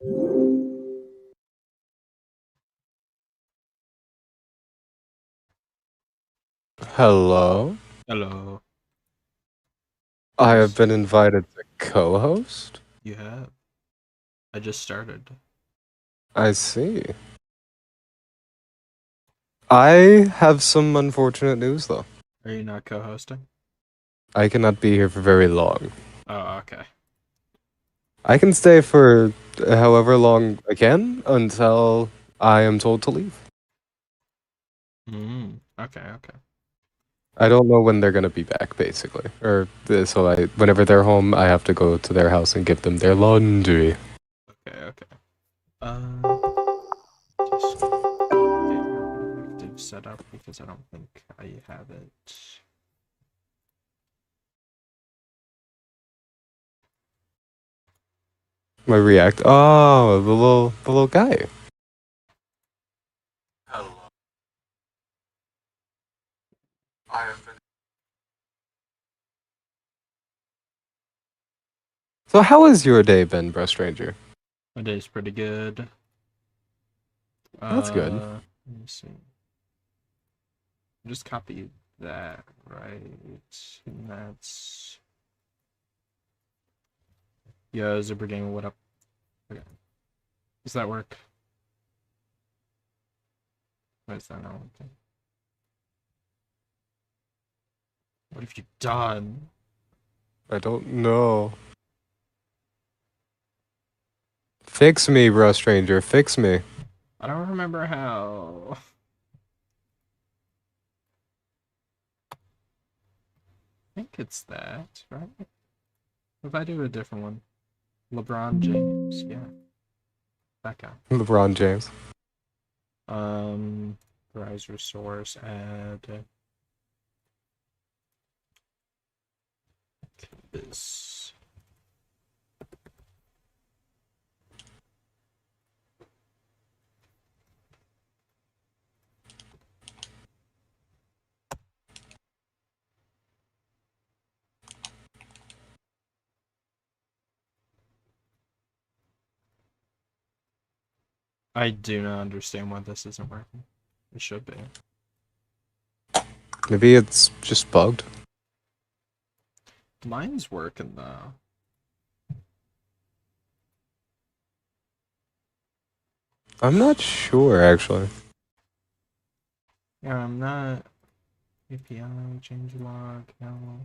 Hello. Hello. I have Yes, been invited to co-host? you have. I just started. I see. I have some unfortunate news, though. Are you not co-hosting? I cannot be here for very long. Oh, okay. I can stay for however long I can until I am told to leave. Okay, okay. I don't know when they're gonna be back, basically. Whenever they're home, I have to go to their house and give them their laundry. Okay, okay. Just get your active set up because I don't think I have it. My React. Oh, the little guy. Hello. I have been. So how has your day been, Bro Stranger? My day's pretty good. That's good. Let me see. Just copy that, right? And that's Yo, Zipper Game, what up? Okay. Does that work? Why is that not working? What have you done? I don't know. Fix me, Bro Stranger. Fix me. I don't remember how. I think it's that, right? If I do a different one. LeBron James, yeah. That guy. LeBron James. Browser source add this. I do not understand why this isn't working. It should be. Maybe it's just bugged. Mine's working though. I'm not sure, actually. Yeah, I'm not. API change log. No.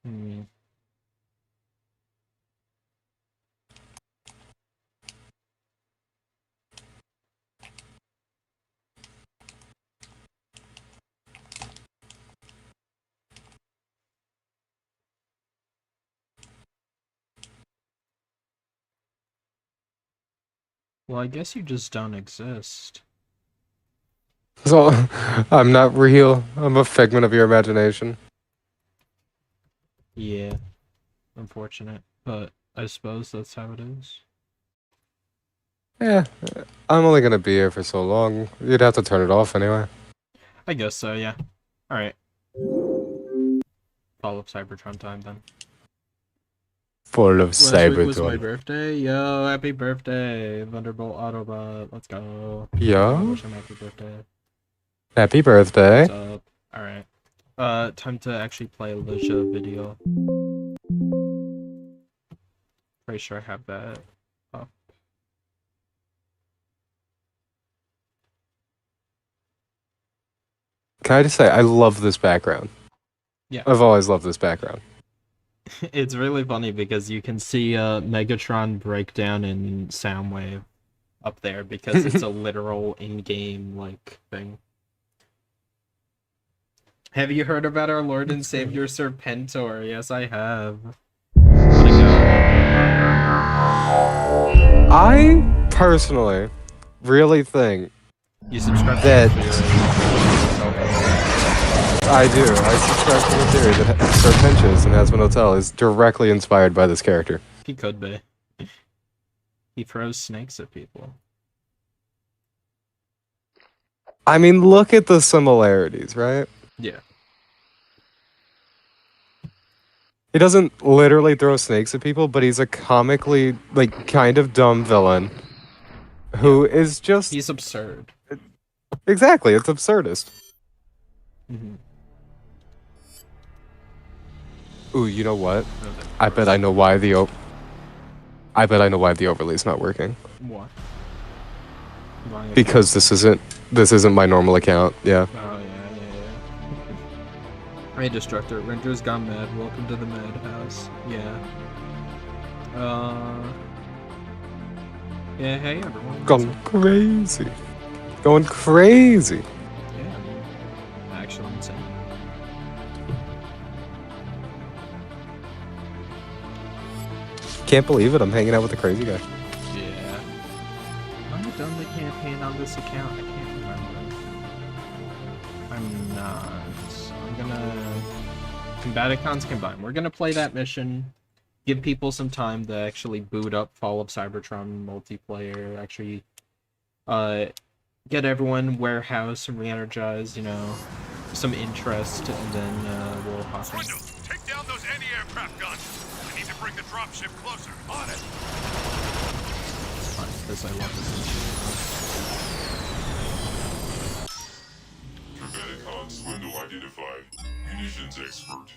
Hmm. Well, I guess you just don't exist. So, I'm not real. I'm a figment of your imagination. Yeah, unfortunate, but I suppose that's how it is. Yeah, I'm only gonna be here for so long. You'd have to turn it off anyway. I guess so, yeah. Alright. Follow up Cybertron time then. Full of Last week was my Cybertron. birthday. Yo, happy birthday, Thunderbolt Autobot. Let's go. I Yeah? wish him happy birthday. Happy birthday. What's up? Alright. Time to actually play Alicia video. Pretty sure I have that up. Can I just say, I love this background. Yeah. I've always loved this background. It's really funny because you can see Megatron breakdown in Soundwave up there because it's a literal in-game like thing. Have you heard about our Lord and Savior Serpentor? Yes, I have. Wanna I personally really think go? You subscribe to the that theory. I do. I subscribe to the theory that Serpentius in Hazbin Hotel is directly inspired by this character. He could be. He throws snakes at people. I mean, look at the similarities, right? Yeah. He doesn't literally throw snakes at people, but he's a comically, like, kind of dumb villain who is just... He's absurd. Exactly, it's absurdist. Mm-hmm. Ooh, you know what? I bet I know why the overlay's not working. What? Because this isn't my normal account. Yeah. Oh yeah. Hey Destructor, Render's gone mad. Welcome to the madhouse. Yeah. Yeah. Hey everyone. Going crazy. Going crazy. Yeah. I mean, actually insane. Can't believe it. I'm hanging out with a crazy guy. Yeah. I'm done the campaign on this account. I can't remember. I'm not. I'm gonna... Combaticons combined. We're gonna play that mission. Give people some time to actually boot up Fall of Cybertron multiplayer. Actually, get everyone warehouse and re-energize, you know, some interest, and then we'll hop in. Take down those anti-aircraft guns. I need to bring the dropship closer. On it. Fine, because I love this mission. Combaticons window identified. Munitions expert.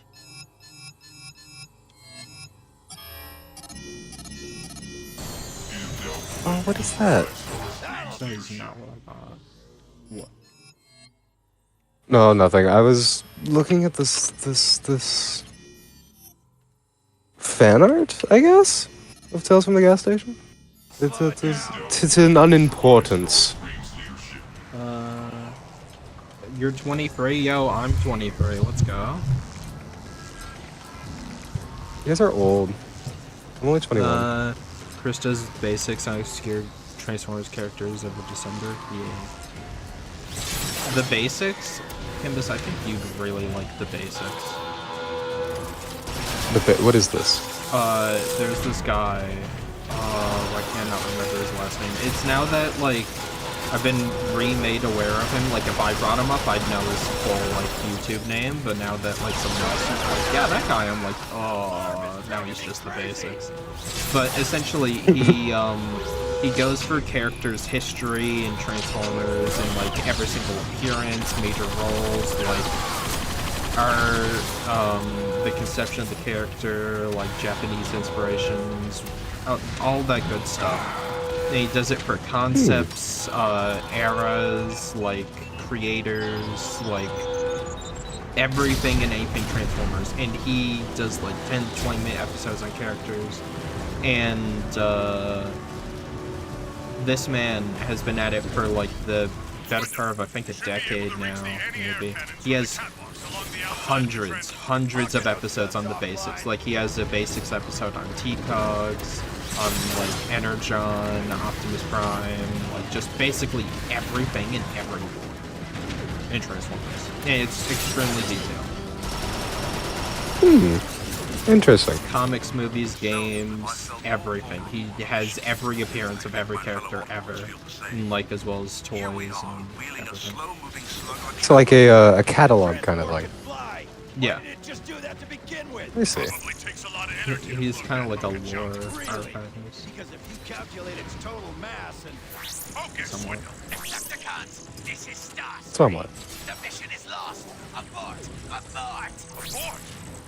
Oh, what is that? That is not what I thought. What? No, nothing. I was looking at this fan art, I guess, of Tales from the Gas Station. It's an unimportance. You're 23? Yo, I'm 23. Let's go. You guys are old. I'm only 21. Krista's basics on obscure Transformers characters of December. Yeah. The basics? Kimbus, I think you really like the basics. What is this? There's this guy. I cannot remember his last name. It's now that, like, I've been remade aware of him. Like, if I brought him up, I'd know his full, like, YouTube name. But now that, like, someone else is like, yeah, that guy, I'm like, oh, now he's just the basics. But essentially, he goes for characters' history and Transformers and, like, every single appearance, major roles, like, the conception of the character, like, Japanese inspirations, all that good stuff. And he does it for concepts, eras, like, creators, like, everything and anything Transformers. And he does, like, 10 to 20 minute episodes on characters. And, this man has been at it for, like, the better part of, I think, a decade now, maybe. He has hundreds of episodes on the basics. Like, he has a basics episode on T-Cogs, on, like, Energon, Optimus Prime, like, just basically everything and everyone in Transformers. And it's extremely detailed. Interesting. Comics, movies, games, everything. He has every appearance of every character ever, and, like, as well as toys and everything. So like a catalog kind of like. Yeah. I see. He's kind of like a lore archivist. Because if you calculate its total mass and Somewhat. Decepticons, this is Stas. Somewhat. The mission is lost. Abort! Abort! Abort!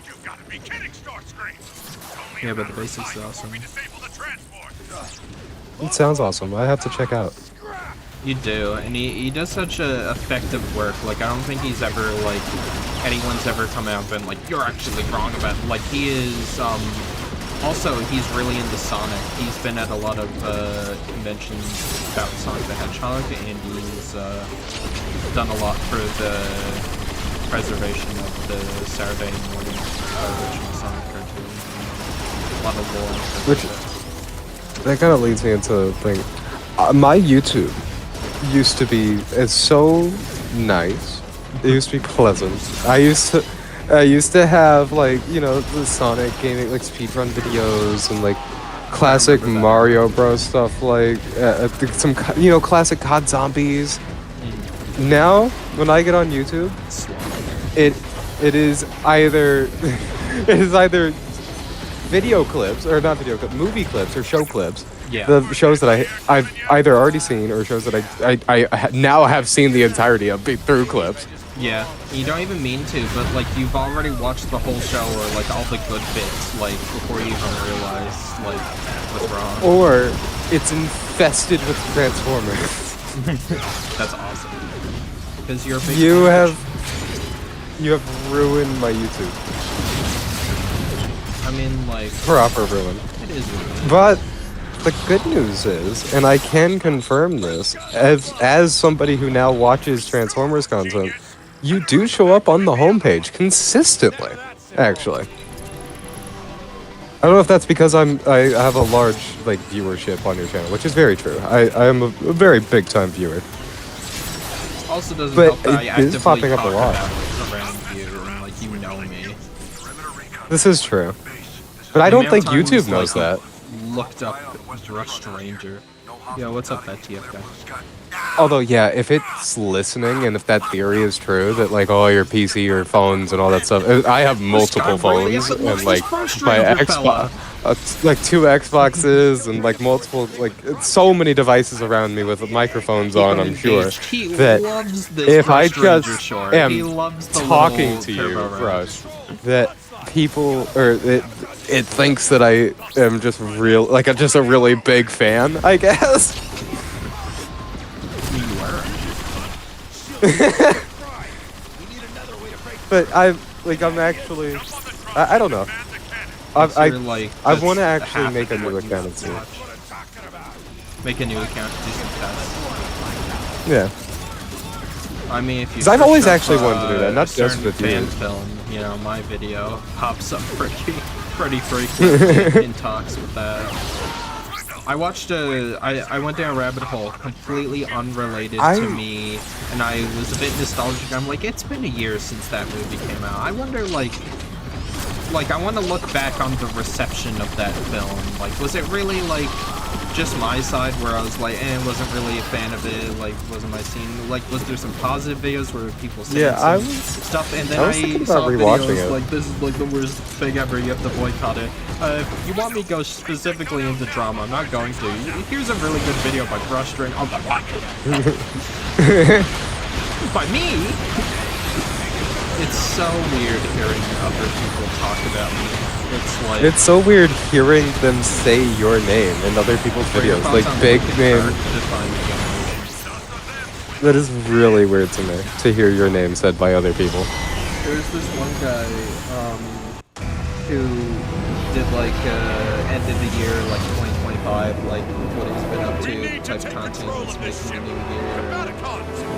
You've got to be kidding, Starscream! Yeah, but the basics are awesome. We disable the transport. It sounds awesome. I have to check out. You do, and he does such a effective work. Like, I don't think he's ever, like, anyone's ever come out and been like, you're actually wrong about it. Like, he is, also, he's really into Sonic. He's been at a lot of, conventions about Sonic the Hedgehog, and he's, done a lot for the preservation of the Saturday morning original Sonic cartoon. A lot of lore. That kind of leads me into the thing. My YouTube used to be, it's so nice. It used to be pleasant. I used to have, like, you know, the Sonic gaming, like, speedrun videos and, like, classic Mario Bros stuff, like some, you know, classic COD Zombies. Now, when I get on YouTube, it is either It is either video clips, or not video clips, movie clips or show clips. Yeah. The shows that I've either already seen or shows that I now have seen the entirety of through clips. Yeah, you don't even mean to, but like you've already watched the whole show or like all the good bits, like before you even realize like what's wrong. Or it's infested with Transformers. That's awesome. Because you're a big You fan. have ruined my YouTube. I mean, like, Proper ruin. it is ruined. But the good news is, and I can confirm this, as somebody who now watches Transformers content, you do show up on the homepage consistently, actually. I don't know if that's because I have a large like viewership on your channel, which is very true. I am a very big time viewer. Also doesn't But help that I it is actively popping up a talk lot. about it around you, and like you know me. This is true. But I don't think YouTube knows that. Looked up Rush Stranger. Yo, what's up, that TF guy? Although, yeah, if it's listening and if that theory is true, that like all your PC or phones and all that stuff, I have multiple phones and like my Xbox, like 2 Xboxes and like multiple, like so many devices around me with microphones on. I'm sure that if I just am talking to you, Rush, that people or it thinks that I am just real, like I'm just a really big fan, I guess. But I'm actually, I don't know. I want to actually make a new account and see. Make a new account to do some tests. Yeah. I mean, if you. Because I've always search actually up, wanted to do that, not a just certain with you. fan film, you know, my video pops up pretty frequently in talks with that. I watched I went down a rabbit hole completely unrelated to me, and I was a bit nostalgic. I'm like, it's been a year since that movie came out. I wonder, like I want to look back on the reception of that film. Like, was it really, like, just my side where I was like, wasn't really a fan of it, like, wasn't my scene, like, was there some positive videos where people said stuff, and then I saw videos like, this is, like, the worst thing ever, you have to boycott it. If you want me to go specifically into drama, I'm not going to. Here's a really good video by Frustrating. Oh, by me? It's so weird hearing other people talk about me. It's like... It's so weird hearing them say your name in other people's videos, like big name. That is really weird to me, to hear your name said by other people. There's this one guy, who did like, end of the year, like 2025, like what he's been up to, type of content he's making the new year,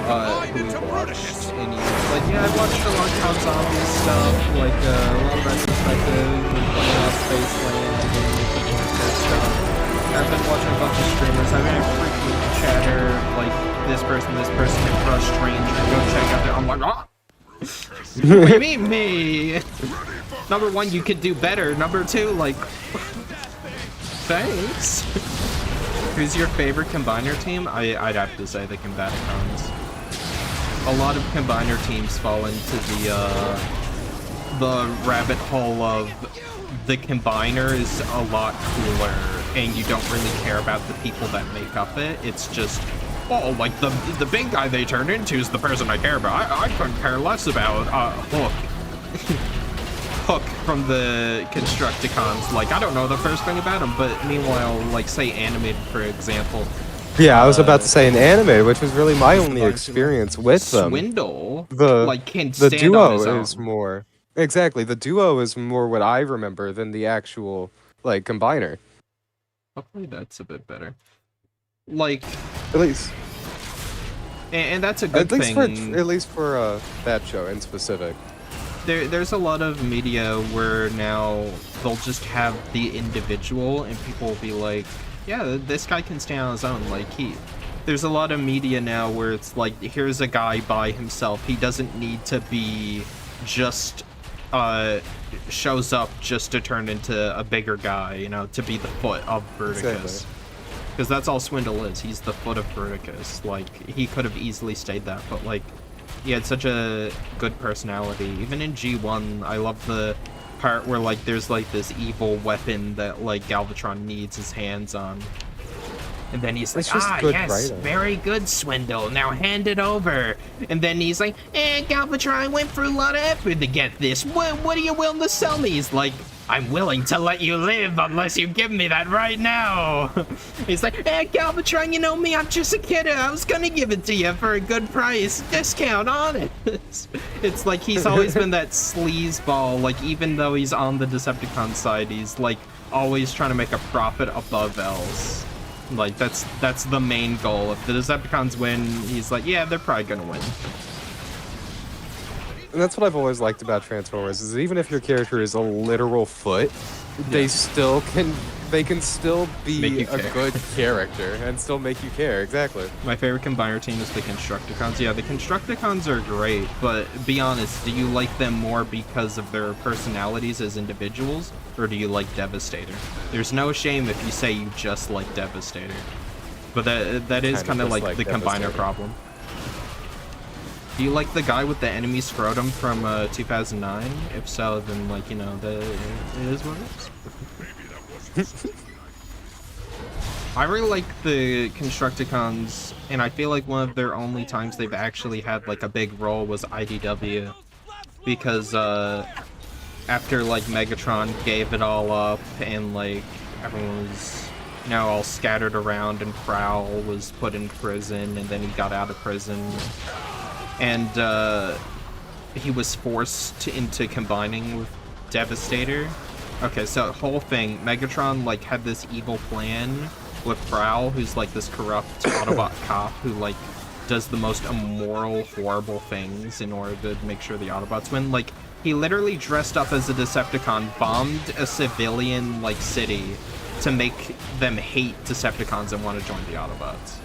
who we watched, and he's like, yeah, I watched a lot of Count Zombies stuff, like, a lot of retrospective, playing off Spaceland, and stuff. I've been watching a bunch of streamers, I've been freaking chatter, like, this person, and Crush Stranger, go check out there, I'm like, ah! What do you mean, me? Number one, you could do better. Number two, like, thanks. Who's your favorite combiner team? I'd have to say the Combaticons. A lot of combiner teams fall into the rabbit hole of the combiner is a lot cooler, and you don't really care about the people that make up it. It's just, oh, like the big guy they turn into is the person I care about. I couldn't care less about Hook. Hook from the Constructicons. Like, I don't know the first thing about him, but meanwhile, like, say Animated, for example. Yeah, I was about to say an anime, which was really my only experience with them. Swindle, the can stand duo on his own. is more exactly. The duo is more what I remember than the actual like combiner. Hopefully that's a bit better. Like, at least, and that's a good thing. At least for that show in specific. There's a lot of media where now they'll just have the individual, and people will be like, yeah, this guy can stand on his own. Like, there's a lot of media now where it's like, here's a guy by himself. He doesn't need to be just, shows up just to turn into a bigger guy, you know, to be the foot of Verticus. Because that's all Swindle is. He's the foot of Verticus. Like, he could have easily stayed that, but, like, he had such a good personality. Even in G1, I love the part where like there's like this evil weapon that like Galvatron needs his hands on. And then he's like, It's just good yes, writing. very good, Swindle. Now hand it over. And then he's like, Galvatron, I went through a lot of effort to get this. What are you willing to sell me? He's like, I'm willing to let you live unless you give me that right now. He's like, Galvatron, you know me, I'm just a kid. I was gonna give it to you for a good price. Discount on it. It's like he's always been that sleazeball. Like, even though he's on the Decepticon side, he's like always trying to make a profit above else. Like, that's the main goal. If the Decepticons win, he's like, yeah, they're probably gonna win. And that's what I've always liked about Transformers, is even if your character is a literal foot, they can still be a good character and still make you care. Exactly. My favorite combiner team is the Constructicons. Yeah, the Constructicons are great, but be honest, do you like them more because of their personalities as individuals, or do you like Devastator? There's no shame if you say you just like Devastator, but that is kind of like the combiner problem. Do you like the guy with the enemy scrotum from 2009? If so, then like, you know, it is what it is. I really like the Constructicons, and I feel like one of their only times they've actually had like a big role was IDW, because after like Megatron gave it all up and like everyone was, you know, all scattered around, and Prowl was put in prison, and then he got out of prison, and he was forced into combining with Devastator. Okay, so whole thing, Megatron like had this evil plan with Prowl, who's like this corrupt Autobot cop who like does the most immoral, horrible things in order to make sure the Autobots win. Like, he literally dressed up as a Decepticon, bombed a civilian like city to make them hate Decepticons and want to join the Autobots.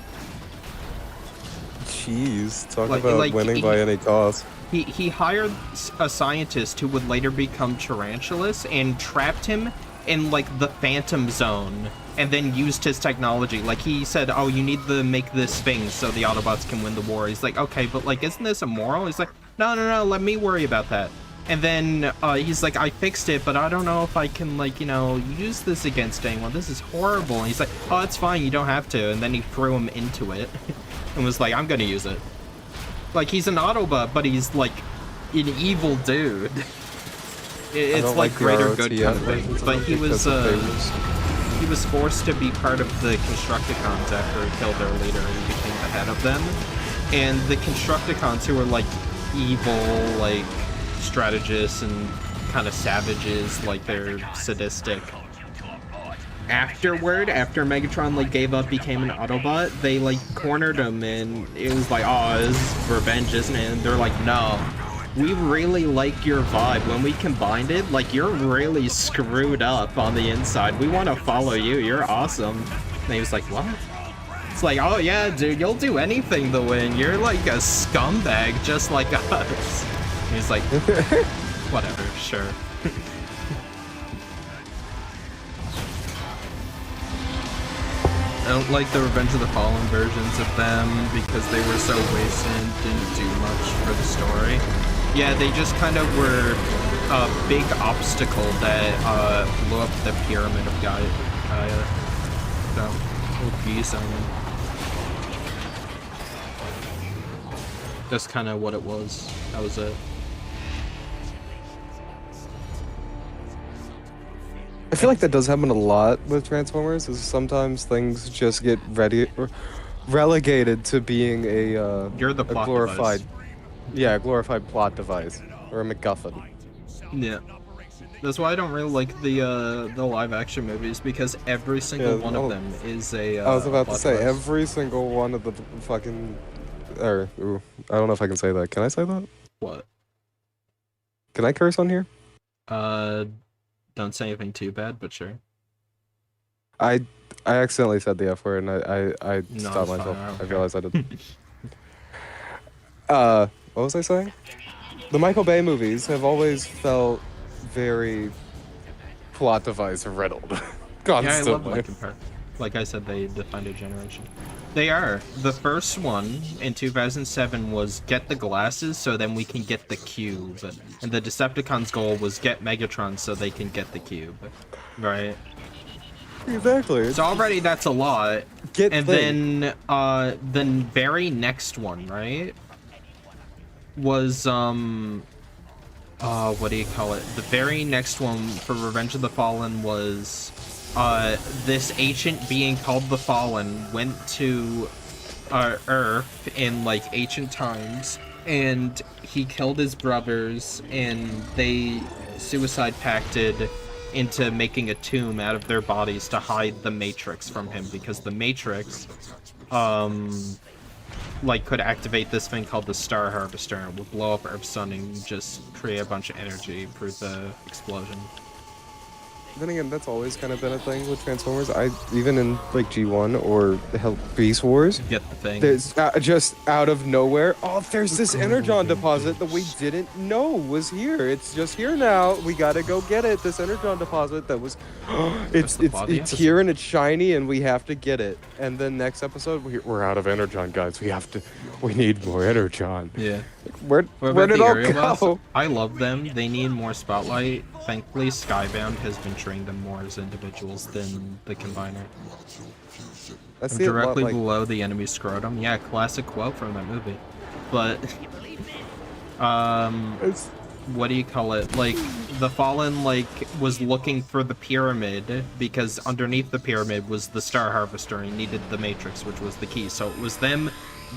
Jeez, talk about winning by any cost. He hired a scientist who would later become Tarantulas and trapped him in like the Phantom Zone, and then used his technology. Like, he said, oh, you need to make this thing so the Autobots can win the war. He's like, okay, but like, isn't this immoral? He's like, no, let me worry about that. And then he's like, I fixed it, but I don't know if I can, like, you know, use this against anyone. This is horrible. And he's like, oh, it's fine, you don't have to. And then he threw him into it and was like, I'm gonna use it. Like, he's an Autobot, but he's like an evil dude. It's like greater good kind of thing. But he was forced to be part of the Constructicons after he killed their leader and became the head of them. And the Constructicons, who were like evil, like strategists and kind of savages, like they're sadistic. After Megatron like gave up, became an Autobot, they like cornered him, and it was like, oh, this is revenge, isn't it? And they're like, no, we really like your vibe. When we combined it, like, you're really screwed up on the inside. We want to follow you. You're awesome. And he was like, what? It's like, oh yeah, dude, you'll do anything to win. You're like a scumbag just like us. And he's like, whatever, sure. I don't like the Revenge of the Fallen versions of them because they were so wasted and didn't do much for the story. Yeah, they just kind of were a big obstacle that blew up the pyramid of Gaia. So, oh geez, that's kind of what it was. That was it. I feel like that does happen a lot with Transformers, is sometimes things just get relegated to being a You're the plot glorified device. Yeah, a glorified plot device, or a MacGuffin. Yeah. That's why I don't really like the live action movies, because every single one of them is a I was about to say, device. every single one of the fucking... I don't know if I can say that. Can I say that? What? Can I curse on here? Don't say anything too bad, but sure. I accidentally said the F word, and I No, stopped it's myself. fine, I realized I did. What was I saying? The Michael Bay movies have always felt very plot device riddled. Yeah, I love Constantly. Linkin Park. Like I said, they defined a generation. They are. The first one in 2007 was get the glasses so then we can get the cube. And the Decepticons' goal was get Megatron so they can get the cube. Right? Exactly. So already that's a lot. Get thing. Then the very next one, right? Was what do you call it? The very next one for Revenge of the Fallen was this ancient being called the Fallen went to Earth in like ancient times, and he killed his brothers, and they suicide pacted into making a tomb out of their bodies to hide the Matrix from him, because the Matrix like could activate this thing called the Star Harvester, and would blow up Earth's sun and just create a bunch of energy for the explosion. Then again, that's always kind of been a thing with Transformers. Even in like G1 or hell, Beast Wars, Get the thing. there's just out of nowhere. Oh, there's this energon deposit that we didn't know was here. It's just here now. We gotta go get it. This energon deposit that was, it's here and it's shiny and we have to get it. And then next episode, we're out of energon, guys. We need more energon. Yeah. Where did it all go? I love them. They need more spotlight. Thankfully, Skybound has been treating them more as individuals than the Combiner. That's Directly below the enemy scrotum. Yeah, classic quote from that movie. But, what do you call it? Like, the Fallen, like, was looking for the pyramid, because underneath the pyramid was the Star Harvester, and he needed the Matrix, which was the key. So it was them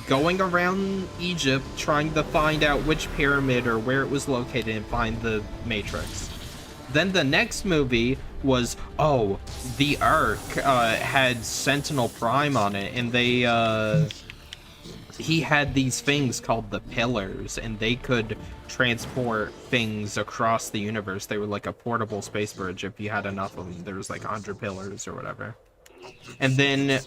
going around Egypt trying to find out which pyramid or where it was located and find the Matrix. Then the next movie was, the Ark had Sentinel Prime on it, and he had these things called the Pillars, and they could transport things across the universe. They were like a portable space bridge if you had enough of them. There was like 100 pillars or whatever. And then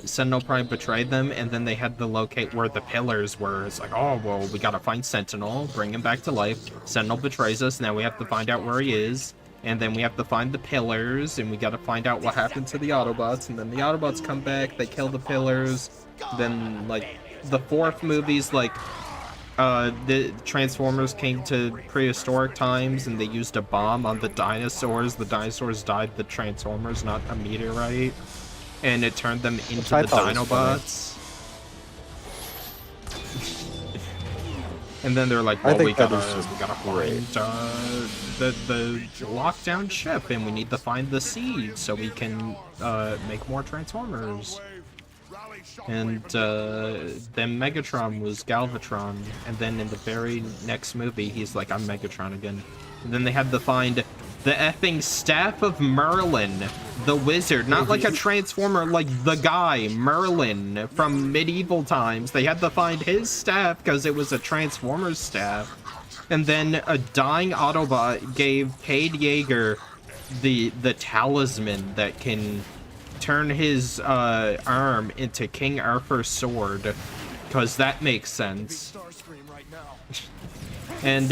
Sentinel Prime betrayed them, and then they had to locate where the pillars were. It's like, oh, well, we gotta find Sentinel, bring him back to life. Sentinel betrays us, now we have to find out where he is. And then we have to find the pillars, and we gotta find out what happened to the Autobots. And then the Autobots come back, they kill the pillars. Then, like, the fourth movie's like, the Transformers came to prehistoric times and they used a bomb on the dinosaurs. The dinosaurs died the Transformers, not a meteorite. And it turned them into the Dinobots. And then they're like, well, we gotta find the lockdown ship, and we need to find the seed so we can make more Transformers. And then Megatron was Galvatron, and then in the very next movie, he's like, I'm Megatron again. And then they had to find the effing Staff of Merlin, the wizard, not like a Transformer, like the guy, Merlin, from medieval times. They had to find his staff because it was a Transformer's staff. And then a dying Autobot gave Cade Yeager the talisman that can turn his arm into King Arthur's sword, because that makes sense. And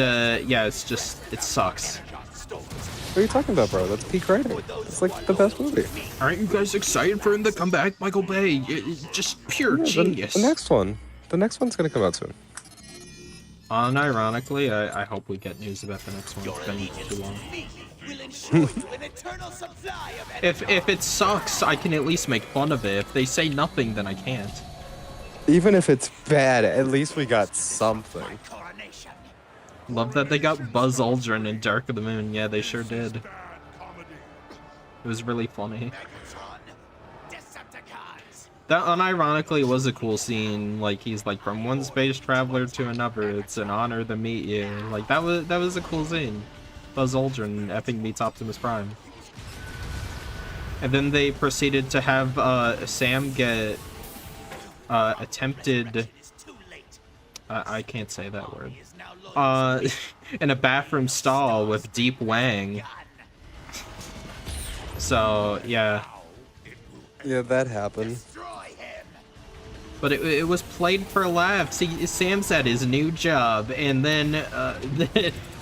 yeah, it sucks. What are you talking about, bro? That's peak writing. It's like the best movie. Aren't you guys excited for him to come back, Michael Bay? Just pure genius. The next one's gonna come out soon. Unironically, I hope we get news about the next one. It's been too long. If it sucks, I can at least make fun of it. If they say nothing, then I can't. Even if it's bad, at least we got something. Love that they got Buzz Aldrin in Dark of the Moon. Yeah, they sure did. It was really funny. That unironically was a cool scene. Like, he's like, from one space traveler to another, it's an honor to meet you. Like, that was a cool scene. Buzz Aldrin effing meets Optimus Prime. And then they proceeded to have Sam get attempted... I can't say that word. In a bathroom stall with Deep Wang. So, yeah. Yeah, that happened. But it was played for laughs. Sam's at his new job, and then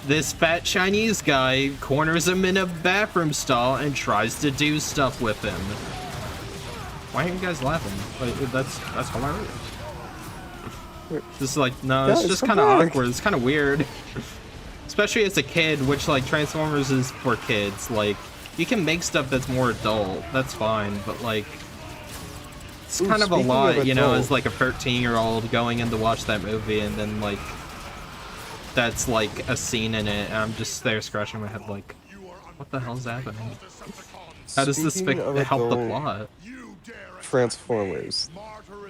this fat Chinese guy corners him in a bathroom stall and tries to do stuff with him. Why are you guys laughing? Like, that's hilarious. Just like, no, Yeah, it's it's just a kind of prank. awkward. It's kind of weird. Especially as a kid, which, like, Transformers is for kids. Like, you can make stuff that's more adult. That's fine, but, like, it's Ooh, kind of a speaking lot, of you know, adult- as, like, a 13-year-old going in to watch that movie, and then, like, that's, like, a scene in it, and I'm just there scratching my head, like, what the hell's happening? How does this Speaking of help the adult plot? Transformers,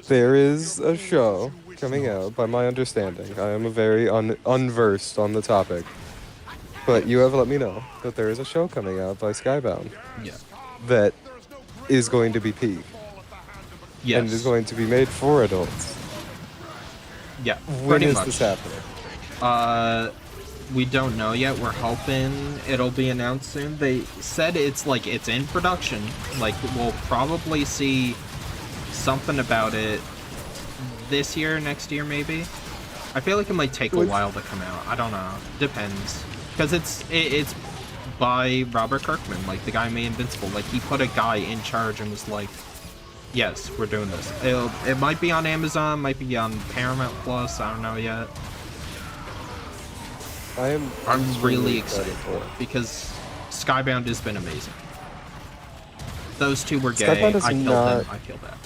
there is a show coming out, by my understanding. I am a very unversed on the topic. But you have let me know that there is a show coming out by Skybound Yeah. that is going to be peak. Yes. And is going to be made for adults. Yeah, When pretty is much. this happening? We don't know yet. We're hoping it'll be announced soon. They said it's in production. Like, we'll probably see something about it this year, next year, maybe. I feel like it might take a while to come out. I don't know. Depends. Because it's by Robert Kirkman, like the guy who made Invincible. Like, he put a guy in charge and was like, yes, we're doing this. It might be on Amazon, might be on Paramount Plus. I don't know yet. I'm really excited for it because Skybound has been amazing. Those two were gay. Skybound is I killed not- them. I killed that.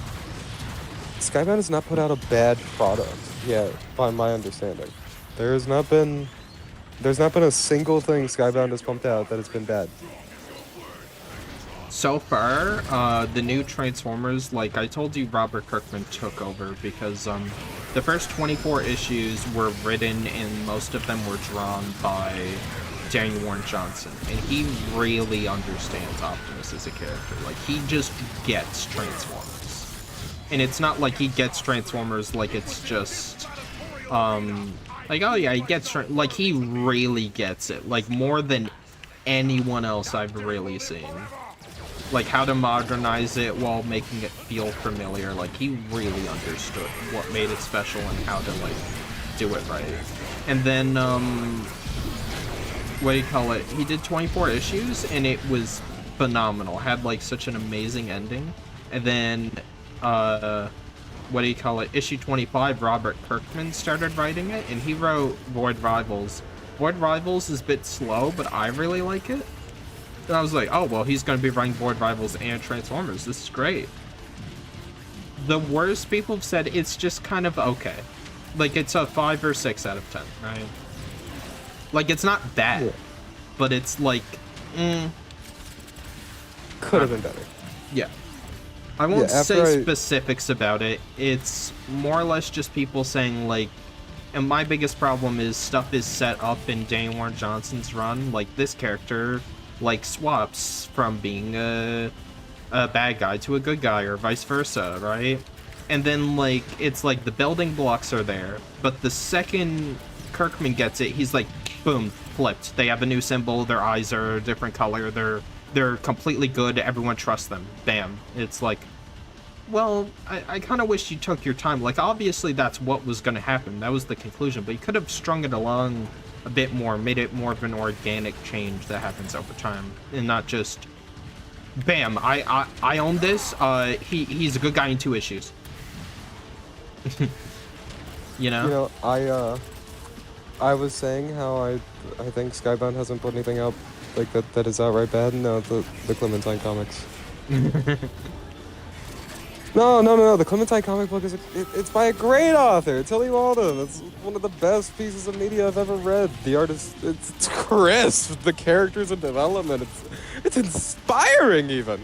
Skybound has not put out a bad product yet, by my understanding. There's not been a single thing Skybound has pumped out that has been bad. So far, the new Transformers, like I told you, Robert Kirkman took over because the first 24 issues were written and most of them were drawn by Daniel Warren Johnson, and he really understands Optimus as a character. Like, he just gets Transformers, and it's not like he gets Transformers like it's just like, oh yeah, he gets like, he really gets it, like more than anyone else I've really seen. Like, how to modernize it while making it feel familiar. Like, he really understood what made it special and how to, like, do it right. And then, what do you call it? He did 24 issues, and it was phenomenal. Had, like, such an amazing ending. And then, what do you call it? Issue 25, Robert Kirkman started writing it, and he wrote Void Rivals. Void Rivals is a bit slow, but I really like it. And I was like, oh, well, he's going to be writing Void Rivals and Transformers. This is great. The worst people have said it's just kind of okay. Like, it's a 5 or 6 out of 10, right? Like, it's not bad, but it's like, Could have been better. yeah. I won't after say I- specifics about it. It's more or less just people saying, like, and my biggest problem is stuff is set up in Daniel Warren Johnson's run. Like, this character, like, swaps from being a bad guy to a good guy, or vice versa, right? And then, like, it's like the building blocks are there, but the second Kirkman gets it, he's like, boom, flipped. They have a new symbol, their eyes are a different color, they're completely good, everyone trusts them. Bam. It's like, well, I kind of wish you took your time. Like, obviously that's what was going to happen. That was the conclusion, but you could have strung it along a bit more, made it more of an organic change that happens over time, and not just, bam, I own this, he's a good guy in 2 issues. You know? You know, I was saying how I think Skybound hasn't put anything out like that is outright bad. No, the Clementine comics. No. The Clementine comic book it's by a great author, Tilly Walden. It's one of the best pieces of media I've ever read. The artist, it's crisp. The characters and development, it's inspiring even.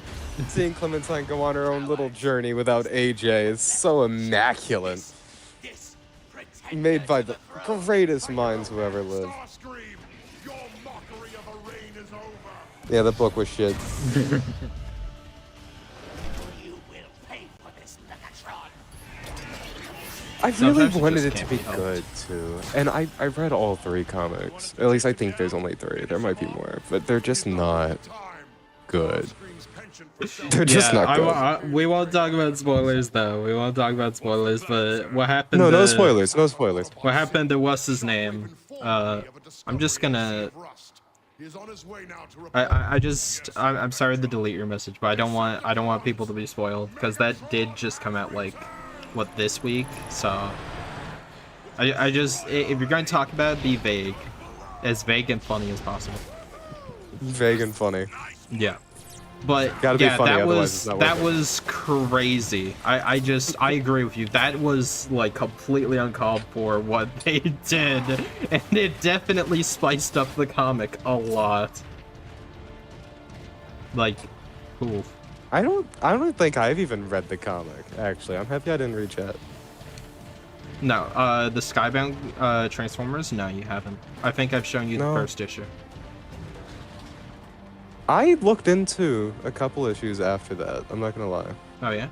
Seeing Clementine go on her own little journey without AJ is so immaculate. Made by the greatest minds who ever lived. Yeah, the book was shit. I really Sometimes it wanted just it to can't be be helped. good too, and I read all 3 comics. At least I think there's only 3. There might be more, but they're just not good. They're just not good. We won't talk about spoilers, though. We won't talk about spoilers, but what happened No spoilers. No spoilers. What happened to what's his name? I'm just gonna He's on his way now to I'm sorry to delete your message, but I don't want people to be spoiled because that did just come out like what this week. So if you're going to talk about it, be vague, as vague and funny as possible. Vague and funny. Yeah. But Gotta be yeah, funny, that otherwise it's not that worth it. was crazy. I agree with you. That was like completely uncalled for what they did, and it definitely spiced up the comic a lot. Like, cool. I don't think I've even read the comic. Actually, I'm happy I didn't read yet. No, the Skybound Transformers. No, you haven't. I think I've shown you the No. first issue. I looked into a couple issues after that. I'm not gonna lie. Oh yeah,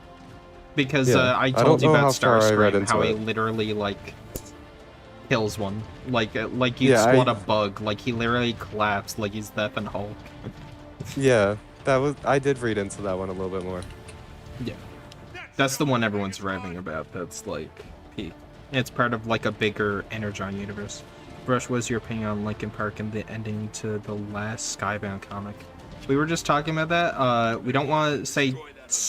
because Yeah, I I told don't you know about how far I read Starscream, into how he it. literally like kills one, like you Yeah, squat a bug, like he literally collapsed, like he's the effing Hulk. Yeah, I did read into that one a little bit more. Yeah, that's the one everyone's raving about. That's like peak. It's part of like a bigger Energon universe. Brush, what's your opinion on Linkin Park and the ending to the last Skybound comic? We were just talking about that. We don't want to say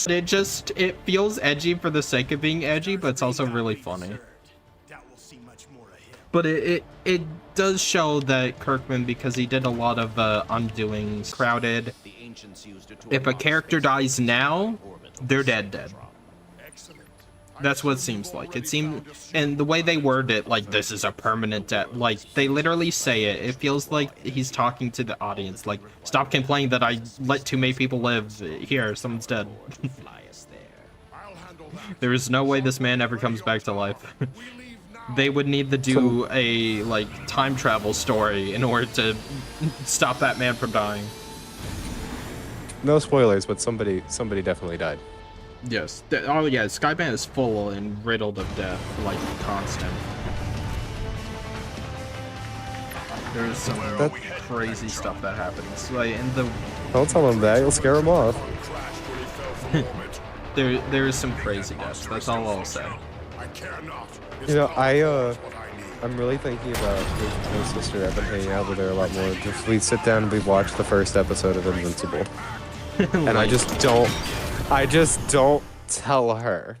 it feels edgy for the sake of being edgy, but it's also really funny. But it does show that Kirkman, because he did a lot of undoings, crowded. If a character dies now, they're dead. That's what it seems like. It seemed, and the way they word it, like, this is a permanent death, like, they literally say it. It feels like he's talking to the audience, like, stop complaining that I let too many people live. Here, someone's dead. There is no way this man ever comes back to life. They would need to do a, like, time travel story in order to stop that man from dying. No spoilers, but somebody definitely died. Yes. Oh yeah, Skybound is full and riddled of death, like constant. There's some crazy stuff that happens. Like in the Don't tell him that, you'll scare him off. there is some crazy deaths. That's all I'll say. You know, I'm really thinking about my sister. I've been hanging out with her a lot more. If we sit down and we watch the first episode of Invincible. And I just don't tell her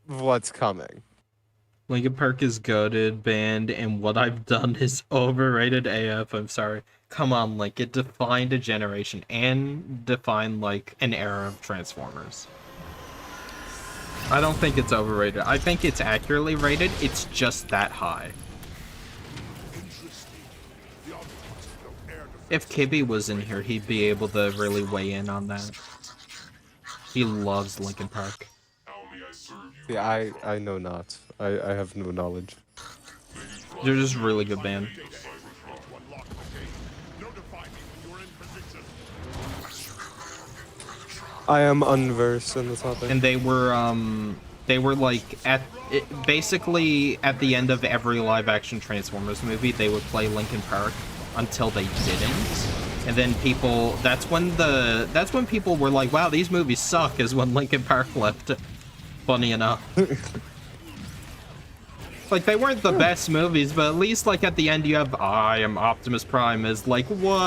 what's coming. Linkin Park is goated, banned, and what I've done is overrated AF. I'm sorry. Come on, like, it defined a generation and defined, like, an era of Transformers. I don't think it's overrated. I think it's accurately rated. It's just that high. If Kibby was in here, he'd be able to really weigh in on that. He loves Linkin Park. Yeah, I know not. I have no knowledge. They're just really good band. I am unversed in the topic. And they were like basically at the end of every live action Transformers movie, they would play Linkin Park until they didn't. And then that's when people were like, wow, these movies suck, is when Linkin Park left. Funny enough. Like, they weren't the best movies, but at least, like, at the end you have I Am Optimus Prime is like, what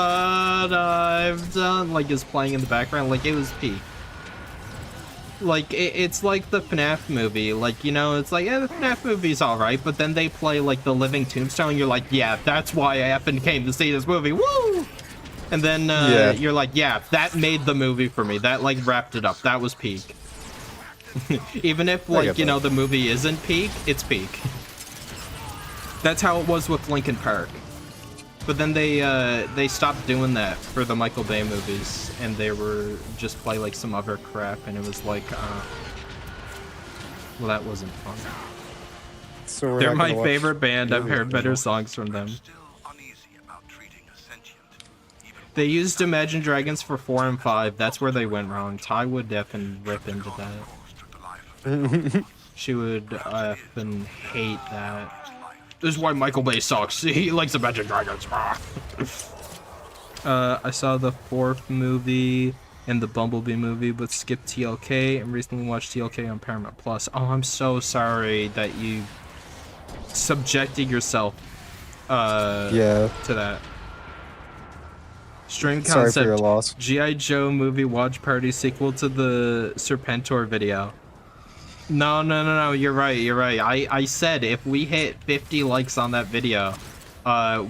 I've done, like, is playing in the background. Like, it was peak. Like, it's like the FNAF movie. Like, you know, it's like, yeah, the FNAF movie's alright, but then they play, like, the Living Tombstone, and you're like, yeah, that's why I effing came to see this movie. Woo! And then you're like, yeah, that made the movie for me. That, like, wrapped it up. That was peak. Even if, like, you know, the movie isn't peak, it's peak. That's how it was with Linkin Park. But then they stopped doing that for the Michael Bay movies, and they were just play, like, some other crap, and it was like, well, that wasn't fun. So They're my favorite band. I've heard better songs from them. They used Imagine Dragons for 4 and 5. That's where they went wrong. Ty would effing rip into that. She would effing hate that. This is why Michael Bay sucks. He likes Imagine Dragons. I saw the 4th movie and the Bumblebee movie, but skipped TLK and recently watched TLK on Paramount Plus. Oh, I'm so sorry that you subjected yourself to that. Stream Sorry for your concept. loss. G.I. Joe movie watch party sequel to the Serpentor video. No, you're right. I said if we hit 50 likes on that video,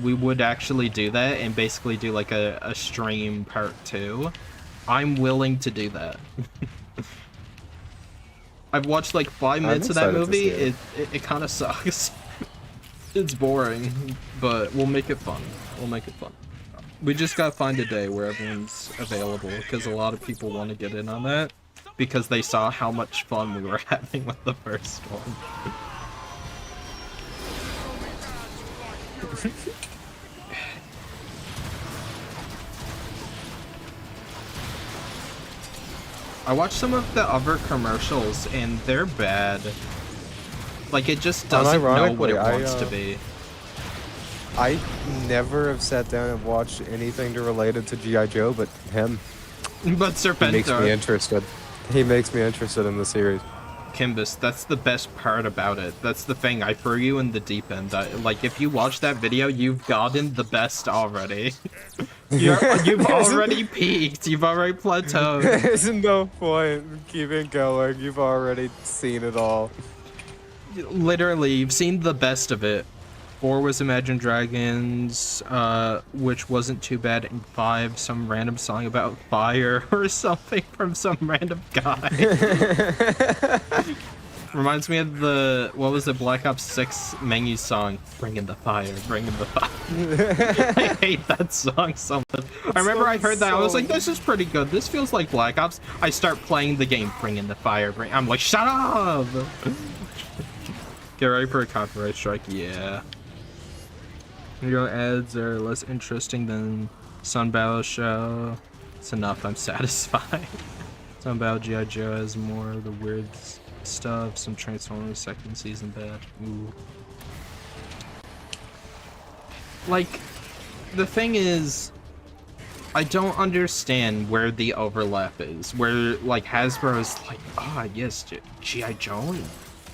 we would actually do that and basically do like a stream part 2. I'm willing to do that. I've watched like 5 minutes of that movie. It kind of sucks. It's boring, but we'll make it fun. We just gotta find a day where everyone's available, because a lot of people want to get in on that, because they saw how much fun we were having with the first one. I watched some of the other commercials, and they're bad. Like, it just doesn't know what it wants to be. I never have sat down and watched anything related to G.I. Joe, but him. But Serpentor. He makes me interested. He makes me interested in the series. Kimbus, that's the best part about it. That's the thing. I threw you in the deep end. Like, if you watch that video, you've gotten the best already. You've already peaked. You've already plateaued. There's no point in keeping going. You've already seen it all. Literally, you've seen the best of it. 4 was Imagine Dragons, which wasn't too bad, and 5, some random song about fire or something from some random guy. Reminds me of the, what was it, Black Ops 6 menu song, Bring in the Fire, Bring in the Fire. I hate that song so much. I remember I heard that, I was like, this is pretty good, this feels like Black Ops. I start playing the game, Bring in the Fire, I'm like, shut up! Get ready for a copyright strike, yeah. Your ads are less interesting than Sun Battle show. It's enough, I'm satisfied. Sun Battle G.I. Joe has more of the weird stuff. Some Transformers second season bad. Ooh. Like, the thing is, I don't understand where the overlap is. Where, like, Hasbro is like, ah, yes, G.I. Joe,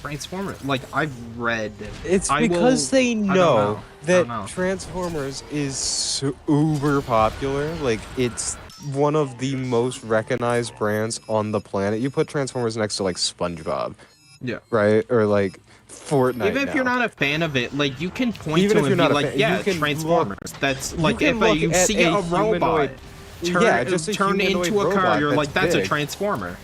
Transformers. Like, I've read. It's because they know that Transformers is super popular. Like, it's one of the most recognized brands on the planet. You put Transformers next to, like, SpongeBob. Yeah. Right? Or, like, Fortnite. Even if you're not a fan of it, like, you can point to it and be like, yeah, Transformers. That's, like, if you see a robot turn into a car, you're like, that's a Transformer.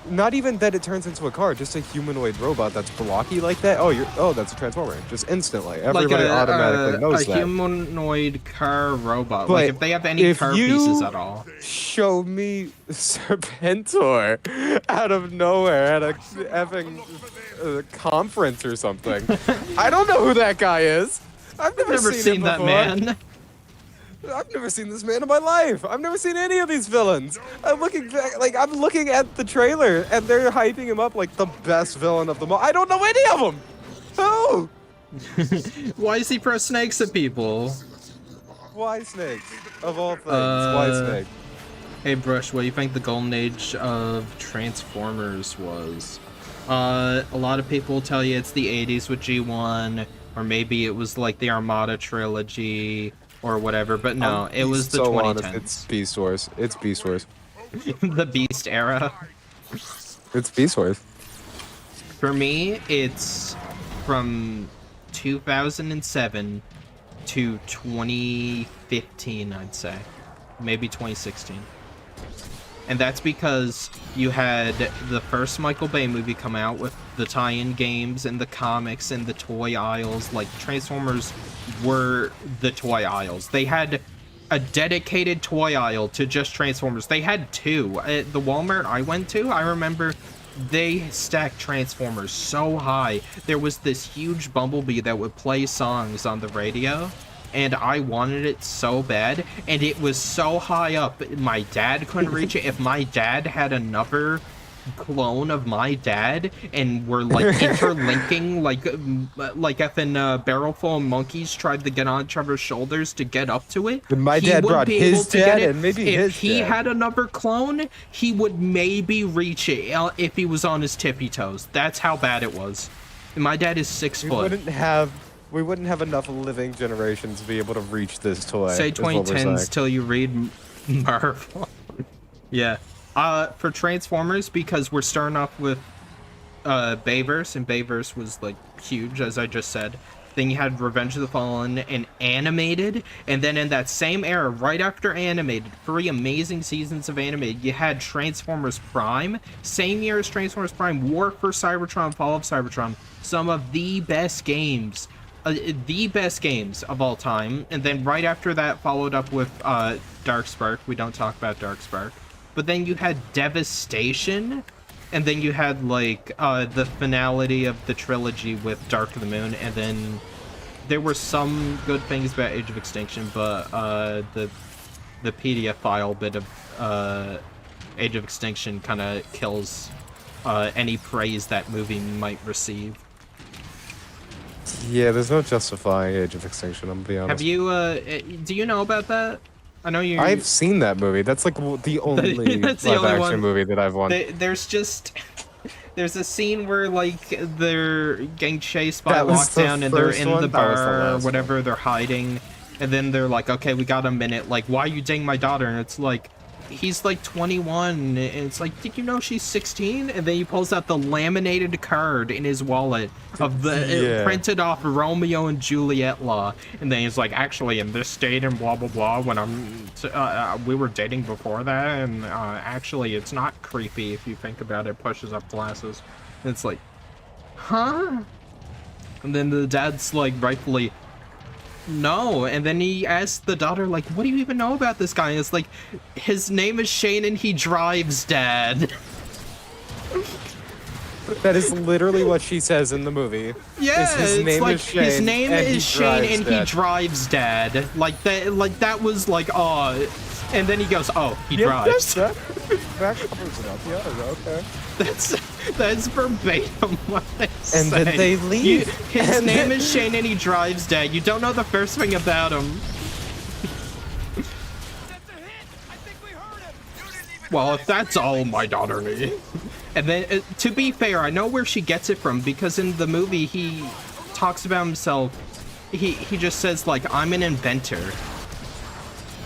Not even that it turns into a car, just a humanoid robot that's blocky like that. Oh, that's a Transformer. Just instantly. Everybody automatically knows that. A humanoid car robot. But like, if they have any car pieces at all. Show me Serpentor out of nowhere at a effing conference or something. I don't know who that guy is. I've never seen that man. I've never seen this man in my life. I've never seen any of these villains. I'm looking at the trailer, and they're hyping him up like the best villain of them all. I don't know any of them. Who? Why is he pro snakes at people? Why snakes? Of all things, why snake? Hey, Brush, what do you think the golden age of Transformers was? A lot of people tell you it's the 80s with G1, or maybe it was like the Armada trilogy. Or whatever, but no, it was the 2010s. Honest, it's Beast Wars. It's Beast Wars. The Beast era. It's Beast Wars. For me, it's from 2007 to 2015, I'd say. Maybe 2016. And that's because you had the first Michael Bay movie come out with the tie-in games and the comics and the toy aisles. Like, Transformers were the toy aisles. They had a dedicated toy aisle to just Transformers. They had 2. At the Walmart I went to, I remember they stacked Transformers so high. There was this huge Bumblebee that would play songs on the radio. And I wanted it so bad, and it was so high up, my dad couldn't reach it. If my dad had another clone of my dad, and were like interlinking, like if a barrel full of monkeys tried to get on each other's shoulders to get up to it, and my dad brought his dad, and maybe if he had another clone, he would maybe reach it if he was on his tippy toes. That's how bad it was. And my dad is 6 foot. We wouldn't have enough living generations to be able to reach this toy. Say 2010s till you read Marvel. Yeah. For Transformers, because we're starting off with Bayverse, and Bayverse was like huge, as I just said. Then you had Revenge of the Fallen and animated, and then in that same era, right after animated, 3 amazing seasons of animated, you had Transformers Prime. Same year as Transformers Prime, War for Cybertron, Fall of Cybertron. Some of the best games of all time. And then right after that, followed up with Darkspark. We don't talk about Darkspark. But then you had Devastation, and then you had like the finality of the trilogy with Dark of the Moon, and then there were some good things about Age of Extinction, but the PDF file bit of Age of Extinction kind of kills any praise that movie might receive. Yeah, there's no justifying Age of Extinction, I'm gonna be honest. Have you do you know about that? I know you. I've seen that movie. That's like the only live-action movie that I've watched. There's a scene where like they're getting chased by lockdown and they're in the bar or whatever, they're hiding, and then they're like, okay, we got a minute. Like, why are you dating my daughter? And it's like, he's like 21, and it's like, did you know she's 16? And then he pulls out the laminated card in his wallet of the printed off Romeo and Juliet law, and then he's like, actually in this state and blah blah blah, when we were dating before that, and actually it's not creepy if you think about it. Pushes up glasses, and it's like, huh? And then the dad's like, rightfully, no. And then he asks the daughter, like, what do you even know about this guy? And it's like, his name is Shane and he drives, Dad. That is literally what she says in the movie. Yeah, his name like, is Shane, his name is Shane and Dad. he drives, Dad. Like that was like, oh. And then he goes, oh, he drives. That covers it up. Yeah, okay. That's verbatim what they say. And then they leave. His name is Shane and he drives, Dad. You don't know the first thing about him. That's a hit! I think we heard him! You didn't even Well, if that's all my daughter needs. And then, to be fair, I know where she gets it from, because in the movie, he talks about himself. He just says, like, I'm an inventor.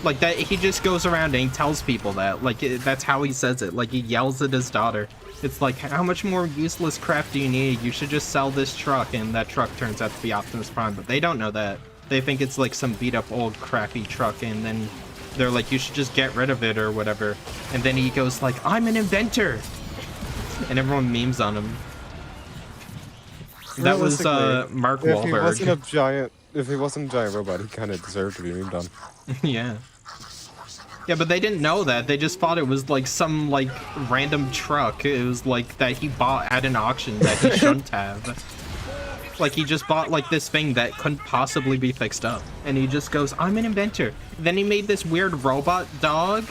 Like, that, he just goes around and he tells people that. Like, that's how he says it. Like, he yells at his daughter. It's like, how much more useless crap do you need? You should just sell this truck, and that truck turns out to be Optimus Prime. But they don't know that. They think it's, like, some beat-up old crappy truck, and then they're like, you should just get rid of it or whatever. And then he goes, like, I'm an inventor! And everyone memes on him. That was Mark Wahlberg. If he wasn't a giant robot, he kind of deserved to be memed on. Yeah. Yeah, but they didn't know that. They just thought it was like some like random truck. It was like that he bought at an auction that he shouldn't have. Like, he just bought like this thing that couldn't possibly be fixed up. And he just goes, I'm an inventor. Then he made this weird robot dog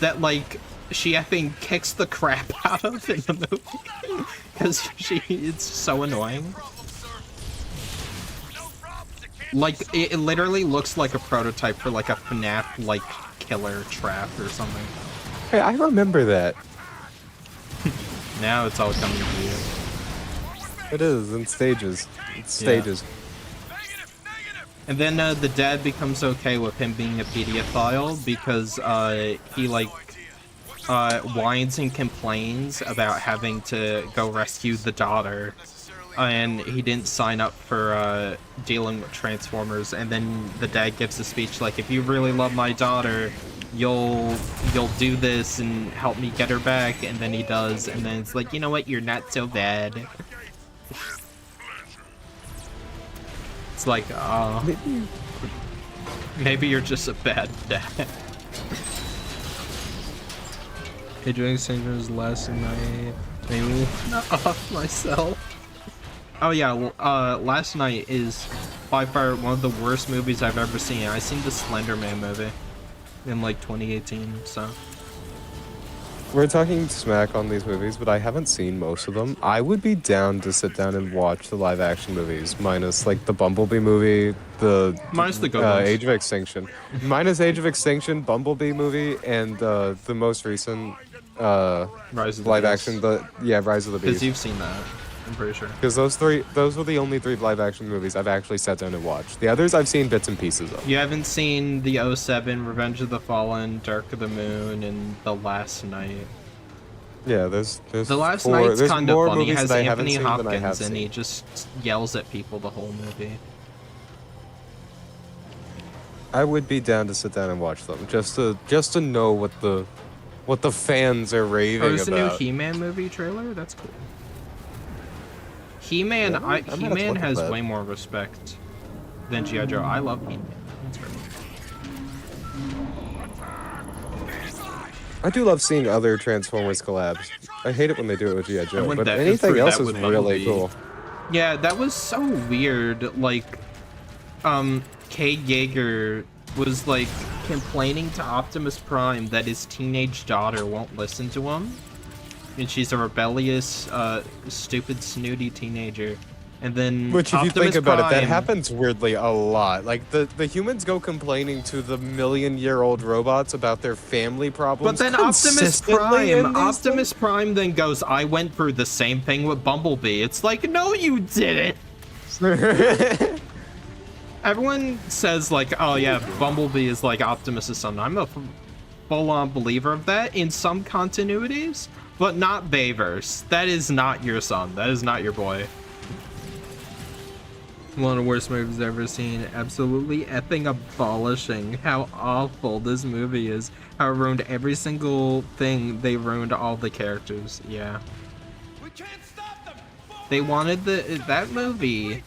that like she effing kicks the crap out of in the movie. Because it's so annoying. Like, it literally looks like a prototype for like a FNAF like killer trap or something. Hey, I remember that. Now it's all coming to you. It is in stages. It's stages. And then the dad becomes okay with him being a pedophile because he like whines and complains about having to go rescue the daughter. And he didn't sign up for dealing with Transformers. And then the dad gives a speech like, if you really love my daughter, you'll do this and help me get her back. And then he does, and then it's like, you know what, you're not so bad. It's like, oh, maybe you're just a bad dad. Doing Sandra's last night made me not off myself. Oh yeah, Last Night is by far one of the worst movies I've ever seen. I seen the Slender Man movie in like 2018, so. We're talking smack on these movies, but I haven't seen most of them. I would be down to sit down and watch the live action movies, minus like the Bumblebee movie, minus the good ones. Age of Extinction. Minus Age of Extinction, Bumblebee movie, and the most recent Rise of the live Beast. action, Rise of the Beast. Because you've seen that. I'm pretty sure. Because those were the only 3 live action movies I've actually sat down and watched. The others I've seen bits and pieces of. You haven't seen the '07, Revenge of the Fallen, Dark of the Moon, and The Last Night. Yeah, there's The Last 4 Night's there's kind of more funny. It movies has that I haven't Anthony seen than I have Hopkins, and he seen. just yells at people the whole movie. I would be down to sit down and watch them just to know what the fans are raving Oh, there's a new about. He-Man movie trailer? That's cool. He-Man, Yeah, I might have to He-Man look at has that. way more respect than G.I. Joe. I love He-Man. That's great. I do love seeing other Transformers collabs. I hate it when they do it with G.I. Joe, went but that- anything through else that is with really Bumblebee. cool. Yeah, that was so weird. Like, Kate Yeager was like complaining to Optimus Prime that his teenage daughter won't listen to him, and she's a rebellious, stupid, snooty teenager. And then Which, if you Optimus think about it, that Prime- happens weirdly a lot. Like, the humans go complaining to the million-year-old robots about their family problems. But then Optimus consistently in these Prime then goes, "I went through the same thing with Bumblebee." It's like, no, you didn't. things. Everyone says like, "Oh yeah, Bumblebee is like Optimus's son." I'm a full-on believer of that in some continuities, but not Bayverse. That is not your son. That is not your boy. One of the worst movies I've ever seen. Absolutely effing abolishing how awful this movie is. How it ruined every single thing. They ruined all the characters. Yeah. We can't stop them. They wanted that movie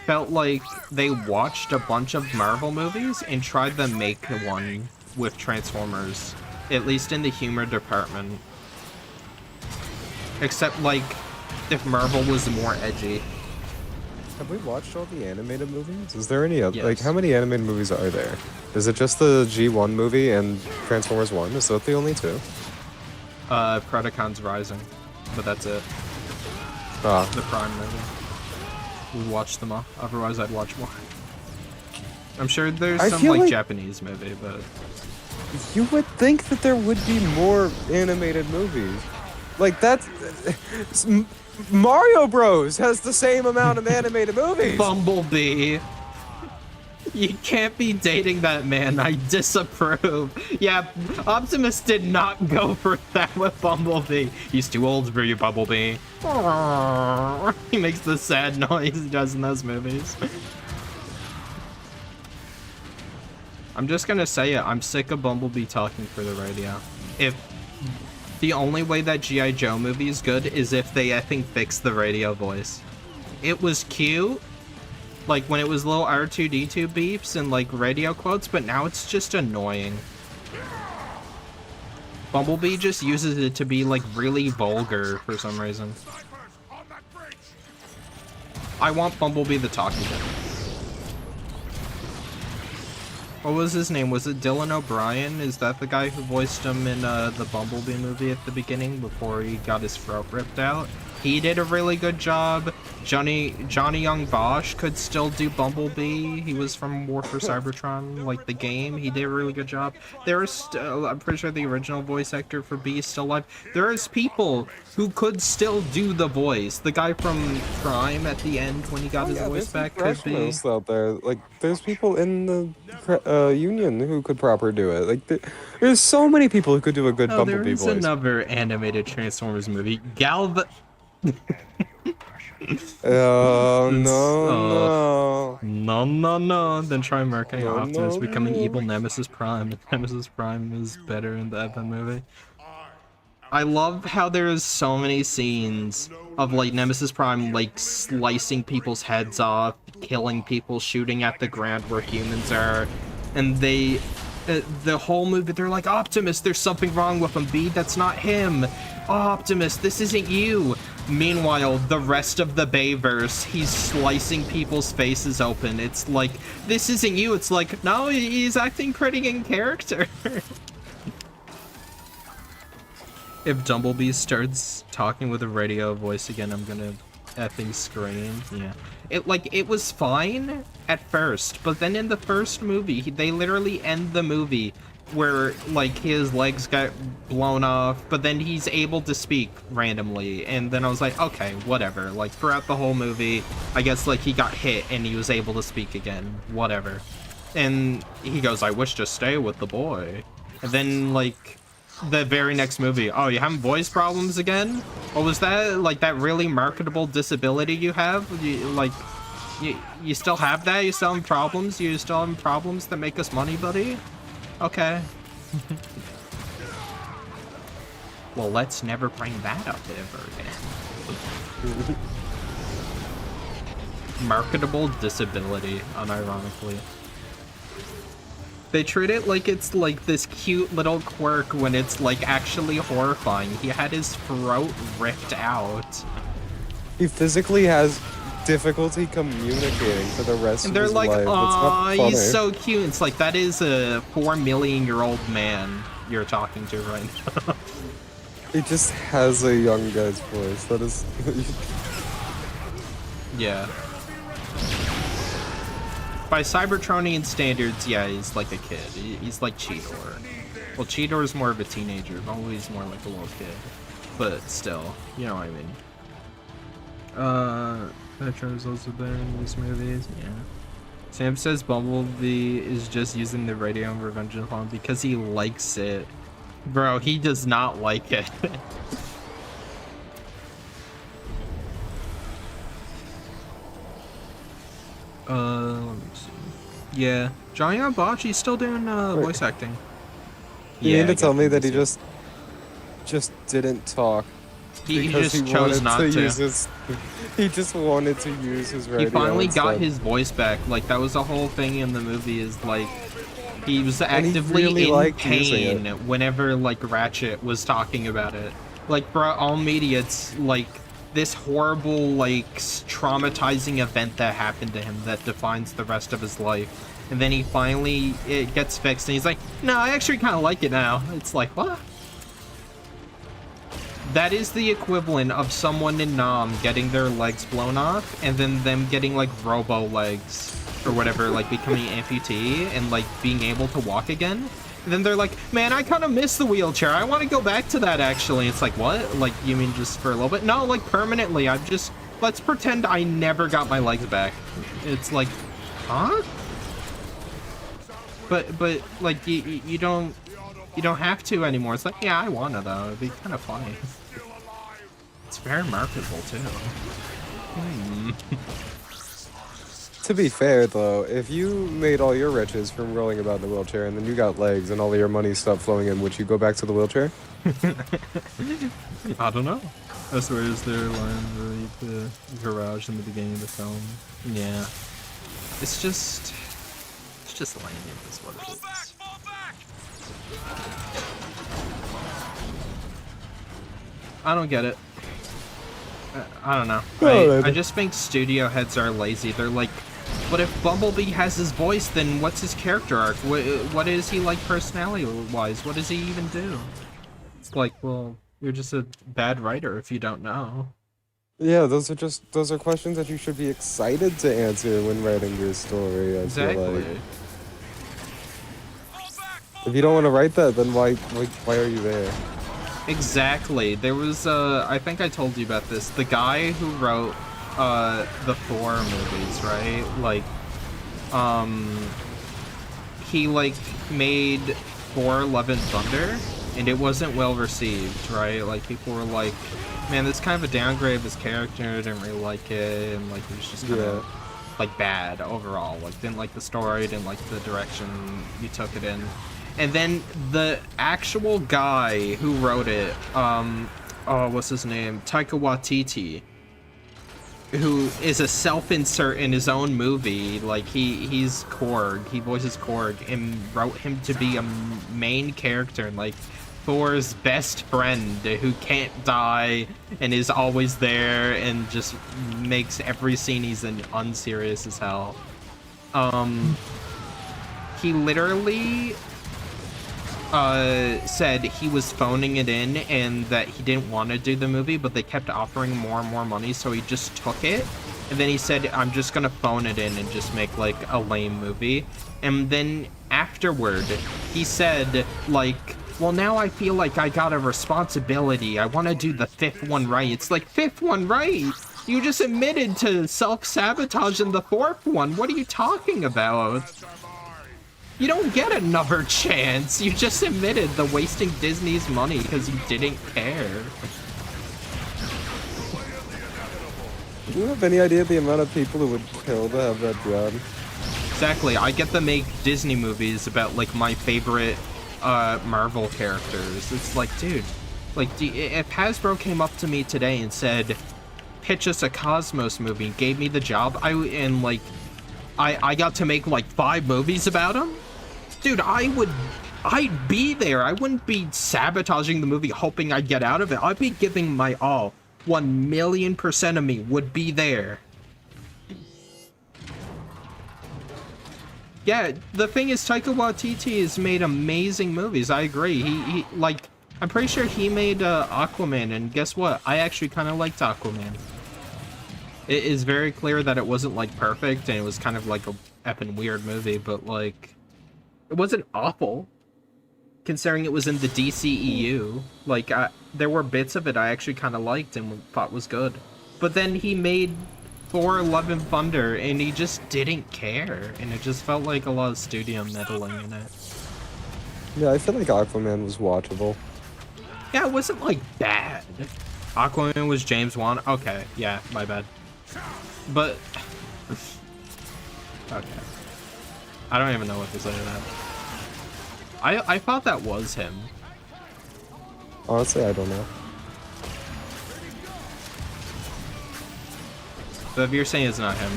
felt like they watched a bunch of Marvel movies and tried to make one with Transformers. At least in the humor department. Except like if Marvel was more edgy. Have we watched all the animated movies? Is there any other? Yes. Like, how many animated movies are there? Is it just the G1 movie and Transformers 1? Is that the only 2? Predacon's Rising. But that's it. Ah, The Prime movie. We watched them all. Otherwise, I'd watch more. I'm sure there's I some feel like like- Japanese movie, but you would think that there would be more animated movies. Like, that's... Mario Bros. Has the same amount of animated movies! Bumblebee. You can't be dating that man. I disapprove. Yeah, Optimus did not go for that with Bumblebee. He's too old for you, Bumblebee. He makes the sad noise he does in those movies. I'm just gonna say it. I'm sick of Bumblebee talking for the radio. If the only way that G.I. Joe movie is good is if they, I think, fix the radio voice. It was cute, like when it was little R2-D2 beeps and like radio quotes, but now it's just annoying. Bumblebee just uses it to be like really vulgar for some reason. Snipers on that bridge! I want Bumblebee the talking head. What was his name? Was it Dylan O'Brien? Is that the guy who voiced him in the Bumblebee movie at the beginning before he got his throat ripped out? He did a really good job. Johnny Young Bosch could still do Bumblebee. He was from War for Cybertron, like the game. He did a really good job. There is still, I'm pretty sure the original voice actor for Bee is still alive. There is people who could still do the voice. The guy from Prime at the end when he got his voice back could be. Professionals out there. Like, there's people in the union who could proper do it. Like, there's so many people who could do a good Oh, there Bumblebee is voice. another animated Transformers movie. Oh, no, no. No. Then try marketing No, Optimus no, becoming no. evil Nemesis Prime. And Nemesis Prime is better in the movie. I love how there's so many scenes of like Nemesis Prime like slicing people's heads off, killing people, shooting at the ground where humans are, and they the whole movie they're like, Optimus, there's something wrong with him. B, that's not him. Optimus, this isn't you. Meanwhile, the rest of the Bayverse, he's slicing people's faces open. It's like, this isn't you. It's like, no, he's acting pretty in character. If Bumblebee starts talking with a radio voice again, I'm gonna effing scream. Yeah. It was fine at first, but then in the first movie, they literally end the movie where like his legs got blown off, but then he's able to speak randomly, and then I was like, okay, whatever. Like throughout the whole movie, I guess like he got hit and he was able to speak again, whatever. And he goes, I wish to stay with the boy. And then like the very next movie, oh, you having voice problems again? What was that? Like that really marketable disability you have? You still have that? You still have problems? You still have problems that make us money, buddy? Okay. Well, let's never bring that up ever again. Marketable disability, unironically. They treat it like it's like this cute little quirk when it's like actually horrifying. He had his throat ripped out. He physically has difficulty communicating for the rest And of they're his like, life. aw, It's not he's funny. so cute. It's like, that is a 4 million-year-old man you're talking to right now. He just has a young guy's voice. That is. Yeah. By Cybertronian standards, yeah, he's like a kid. He's like Cheetor. Well, Cheetor is more of a teenager. Bumblebee's more like a little kid. But still, you know what I mean. Metro's also better in these movies, yeah. Sam says Bumblebee is just using the radio in Revenge of the Fallen because he likes it. Bro, he does not like it. Let me see. Yeah, Johnny Abachi's still doing voice acting. You mean to I tell got me him that he this just didn't talk year. He because just he chose wanted not to to. use his. He just wanted to use his radio. He finally got instead. his voice back. Like, that was the whole thing in the movie, is like he was he actively really in liked using pain whenever like Ratchet was talking about it. Like, bro, all media, it's like this horrible, like, traumatizing event that happened to him that defines the rest of his life. And then he finally, it gets fixed, and he's like, no, I actually kind of like it now. It's like, what? That is the equivalent of someone in Nam getting their legs blown off, and then them getting, like, robo legs, or whatever, like, becoming amputee, and, like, being able to walk again. And then they're like, man, I kind of miss the wheelchair. I want to go back to that, actually. It's like, what? Like, you mean just for a little bit? No, like, permanently. I'm just... Let's pretend I never got my legs back. It's like, huh? But like, you don't have to anymore. It's like, yeah, I want to, though. It'd be kind of funny. It's very marketable, too. To be fair, though, if you made all your riches from rolling about in the wheelchair and then you got legs and all of your money stopped flowing in, would you go back to the wheelchair? I don't know. I swear, is there a line with the garage in the beginning of the film? Yeah. It's just lame, is what it is. Fall back! I don't get it. I don't know. Oh, I just think studio heads are lazy. They're like, but if Bumblebee has his voice, then what's his character arc? What is he like personality-wise? What does he even do? It's like, well, you're just a bad writer if you don't know. Yeah, those are questions that you should be excited to answer when writing your story. I feel Exactly. like. If you don't want to write that, then why are you there? Exactly. There was I think I told you about this. The guy who wrote the Thor movies, right? Like he like made Thor Love and Thunder, and it wasn't well received, right? Like, people were like, man, this is kind of a downgrade of his character. I didn't really like it, and like it was just kind of like bad overall. Like, didn't like the story, didn't like the direction you took it in. And then the actual guy who wrote it, oh, what's his name? Taika Waititi, who is a self-insert in his own movie. Like, he's Korg, he voices Korg, and wrote him to be a main character, like Thor's best friend who can't die and is always there and just makes every scene he's in unserious as hell. He literally said he was phoning it in and that he didn't want to do the movie, but they kept offering more and more money, so he just took it. And then he said, I'm just gonna phone it in and just make like a lame movie. And then afterward, he said, like, well, now I feel like I got a responsibility. I want to do the fifth one right. It's like, fifth one right? You just admitted to self-sabotage in the fourth one. What are you talking about? You don't get another chance. You just admitted to wasting Disney's money because you didn't care. Do you have any idea the amount of people who would kill to have that job? Exactly. I get to make Disney movies about, like, my favorite Marvel characters. It's like, dude, like, if Hasbro came up to me today and said, pitch us a Cosmos movie, and gave me the job, I got to make, like, 5 movies about him? Dude, I'd be there. I wouldn't be sabotaging the movie hoping I'd get out of it. I'd be giving my all. 1,000,000% of me would be there. Yeah, the thing is, Taika Waititi has made amazing movies. I agree. He like, I'm pretty sure he made Aquaman, and guess what? I actually kind of liked Aquaman. It is very clear that it wasn't, like, perfect, and it was kind of like a effing weird movie, but, like, it wasn't awful, considering it was in the DCEU. Like, there were bits of it I actually kind of liked and thought was good. But then he made Thor: Love and Thunder, and he just didn't care, and it just felt like a lot of studio meddling in it. Yeah, I feel like Aquaman was watchable. Yeah, it wasn't, like, bad. Aquaman was James Wan. Okay, yeah, my bad. But... okay. I don't even know what to say to that. I thought that was him. Honestly, I don't know. But if you're saying it's not him,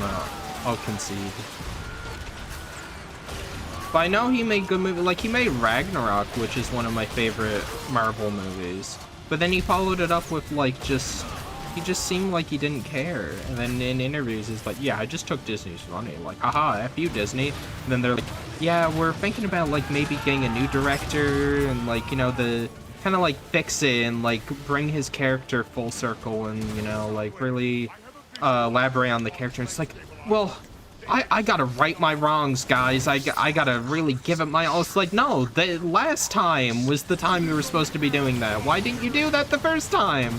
I'll concede. But I know he made good movies. Like, he made Ragnarok, which is one of my favorite Marvel movies. But then he followed it up with, like, just... he just seemed like he didn't care. And then in interviews, he's like, yeah, I just took Disney's money. Like, haha, F you, Disney. And then they're like, yeah, we're thinking about, like, maybe getting a new director and, like, you know, the kind of, like, fix it and, like, bring his character full circle and, you know, like, really elaborate on the character. It's like, well, I gotta right my wrongs, guys. I gotta really give it my all. It's like, no, the last time was the time you were supposed to be doing that. Why didn't you do that the first time?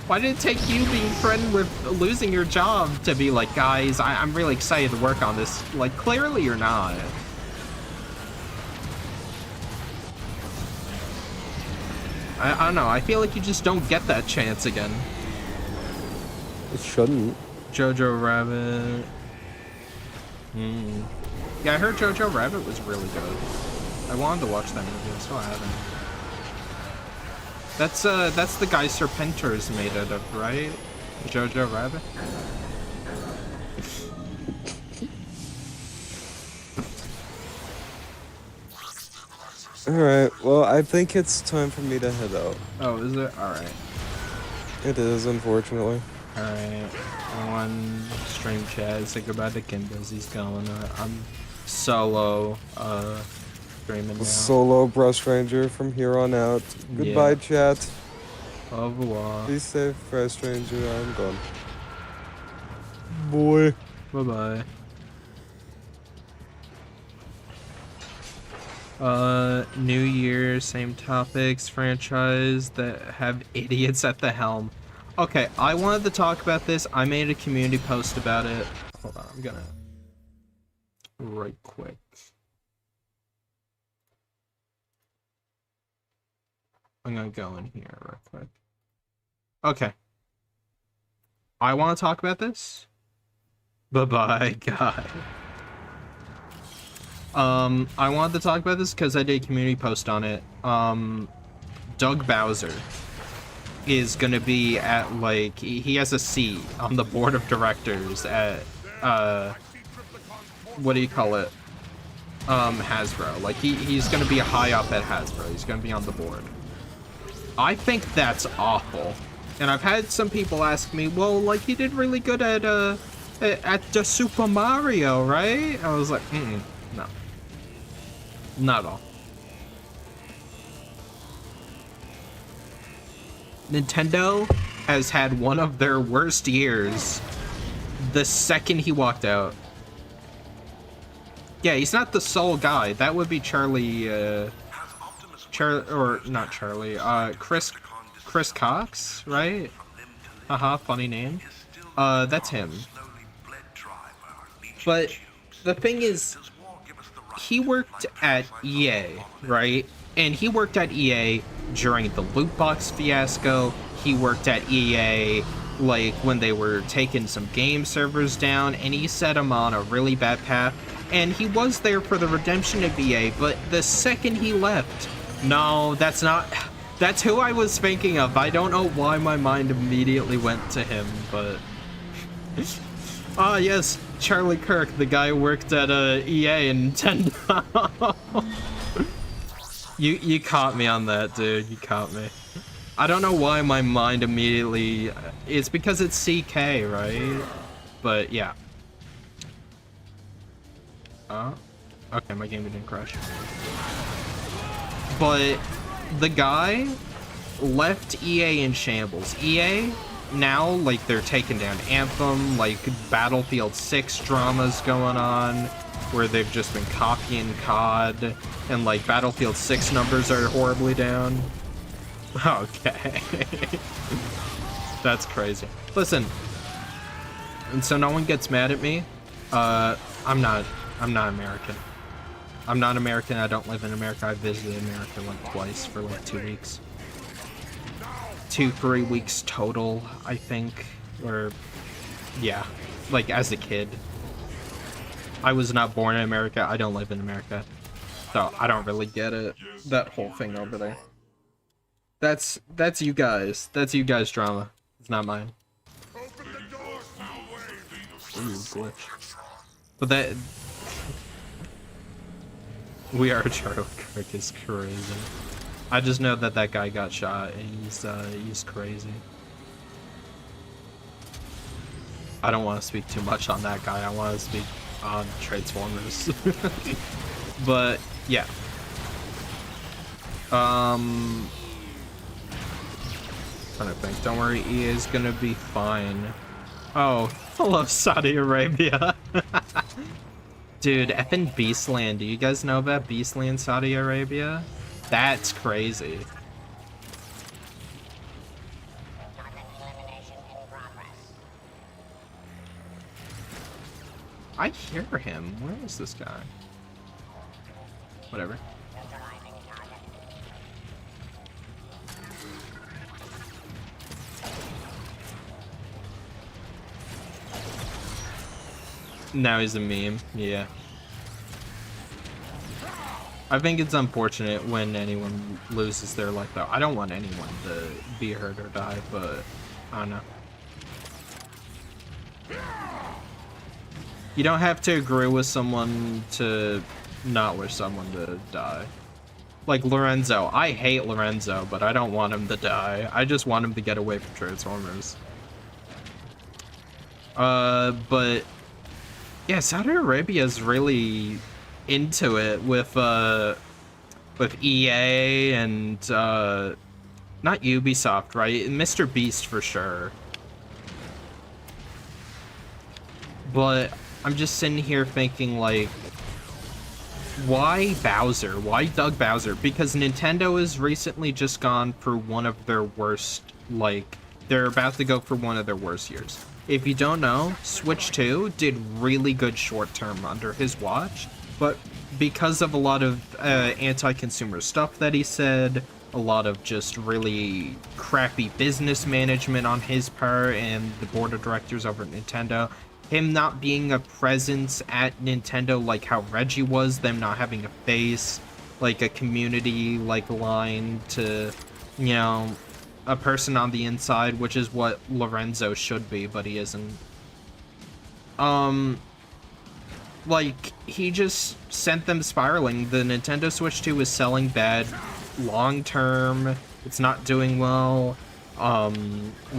Why did it take you being threatened with losing your job to be like, guys, I'm really excited to work on this? Like, clearly you're not. I don't know. I feel like you just don't get that chance again. It shouldn't. Jojo Rabbit. Yeah, I heard Jojo Rabbit was really good. I wanted to watch that movie. I still haven't. That's the guy Serpentor's made it of, right? Jojo Rabbit? Alright, well, I think it's time for me to head out. Oh, is it? Alright. It is, unfortunately. Alright. On stream chat, say goodbye to Kimbas. He's going. I'm solo, streaming now. Solo Brush Ranger from here on out. Goodbye, Yeah. chat. Au revoir. Be safe, Fresh Ranger. I'm gone. Boy. Bye-bye. New Year, same topics, franchise that have idiots at the helm. Okay, I wanted to talk about this. I made a community post about it. Hold on, I'm gonna... right quick. I'm gonna go in here real quick. Okay. I want to talk about this. Bye-bye, guy. I wanted to talk about this because I did a community post on it. Doug Bowser is gonna be at, like, he has a seat on the board of directors at, what do you call it? Hasbro. Like, he's gonna be high up at Hasbro. He's gonna be on the board. I think that's awful. And I've had some people ask me, well, like, he did really good at the Super Mario, right? I was like, no. Not at all. Nintendo has had one of their worst years the second he walked out. Yeah, he's not the sole guy. That would be Charlie, or not Charlie, Chris Cox, right? Haha, funny name. That's him. But the thing is, he worked at EA, right? And he worked at EA during the loot box fiasco. He worked at EA like when they were taking some game servers down, and he set him on a really bad path. And he was there for the redemption of EA, but the second he left, no, that's who I was thinking of. I don't know why my mind immediately went to him, but ah, yes, Charlie Kirk, the guy who worked at EA and Nintendo. You caught me on that, dude. You caught me. I don't know why my mind immediately... It's because it's CK, right? But, yeah. Okay, my game didn't crash. But the guy left EA in shambles. EA, now, like, they're taking down Anthem, like, Battlefield 6 dramas going on, where they've just been copying COD, and, like, Battlefield 6 numbers are horribly down. Okay. That's crazy. Listen, and so no one gets mad at me. I'm not American. I'm not American. I don't live in America. I visited America like twice for like 2 weeks. 2-3 weeks total, I think. Or, yeah, like as a kid. I was not born in America. I don't live in America. So I don't really get it. That whole thing over there. That's you guys. That's you guys' drama. It's not mine. Ooh, glitch. But that... We Are Charlie Kirk is crazy. I just know that that guy got shot and he's crazy. I don't want to speak too much on that guy. I want to speak on Transformers. But yeah. Trying to think. Don't worry, EA is gonna be fine. Oh, I love Saudi Arabia. Dude, effing Beastland. Do you guys know about Beastland, Saudi Arabia? That's crazy. I hear him. Where is this guy? Whatever. Now he's a meme, yeah. I think it's unfortunate when anyone loses their life, though. I don't want anyone to be hurt or die, but I don't know. You don't have to agree with someone to not wish someone to die. Like Lorenzo. I hate Lorenzo, but I don't want him to die. I just want him to get away from Transformers. But... yeah, Saudi Arabia's really into it with EA and not Ubisoft, right? Mr. Beast for sure. But I'm just sitting here thinking, like, why Bowser? Why Doug Bowser? Because Nintendo has recently just gone for one of their worst, like, they're about to go for one of their worst years. If you don't know, Switch 2 did really good short-term under his watch, but because of a lot of anti-consumer stuff that he said, a lot of just really crappy business management on his part and the board of directors over at Nintendo, him not being a presence at Nintendo like how Reggie was, them not having a face, like a community like line to, you know, a person on the inside, which is what Lorenzo should be, but he isn't. Like, he just sent them spiraling. The Nintendo Switch 2 is selling bad long term. It's not doing well. What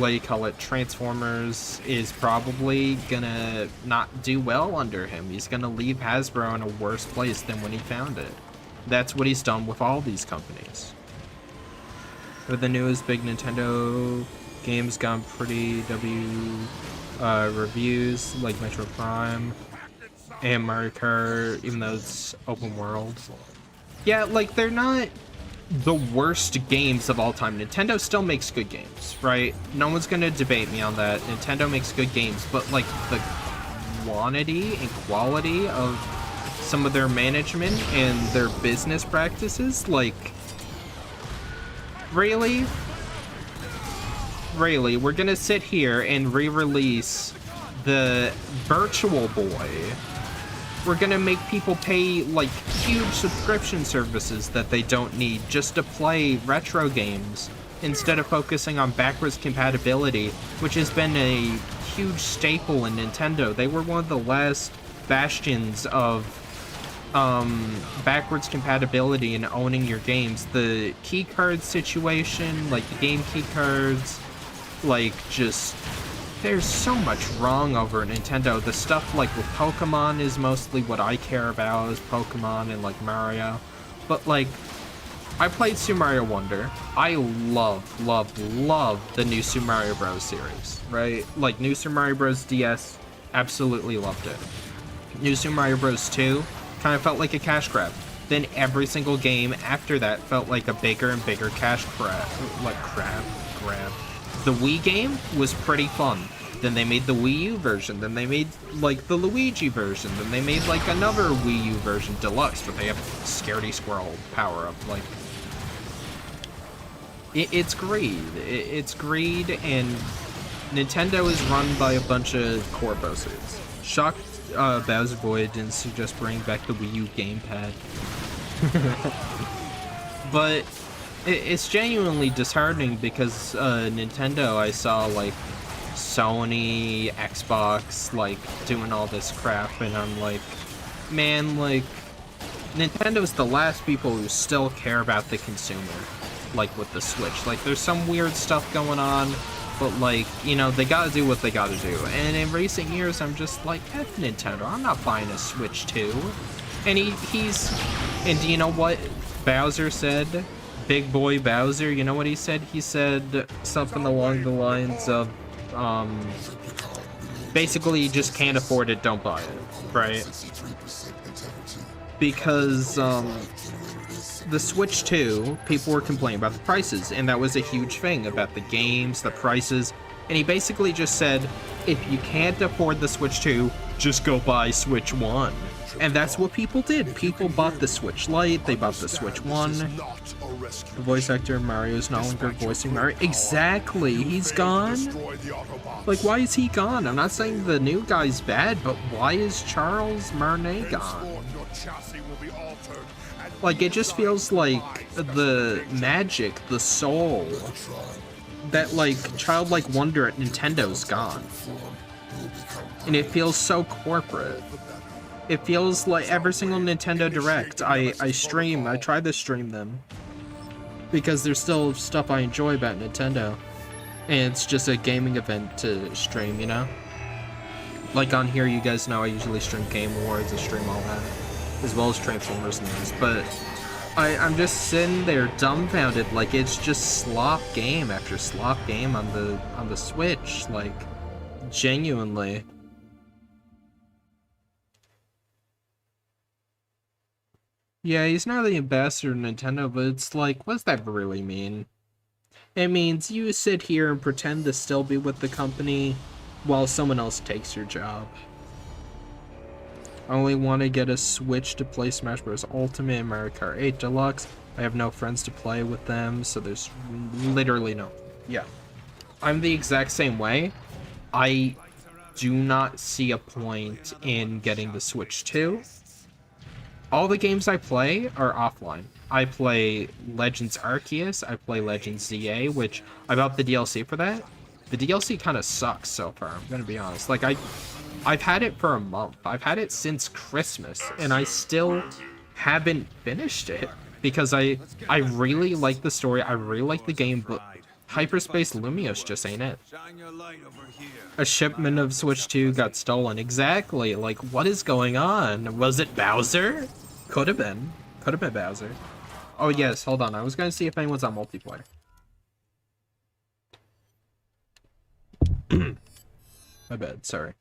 do you call it? Transformers is probably gonna not do well under him. He's gonna leave Hasbro in a worse place than when he found it. That's what he's done with all these companies. With the newest big Nintendo games gone pretty reviews, like Metro Prime. and Mario Kart, even though it's open world. Yeah, like, they're not the worst games of all time. Nintendo still makes good games, right? No one's gonna debate me on that. Nintendo makes good games, but, like, the quantity and quality of some of their management and their business practices, like, really? Really? We're gonna sit here and re-release the Virtual Boy. We're gonna make people pay, like, huge subscription services that they don't need just to play retro games instead of focusing on backwards compatibility, which has been a huge staple in Nintendo. They were one of the last bastions of backwards compatibility and owning your games. The key card situation, like the game key cards, like, just, there's so much wrong over at Nintendo. The stuff like with Pokemon is mostly what I care about, is Pokemon and like Mario. But like, I played Super Mario Wonder. I love the new Super Mario Bros. Series, right? Like, new Super Mario Bros. DS, absolutely loved it. New Super Mario Bros. 2 kind of felt like a cash grab. Then every single game after that felt like a bigger and bigger cash grab. The Wii game was pretty fun. Then they made the Wii U version. Then they made, like, the Luigi version. Then they made, like, another Wii U version, Deluxe, but they have Scaredy Squirrel power-up. Like, it's greed. It's greed, and Nintendo is run by a bunch of corposes. Shocked Bowser Boy didn't suggest bringing back the Wii U gamepad. But it's genuinely disheartening because Nintendo, I saw, like, Sony, Xbox, like, doing all this crap, and I'm like, man, like, Nintendo's the last people who still care about the consumer, like, with the Switch. Like, there's some weird stuff going on, but, like, you know, they gotta do what they gotta do. And in recent years, I'm just like, F Nintendo, I'm not buying a Switch 2. And and do you know what Bowser said? Big boy Bowser, you know what he said? He said something along the lines of, basically, you just can't afford it, don't buy it, right? Because, the Switch 2, people were complaining about the prices, and that was a huge thing about the games, the prices, and he basically just said, if you can't afford the Switch 2, just go buy Switch 1. And that's what people did. People bought the Switch Lite, they bought the Switch 1. The voice actor Mario is no longer voicing Mario. Exactly, he's gone. Like, why is he gone? I'm not saying the new guy's bad, but why is Charles Martinet gone? Like, it just feels like the magic, the soul, that, like, childlike wonder at Nintendo's gone. And it feels so corporate. It feels like every single Nintendo Direct I try to stream them, because there's still stuff I enjoy about Nintendo, and it's just a gaming event to stream, you know? Like, on here, you guys know I usually stream Game Awards, I stream all that, as well as Transformers news, but I'm just sitting there dumbfounded, like, it's just slop game after slop game on the Switch, like, genuinely. Yeah, he's not the ambassador of Nintendo, but it's like, what does that really mean? It means you sit here and pretend to still be with the company while someone else takes your job. I only want to get a Switch to play Smash Bros. Ultimate and Mario Kart 8 Deluxe. I have no friends to play with them, so there's literally no... Yeah. I'm the exact same way. I do not see a point in getting the Switch 2. All the games I play are offline. I play Legends Arceus, I play Legends ZA, which I bought the DLC for that. The DLC kind of sucks so far, I'm gonna be honest. Like, I've had it for a month. I've had it since Christmas, and I still haven't finished it. Because I really like the story, I really like the game, but Hyperspace Lumios just ain't it. A shipment of Switch 2 got stolen. Exactly. Like, what is going on? Was it Bowser? Could have been. Could have been Bowser. Oh, yes. Hold on. I was going to see if anyone's on multiplayer. My bad. Sorry.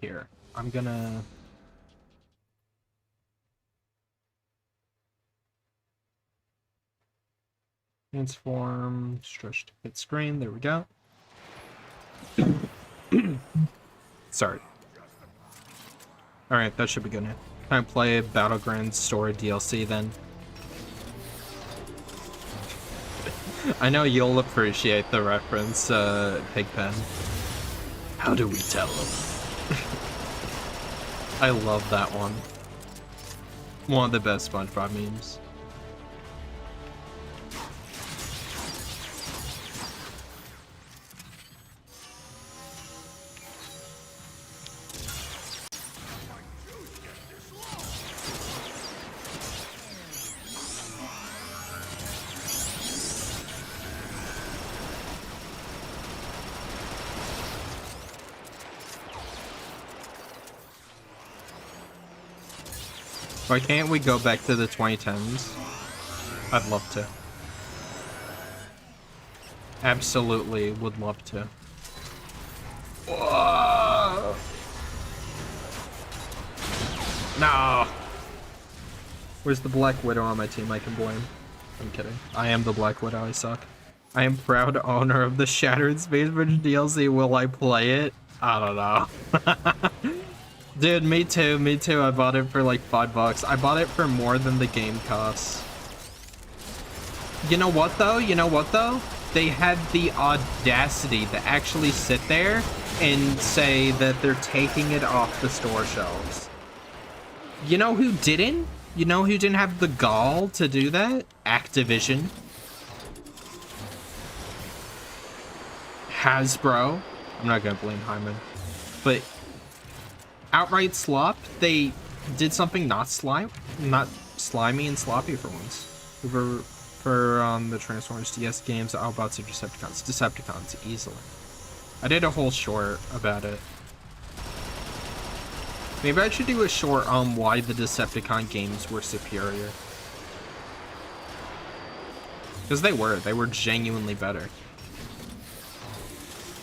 Here, I'm gonna... Transform, stretch to fit screen, there we go. Sorry. Alright, that should be good now. Can I play Battlegrounds Story DLC then? I know you'll appreciate the reference, Pigpen. How do we tell them? I love that one. One of the best SpongeBob memes. Why can't we go back to the 2010s? I'd love to. Absolutely would love to. Whoa! No! Where's the Black Widow on my team I can blame? I'm kidding. I am the Black Widow, I suck. I am proud owner of the Shattered Space Bridge DLC. Will I play it? I don't know. Dude, me too, me too. I bought it for like $5. I bought it for more than the game costs. You know what though? You know what though? They had the audacity to actually sit there and say that they're taking it off the store shelves. You know who didn't? You know who didn't have the gall to do that? Activision. Hasbro. I'm not gonna blame Hyman. But outright slop, they did something not slimy and sloppy for once. For the Transformers DS games, Autobots or Decepticons. Decepticons, easily. I did a whole short about it. Maybe I should do a short on why the Decepticon games were superior. Because they were genuinely better.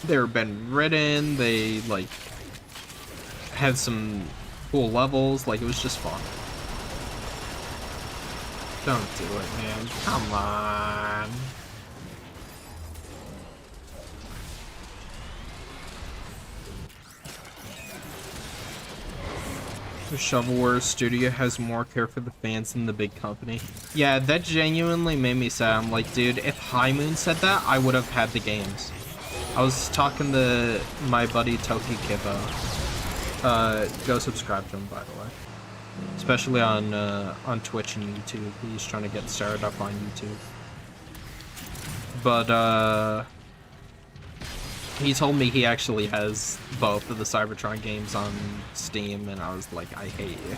They were been written, they like had some cool levels, like it was just fun. Don't do it, man. Come on. The Shovelware studio has more care for the fans than the big company. Yeah, that genuinely made me sad. I'm like, dude, if High Moon said that, I would have had the games. I was talking to my buddy Toki Kibo. Go subscribe to him, by the way. Especially on Twitch and YouTube. He's trying to get started up on YouTube. But he told me he actually has both of the Cybertron games on Steam, and I was like, I hate you.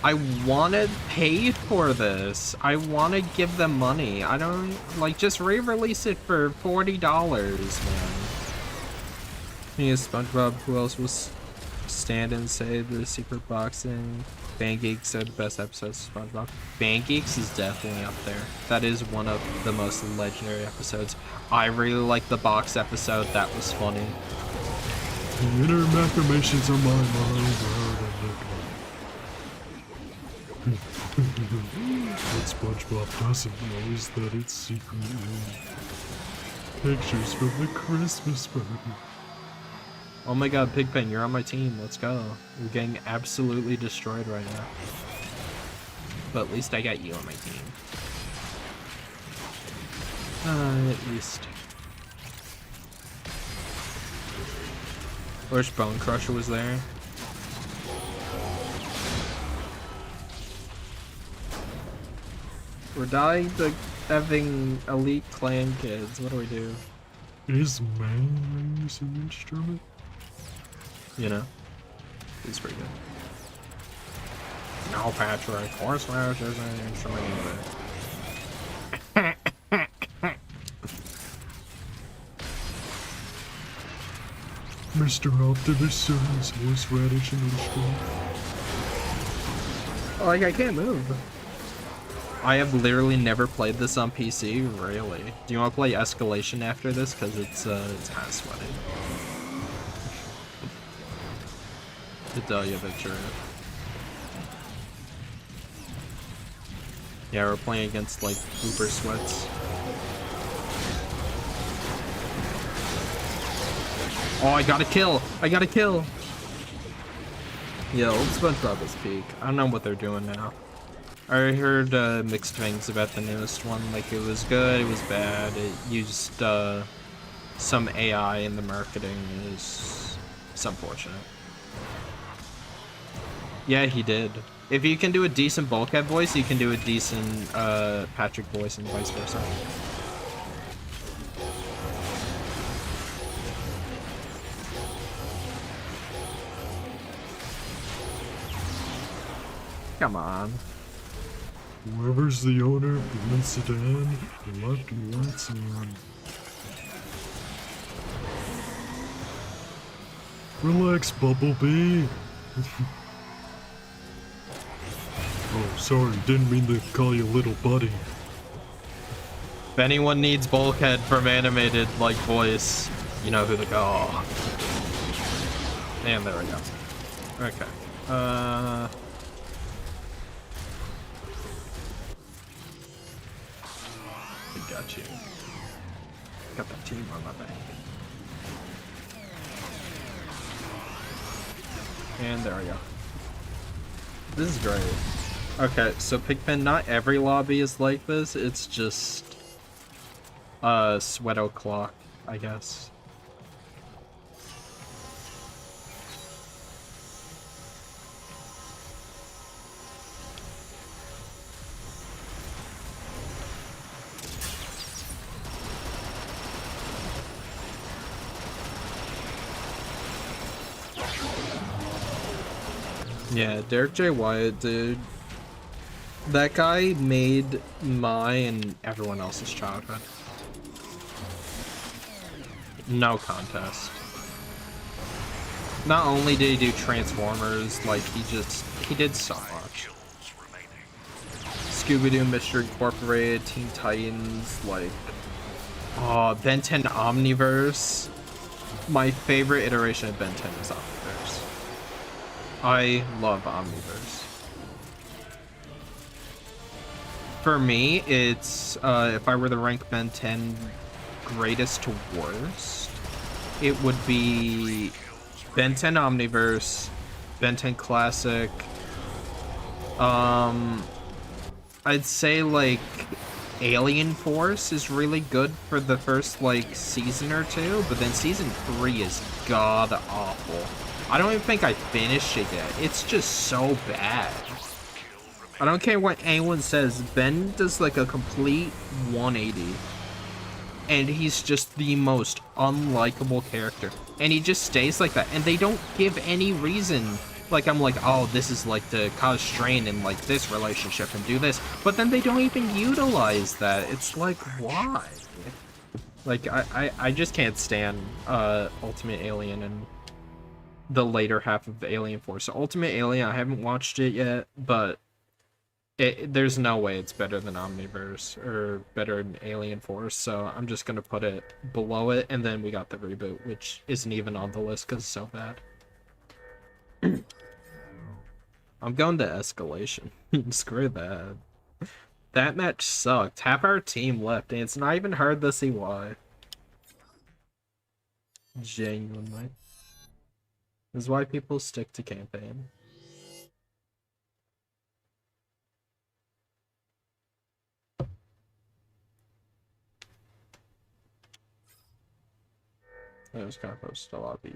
I want to pay for this. I want to give them money. I don't, like, just re-release it for $40, man. Me as SpongeBob, who else was stand and say the secret boxing? Fangeeks said the best episodes of SpongeBob. Fangeeks is definitely up there. That is one of the most legendary episodes. I really like the box episode. That was funny. The inner machinations of my mind What SpongeBob doesn't know is that it's secretly pictures from the Christmas party. Oh my god, Pigpen, you're on my team. Let's go. We're getting absolutely destroyed right now. But at least I got you on my team. At least. Wish Bone Crusher was there. We're dying to having elite clan kids. What do we do? Is mayonnaise an instrument? You know? It's pretty good. No, Patrick. Horseradish isn't an instrument either. Mr. Optimus says horseradish an instrument. Like, I can't move. I have literally never played this on PC, really. Do you want to play Escalation after this? Because it's kind of sweaty. to tell you the truth. Yeah, we're playing against like Uber Sweats. Oh, I got a kill! I got a kill! Yeah, old SpongeBob is peak. I don't know what they're doing now. I heard mixed things about the newest one. Like, it was good, it was bad. It used some AI in the marketing. It's unfortunate. Yeah, he did. If you can do a decent Bulkhead voice, you can do a decent Patrick voice and vice versa. Come on. Whoever's the owner of the sedan, left lights on. Relax, Bumblebee. Oh, sorry, didn't mean to call you little buddy. If anyone needs Bulkhead from animated like voice, you know who to call. And there we go. Okay. Got you. Got that team on my back. And there we go. This is great. Okay, so Pigpen, not every lobby is like this. It's just Sweat O'Clock, I guess. Yeah, Derek J. Wyatt, dude. That guy made my and everyone else's childhood. No contest. Not only did he do Transformers, like, he did so much. Scooby-Doo, Mystery Incorporated, Teen Titans, like, oh, Ben 10 Omniverse. My favorite iteration of Ben 10 is Omniverse. I love Omniverse. For me, it's, if I were to rank Ben 10 greatest to worst, it would be Ben 10 Omniverse, Ben 10 Classic, I'd say, like, Alien Force is really good for the first, like, season or two, but then season 3 is god-awful. I don't even think I finished it yet. It's just so bad. I don't care what anyone says. Ben does like a complete 180. And he's just the most unlikable character. And he just stays like that. And they don't give any reason. Like, I'm like, oh, this is like to cause strain in like this relationship and do this. But then they don't even utilize that. It's like, why? Like, I just can't stand Ultimate Alien and the later half of Alien Force. So Ultimate Alien, I haven't watched it yet, but there's no way it's better than Omniverse or better than Alien Force, so I'm just gonna put it below it, and then we got the reboot, which isn't even on the list because it's so bad. I'm going to Escalation. Screw that. That match sucked. Half our team left, and it's not even hard to see why. Genuinely. This is why people stick to campaign. I was gonna post a lobby.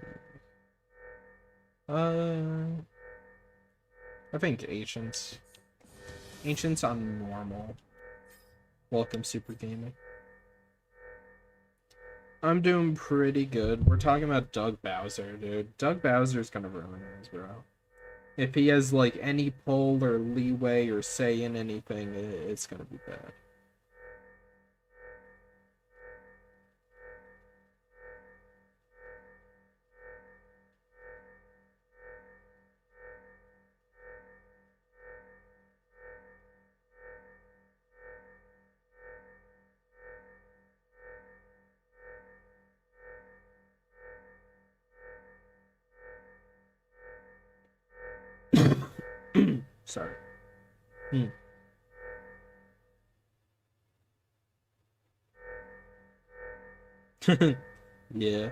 I think Ancients. Ancients on normal. Welcome, Super Gaming. I'm doing pretty good. We're talking about Doug Bowser, dude. Doug Bowser's gonna ruin this, bro. If he has, like, any pull or leeway or say in anything, it's gonna be bad. Sorry. Yeah.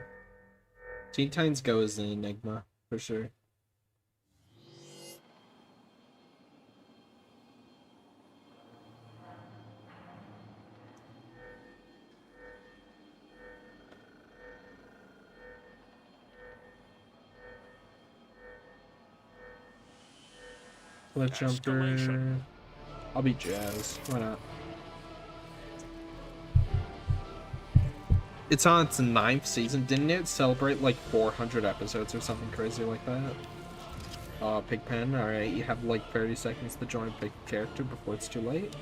Teen Titans Go is an enigma, for sure. Cliff Jumper. I'll be Jazz. Why not? It's on its 9th season. Didn't it celebrate like 400 episodes or something crazy like that? Pigpen. Alright, you have like 30 seconds to join a big character before it's too late.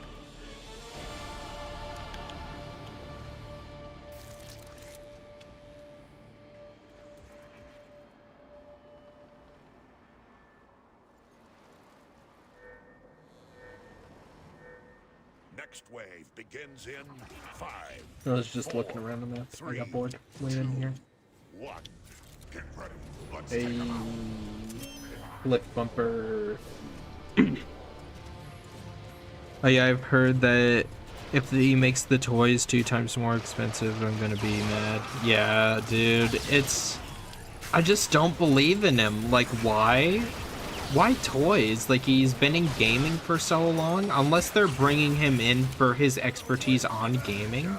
Next wave begins in 5. I was just looking around on that. I got bored. Wait in here. 1. Get ready. Let's A take 'em out. flip bumper. Oh yeah, I've heard that if he makes the toys 2 times more expensive, I'm gonna be mad. Yeah, dude, I just don't believe in him. Like, why? Why toys? Like, he's been in gaming for so long, unless they're bringing him in for his expertise on gaming.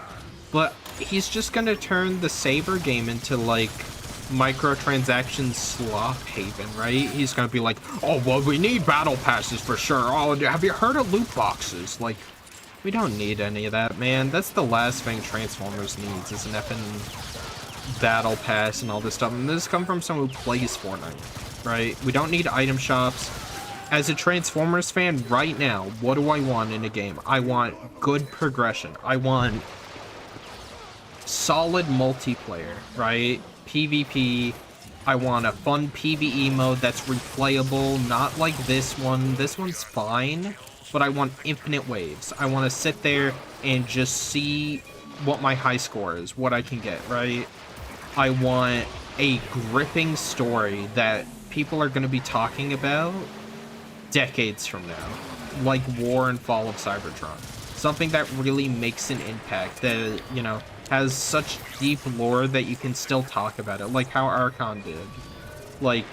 But he's just gonna turn the Saber game into, like, microtransaction slop haven, right? He's gonna be like, oh, well, we need battle passes for sure. Oh, have you heard of loot boxes? Like, we don't need any of that, man. That's the last thing Transformers needs, is an effing battle pass and all this stuff. And this comes from someone who plays Fortnite, right? We don't need item shops. As a Transformers fan right now, what do I want in a game? I want good progression. I want solid multiplayer, right? PvP. I want a fun PvE mode that's replayable, not like this one. This one's fine, but I want infinite waves. I want to sit there and just see what my high score is, what I can get, right? I want a gripping story that people are going to be talking about decades from now, like War and Fall of Cybertron. Something that really makes an impact, that, you know, has such deep lore that you can still talk about it, like how Archon did. Like,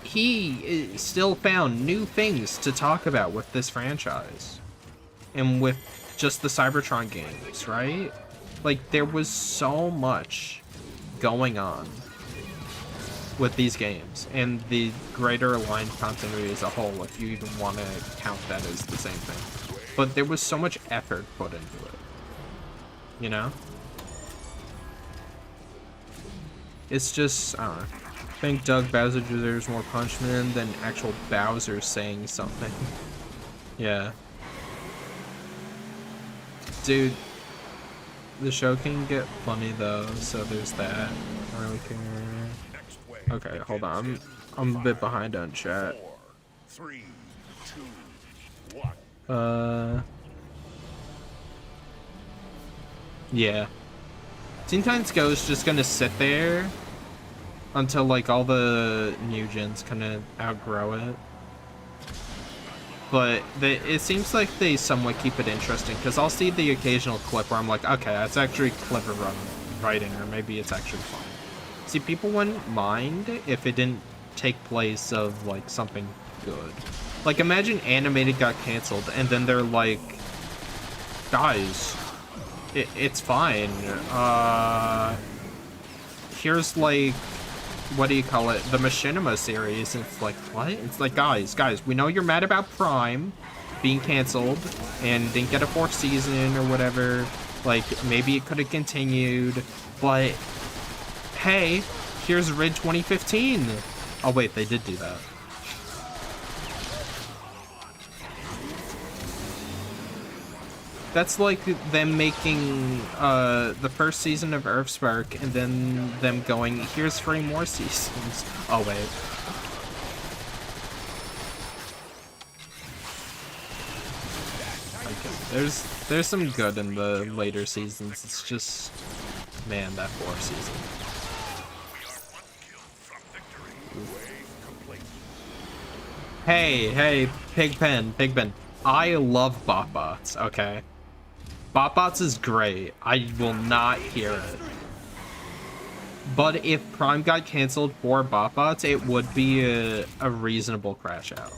he still found new things to talk about with this franchise. And with just the Cybertron games, right? Like, there was so much going on with these games, and the greater aligned continuity as a whole, if you even want to count that as the same thing. But there was so much effort put into it. You know? It's just, I don't know. I think Doug Bowser deserves more punishment than actual Bowser saying something. Yeah. Dude, the show can get funny though, so there's that. I don't really care. Okay, hold on. I'm a bit behind on chat. 4, 3, 2, 1. Yeah. Teen Titans Go is just gonna sit there until, like, all the new gens kind of outgrow it. But it seems like they somewhat keep it interesting, because I'll see the occasional clip where I'm like, okay, that's actually clever writing, or maybe it's actually fun. See, people wouldn't mind if it didn't take place of, like, something good. Like, imagine Animated got canceled, and then they're like, guys, it's fine. Here's, like, what do you call it? The Machinima series. It's like, what? It's like, guys, we know you're mad about Prime being canceled and didn't get a 4th season or whatever. Like, maybe it could have continued, but hey, here's Rid 2015. Oh, wait, they did do that. That's like them making the 1st season of Earthspark and then them going, here's 3 more seasons. Oh, wait. Okay. There's some good in the later seasons. It's just, man, that 4th season. Hey, Pigpen. I love BotBots, okay? BotBots is great. I will not hear it. But if Prime got canceled for BotBots, it would be a reasonable crash out.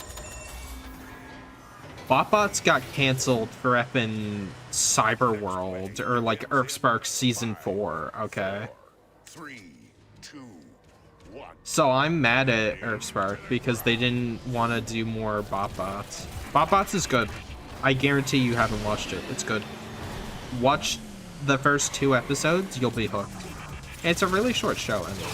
BotBots got canceled for effing Cyberworld or like Earthspark Season 4, okay? 3, 2, 1. So I'm mad at Earthspark because they didn't want to do more BotBots. BotBots is good. I guarantee you haven't watched it. It's good. Watch the first 2 episodes, you'll be hooked. It's a really short show anyway.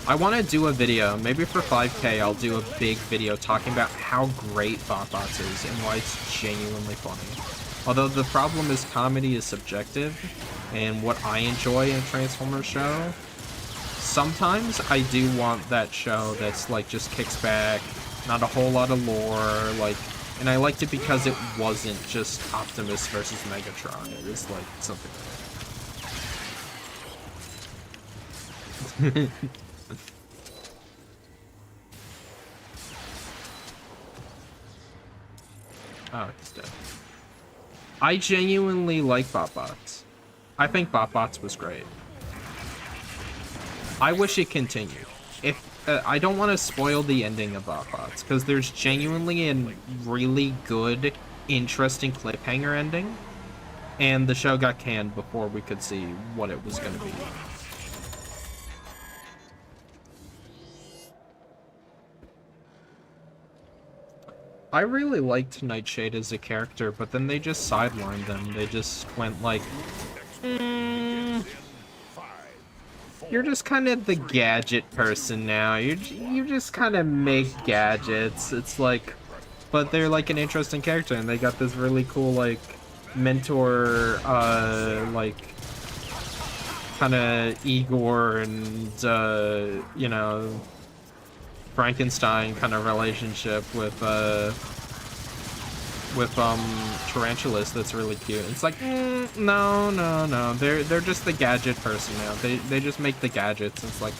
I want to do a video, maybe for 5K I'll do a big video talking about how great BotBots is and why it's genuinely funny. Although the problem is comedy is subjective, and what I enjoy in a Transformers show, sometimes I do want that show that's like just kicks back, not a whole lot of lore, like, and I liked it because it wasn't just Optimus versus Megatron, it was like something Oh, he's dead. I genuinely like BotBots. I think BotBots was great. I wish it continued. If I don't want to spoil the ending of BotBots, because there's genuinely a really good, interesting cliffhanger ending, and the show got canned before we could see what it was going to be. I really liked Nightshade as a character, but then they just sidelined them. They just went like, you're just kind of the gadget person now. You just kind of make gadgets. It's like, but they're like an interesting character, and they got this really cool like mentor, like kind of Igor and you know, Frankenstein kind of relationship with Tarantulas that's really cute. It's like, no, they're just the gadget person now. They just make the gadgets. It's like,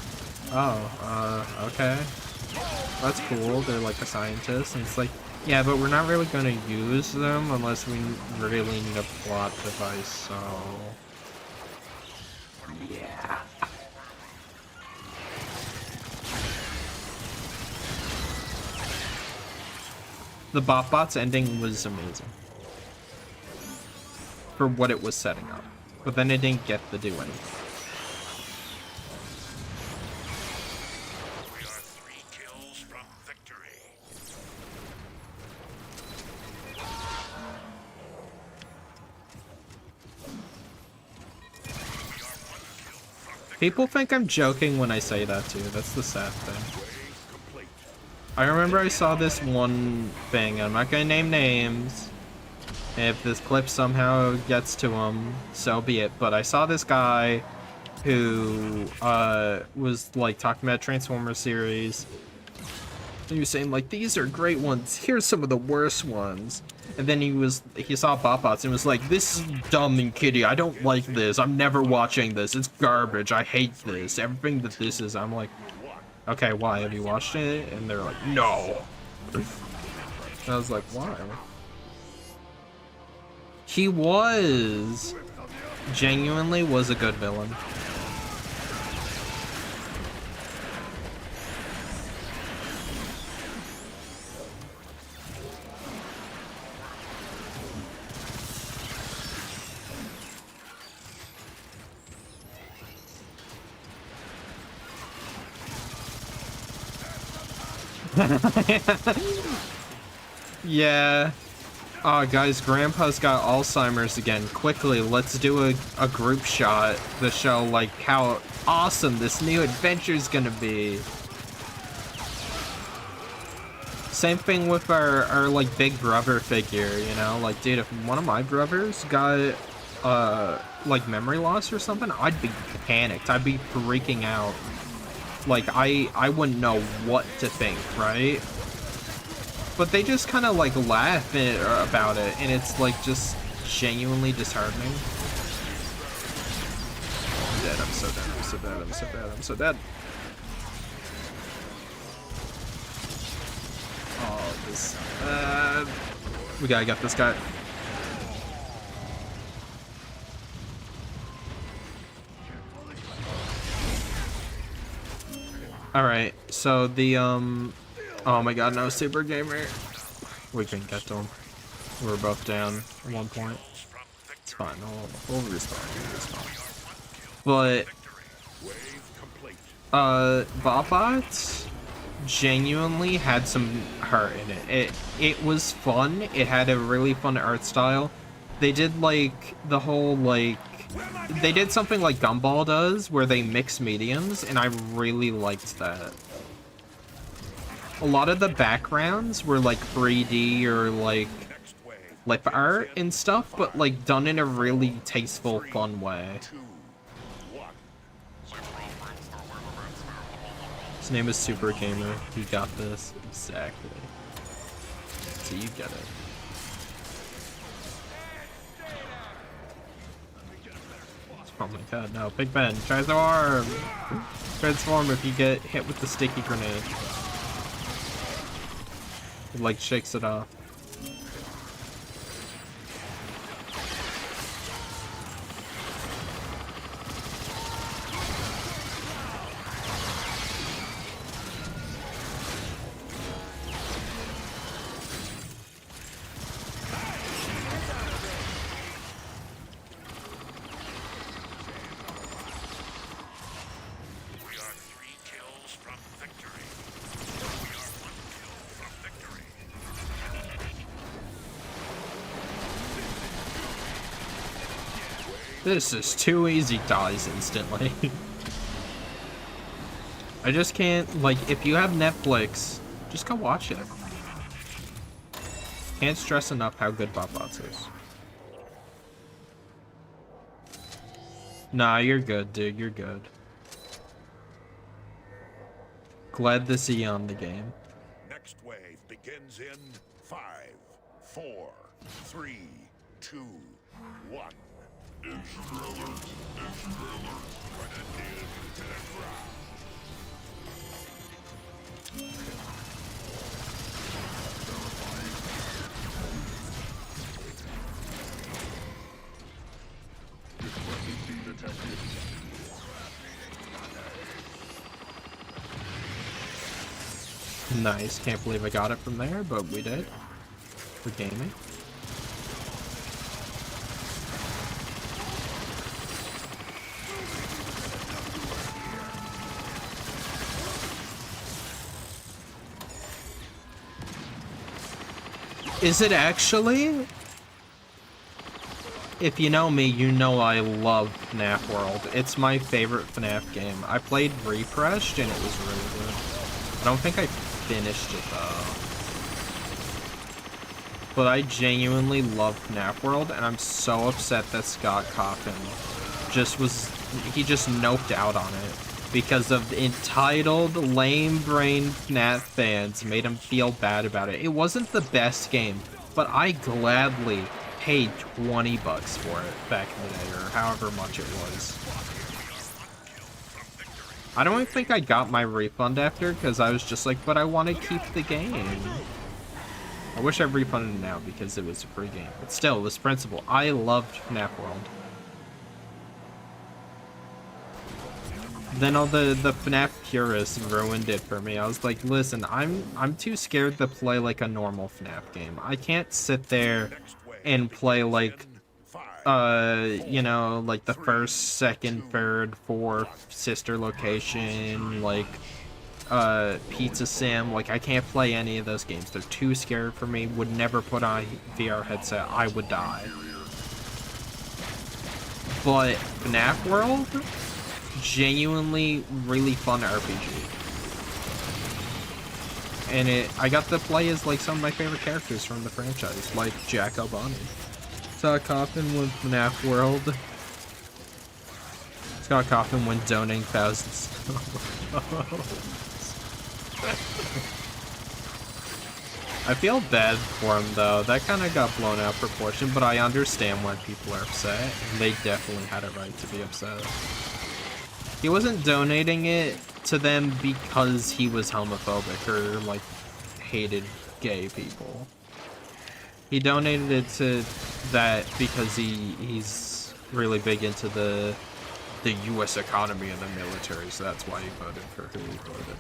oh, okay, that's cool. They're like a scientist, and it's like, yeah, but we're not really gonna use them unless we really need a plot device. So yeah. The BotBots ending was amazing for what it was setting up, but then it didn't get to do anything. We are 3 kills from victory. People think I'm joking when I say that too. That's the sad thing. I remember I saw this one thing, I'm not gonna name names. If this clip somehow gets to him, so be it. But I saw this guy who was like talking about Transformers series. He was saying like, these are great ones, here's some of the worst ones. And then he saw BotBots and was like, this is dumb and kiddie, I don't like this, I'm never watching this, it's garbage, I hate this, everything that this is. I'm like, okay, why? Have you watched it? And they're like, no. I was like, why? He genuinely was a good villain. Yeah. Oh, guys, Grandpa's got Alzheimer's again. Quickly, let's do a group shot to show, like, how awesome this new adventure's gonna be. Same thing with our like, big brother figure, you know? Like, dude, if one of my brothers got, like, memory loss or something, I'd be panicked. I'd be freaking out. Like, I wouldn't know what to think, right? But they just kind of like laugh about it, and it's like just genuinely disheartening. I'm dead, I'm so dead, I'm so dead, I'm so dead, I'm so dead. this. We gotta get this guy. Alright, so the, oh my god, no, Super Gamer. We couldn't get to him. We were both down at one point. It's fine, we'll respawn, But, Bobots genuinely had some heart in it. It was fun. It had a really fun art style. They did, like, the whole, like, they did something like Gumball does, where they mix mediums, and I really liked that. A lot of the backgrounds were like 3D or like lip art and stuff, but like done in a really tasteful, fun way. His name is Super Gamer. He got this. Exactly. So you get it. Oh my god, no. Big Ben, tries to arm! Transform if you get hit with the sticky grenade. It, like, shakes it off. This is too easy, dies instantly. I just can't, like, if you have Netflix, just go watch it. Can't stress enough how good Bobots is. Nah, you're good, dude, you're good. Glad to see you on the game. Next wave begins in 5, 4, 3, 2, 1. Nice, can't believe I got it from there, but we did. For gaming. Is it actually? If you know me, you know I love FNAF World. It's my favorite FNAF game. I played Refreshed and it was really good. I don't think I finished it though. But I genuinely love FNAF World, and I'm so upset that Scott Coffin he just noped out on it. Because of entitled, lame-brained FNAF fans made him feel bad about it. It wasn't the best game, but I gladly paid $20 for it back in the day, or however much it was. I don't think I got my refund after, because I was just like, but I want to keep the game. I wish I refunded it now, because it was a free game. But still, it was principle. I loved FNAF World. Then all the FNAF purists ruined it for me. I was like, listen, I'm too scared to play like a normal FNAF game. I can't sit there and play like, you know, like the first, second, third, fourth sister location, like, Pizza Sim. Like, I can't play any of those games. They're too scared for me. Would never put on a VR headset. I would die. But FNAF World? Genuinely really fun RPG, and I got to play as like some of my favorite characters from the franchise, like Jack Albani. Scott Coffin with FNAF World. Scott Coffin when donating thousands. I feel bad for him though. That kind of got blown out of proportion, but I understand why people are upset, and they definitely had a right to be upset. He wasn't donating it to them because he was homophobic or, like, hated gay people. He donated it to that because he's really big into the U.S. economy and the military, so that's why he voted for who he voted.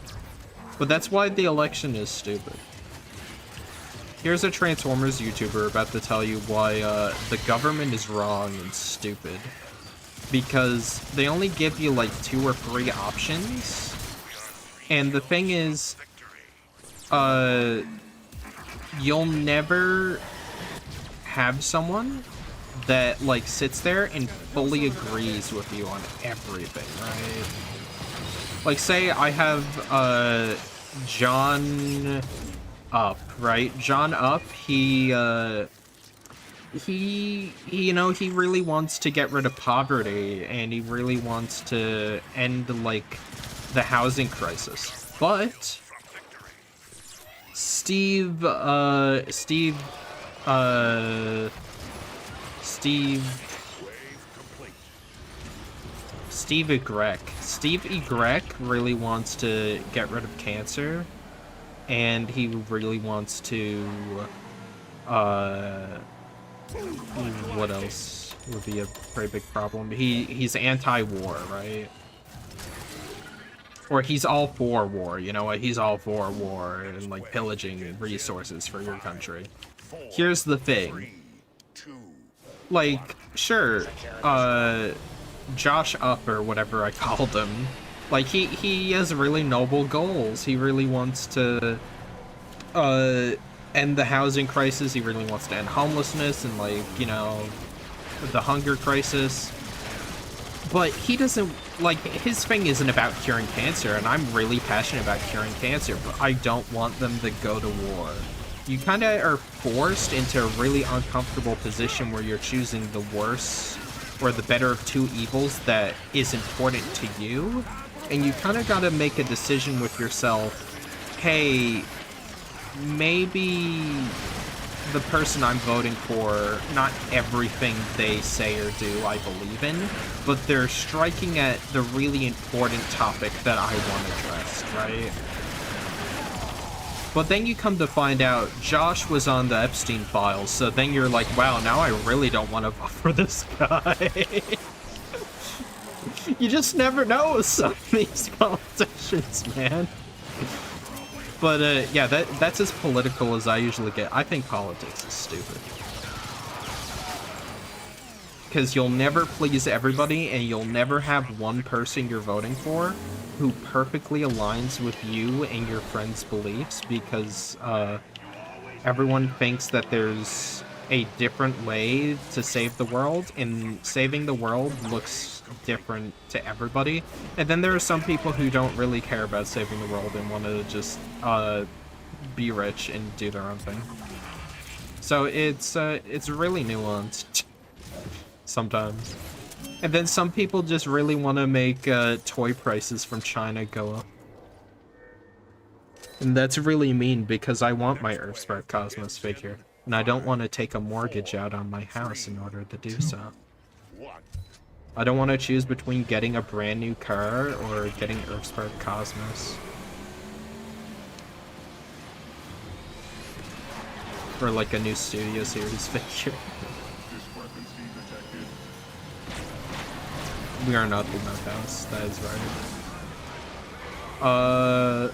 But that's why the election is stupid. Here's a Transformers YouTuber about to tell you why the government is wrong and stupid. Because they only give you like 2 or 3 options. And the thing is, you'll never have someone that like sits there and fully agrees with you on everything, right? Like say I have John Up, right? John Up, he you know, he really wants to get rid of poverty and he really wants to end like the housing crisis. But Steve Egrek really wants to get rid of cancer, and he really wants to what else would be a very big problem? He's anti-war, right? Or he's all for war, you know what? He's all for war and like pillaging resources for your country. Here's the thing. Like, sure, Josh Up or whatever I called him, like he has really noble goals. He really wants to end the housing crisis. He really wants to end homelessness and like, you know, the hunger crisis. But he doesn't, like, his thing isn't about curing cancer, and I'm really passionate about curing cancer, but I don't want them to go to war. You kind of are forced into a really uncomfortable position where you're choosing the worse or the better of 2 evils that is important to you, and you kind of got to make a decision with yourself, hey, maybe the person I'm voting for, not everything they say or do I believe in, but they're striking at the really important topic that I want addressed, right? But then you come to find out Josh was on the Epstein files, so then you're like, wow, now I really don't want to vote for this guy. You just never know with some of these politicians, man. But yeah, that's as political as I usually get. I think politics is stupid. Because you'll never please everybody, and you'll never have one person you're voting for who perfectly aligns with you and your friends' beliefs, because everyone thinks that there's a different way to save the world, and saving the world looks different to everybody. And then there are some people who don't really care about saving the world and want to just be rich and do their own thing. So it's really nuanced sometimes. And then some people just really want to make toy prices from China go up. And that's really mean, because I want my Earthspark Cosmos figure, and I don't want to take a mortgage out on my house in order to do so. I don't want to choose between getting a brand new car or getting Earthspark Cosmos. Or like a new Studio Series figure. We are not the Meth House, that is right.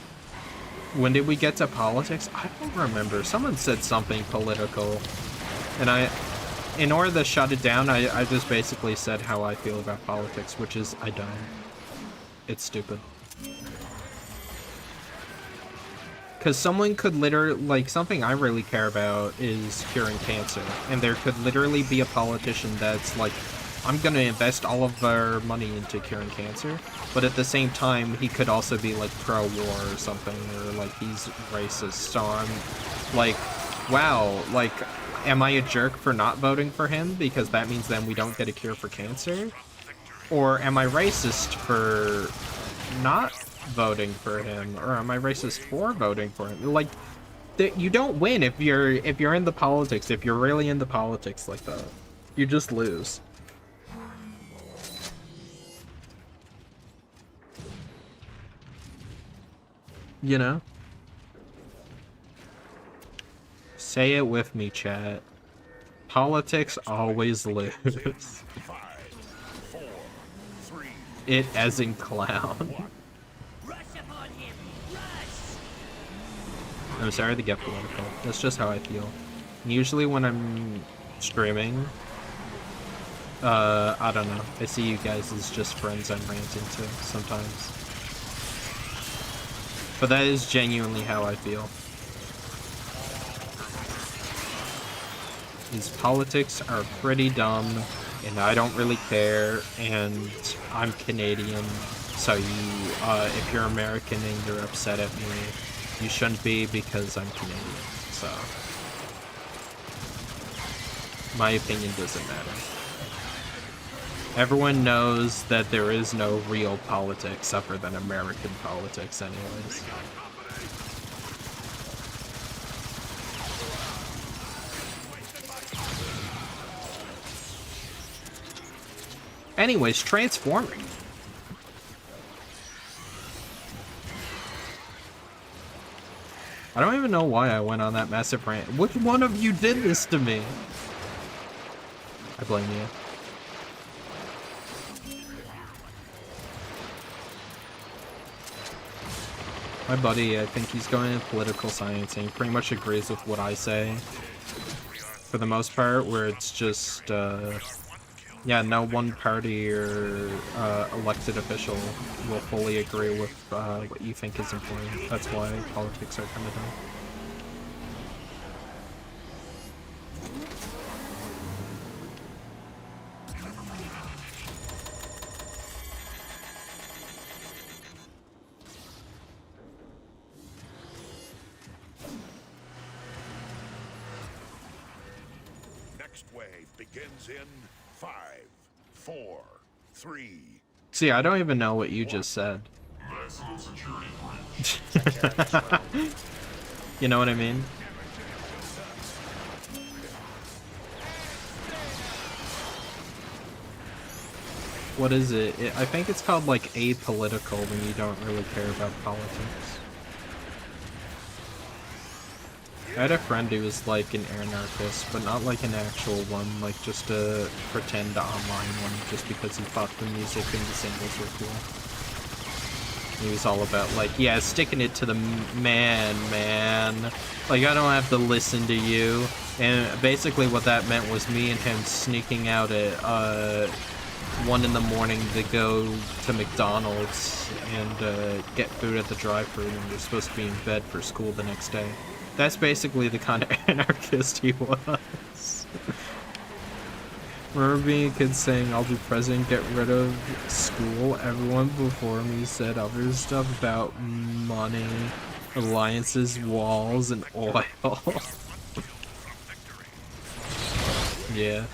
When did we get to politics? I don't remember. Someone said something political. And in order to shut it down, I just basically said how I feel about politics, which is, I don't. It's stupid. Because someone could literally, like, something I really care about is curing cancer. And there could literally be a politician that's like, I'm gonna invest all of our money into curing cancer, but at the same time, he could also be like pro-war or something, or like he's racist. So I'm like, wow, like, am I a jerk for not voting for him because that means then we don't get a cure for cancer? Or am I racist for not voting for him? Or am I racist for voting for him? Like, you don't win if you're in the politics, if you're really in the politics like that. You just lose. You know? Say it with me, chat. Politics always lose. 5, 4, 3. It as in clown. Rush upon him! Rush! I'm sorry to get political. That's just how I feel. Usually when I'm streaming, I don't know. I see you guys as just friends I'm ranting to sometimes. But that is genuinely how I feel. These politics are pretty dumb, and I don't really care, and I'm Canadian, so you, if you're American and you're upset at me, you shouldn't be because I'm Canadian, so. My opinion doesn't matter. Everyone knows that there is no real politics other than American politics anyways. Anyways, transforming. I don't even know why I went on that massive rant. Which one of you did this to me? I blame you. My buddy, I think he's going into political science, and he pretty much agrees with what I say. For the most part, where it's just, yeah, no one party or elected official will fully agree with what you think is important. That's why politics are kind of dumb. Next wave begins in 5, 4, 3. See, I don't even know what you just said. You know what I mean? What is it? I think it's called like apolitical when you don't really care about politics. I had a friend who was like an anarchist, but not like an actual one, like just a pretend online one, just because he thought the music and the symbols were cool. He was all about like, yeah, sticking it to the man. Like, I don't have to listen to you. And basically what that meant was me and him sneaking out at 1 in the morning to go to McDonald's and get food at the drive-thru when we're supposed to be in bed for school the next day. That's basically the kind of anarchist he was. Remember being a kid saying, I'll be president, get rid of school? Everyone before me said other stuff about money, alliances, walls, and oil. Yeah.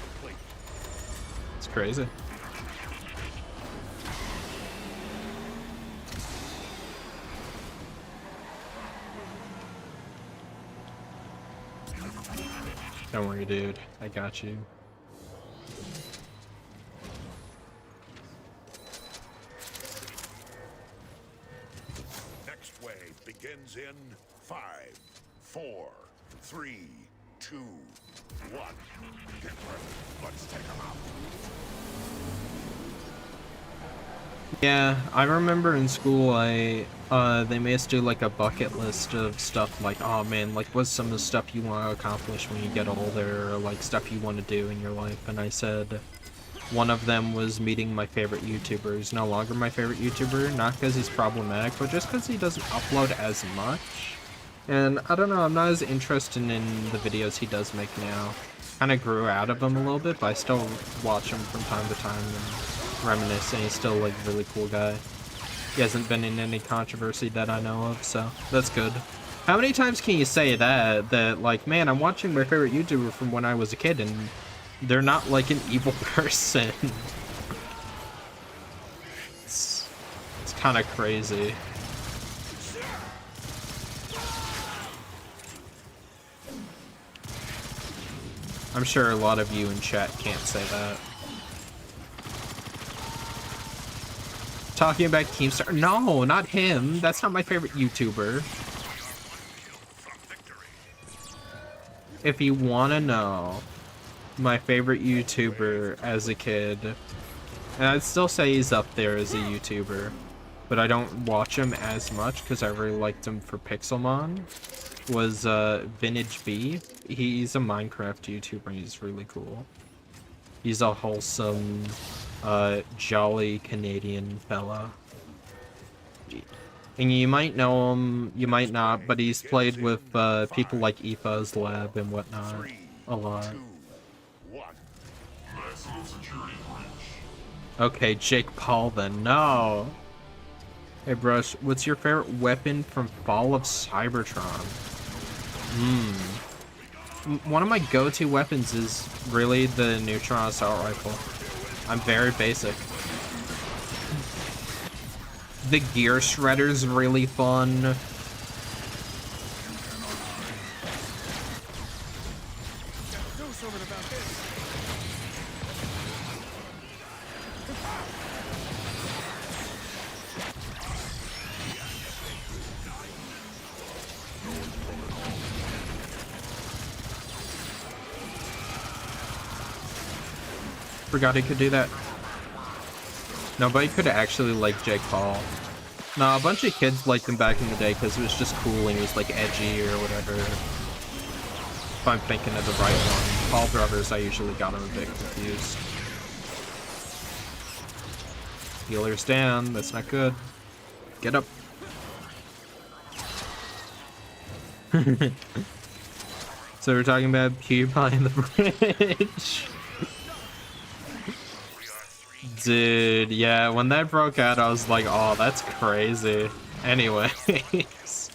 It's crazy. Don't worry, dude. I got you. Next wave begins in 5, 4, 3, 2, 1. Get ready. Let's take them out. Yeah, I remember in school they made us do like a bucket list of stuff like, oh man, like what's some of the stuff you want to accomplish when you get older, or like stuff you want to do in your life, and I said one of them was meeting my favorite YouTuber. He's no longer my favorite YouTuber, not because he's problematic, but just because he doesn't upload as much. And I don't know, I'm not as interested in the videos he does make now. Kind of grew out of him a little bit, but I still watch him from time to time and reminisce, and he's still like a really cool guy. He hasn't been in any controversy that I know of, so that's good. How many times can you say that like, man, I'm watching my favorite YouTuber from when I was a kid and they're not like an evil person? It's kind of crazy. I'm sure a lot of you in chat can't say that. Talking about Keemstar. No, not him. That's not my favorite YouTuber. if you want to know my favorite YouTuber as a kid, and I'd still say he's up there as a YouTuber, but I don't watch him as much because I really liked him for Pixelmon, was Vintage B. He's a Minecraft YouTuber and he's really cool. He's a wholesome, jolly Canadian fella. And you might know him, you might not, but he's played with people like Aoife's Lab and whatnot a lot. Okay, Jake Paul then. No! Hey, Brush, what's your favorite weapon from Fall of Cybertron? One of my go-to weapons is really the Neutron Assault Rifle. I'm very basic. The Gear Shredder's really fun. Forgot he could do that. Nobody could actually like Jake Paul. No, a bunch of kids liked him back in the day because it was just cool and he was like edgy or whatever. If I'm thinking of the right one. Paul Brothers, I usually got him a bit confused. Healer's down, that's not good. Get up. So we're talking about PewDiePie in the bridge. Dude, yeah, when that broke out, I was like, oh, that's crazy. Anyways.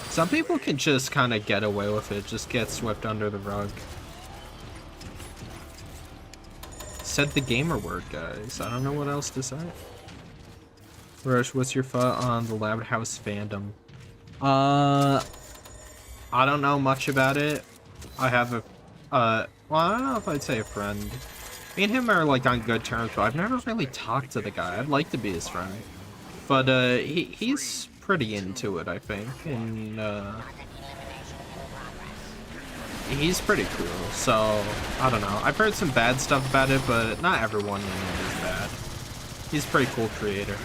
Some people can just kind of get away with it, just get swept under the rug. Said the gamer word, guys. I don't know what else to say. Rush, what's your thought on the Loud House fandom? I don't know much about it. I have a, well, I don't know if I'd say a friend. Me and him are like on good terms, but I've never really talked to the guy. I'd like to be his friend. But he's pretty into it, I think. And he's pretty cool, so I don't know. I've heard some bad stuff about it, but not everyone in it is bad. He's a pretty cool creator.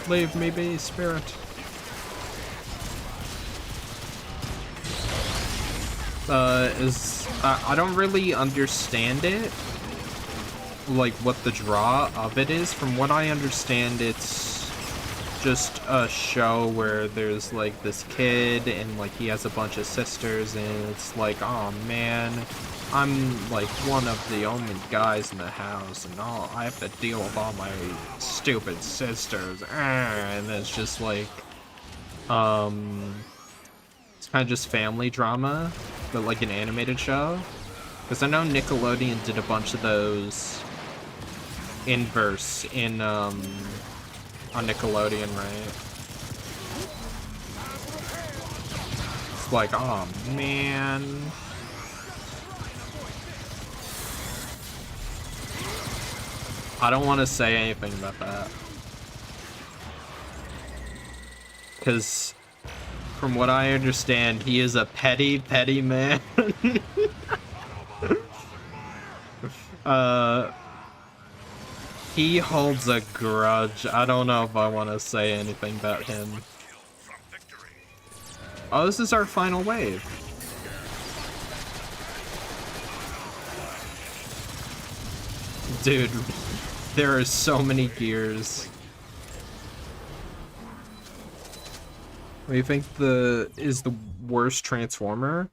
Leave me be, spirit. I don't really understand it, like what the draw of it is. From what I understand, it's just a show where there's like this kid and like he has a bunch of sisters and it's like, oh man, I'm like one of the only guys in the house and all I have to deal with all my stupid sisters, and it's just like it's kind of just family drama, but like an animated show. Because I know Nickelodeon did a bunch of those inverse in on Nickelodeon, right? It's like, oh man. I don't want to say anything about that. Because from what I understand, he is a petty, petty man. He holds a grudge. I don't know if I want to say anything about him. Oh, this is our final wave. Dude, there are so many gears. What do you think is the worst Transformer?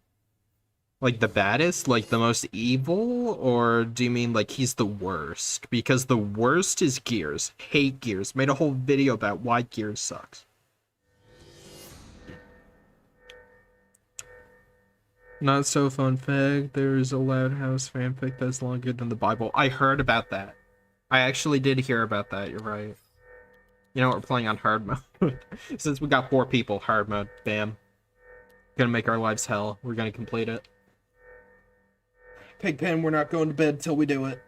Like the baddest? Like the most evil? Or do you mean like he's the worst? Because the worst is Gears. Hate Gears. Made a whole video about why Gears sucks. Not so fun fact, there's a Loud House fanfic that's longer than the Bible. I heard about that. I actually did hear about that, you're right. You know what, we're playing on hard mode. Since we got 4 people, hard mode, bam. Gonna make our lives hell. We're gonna complete it. Pigpen, we're not going to bed till we do it.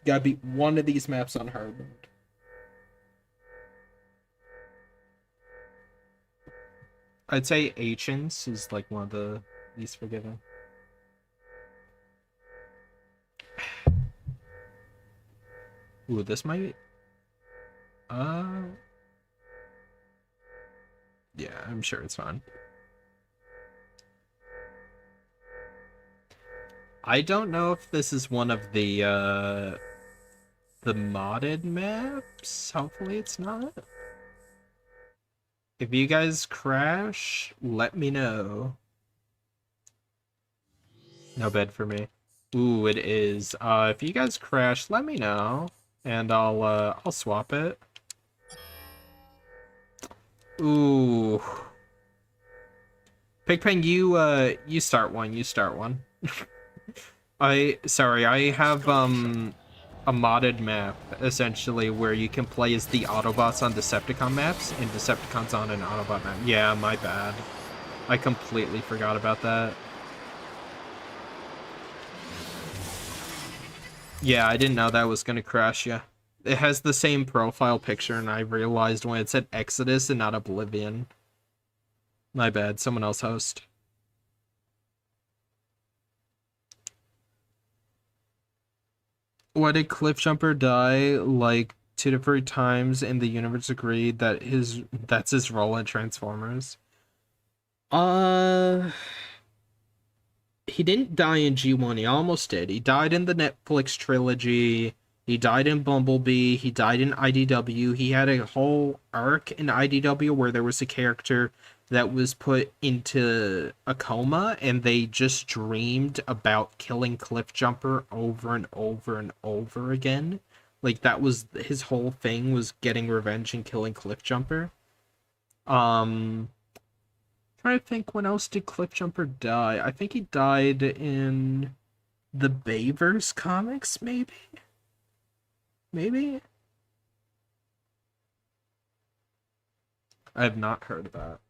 Gotta beat one of these maps on hard mode. I'd say Ancients is like one of the least forgiving. Ooh, this might... Yeah, I'm sure it's fine. I don't know if this is one of the modded maps. Hopefully it's not. If you guys crash, let me know. No bed for me. Ooh, it is. If you guys crash, let me know, and I'll swap it. Ooh. Pigpen, you start one. You start one. I have a modded map essentially where you can play as the Autobots on Decepticon maps and Decepticons on an Autobot map. Yeah, my bad. I completely forgot about that. Yeah, I didn't know that was gonna crash you. It has the same profile picture, and I realized when it said Exodus and not Oblivion. My bad, someone else host. Why did Cliffjumper die like 2 different times and the universe agreed that that's his role in Transformers? He didn't die in G1, he almost did. He died in the Netflix trilogy, he died in Bumblebee, he died in IDW. He had a whole arc in IDW where there was a character that was put into a coma and they just dreamed about killing Cliffjumper over and over and over again. Like, that was his whole thing, was getting revenge and killing Cliffjumper. Trying to think, when else did Cliffjumper die? I think he died in the Bayverse comics, maybe? Maybe? I have not heard of that.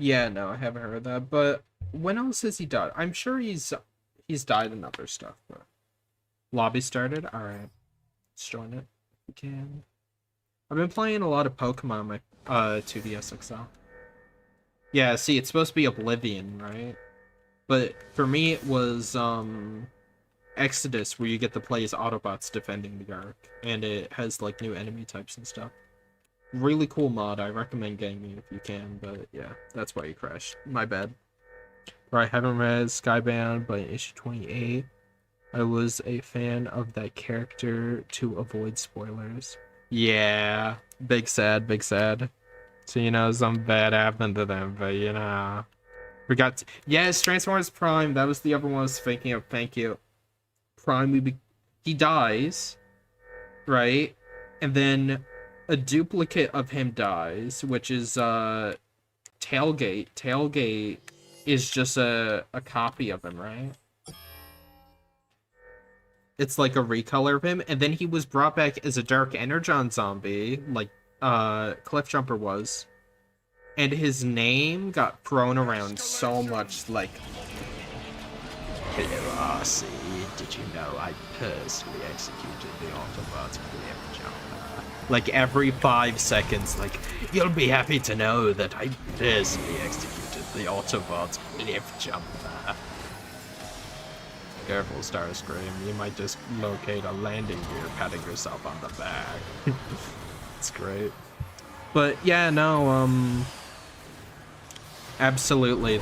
Yeah, no, I haven't heard of that, but when else has he died? I'm sure he's died in other stuff, but... Lobby started? Alright. Let's join it if we can. I've been playing a lot of Pokemon on my 2DS XL. Yeah, see, it's supposed to be Oblivion, right? But for me, it was Exodus, where you get to play as Autobots defending the Ark, and it has like new enemy types and stuff. Really cool mod. I recommend getting it if you can, but yeah, that's why you crashed. My bad. Right, haven't read Skybound, but in issue 28, I was a fan of that character to avoid spoilers. Yeah, big sad, big sad. So, you know, something bad happened to them, but you know. Yes, Transformers Prime, that was the other one I was thinking of, thank you. Prime, he dies, right? And then a duplicate of him dies, which is Tailgate. Tailgate is just a copy of him, right? It's like a recolor of him, and then he was brought back as a Dark Energon zombie, like Cliffjumper was. And his name got thrown around so much, like... Hello, RC, did you know I personally executed the Autobots Cliffjumper? Like, every 5 seconds, like, you'll be happy to know that I personally executed the Autobots Cliffjumper. Careful, Starscream, you might just locate a landing gear patting yourself on the back. It's great. But, yeah, no, absolutely,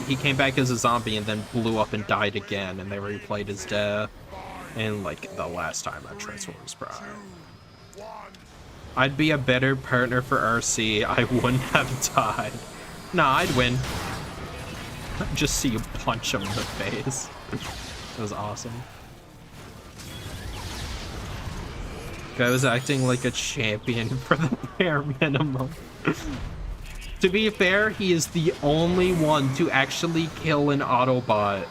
he came back as a zombie and then blew up and died again, and they replayed his death in, like, the last time on Transformers Prime. I'd be a better partner for RC, I wouldn't have died. Nah, I'd win. Just see you punch him in the face. That was awesome. Guy was acting like a champion for the bare minimum. To be fair, he is the only one to actually kill an Autobot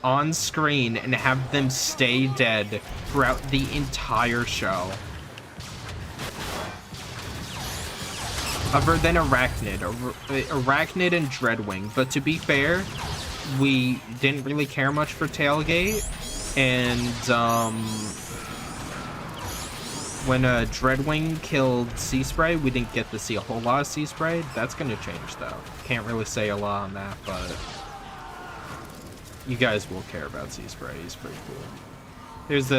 on screen and have them stay dead throughout the entire show. Other than Arachnid. Arachnid and Dreadwing. But to be fair, we didn't really care much for Tailgate. And, when Dreadwing killed Sea Spray, we didn't get to see a whole lot of Sea Spray. That's gonna change, though. Can't really say a lot on that, but you guys will care about Sea Spray. He's pretty cool. There's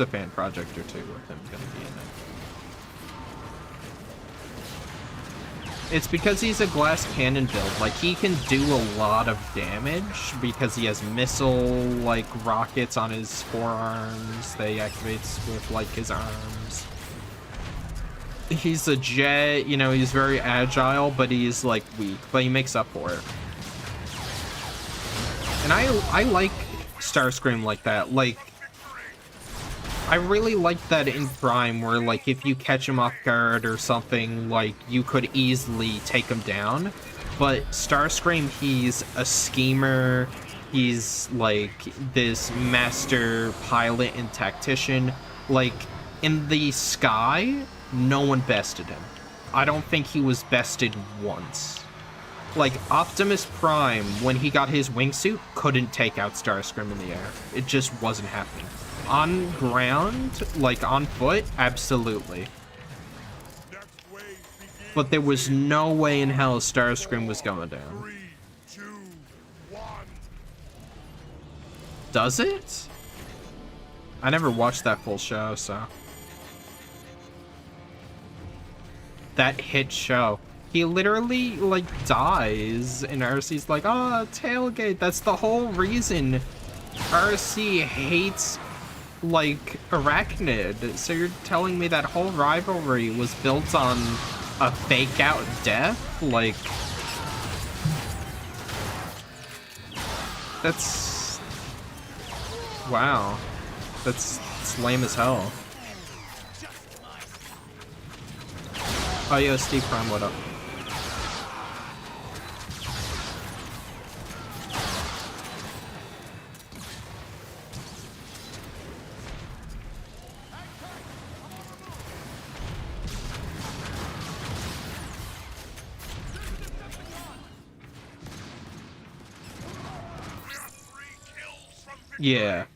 a fan project or two with him gonna be in it. It's because he's a glass cannon build. Like, he can do a lot of damage because he has missile, like, rockets on his forearms. They activate with, like, his arms. He's a jet, you know, he's very agile, but he's, like, weak. But he makes up for it. And I like Starscream like that. Like, I really like that in Prime where, like, if you catch him off guard or something, like, you could easily take him down. But Starscream, he's a schemer. He's, like, this master pilot and tactician. Like, in the sky, no one bested him. I don't think he was bested once. Like, Optimus Prime, when he got his wingsuit, couldn't take out Starscream in the air. It just wasn't happening. On ground, like on foot, absolutely. But there was no way in hell Starscream was going down. 3, 2, 1. Does it? I never watched that full show, so. That hit show. He literally, like, dies, and RC's like, oh, Tailgate. That's the whole reason RC hates, like, Arachnid. So you're telling me that whole rivalry was built on a fake out death? Like, that's, wow, that's lame as hell. Oh, yo, Steve Prime, what up? Yeah.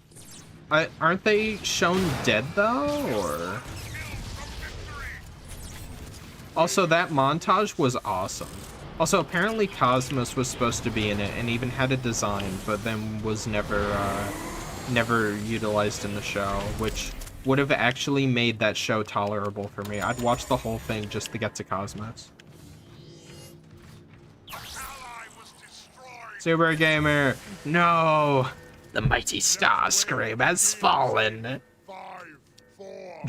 Aren't they shown dead, though, or? Also, that montage was awesome. Also, apparently Cosmos was supposed to be in it and even had a design, but then was never utilized in the show, which would have actually made that show tolerable for me. I'd watch the whole thing just to get to Cosmos. Super Gamer, no! The mighty Starscream has fallen. 5, 4,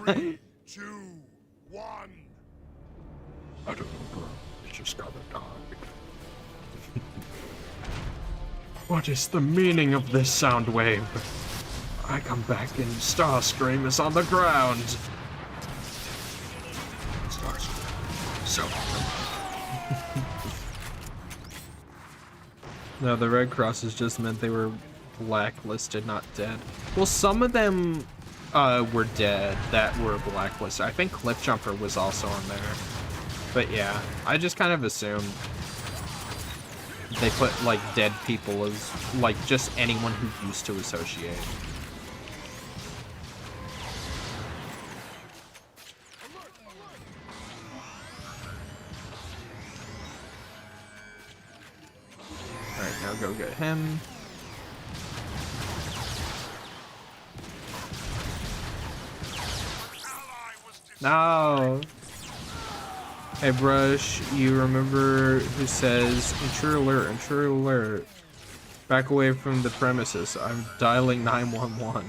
3, 2, 1. I don't know, bro. It's just gotta die. What is the meaning of this sound wave? I come back and Starscream is on the ground. Starscream. So. No, the red crosses just meant they were blacklisted, not dead. Well, some of them were dead that were blacklisted. I think Cliffjumper was also on there. But yeah, I just kind of assumed they put, like, dead people as, like, just anyone who used to associate. Alright, now go get him. No! Hey, Brush, you remember who says, intruder alert, intruder alert. Back away from the premises. I'm dialing 911.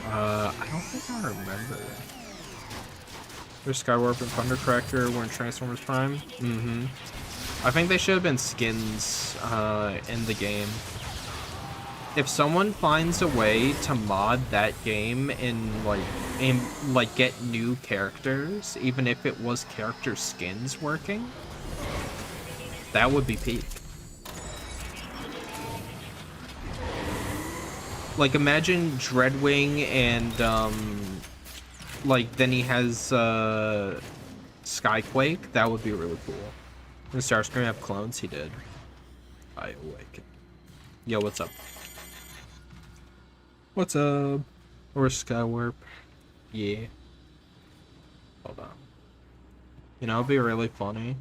I don't think I remember. There's Skywarp and Thundercracker were in Transformers Prime. Mm-hmm. I think they should have been skins in the game. If someone finds a way to mod that game and get new characters, even if it was character skins working, that would be peak. Like, imagine Dreadwing and like then he has Skyquake, that would be really cool. Does Starscream have clones? He did. I awaken. Yo, what's up? What's up? Or Skywarp? Yeah. Hold on. You know, it'd be really funny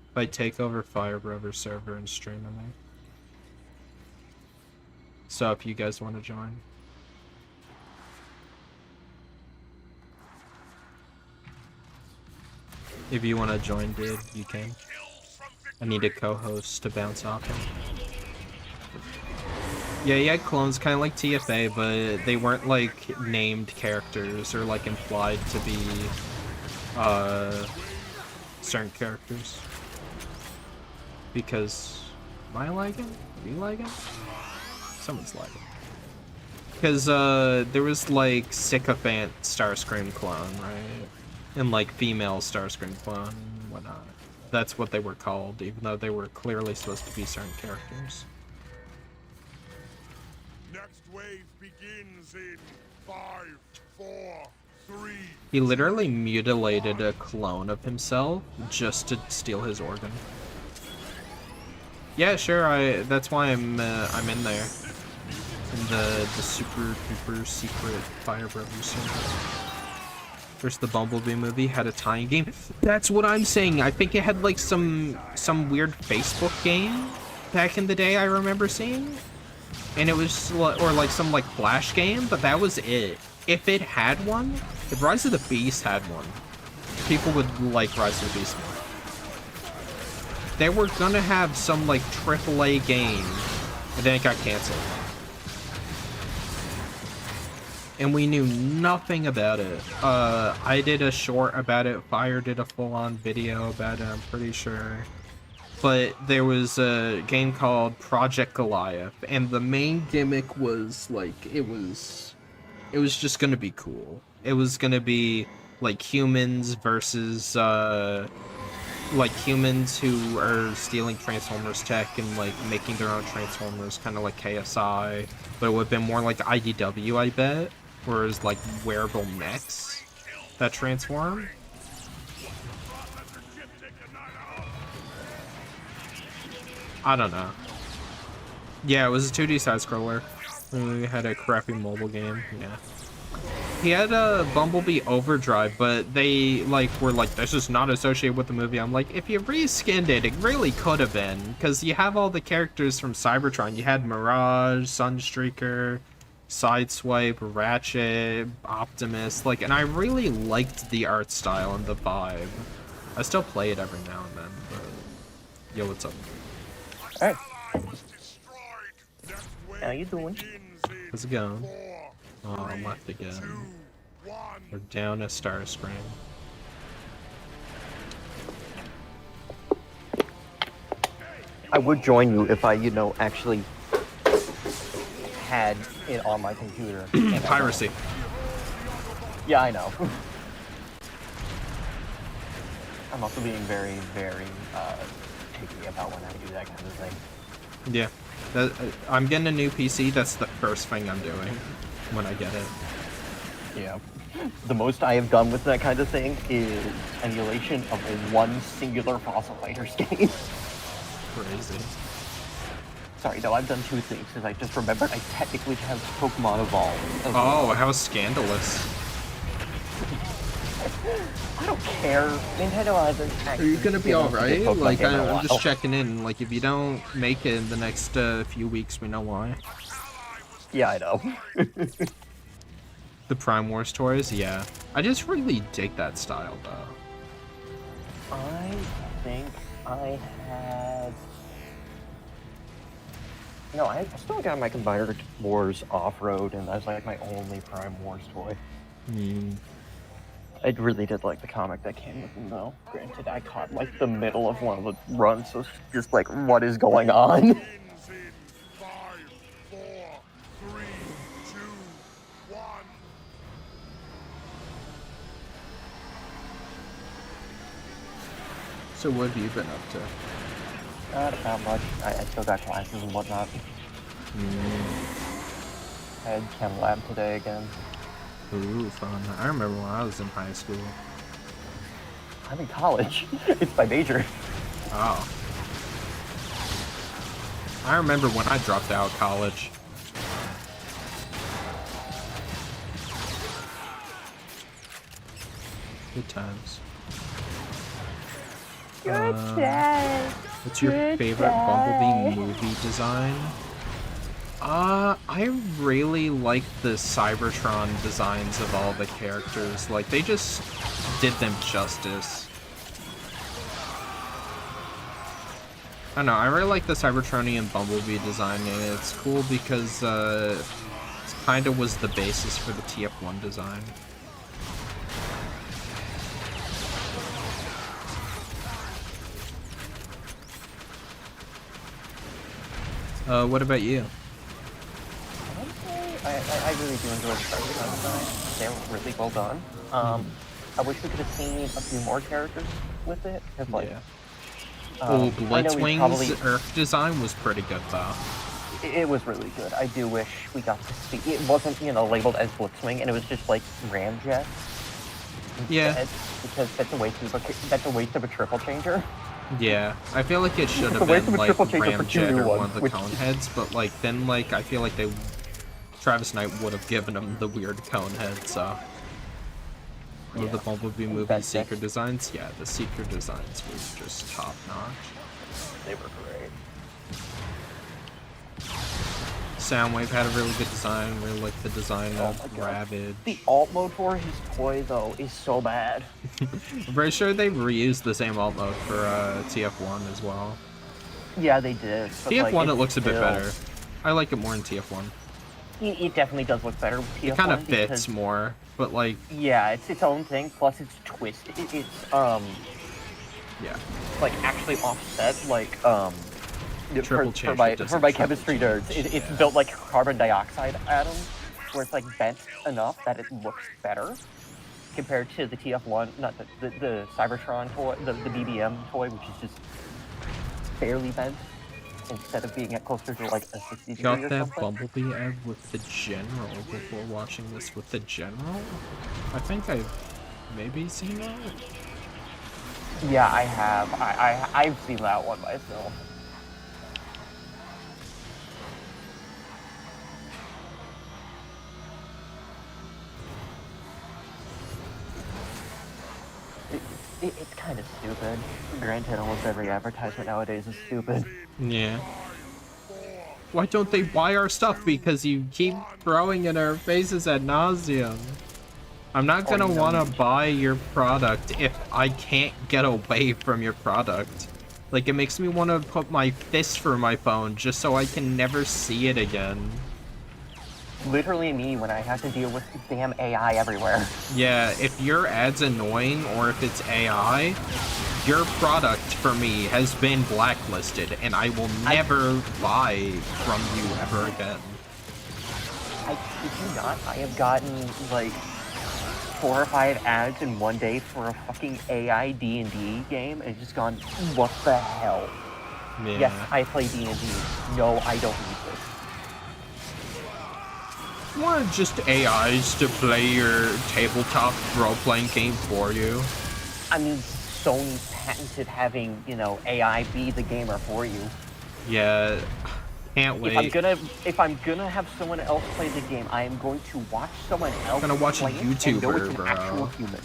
if I take over Firebrothers server and stream in there. So if you guys want to join. If you want to join, dude, you can. I need a co-host to bounce off him. Yeah, he had clones kind of like TFA, but they weren't like named characters or like implied to be certain characters. Because am I lagging? Are you lagging? Someone's lagging. Because there was like Sycophant Starscream clone, right? And like female Starscream clone and whatnot. That's what they were called, even though they were clearly supposed to be certain characters. Next wave begins in 5, 4, 3. He literally mutilated a clone of himself just to steal his organ. Yeah, sure. That's why I'm in there. In the super duper secret Fire Brothers server. First, the Bumblebee movie had a tying game. That's what I'm saying. I think it had like some weird Facebook game back in the day. I remember seeing, and it was or like some like Flash game, but that was it. If it had one, if Rise of the Beast had one, people would like Rise of the Beast more. They were gonna have some like AAA game, and then it got canceled. And we knew nothing about it. I did a short about it. Fire did a full-on video about it, I'm pretty sure. But there was a game called Project Goliath, and the main gimmick was like it was just gonna be cool. It was gonna be like humans versus like humans who are stealing Transformers tech and like making their own Transformers, kind of like KSI, but it would have been more like IDW, I bet. Whereas like wearable mechs that transform. I don't know. Yeah, it was a 2D side scroller. We had a crappy mobile game. Yeah. He had a Bumblebee Overdrive, but they like were like, this is not associated with the movie. I'm like, if you reskinned it, it really could have been, because you have all the characters from Cybertron. You had Mirage, Sunstreaker, Sideswipe, Ratchet, Optimus, like, and I really liked the art style and the vibe. I still play it every now and then, but yo, what's up? Hey. How you doing? How's it going? Oh, I'm left again. We're down a Starscream. I would join you if I, you know, actually had it on my computer. Piracy. Yeah, I know. I'm also being very, very picky about when I do that kind of thing. Yeah. I'm getting a new PC. That's the first thing I'm doing when I get it. Yeah. The most I have done with that kind of thing is emulation of one singular Fossil Fighters game. Crazy. Sorry, no, I've done two things, because I just remembered I technically have Pokemon Evolve. Oh, how scandalous. I don't care. Nintendo hasn't Are you gonna be alright? Pokemon Like, game in a I'm while. just checking in. Like, if you don't make it in the next few weeks, we know why. Yeah, I know. The Prime Wars toys? Yeah. I just really dig that style, though. I think I had... No, I still got my Combiner Wars Off-Road, and that's like my only Prime Wars toy. I really did like the comic that came with them, though. Granted, I caught like the middle of one of the runs, so it's just like, what is going on? Begins in 5, 4, 3, 2, 1. So what have you been up to? Not much. I still got classes and whatnot. I had Chem Lab today again. Ooh, fun. I remember when I was in high school. I'm in college. It's my major. Oh. I remember when I dropped out of college. Good times. Good day. What's your favorite Bumblebee movie design? I really like the Cybertron designs of all the characters. Like, they just did them justice. I don't know, I really like the Cybertronian Bumblebee design, and it's cool because, it kinda was the basis for the TF1 design. What about you? I really do enjoy the Cybertron design. They're really well done. I wish we could have seen a few more characters with it. Cause, like, Yeah. I know we Blitzwing's Earth design was pretty good, though. It was really good. I do wish we got to see. It wasn't, labeled as Blitzwing, and it was just like Ramjet. Yeah. Because that's a waste of a triple changer. Yeah, I feel like it should have been like Ramjet or one of the cone heads, but like then like I feel like Travis Knight would have given him the weird cone head, so. One of the Bumblebee movie Seeker designs? Yeah, the Seeker designs were just top notch. They were great. Soundwave had a really good design, really like the design of Ravage. The alt mode for his toy though is so bad. I'm pretty sure they reused the same alt mode for TF1 as well. Yeah, they did. TF1 like, it looks a bit better. I like it more in TF1. It definitely does look better with TF1. It kind of fits more, but like... Yeah, it's its own thing, plus it's twisted. It's, yeah. like, actually offset, like, for my chemistry nerds, it's built like carbon dioxide atoms, where it's, like, bent enough that it looks better, compared to the TF1, not the Cybertron toy, the BBM toy, which is just barely bent. Instead of being at closer to like a 60 degree Got or that something. Bumblebee egg with the General before watching this with the General? I think I've maybe seen that? Yeah, I have. I've seen that one myself. It's kind of stupid. Granted, almost every advertisement nowadays is stupid. Yeah. Why don't they buy our stuff? Because you keep throwing in our faces ad nauseum. I'm not gonna want to buy your product if I can't get away from your product. Like, it makes me want to put my fist through my phone just so I can never see it again. Literally me when I have to deal with damn AI everywhere. Yeah, if your ad's annoying or if it's AI, your product for me has been blacklisted and I will never buy from you ever again. I kid you not, I have gotten like 4 or 5 ads in one day for a fucking AI D&D game and just gone, what the hell? Yeah. Yes, I play D&D. No, I don't need this. You want just AIs to play your tabletop role-playing game for you? I mean, Sony's patented having, AI be the gamer for you. Yeah, can't wait. If I'm gonna have someone else play the game, I am going to watch someone else. I'm gonna watch a YouTuber, bro. Actual human.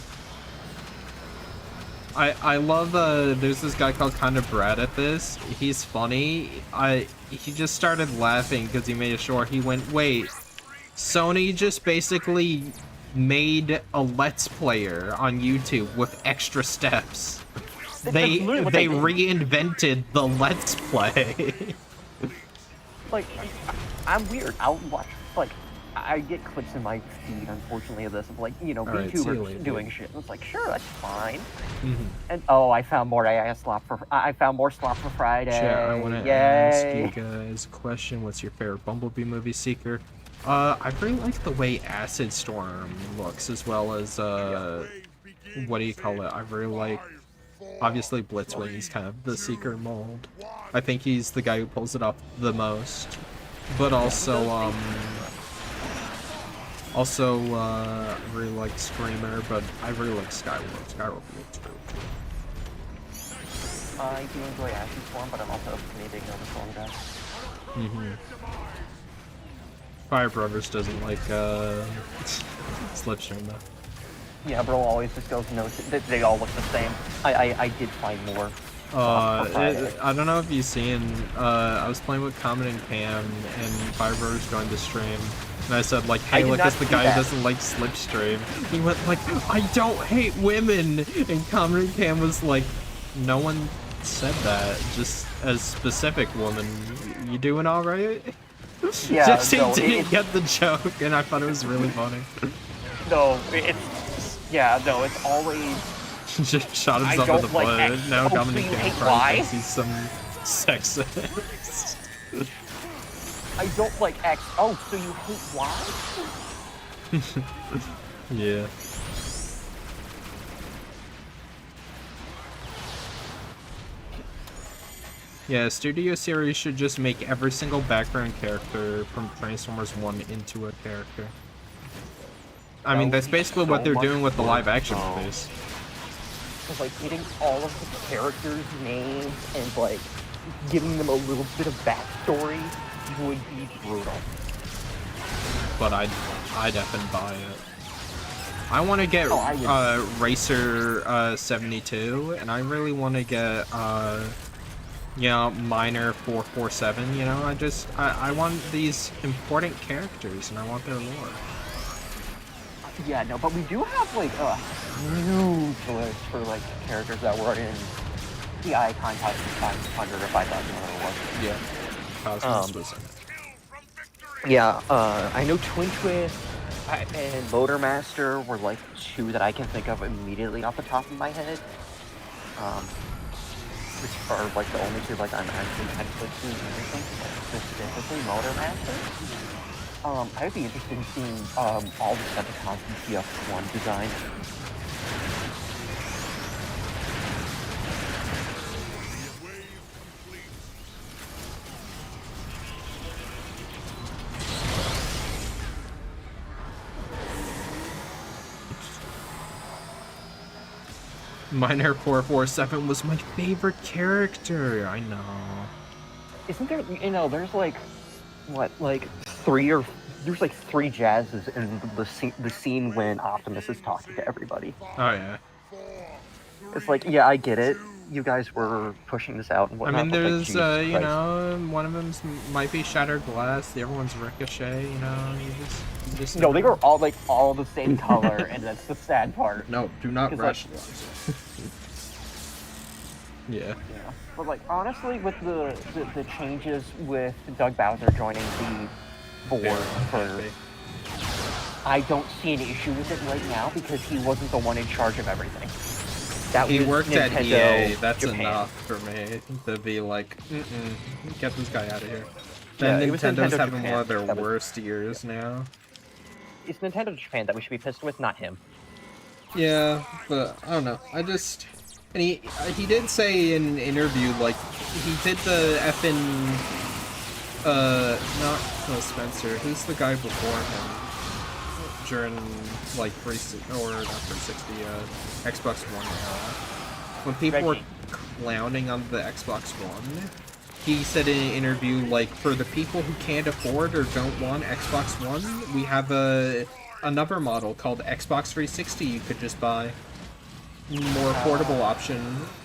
I love there's this guy called Kinda Brad at this. He's funny. He just started laughing because he made a short. He went, wait, Sony just basically made a Let's Player on YouTube with extra steps. They reinvented the Let's Play. Like, I'm weird. I'll watch, like, I get clips in my feed, unfortunately, of this, of, like, YouTubers doing shit. And it's like, sure, that's fine. And, I found more slop for Friday. Chat, I want to ask you guys a question. What's your favorite Bumblebee movie, Seeker? I really like the way Acid Storm looks, as well as, what do you call it? I really like, obviously Blitzwing's kind of the Seeker mold. I think he's the guy who pulls it off the most. But also, Also, I really like Screamer, but I really like Skywolf. Skywolf looks really cool. I do enjoy Ashen Storm, but I'm also a pretty big Nova Storm guy. Fire Brothers doesn't like Slipstream though. Yeah, bro always just goes no. They all look the same. I did find more. I don't know if you've seen. I was playing with Common and Cam, and Fire Brothers joined the stream. And I said, like, hey, look, it's the guy who doesn't like Slipstream. He went, like, I don't hate women! And Common and Cam was like, no one said that. Just a specific woman. You doing alright? Yeah, Just he no, didn't get the joke, and I thought it was really funny. No, it's... Yeah, no, it's always... Just shot himself in the like butt. Now so Common and you Cam hate probably Y? thinks he's some sexist. I don't like X. Oh, so you hate Y? Yeah. Yeah, Studio Series should just make every single background character from Transformers 1 into a character. I mean, that's basically what they're doing with the live-action movies. Because, like, getting all of the characters' names and, like, giving them a little bit of backstory would be brutal. But I'd effing buy it. I want to get Racer 72, and I really want to get you know, Miner 447. You know, I want these important characters, and I want their lore. Yeah, no, but we do have, like, a huge list for, like, characters that were in the Icon 500 or 5,000, whatever it was. Yeah. Cosmos was in it. Yeah, I know Twin Twist and Motormaster were, like, two that I can think of immediately off the top of my head. Which are, like, the only two, like, I'm actually technically using, specifically Motormaster. I'd be interested in seeing all the Decepticons in TF1 design. Miner 447 was my favorite character. I know. Isn't there, you know, there's like, what, like there's like three jazzes in the scene when Optimus is talking to everybody. Oh yeah. It's like, yeah, I get it. You guys were pushing this out and whatnot. I mean, but, like, there's, Jesus you Christ. know, one of them might be Shattered Glass, the other one's Ricochet, you know, you just No, they were all like all the same color, and that's the sad part. No, do not 'Cause, rationalize it. Yeah. Yeah. But like honestly, with the changes with Doug Bowser joining the board for, I don't see an issue with it right now because he wasn't the one in charge of everything. That He was worked Nintendo, at EA, that's Japan. enough for me to be like, get this guy out of here. Yeah, Then it was Nintendo's Nintendo having Japan. one of their That was- worst years now. It's Nintendo Japan that we should be pissed with, not him. Yeah, but I don't know. And he did say in an interview, like, he did the effing, not Phil Spencer, who's the guy before him during, like, not 360, Xbox One era. When people were clowning on the Xbox One, he said in an interview, like, for the people who can't afford or don't want Xbox One, we have another model called Xbox 360 you could just buy. More affordable option,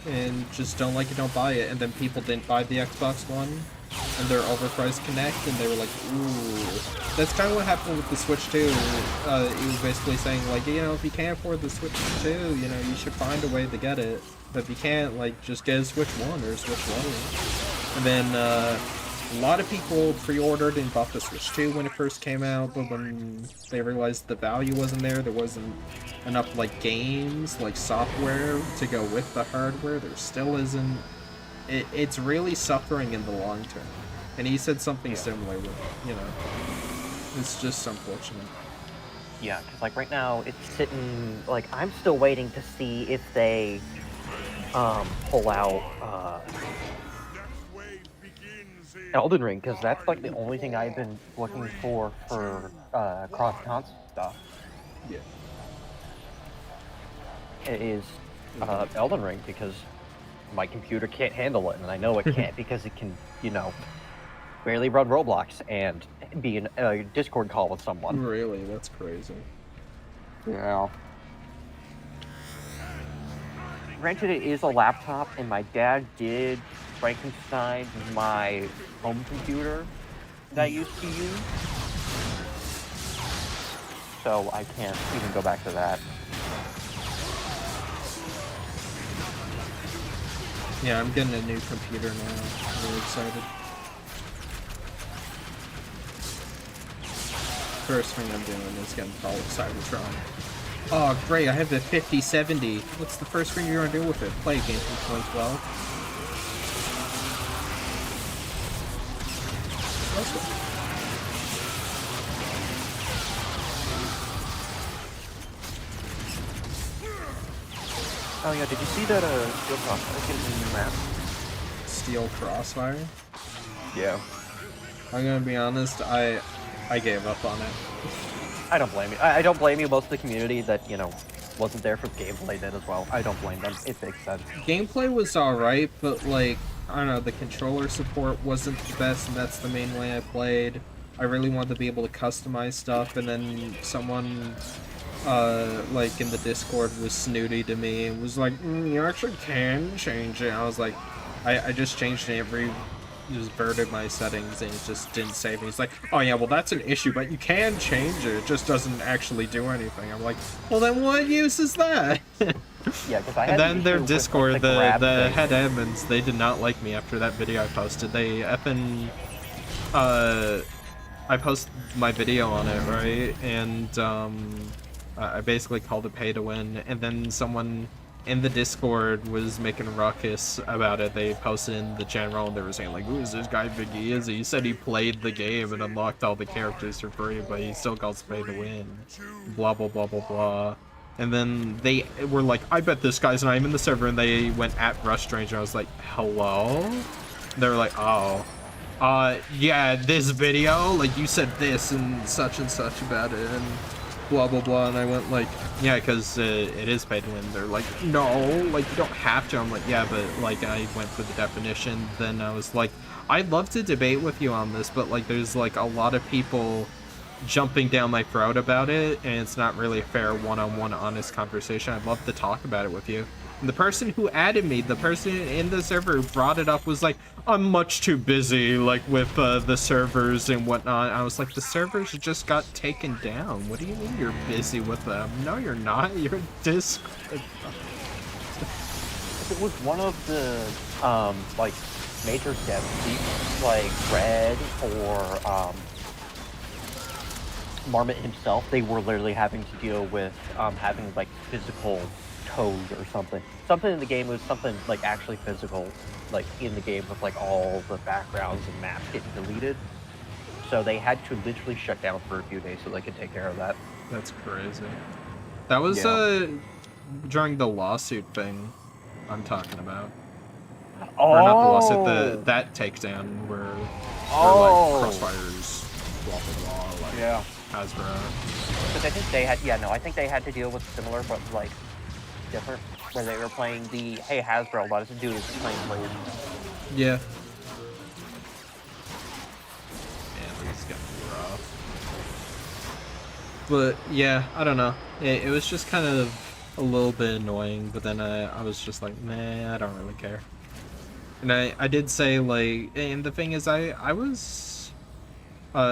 and just don't like it, don't buy it. And then people didn't buy the Xbox One, and their overpriced Connect, and they were like, ooh. That's kind of what happened with the Switch 2. He was basically saying, like, you know, if you can't afford the Switch 2, you know, you should find a way to get it. But if you can't, like, just get a Switch 1 or a Switch 1. And then, a lot of people pre-ordered and bought the Switch 2 when it first came out, but when they realized the value wasn't there wasn't enough, like, games, like, software to go with the hardware, there still isn't. It's really suffering in the long term. And he said something similar with, you know, it's just unfortunate. Yeah, because like right now it's sitting, like I'm still waiting to see if they pull out Elden Ring, because that's like the only thing I've been looking for cross stuff. Yeah. It is Elden Ring, because my computer can't handle it, and I know it can't because it can, you know, barely run Roblox and be in a Discord call with someone. Really? That's crazy. Yeah. Granted, it is a laptop, and my dad did Frankenstein my home computer that I used to use. So I can't even go back to that. Yeah, I'm getting a new computer now. I'm really excited. First thing I'm doing is getting Call of Cybertron. Oh, great, I have the 5070. What's the first thing you're gonna do with it? Play a game from 2012? Awesome. Oh yeah, did you see that Steel Crossfire getting a new map? Steel Crossfire? Yeah. I'm gonna be honest, I gave up on it. I don't blame you. I don't blame you. Most of the community that, you know, wasn't there for the gameplay did as well. I don't blame them. It makes sense. Gameplay was alright, but like, I don't know, the controller support wasn't the best, and that's the main way I played. I really wanted to be able to customize stuff, and then someone, like, in the Discord was snooty to me and was like, you actually can change it. I was like, I just changed it just verted my settings and it just didn't save me. He's like, oh yeah, well that's an issue, but you can change it. It just doesn't actually do anything. I'm like, well then what use is that? Yeah, because I had. And then their Discord, with, like, the head admins, they did not like me after that video I posted. They effing, I posted my video on it, right? And I basically called it pay to win, and then someone in the Discord was making a ruckus about it. They posted in the general and they were saying like, who is this guy Big E? Is he said he played the game and unlocked all the characters for free, but he still calls pay to win. Blah blah blah blah blah. And then they were like, I bet this guy's name in the server, and they went at Rush Stranger. I was like, hello? They were like, oh. Yeah, this video, like you said this and such about it and blah blah blah, and I went like, yeah, because it is pay to win. They're like, no, like you don't have to. I'm like, yeah, but like I went for the definition. Then I was like, I'd love to debate with you on this, but like there's like a lot of people jumping down my throat about it, and it's not really a fair one-on-one honest conversation. I'd love to talk about it with you. And the person who added me, the person in the server who brought it up was like, I'm much too busy, like, with the servers and whatnot. I was like, the servers just got taken down. What do you mean you're busy with them? No, you're not. You're a Discord. It was one of the, like, major dev teams, like Red or, Marmot himself, they were literally having to deal with, having, like, physical code or something. Something in the game was something like actually physical, like in the game with like all the backgrounds and maps getting deleted. So they had to literally shut down for a few days so they could take care of that. That's crazy. That was during the lawsuit thing I'm talking about. Oh, or not the lawsuit, that takedown where like Crossfire's blah blah blah, like Hasbro. Because I think they had, I think they had to deal with similar, but like different, where they were playing the, hey Hasbro, let us do this playing players. Yeah. Yeah, this got rough. But yeah, I don't know. It was just kind of a little bit annoying, but then I was just like, nah, I don't really care. And I did say, like, and the thing is, I was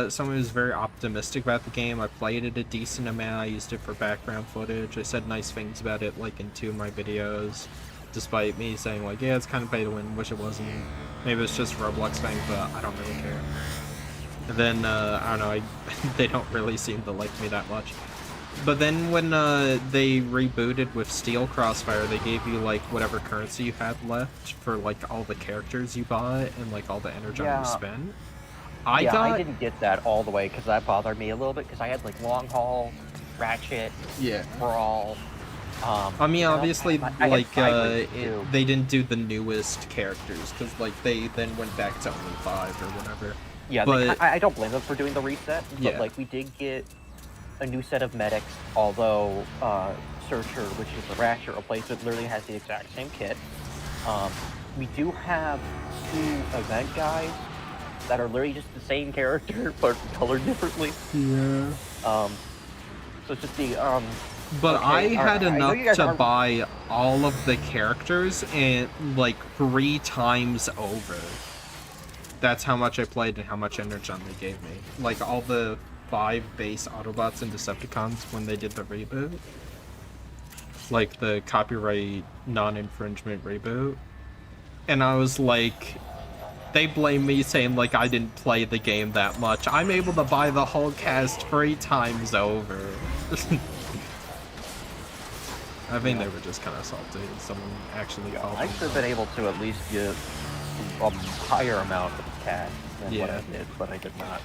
someone who's very optimistic about the game. I played it a decent amount. I used it for background footage. I said nice things about it, like, in 2 of my videos, despite me saying, like, yeah, it's kind of pay to win, which it wasn't. Maybe it's just Roblox thing, but I don't really care. And then, I don't know, they don't really seem to like me that much. But then when they rebooted with Steel Crossfire, they gave you, like, whatever currency you had left for, like, all the characters you bought and, like, all the energy you spent. I didn't get that all the way because that bothered me a little bit because I had like Long Haul, Ratchet, Brawl. I mean, obviously, they didn't do the newest characters because like they then went back to only 5 or whatever. Yeah, but I don't blame them for doing the reset. But like we did get a new set of medics, although Searcher, which is the Ratchet replacement, literally has the exact same kit. We do have 2 event guys that are literally just the same character, but colored differently. Yeah. So it's just the, But okay, I had I know you enough guys to aren't- buy all of the characters and like 3 times over. That's how much I played and how much energon they gave me. Like all the 5 base Autobots and Decepticons when they did the reboot. Like the copyright non-infringement reboot. And I was like, they blame me saying like I didn't play the game that much. I'm able to buy the whole cast 3 times over. I think they were just kind of salty. Someone actually called I them. should have been able to at least get a higher amount of cash than what Yeah. I did, but I did not.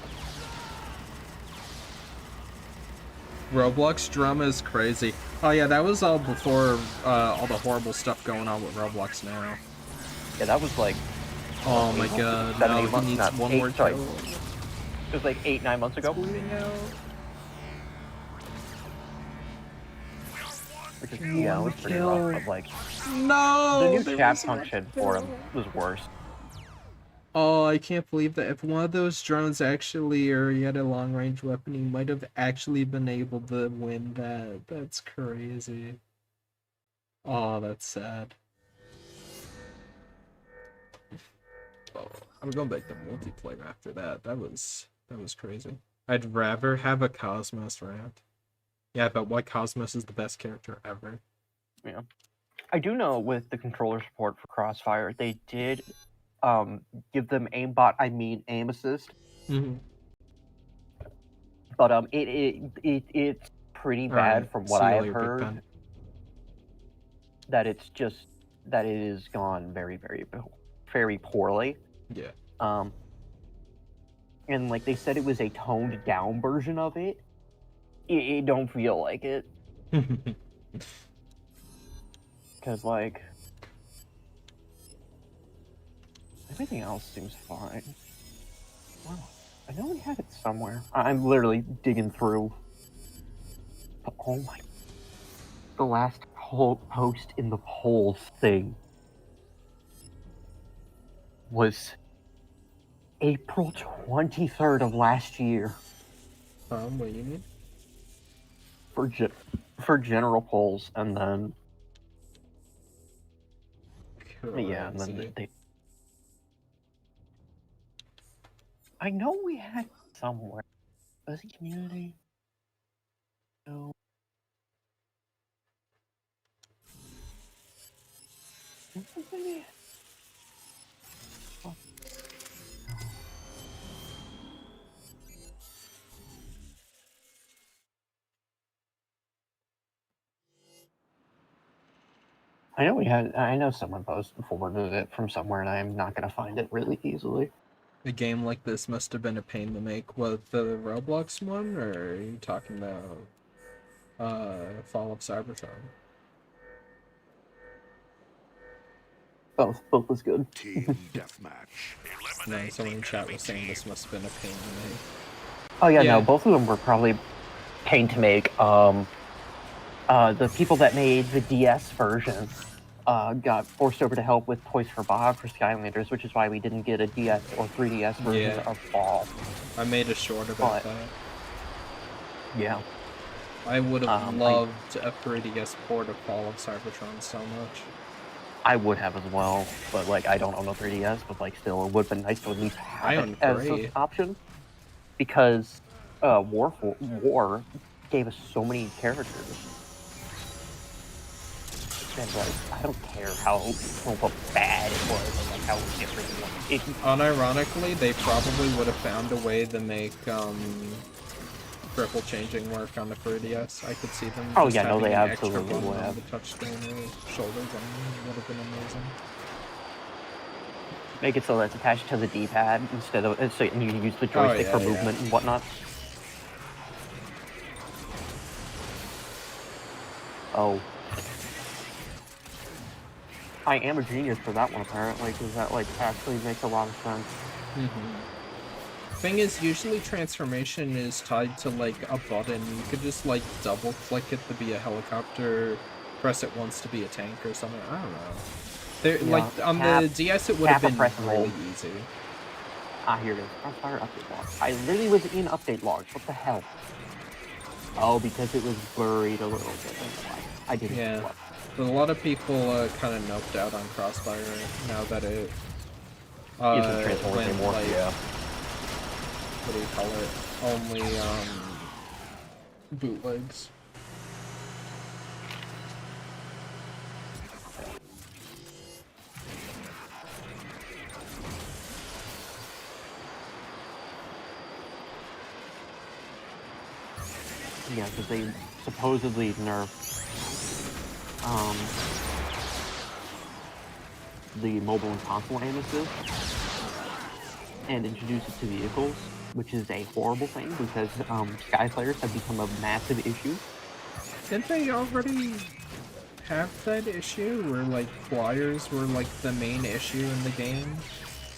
Roblox drama is crazy. Oh yeah, that was all before all the horrible stuff going on with Roblox now. Yeah, that was like Oh my god, 7, 8 no, months, he needs not one 8, more sorry. kill. It was like 8, 9 months ago. Which is, yeah, it was pretty rough, but like, No! the new there chat was one function kill. for him was worse. Oh, I can't believe that. If one of those drones actually, or he had a long-range weapon, he might have actually been able to win that. That's crazy. Oh, that's sad. Oh, I'm going back to multiplayer after that. That was crazy. I'd rather have a Cosmos rant. Yeah, but why Cosmos is the best character ever. Yeah. I do know with the controller support for Crossfire, they did give them aimbot, aim assist. Mm-hmm. But it's pretty bad from what I have heard. That it's just that it has gone very, very, very poorly. Yeah. And like they said, it was a toned down version of it. It don't feel like it. Because like everything else seems fine. Wow, I know we had it somewhere. I'm literally digging through. But oh my! The last post in the polls thing was April 23rd of last year What do you mean? for general polls, and then yeah, and then Crazy. they. I know we had it somewhere. Was it community? No. Maybe. Oh. I know we had. I know someone forwarded it from somewhere, and I'm not gonna find it really easily. A game like this must have been a pain to make. What, the Roblox one, or are you talking about Fall of Cybertron? Both was good. Team deathmatch. No, someone in chat was saying this must have been a pain to make. Oh yeah, Yeah. no, both of them were probably pain to make. The people that made the DS version got forced over to help with Toys for Bob for Skylanders, which is why we didn't get a DS or 3DS version Yeah. of Fall. I made a short about But- that. Yeah. I would have I- loved a 3DS port of Fall of Cybertron so much. I would have as well, but like I don't own a 3DS, but like still, it would have been nice to at least I have own it as three. an option. Because War gave us so many characters. And like, I don't care how bad it was, and like how different it was. Unironically, they probably would have found a way to make triple changing work on the 3DS. I could see them. Oh, just yeah, no, having they an extra absolutely button would on have. the touchscreen or shoulder button would have been amazing. Make it so that's attached to the D-pad instead of, so you can use the joystick yeah, for yeah. movement and whatnot. Oh. I am a genius for that one apparently, because that like actually makes a lot of sense. Mm-hmm. Thing is, usually transformation is tied to like a button. You could just like double click it to be a helicopter, press it once to be a tank or something. I don't know. There, Yeah, like on the DS, it would have tap or been press and really hold. easy. Ah, here it is. Crossfire update log. I literally was in update logs. What the hell? Oh, because it was buried a little bit. That's why. I didn't. Yeah. Look. But a lot of people kind of noped out on Crossfire now that it Isn't Transformers went, anymore. like, Yeah. what do you call it? Only bootlegs. Yeah, because they supposedly nerfed the mobile and console aim assist and introduced it to vehicles, which is a horrible thing because Sky Flyers have become a massive issue. Didn't they already have that issue where like flyers were like the main issue in the game?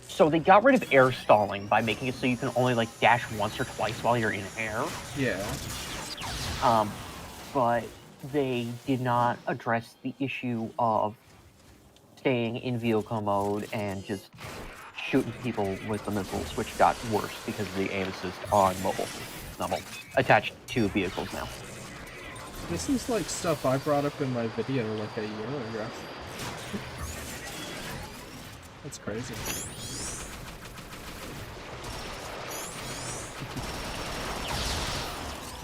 So they got rid of air stalling by making it so you can only like dash once or twice while you're in air. Yeah. But they did not address the issue of staying in vehicle mode and just shooting people with the missiles, which got worse because of the aim assist on mobile, attached to vehicles now. This is like stuff I brought up in my video like a year ago. That's crazy.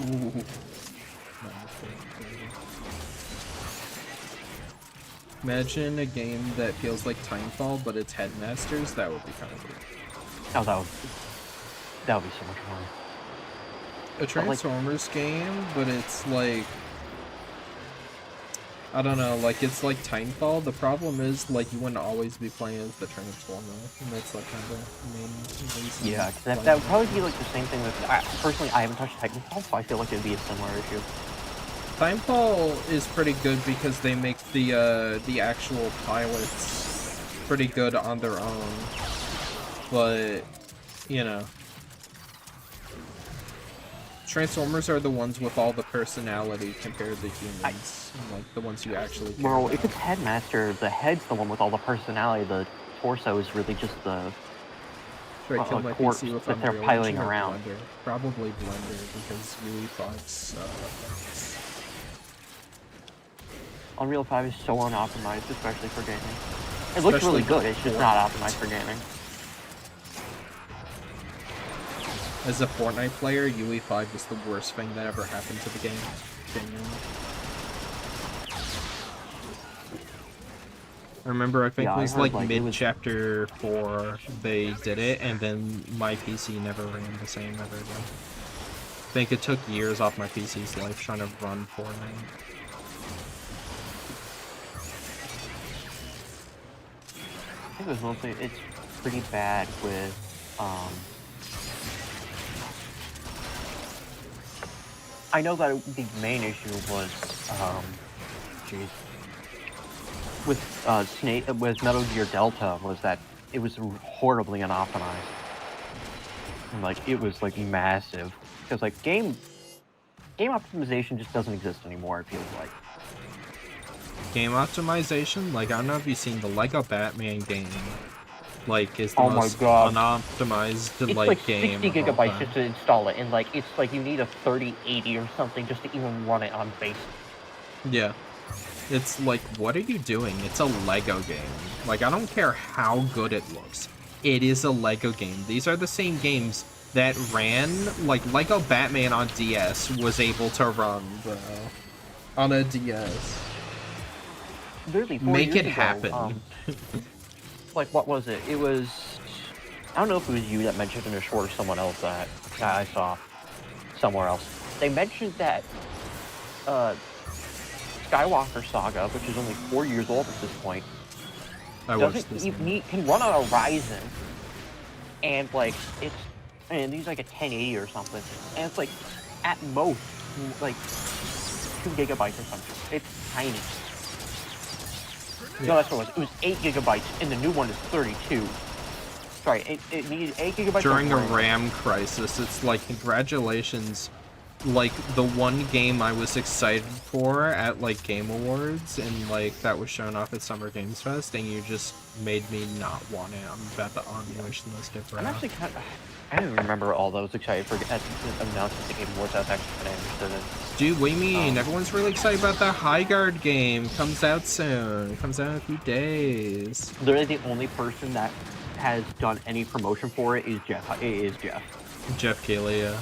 Ooh. Imagine a game that feels like Timefall, but it's Headmasters. That would be kind of cool. Oh, that would be so much fun. A Transformers game, but it's like, I don't know, like it's like Timefall. The problem is like you wouldn't always be playing as the Transformer, and that's like kind of the main reason. Yeah, that would probably be like the same thing with. Personally, I haven't touched Titanfall, so I feel like it would be a similar issue. Timefall is pretty good because they make the actual pilots pretty good on their own, but you know, Transformers are the ones with all the personality compared to humans, like the ones you actually care Well, about. if it's Headmaster, the head's the one with all the personality. The torso is really just the Should I kill my corpse PC with that they're Unreal piling Engine or around. Blender? Probably Blender because UE5 sucks. Unreal 5 is so unoptimized, especially for gaming. It looks really good, it's just not optimized for gaming. As a Fortnite player, UE5 is the worst thing that ever happened to the game. Genuinely. I remember, I think it was like mid-chapter 4 they did it, and then my PC never ran the same ever again. I think it took years off my PC's life trying to run Fortnite. I think it was mostly, it's pretty bad with, I know that the main issue was, with Metal Gear Delta was that it was horribly unoptimized. And, like, it was, like, massive. Because, like, game optimization just doesn't exist anymore, it feels like. Game optimization? Like, I don't know if you've seen the Lego Batman game. Like, is the most unoptimized, it's like game. 60 gigabytes just to install it, and, like, it's like you need a 3080 or something just to even run it on base. Yeah. It's like, what are you doing? It's a Lego game. Like, I don't care how good it looks. It is a Lego game. These are the same games that ran, like, Lego Batman on DS was able to run, bro. On a DS. Literally 4 Make years it ago, happen. like, what was it? It was... I don't know if it was you that mentioned in a short or someone else that I saw somewhere else. They mentioned that Skywalker Saga, which is only 4 years old at this point, can run on a Ryzen, and, like, and it's like a 1080 or something, and it's, like, at most, like, 2 gigabytes or something. It's tiny. Yeah. No, that's what it was. It was 8 gigabytes, and the new one is 32. sorry, it needed 8 gigabytes During a of RAM crisis, it's like, congratulations. Like, the one game I was excited for at, like, Game Awards, and, like, that was shown off at Summer Games Fest, and you just made me not want it. I'm about to unwish this different. I'm actually kind of... I don't remember all those excited for announcements at Game Awards. I was actually kind of interested in. Dude, what do you mean? Everyone's really excited about the High Guard game. Comes out soon. Comes out in a few days. Literally the only person that has done any promotion for it is Jeff. It is Jeff. Jeff Keighley, yeah.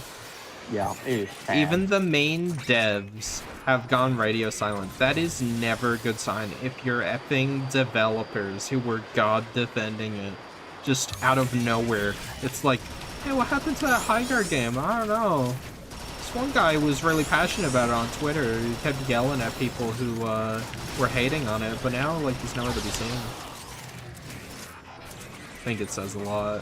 Yeah, it is sad. Even the main devs have gone radio silent. That is never a good sign. If you're effing developers who were God defending it, just out of nowhere, it's like, hey, what happened to that High Guard game? I don't know. This one guy was really passionate about it on Twitter. He kept yelling at people who were hating on it, but now, like, he's nowhere to be seen. I think it says a lot.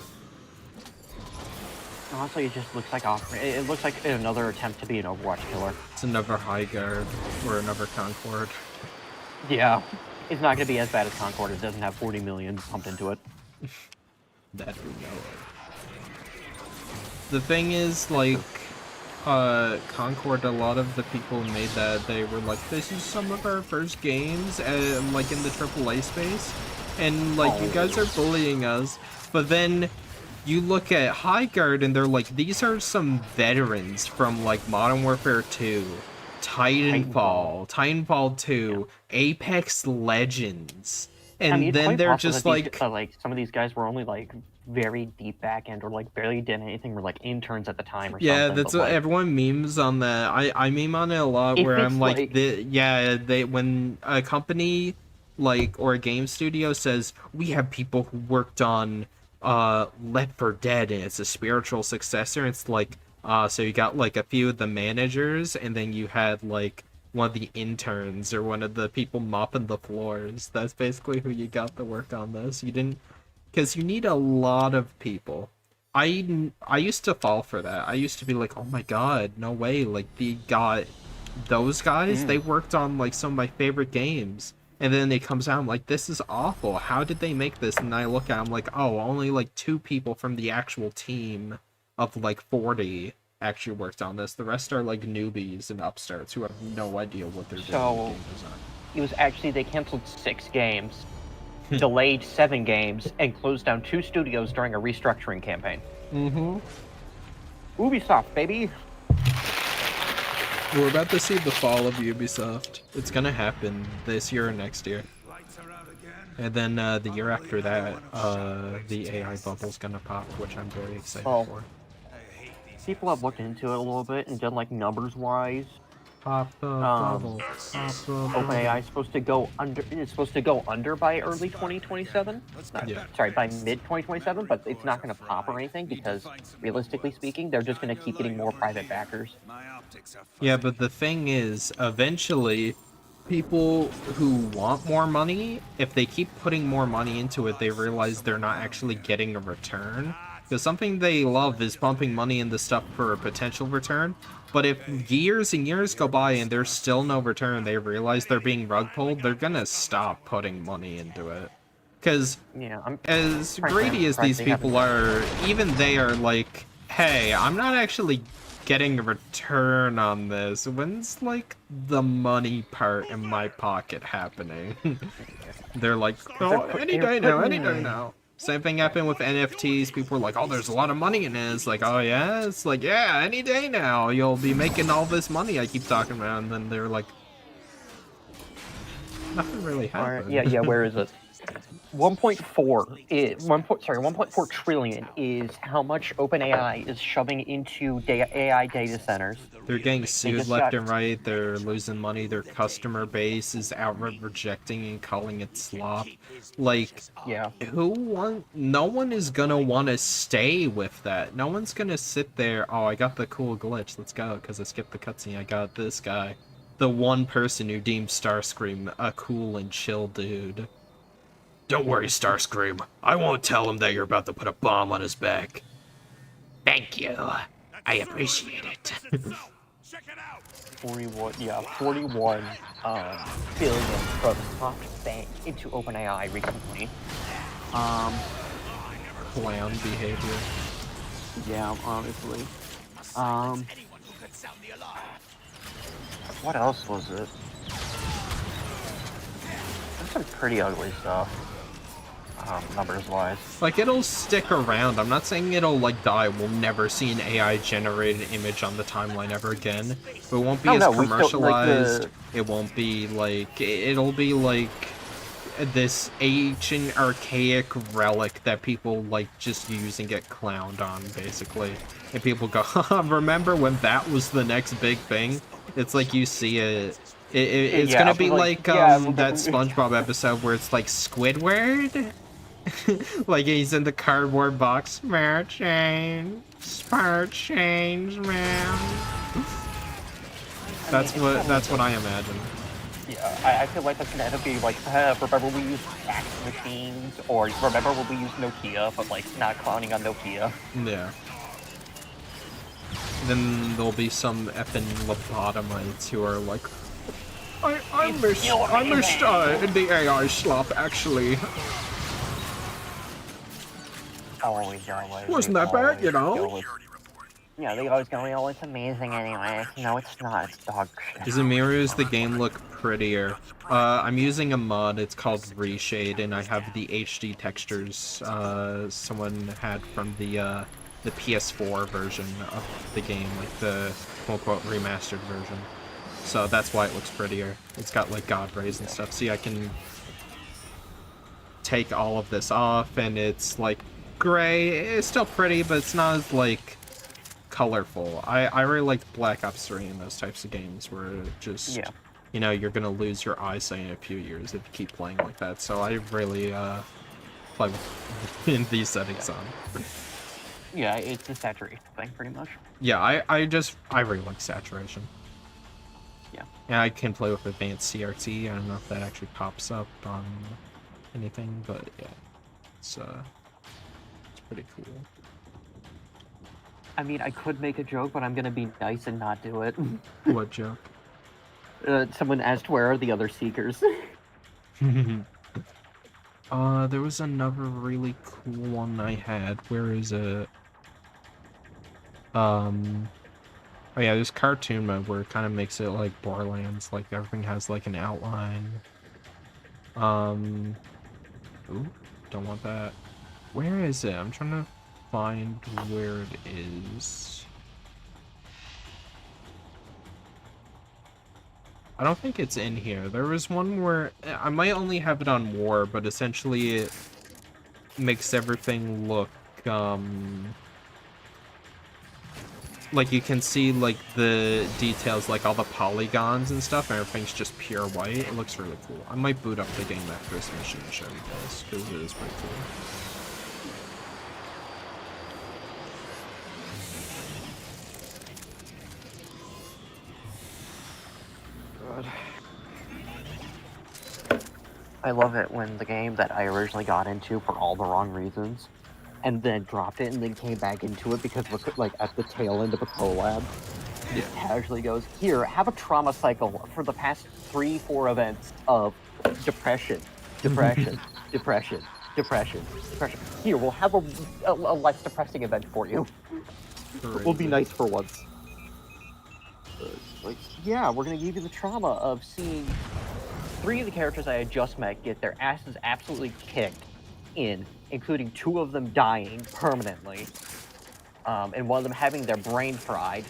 Honestly, it just looks like it looks like another attempt to be an Overwatch killer. It's another High Guard or another Concord. Yeah, it's not going to be as bad as Concord. It doesn't have 40 million pumped into it. That we know of. The thing is, like, Concord, a lot of the people who made that, they were like, this is some of our first games, like, in the AAA space, and, like, you guys are bullying us, but then you look at High Guard, and they're like, these are some veterans from, like, Modern Warfare 2, Titanfall 2, Apex Legends, and I mean, then they're just like some of these guys were only, like, very deep back end or like barely did anything, were like interns at the time or yeah, something. that's what everyone memes on that. I meme on it a lot where I'm like when a company like or a game studio says we have people who worked on Left 4 Dead and it's a spiritual successor, it's like so you got like a few of the managers and then you had like one of the interns or one of the people mopping the floors. That's basically who you got to work on this. You didn't, because you need a lot of people. I used to fall for that. I used to be like, oh my god, no way. Like, those guys, they worked on, like, some of my favorite games. And then it comes out, I'm like, this is awful. How did they make this? And I look at it, I'm like, oh, only, like, 2 people from the actual team of, like, 40 actually worked on this. The rest are, like, newbies and upstarts who have no idea what they're doing. So, it was actually, they canceled 6 games. Delayed 7 games and closed down 2 studios during a restructuring campaign. Ubisoft, baby. We're about to see the fall of Ubisoft. It's gonna happen this year or next year. And then the year after that, the AI bubble's gonna pop, which I'm very excited for. People have looked into it a little bit and done like numbers-wise. Pop the bubble. OpenAI is supposed to go under. It's supposed to go under by early 2027. Sorry, by mid 2027. But it's not going to pop or anything because, realistically speaking, they're just going to keep getting more private backers. Yeah, but the thing is, eventually, people who want more money, if they keep putting more money into it, they realize they're not actually getting a return. Because something they love is pumping money into stuff for a potential return. But if years and years go by and there's still no return, they realize they're being rug pulled, they're gonna stop putting money into it. Because as greedy as these people are, even they are like, hey, I'm not actually getting a return on this. When's, like, the money part in my pocket happening? They're like, oh, any day now. Same thing happened with NFTs. People were like, oh, there's a lot of money in it. It's like, oh, yeah? It's like, yeah, any day now. You'll be making all this money I keep talking about. And then they're like, nothing really happened. Yeah, where is it? 1.4 trillion is how much OpenAI is shoving into AI data centers. They're getting sued left and right. They're losing money. Their customer base is outright rejecting and calling it slop. Like, no one is gonna want to stay with that. No one's gonna sit there, oh, I got the cool glitch, let's go, because I skipped the cutscene, I got this guy. The one person who deemed Starscream a cool and chill dude. Don't worry, Starscream. I won't tell him that you're about to put a bomb on his back. Thank you. I appreciate it. 41 billion from SoftBank into OpenAI recently. clown behavior. Yeah, honestly. What else was it? There's some pretty ugly stuff. Numbers-wise. Like, it'll stick around. I'm not saying it'll, like, die. We'll never see an AI-generated image on the timeline ever again. But it won't be as commercialized. It won't be, like... It'll be, like, this ancient, archaic relic that people, like, just use and get clowned on, basically. And people go, haha, remember when that was the next big thing? It's like you see it... It's gonna be like that SpongeBob episode where it's like Squidward? Like he's in the cardboard box. Smart change, man. That's what I imagine. Yeah, I feel like that's gonna end up being like, remember we used fax machines, or remember when we used Nokia, but like not clowning on Nokia. Yeah. Then there'll be some effing lobotomites who are like, I missed the AI slop actually. Wasn't that bad, you know? Yeah, they always go, oh, it's amazing anyway. No, it's not. It's dog shit. Does it mirrors the game look prettier? I'm using a mod. It's called Reshade, and I have the HD textures someone had from the PS4 version of the game, like the quote-unquote remastered version. So that's why it looks prettier. It's got like god rays and stuff. See, I can take all of this off, and it's like gray. It's still pretty, but it's not as like colorful. I really like Black Ops 3 and those types of games where it just, you know, you're gonna lose your eyesight in a few years if you keep playing like that. So I really play with in these settings on. Yeah, it's a saturation thing, pretty much. Yeah, I really like saturation. Yeah. Yeah, I can play with advanced CRT. I don't know if that actually pops up on anything, but yeah, it's pretty cool. I mean, I could make a joke, but I'm gonna be nice and not do it. What joke? Someone asked, where are the other Seekers? There was another really cool one I had. Where is it? Oh yeah, there's cartoon mode where it kind of makes it like Borderlands, like everything has like an outline. Ooh, don't want that. Where is it? I'm trying to find where it is. I don't think it's in here. There was one where I might only have it on War, but essentially it makes everything look like you can see like the details, like all the polygons and stuff, and everything's just pure white. It looks really cool. I might boot up the game after this mission and show you guys, because it is pretty cool. I love it when the game that I originally got into for all the wrong reasons, and then dropped it and then came back into it because we're like at the tail end of a collab. Yeah. It casually goes, here, have a trauma cycle for the past 3-4 events of depression. Depression. Here, we'll have a less depressing event for you. We'll be nice for once. Like, yeah, we're gonna give you the trauma of seeing 3 of the characters I had just met get their asses absolutely kicked in, including 2 of them dying permanently, and one of them having their brain fried,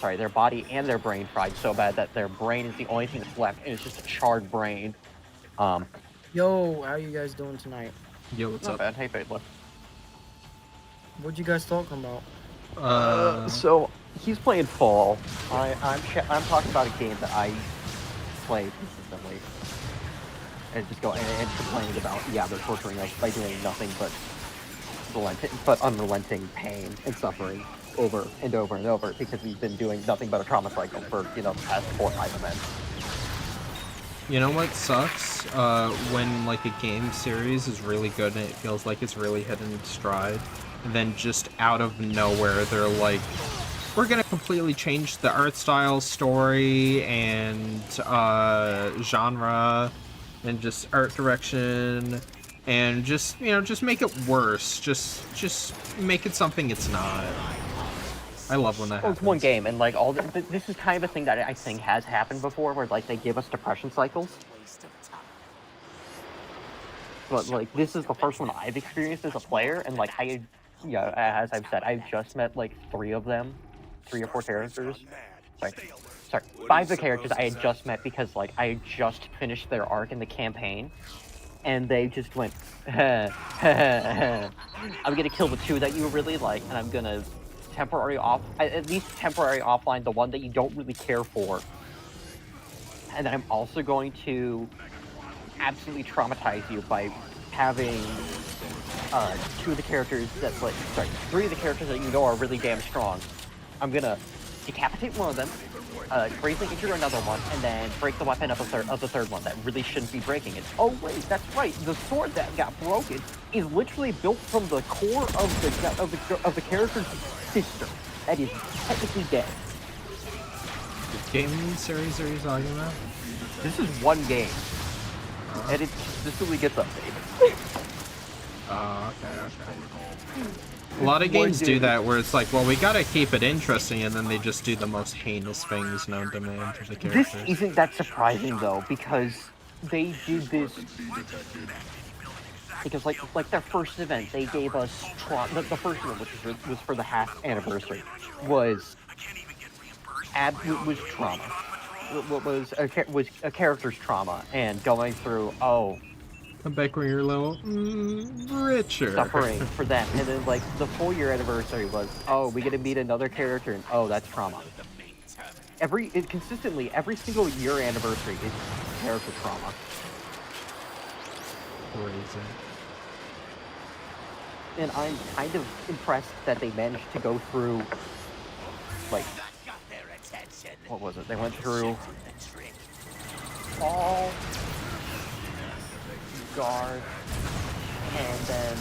their body and their brain fried so bad that their brain is the only thing that's left, and it's just a charred brain. Yo, how you guys doing tonight? Yo, what's up? Not bad. Hey, Faithless. What you guys talking about? So he's playing Fall. I'm talking about a game that I play consistently, and just and complaining about, yeah, they're torturing us by doing nothing but unrelenting pain and suffering over and over and over, because we've been doing nothing but a trauma cycle for, the past 4 or 5 events. You know what sucks? When like a game series is really good and it feels like it's really hitting its stride, and then just out of nowhere they're like, we're gonna completely change the art style, story, and genre, and just art direction, and just just make it worse. Just make it something it's not. I love when that Well, happens. it's one game, and like this is kind of a thing that I think has happened before, where like they give us depression cycles. But like this is the first one I've experienced as a player, and like as I've said, I've just met like 3 of them, 3 or 4 characters. Sorry, 5 of the characters I had just met because like I had just finished their arc in the campaign, and they just went, I'm gonna kill the 2 that you really like, and I'm gonna at least temporary offline the one that you don't really care for, and then I'm also going to absolutely traumatize you by having 2 of the characters that 3 of the characters that you know are really damn strong. I'm gonna decapitate one of them, gravely injure another one, and then break the weapon of the third one that really shouldn't be breaking it. Oh wait, that's right. The sword that got broken is literally built from the core of the character's sister. That is technically dead. What gaming series are you talking about? This is one game, and it consistently gets updated. Oh, okay. A lot of games do that, where it's like, well, we gotta keep it interesting, and then they just do the most heinous things known to man to the characters. This isn't that surprising though, because they did this. Because like their first event, they gave us the first one, which was for the half anniversary, was trauma. Was a character's trauma, and going through back when you're a little richer. Suffering for them. And then like the 4-year anniversary was, we get to meet another character, and that's trauma. Consistently, every single year anniversary is character trauma. Crazy. And I'm kind of impressed that they managed to go through, like, what was it? They went through all guard, and then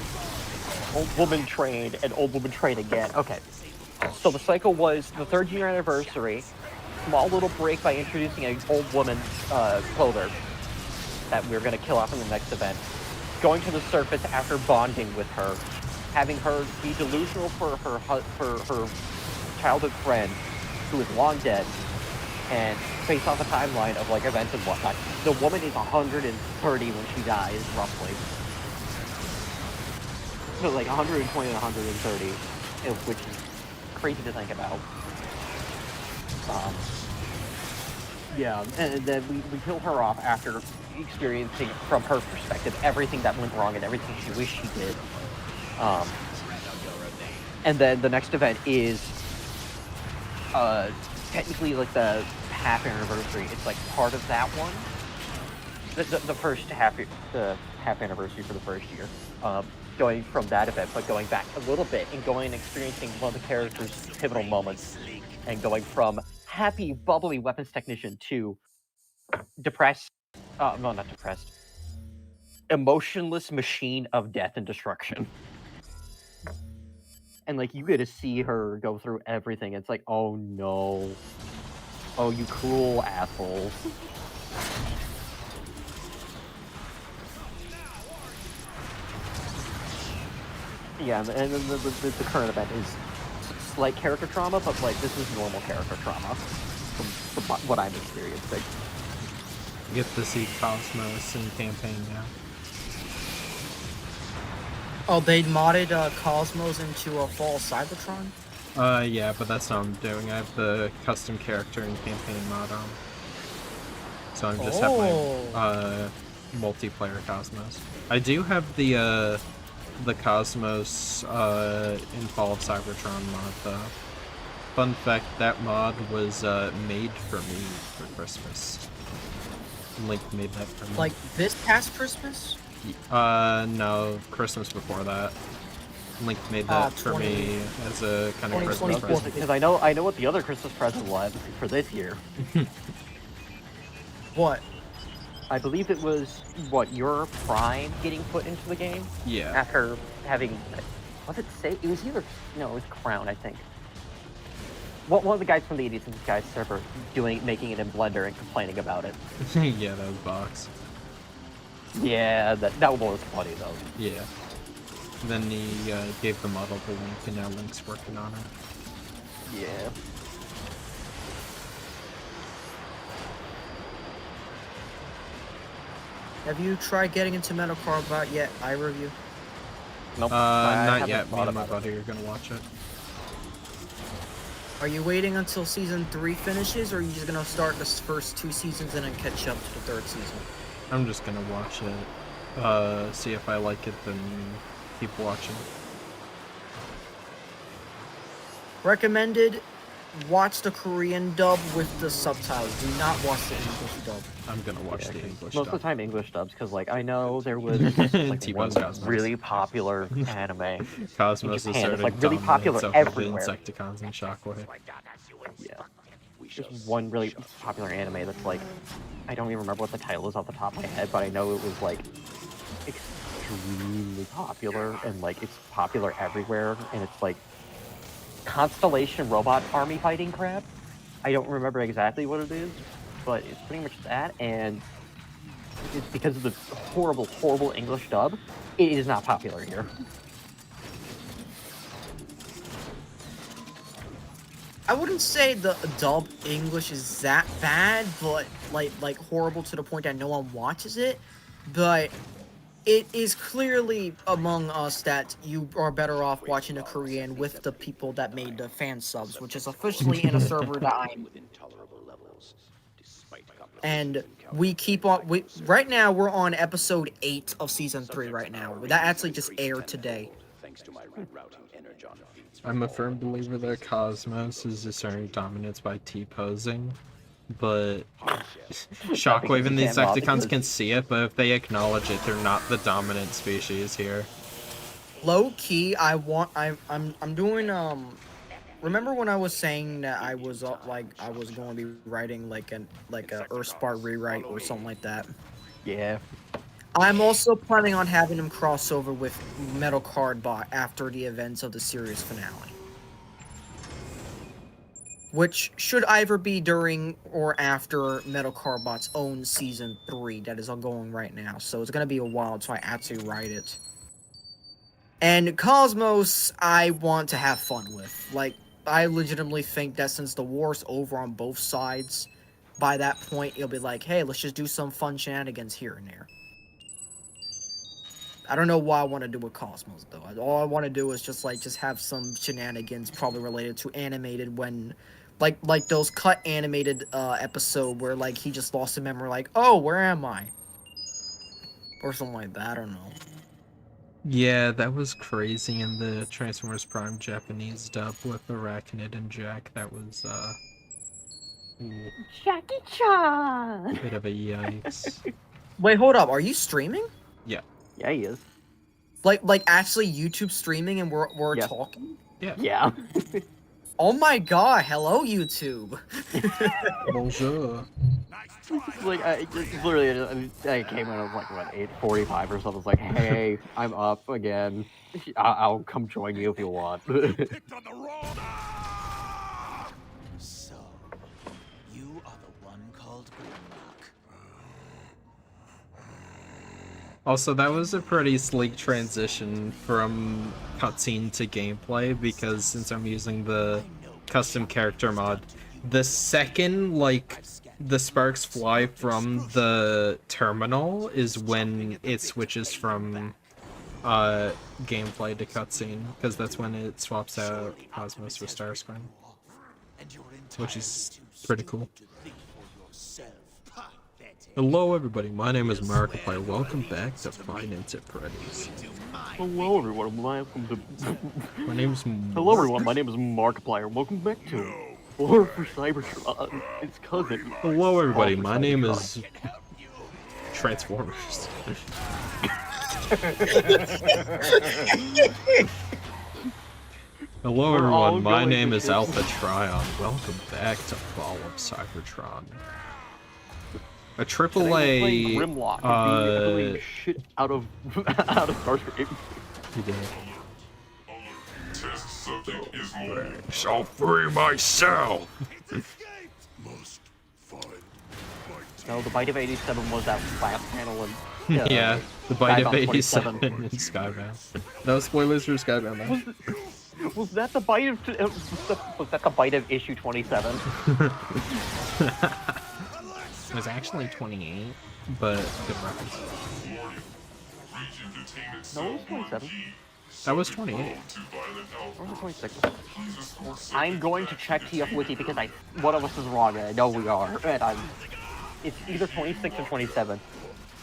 old woman trained, and old woman trained again. Okay, so the cycle was the 3rd year anniversary, small little break by introducing an old woman clother that we're going to kill off in the next event, going to the surface after bonding with her, having her be delusional for her childhood friend who is long dead, and based off the timeline of like events and whatnot, the woman is 130 when she dies, roughly. So like 120 and 130, which is crazy to think about. Yeah, and then we kill her off after experiencing from her perspective everything that went wrong and everything she wished she did. And then the next event is technically like the half anniversary. It's like part of that one. The first half anniversary for the first year. Going from that event, but going back a little bit and going and experiencing one of the characters' pivotal moments, and going from happy, bubbly weapons technician to depressed, not depressed, emotionless machine of death and destruction. And like you get to see her go through everything. It's like, oh no, oh you cruel assholes. Yeah, and then the current event is slight character trauma, but like this is normal character trauma from what I'm experiencing. You get to see Cosmos in campaign now. Oh, they modded Cosmos into a fall Cybertron? Yeah, but that's not what I'm doing. I have the custom character and campaign mod on. So I'm just have my multiplayer Cosmos. I do have the Cosmos in Fall of Cybertron mod though. Fun fact, that mod was made for me for Christmas. Link made that for me. Like this past Christmas? No, Christmas before that. Link made that for me as a kind of Christmas present. Because I know what the other Christmas present was for this year. What? I believe it was, your Prime getting put into the game? Yeah. After having, what did it say? It was it was Crown, I think. One of the guys from the 80s and Guys server making it in Blender and complaining about it. Yeah, that was Box. Yeah, that was funny though. Yeah. Then he gave the model to Link, and now Link's working on it. Yeah. Have you tried getting into Metal Combat yet? I review. Nope. Not yet. Me and my buddy are gonna watch it. Are you waiting until season 3 finishes, or are you just gonna start the first 2 seasons and then catch up to the 3rd season? I'm just gonna watch it. See if I like it, then keep watching. Recommended. Watch the Korean dub with the subtitles. Do not watch the English dub. I'm gonna watch the English Most of the dub. time English dubs, because like I know there was like T-Bone's one Cosmos. really popular anime. Cosmos is Japan, it's, starting like, really popular everywhere. Insecticons and Shockwave. Yeah. There's one really popular anime that's like, I don't even remember what the title is off the top of my head, but I know it was like extremely popular and like it's popular everywhere, and it's like Constellation Robot Army Fighting Crab. I don't remember exactly what it is, but it's pretty much that, and it's because of the horrible, horrible English dub, it is not popular here. I wouldn't say the dub English is that bad, but like horrible to the point that no one watches it. But it is clearly among us that you are better off watching the Korean with the people that made the fan subs, which is officially in a server that I'm. And we keep on. Right now we're on episode 8 of season 3 right now. That actually just aired today. I'm a firm believer that Cosmos is asserting dominance by T-posing, but Shockwave and the Decepticons can see it, but if they acknowledge it, they're not the dominant species here. Low key, I'm doing remember when I was saying that I was I was going to be writing like a Earthspark rewrite or something like that? Yeah. I'm also planning on having him cross over with Metal Cardbot after the events of the series finale, which should either be during or after Metal Cardbot's own season 3 that is ongoing right now. So it's gonna be a while until I actually write it. And Cosmos, I want to have fun with. Like, I legitimately think that since the war's over on both sides, by that point it'll be like, hey, let's just do some fun shenanigans here and there. I don't know what I want to do with Cosmos though. All I want to do is just have some shenanigans, probably related to animated, when like those cut animated episode where like he just lost a memory, like, oh, where am I? Or something like that, I don't know. Yeah, that was crazy in the Transformers Prime Japanese dub with Arachnid and Jack. That was Jackie-chan! bit of a yikes. Wait, hold up, are you streaming? Yeah. Yeah, he is. Like actually YouTube streaming and we're Yeah. talking? Yeah. Yeah. Oh my god, hello YouTube. Bonjour. Like, literally, I came in at like, what, 8:45 or something. I was like, hey, I'm up again. I'll come join you if you want. Picked on the wrong. Ah! So, you are the one called Grimlock. Also, that was a pretty sleek transition from cutscene to gameplay, because since I'm using the custom character mod, the second, like, the sparks fly from the terminal is when it switches from gameplay to cutscene, because that's when it swaps out Cosmos for Starscream, which is pretty cool. Hello everybody, my name is Markiplier. Welcome back to Finance at Freddy's. Hello everyone, welcome to... My name's Hello everyone, my name is Markiplier. Welcome back to War for Cybertron. It's cousin. Hello everybody, my name is Transformers. Hello everyone, my name is Alpha Trion. Welcome back to Fall of Cybertron. A AAA Grimlock and be shit out of Starscream. You did. Test subject is more. I'll free myself! Must find my No, the Bite of 87 was that last panel, and Yeah, the bite of Skybound 87 in Skybound. No spoilers for Skybound, though. Was that the bite of was that the bite of issue 27? It was actually 28, but good reference. No, it was 27. That was 28. Or was it 26? I'm going to check TF Wiki because one of us is wrong, and I know we are. And it's either 26 or 27.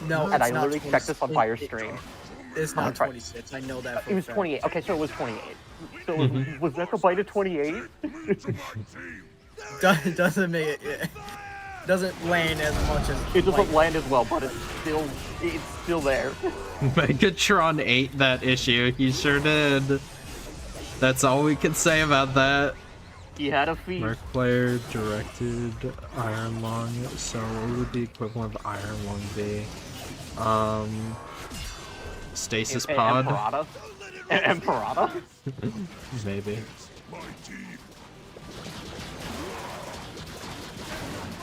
No, And it's I not literally checked this on 26. Fire Stream. It's not Right. 26. I know that. For It was a fact. 28. Okay, so it was 28. So was that the bite of 28? Doesn't make it. Doesn't land as much as. It doesn't like, land as well, but it's still there. Megatron ate that issue. He sure did. That's all we can say about that. He had a feat. Markiplier directed Iron Lung, so what would the equivalent of Iron Lung be? Stasis Pod? Emperata? Emperata? Maybe.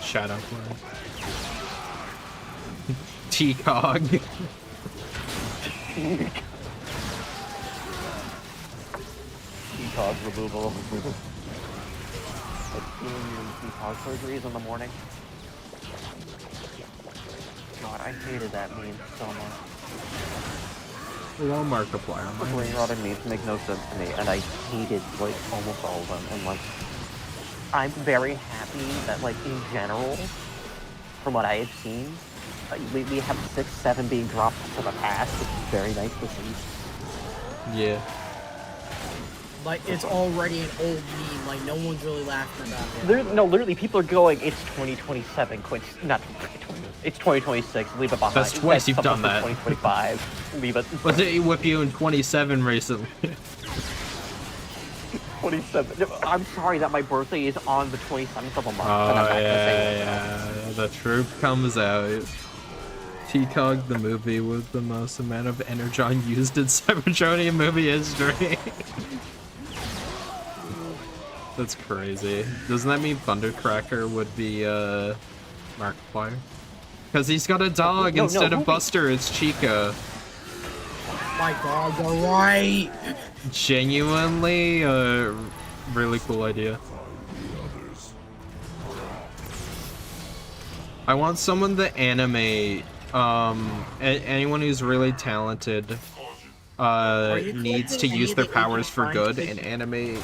Shadow Clone. T-Cog. T-Cog removal. Like doing your T-Cog surgeries in the morning. God, I hated that meme so much. Hello, Markiplier. The brain rotted memes make no sense to me, and I hated like almost all of them. And like, I'm very happy that like in general, from what I have seen, we have 6, 7 being dropped to the past, which is very nice to see. Yeah. Like it's already an old meme. Like no one's really laughing about it. No, literally, people are going, it's 2027, not 2020, it's 2026, leave it behind. That's twice you've Something done for that. 2025, leave it. Was it whip you in 27 recently? 27. I'm sorry that my birthday is on the 27th of a month. Oh, and I'm not gonna say it. yeah. The truth comes out. T-Cog, the movie with the most amount of Energon used in Cybertronian movie history. That's crazy. Doesn't that mean Thundercracker would be, Markiplier? Because he's got a dog instead of Buster, it's Chica. My God, you're right. Genuinely, really cool idea. I want someone to animate, anyone who's really talented, needs to use their powers for good and animate,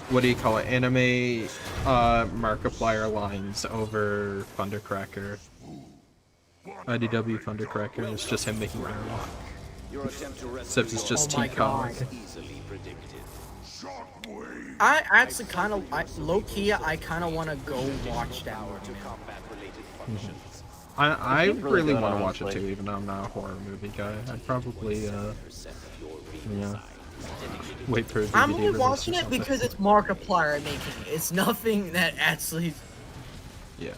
what do you call it? Animate, Markiplier lines over Thundercracker. IDW Thundercracker, it's just him making Iron Walk. Except it's just Oh my T-Cog. God. I actually kind of, low key, I kind of want to go watch that movie now. I seems really really good, want to watch it honestly. too, even though I'm not a horror movie guy. I'd probably, yeah, wait for a DVD I'm only release or watching it something. because it's Markiplier making it. It's nothing that actually. Yeah.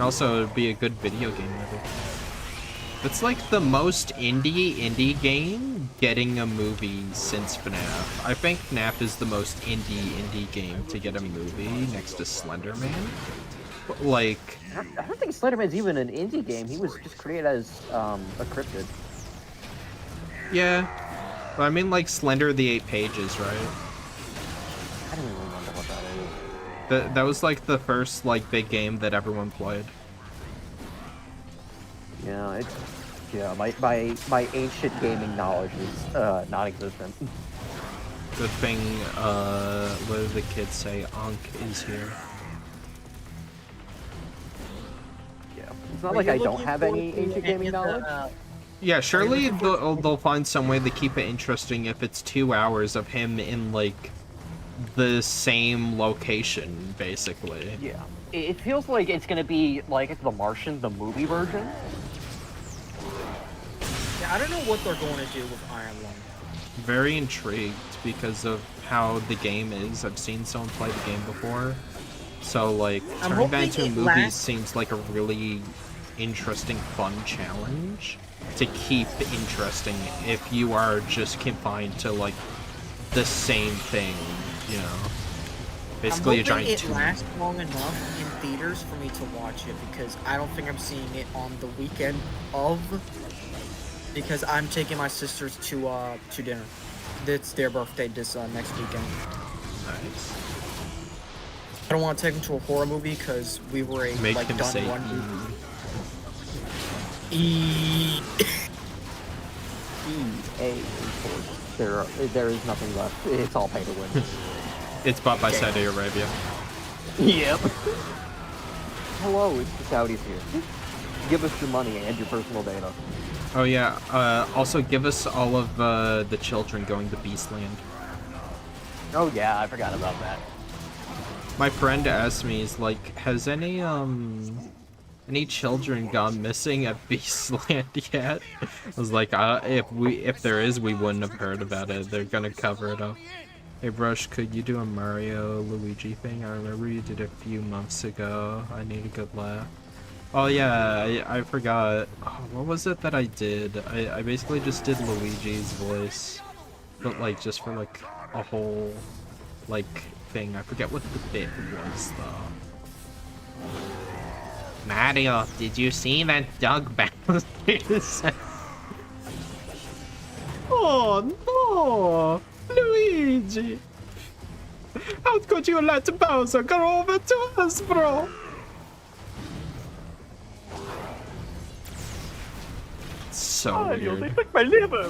Also, it'd be a good video game movie. It's like the most indie game getting a movie since FNAF. I think FNAF is the most indie game to get a movie next to Slender Man. But, like, I don't think Slenderman's even an indie game. He was just created as a cryptid. yeah. But I mean, like, Slender the 8 Pages, right? I don't even remember what that is. That was like the first like big game that everyone played. Yeah, my ancient gaming knowledge is non-existent. Good thing, what do the kids say? Ankh is here. Yeah, it's not like I don't have any ancient gaming knowledge. Yeah, surely they'll find some way to keep it interesting if it's 2 hours of him in like the same location, basically. Yeah, it feels like it's gonna be like The Martian, the movie version. Yeah, I don't know what they're going to do with Iron Lung. Very intrigued because of how the game is. I've seen someone play the game before. So, like, I'm turning that into a hoping it movie lasts- seems like a really interesting, fun challenge to keep interesting if you are just confined to, like, the same thing, you know? Basically a I'm giant hoping it tomb. lasts long enough in theaters for me to watch it because I don't think I'm seeing it on the weekend of. Because I'm taking my sisters to dinner. It's their birthday this next weekend. Nice. I don't want to take them to a horror movie because we were Make like him done say one movie. There is nothing left. It's all pay to win. It's bought by Saudi Arabia. Yep. Hello, it's the Saudis here. Give us your money and your personal data. Oh yeah, also give us all of the children going to Beastland. Oh yeah, I forgot about that. My friend asked me, he's like, has any children gone missing at Beastland yet? I was like, if there is, we wouldn't have heard about it. They're gonna cover it up. Hey Brush, could you do a Mario Luigi thing? I remember you did it a few months ago. I need a good laugh. Oh yeah, I forgot. Oh, what was it that I did? I basically just did Luigi's voice, but like just for like a whole like thing. I forget what the bit was though. Mario, did you see that Doug bounces? Oh no, Luigi! How could you let Bowser go over to Hasbro? So weird. They took my liver.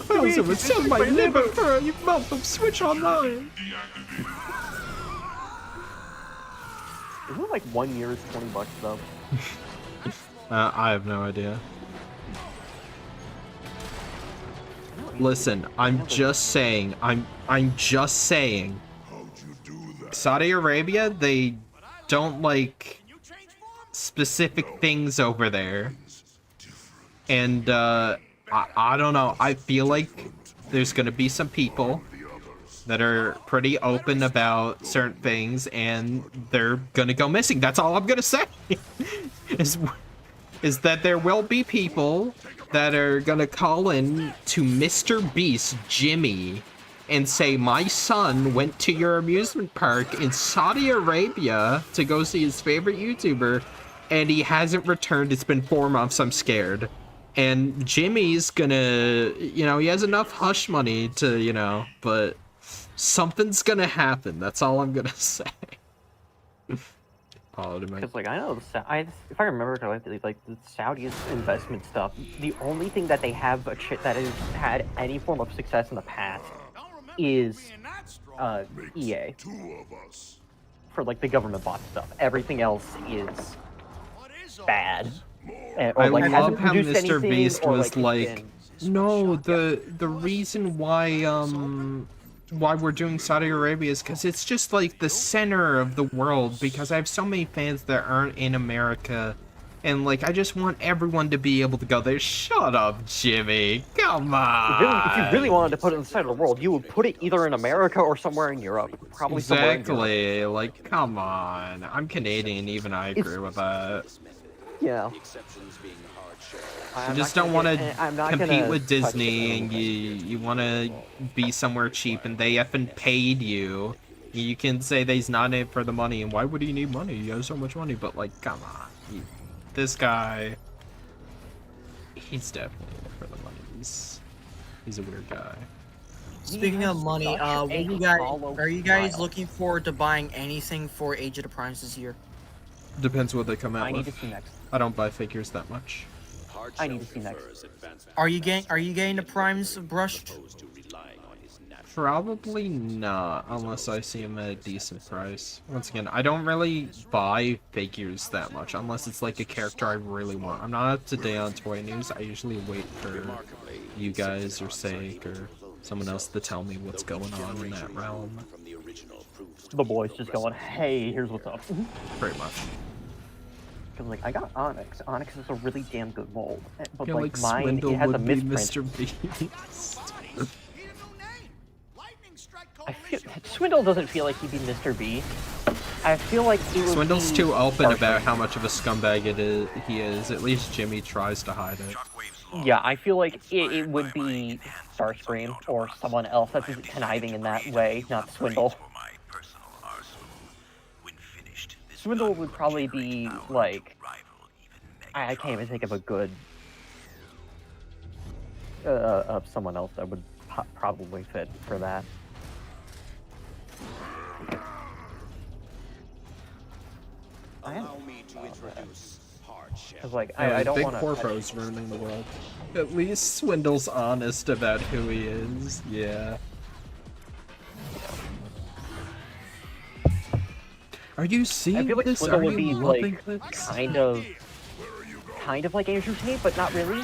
Bowser would sell my liver for a month of Switch Online. Isn't it like 1 year is $20 though? I have no idea. Listen, I'm just saying. I'm just saying. Saudi Arabia, they don't like specific things over there, and I don't know. I feel like there's gonna be some people that are pretty open about certain things, and they're gonna go missing. That's all I'm gonna say. is that there will be people that are gonna call in to Mr. Beast Jimmy and say, my son went to your amusement park in Saudi Arabia to go see his favorite YouTuber, and he hasn't returned. It's been 4 months. I'm scared. And Jimmy's gonna, you know, he has enough hush money to, you know, but something's gonna happen. That's all I'm gonna say. Because like I know, if I remember correctly, like the Saudi's investment stuff, the only thing that they have that has had any form of success in the past is EA for like the government bought stuff. Everything else is bad. I love how Mr. Beast was like, no, the reason why we're doing Saudi Arabia is because it's just like the center of the world, because I have so many fans that aren't in America, and like I just want everyone to be able to go there. Shut up, Jimmy. Come on. If you really wanted to put it in the center of the world, you would put it either in America or somewhere in Europe. Probably somewhere in Europe. Exactly. Like, come on. I'm Canadian, even I agree with that. Yeah. You just don't want to compete with Disney, and you want to be somewhere cheap, and they effing paid you. You can say that he's not in it for the money, and why would he need money? He has so much money, but like, come on. This guy, he's definitely in it for the money. He's a weird guy. Speaking of money, are you guys looking forward to buying anything for Age of the Primes this year? Depends what they come out with. I need to see next. I don't buy figures that much. I need to see next. Are you getting the Primes brushed? Probably not, unless I see them at a decent price. Once again, I don't really buy figures that much, unless it's like a character I really want. I'm not up to date on toy news. I usually wait for you guys or Sake or someone else to tell me what's going on in that realm. The boys just going, hey, here's what's up. Pretty much. Because like I got Onyx. Onyx is a really damn good mold, but Yeah, like mine, Swindle it has a would be misprint. Mr. Beast. I feel Swindle doesn't feel like he'd be Mr. B. I feel like he would Swindle's be too open Starscream. about how much of a scumbag he is. At least Jimmy tries to hide it. Yeah, I feel like it would be Starscream or someone else that's conniving in that way, not Swindle. Swindle would probably be like, I can't even think of a good of someone else that would probably fit for that. Allow me to introduce hardship. Cause like I don't Big want to. Corpo's ruining the world. At least Swindle's honest about who he is. Yeah. Are you seeing I feel like this? Swindle Are would you be loving like this? kind of like Andrew Tate, but not really.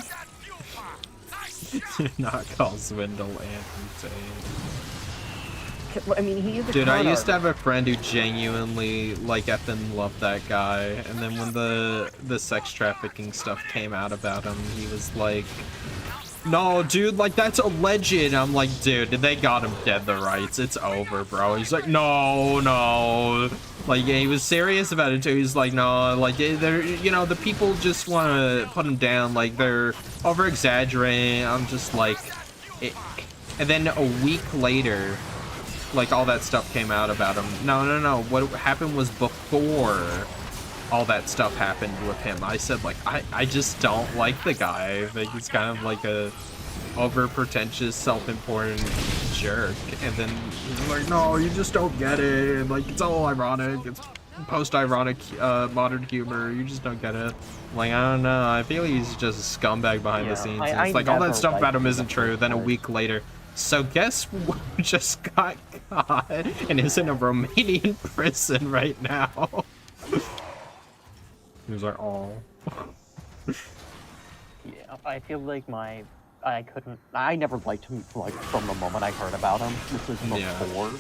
Not call Swindle Andrew Tate. I mean, he is a Dude, I con used to artist. have a friend who genuinely, like, effing loved that guy, and then when the sex trafficking stuff came out about him, he was like, no, dude, like, that's alleged. I'm like, dude, they got him dead to rights. It's over, bro. He's like, no. Like, yeah, he was serious about it, too. He's like, no, like, they're, you know, the people just want to put him down. Like, they're over-exaggerating. I'm just like... And then a week later... like all that stuff came out about him. No. What happened was before all that stuff happened with him. I said like I just don't like the guy. I think he's kind of like a over pretentious, self-important jerk. And then he's like, no, you just don't get it. Like it's all ironic. It's post-ironic modern humor. You just don't get it. Like I don't know. I feel he's just a scumbag behind the scenes. I It's like all that never stuff about him liked isn't true. Then a week later. So guess what just got caught and is in a Romanian prison right now. He was like, oh. Yeah, I feel like I never liked him like from the moment I heard about him. This was before.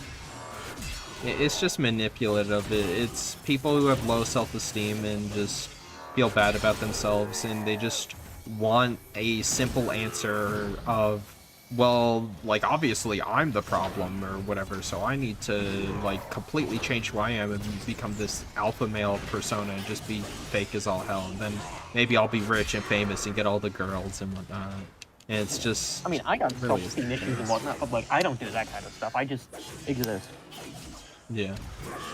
It's just manipulative. It's people who have low self-esteem and just feel bad about themselves, and they just want a simple answer of, well, like, obviously I'm the problem or whatever, so I need to, like, completely change who I am and become this alpha male persona and just be fake as all hell, and then maybe I'll be rich and famous and get all the girls and whatnot. And it's just... I mean, I got really self-esteem issues and whatnot, but, like, I don't do that kind of stuff. I just exist. Yeah.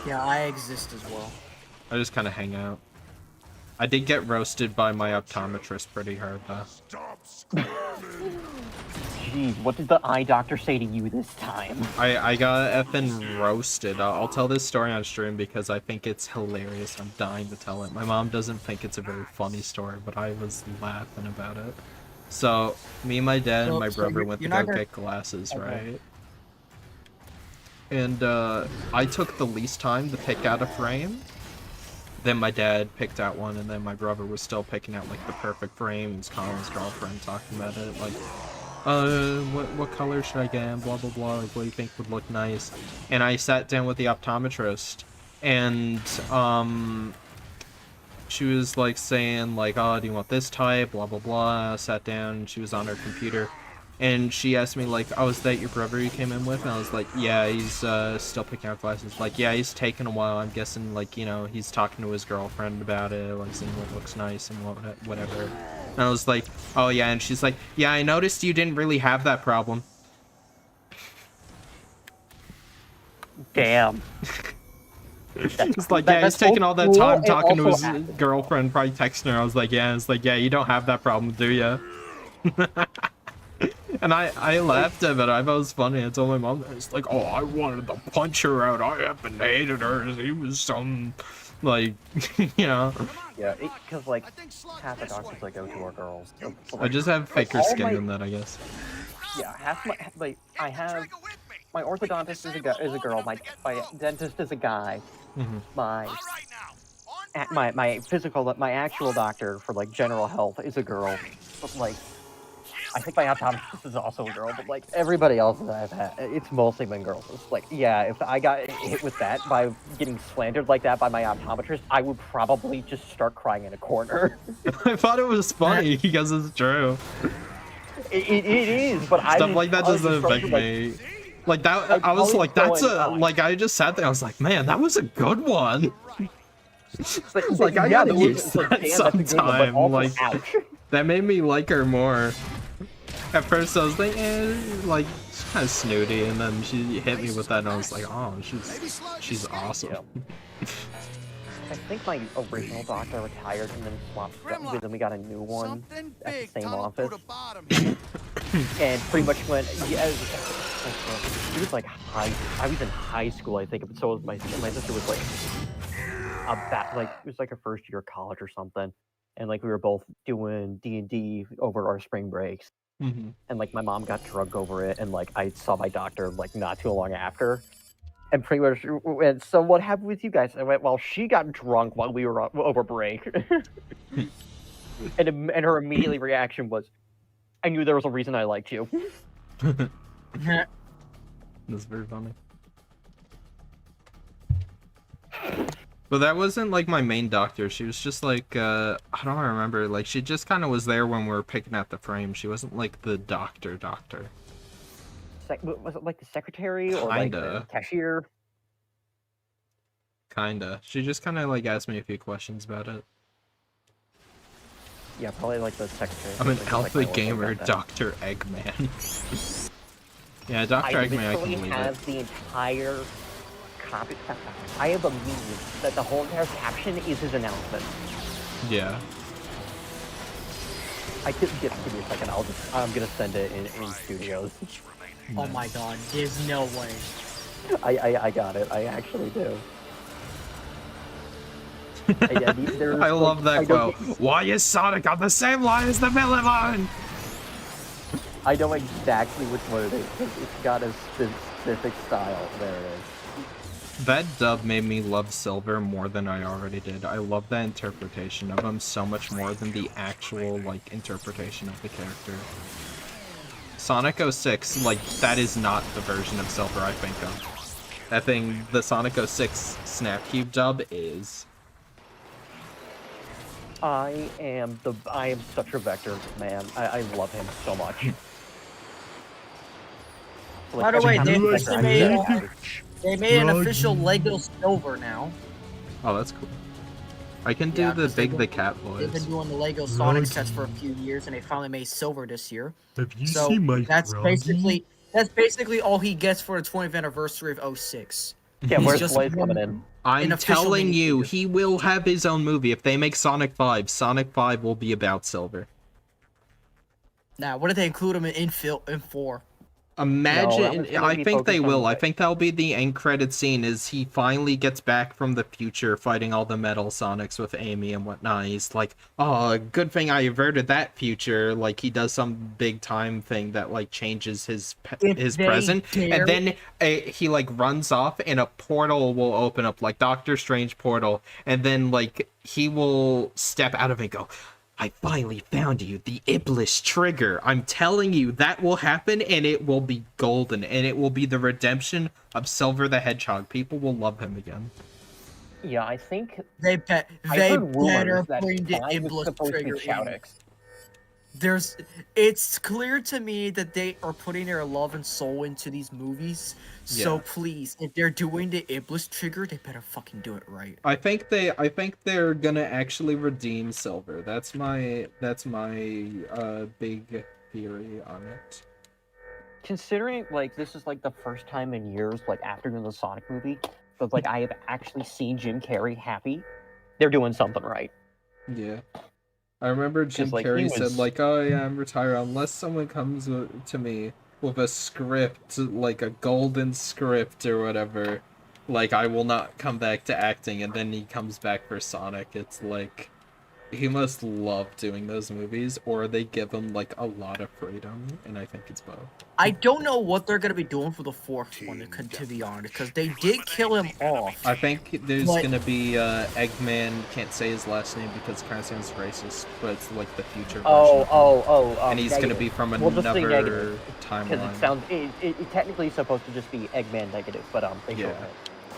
Yeah, I exist as well. I just kind of hang out. I did get roasted by my optometrist pretty hard, though. Jeez, what did the eye doctor say to you this time? I got effing roasted. I'll tell this story on stream because I think it's hilarious. I'm dying to tell it. My mom doesn't think it's a very funny story, but I was laughing about it. So, me, my dad, and my brother went to go get glasses, right? And I took the least time to pick out a frame. Then my dad picked out one, and then my brother was still picking out like the perfect frame. He was calling his girlfriend, talking about it, like, what color should I get? And blah blah blah. Like, what do you think would look nice? And I sat down with the optometrist, and she was like saying like, oh, do you want this type? Blah blah blah. I sat down, and she was on her computer. And she asked me, like, oh, is that your brother you came in with? And I was like, yeah, he's still picking out glasses. Like, yeah, he's taking a while. I'm guessing, like, you know, he's talking to his girlfriend about it, like, seeing what looks nice and whatever. And I was like, oh, yeah. And she's like, yeah, I noticed you didn't really have that problem. Damn. It's like, yeah, he's taking all that time talking to his girlfriend, probably texting her. I was like, yeah. It's like, yeah, you don't have that problem, do ya? And I laughed at it. I thought it was funny. I told my mom, it's like, oh, I wanted to punch her out. I effing hated her. He was some, like, you know. Yeah, because, like, half the doctors that go to are girls. So, I just have thicker skin than that, I guess. Yeah, half my, like, I have, my orthodontist is a girl, my dentist is a guy, my actual doctor for, like, general health is a girl, but, like, I think my optometrist is also a girl, but like everybody else that I've had, it's mostly been girls. It's like, yeah, if I got hit with that by getting slandered like that by my optometrist, I would probably just start crying in a corner. I thought it was funny because it's true. It is, but stuff like that doesn't affect me. Like that, I was like, that's a like. I just sat there. I was like, man, that was a good one. Like I gotta use that sometime. Like that made me like her more. At first I was like, like, she's kind of snooty, and then she hit me with that, and I was like, oh, she's awesome. I think my original doctor retired and then swapped with him. We got a new one at the same office. And pretty much went, yeah, he was like I was in high school, I think, but so was my sister was like it was like her first year of college or something. And like we were both doing D&D over our spring breaks. Mm-hmm. And like my mom got drunk over it, and like I saw my doctor like not too long after. And pretty much went, so what happened with you guys? I went, well, she got drunk while we were over break. and her immediate reaction was, I knew there was a reason I liked you. That's very funny. But that wasn't like my main doctor. She was just like, I don't remember. Like, she just kind of was there when we were picking out the frame. She wasn't like the doctor. Was it like the secretary or like the cashier? Kinda. She just kind of like asked me a few questions about it. Yeah, probably like the secretary. I'm an like, alpha gamer, Dr. Eggman. Yeah, Dr. Eggman, I can believe it. I have the entire copy. I have a meme that the whole entire caption is his announcement. Yeah. Give me a second. I'm gonna send it in studios. Oh my god, there's no way. I got it. I actually do. I love that quote. Why is Sonic on the same line as the villain line? I know exactly which one it is. It's got a specific style. There it is. That dub made me love Silver more than I already did. I love that interpretation of him so much more than the actual, like, interpretation of the character. Sonic 06, like, that is not the version of Silver I think of. That thing, the Sonic 06 Snapcube dub is. I am such a Vector man. I love him so much. By the way, they made an official Lego Silver now. Oh, that's cool. I can do the cat voice. They've been doing the Lego Sonic sets for a few years, and they finally made Silver this year. Have you seen my that's basically all he gets for the 20th anniversary of 06. Yeah, where's Blaze coming in? I'm telling you, he will have his own movie. If they make Sonic 5, Sonic 5 will be about Silver. Now, what did they include him in 4? Imagine, I think they will. I think that'll be the end credit scene is he finally gets back from the future fighting all the Metal Sonics with Amy and whatnot. He's like, oh, good thing I averted that future. Like, he does some big time thing that, like, changes his present. And then he, like, runs off and a portal will open up, like Doctor Strange portal. And then, like, he will step out of it and go, I finally found you, the Iblis trigger. I'm telling you, that will happen, and it will be golden, and it will be the redemption of Silver the Hedgehog. People will love him again. Yeah, I think they better bring the Iblis trigger in. It's clear to me that they are putting their love and soul into these movies. So please, if they're doing the Iblis trigger, they better fucking do it right. I think they're gonna actually redeem Silver. That's my big theory on it. Considering like this is like the first time in years, like after doing the Sonic movie, that like I have actually seen Jim Carrey happy, they're doing something right. Yeah. I remember Jim Carrey said, like, oh yeah, I'm retired unless someone comes to me with a script, like a golden script or whatever, like, I will not come back to acting, and then he comes back for Sonic. It's like, he must love doing those movies, or they give him, like, a lot of freedom, and I think it's both. I don't know what they're going to be doing for the fourth one, to be honest, because they did kill him off. I think there's going to be Eggman, can't say his last name because it kind of sounds racist, but it's like the future version. And he's going to be from another timeline. Because it technically is supposed to just be Eggman negative, but they show it.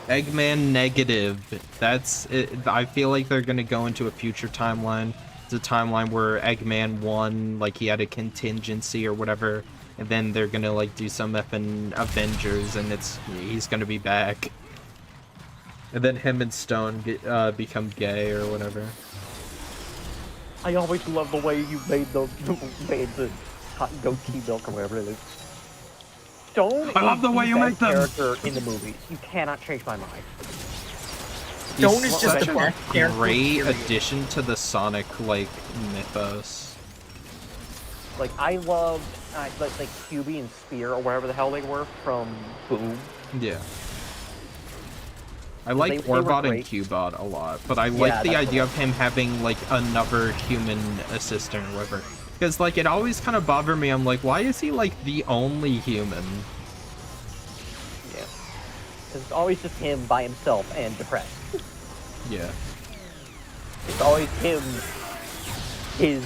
Eggman negative. That's it. I feel like they're gonna go into a future timeline. It's a timeline where Eggman won, like he had a contingency or whatever, and then they're gonna like do some effing Avengers, and he's gonna be back. And then him and Stone become gay or whatever. I always love the way you made the hot goatee milk or whatever it is. I love the way you make them. Character in the movies. You cannot change my mind. Stone He's is just such the a best character, great period. addition to the Sonic like mythos. Like I loved like QB and Spear or whatever the hell they were from Boom. Yeah. I like they were Orbot and great. Qbot a lot, but I like the that's idea what of him having like another human assistant or whatever. Because like it always kind of bothered me. I'm like, why is he like the only human? Yeah. It's always just him by himself and depressed. Yeah. It's always him. His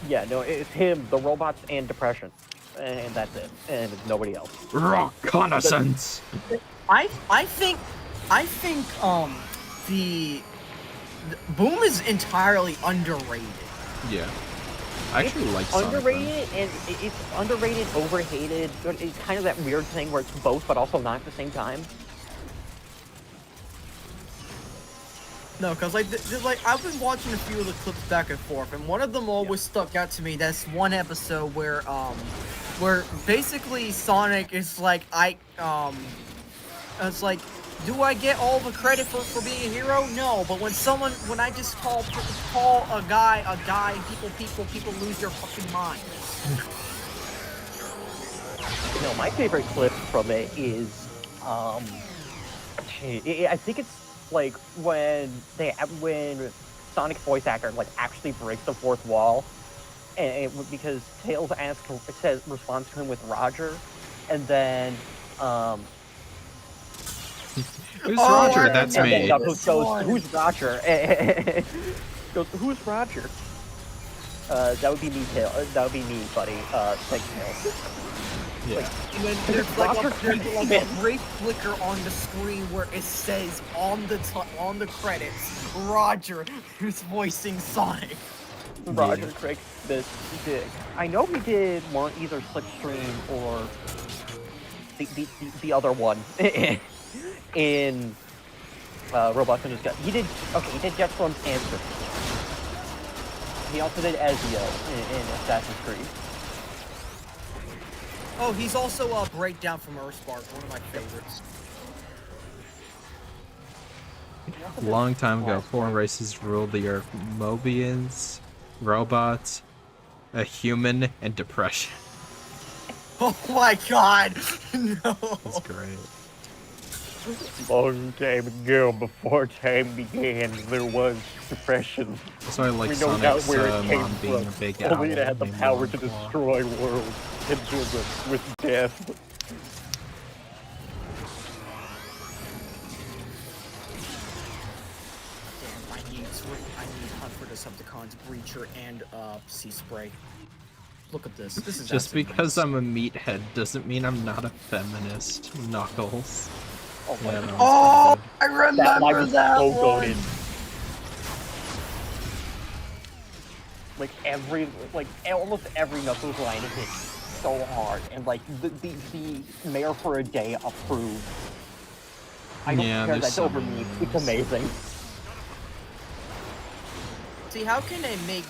yeah, no, it's him, the robots, and depression, and that's it, and it's nobody else. Reconnaissance. I think the Boom is entirely underrated. Yeah. I actually like Sonic. Underrated, and it's underrated, overhated. It's kind of that weird thing where it's both, but also not at the same time. No, because like I've been watching a few of the clips back and forth, and one of them always stuck out to me. That's one episode where basically Sonic is like it's like, do I get all the credit for being a hero? No, but when I just call a guy, people lose their fucking minds. No, my favorite clip from it is I think it's like when Sonic's voice actor like actually breaks the fourth wall, and because Tails responds to him with Roger, and then Who's Roger? That's and me. then Knuckles goes, "Who's Roger?" Goes, "Who's Roger?" That would be me, Tails. That would be me, buddy. Thanks, Tails. Yeah. And then there's like a brief flicker on the screen where it says on the credits, Roger, who's voicing Sonic. Roger Craig Smith did. I know he did one, either Slipstream or the other one in Robots in Disguise. He did Jetstorm's Answer. He also did Ezio in Assassin's Creed. Oh, he's also a Breakdown from Earthspark, one of my favorites. Long time ago, 4 races ruled the earth: Mobians, robots, a human, and depression. Oh my god! No! That's great. Long time ago, before time began, there was depression. That's why I like We know now Sonic's where it came mom being from. a big Only owl it had the named power to Claw. destroy worlds and kill them with death. Damn, I need Hunt for Decepticons, Breacher, and Sea Spray. Look at this. This is Just absolutely because nice. I'm a meathead doesn't mean I'm not a feminist, Knuckles. Oh my Yeah, that was Oh, pretty I That line remember was that so one. goated. Like almost every Knuckles line is hit so hard, and like the Mayor for a Day approved. I don't Yeah, care there's that's so over many me. memes. It's amazing. See, how can they make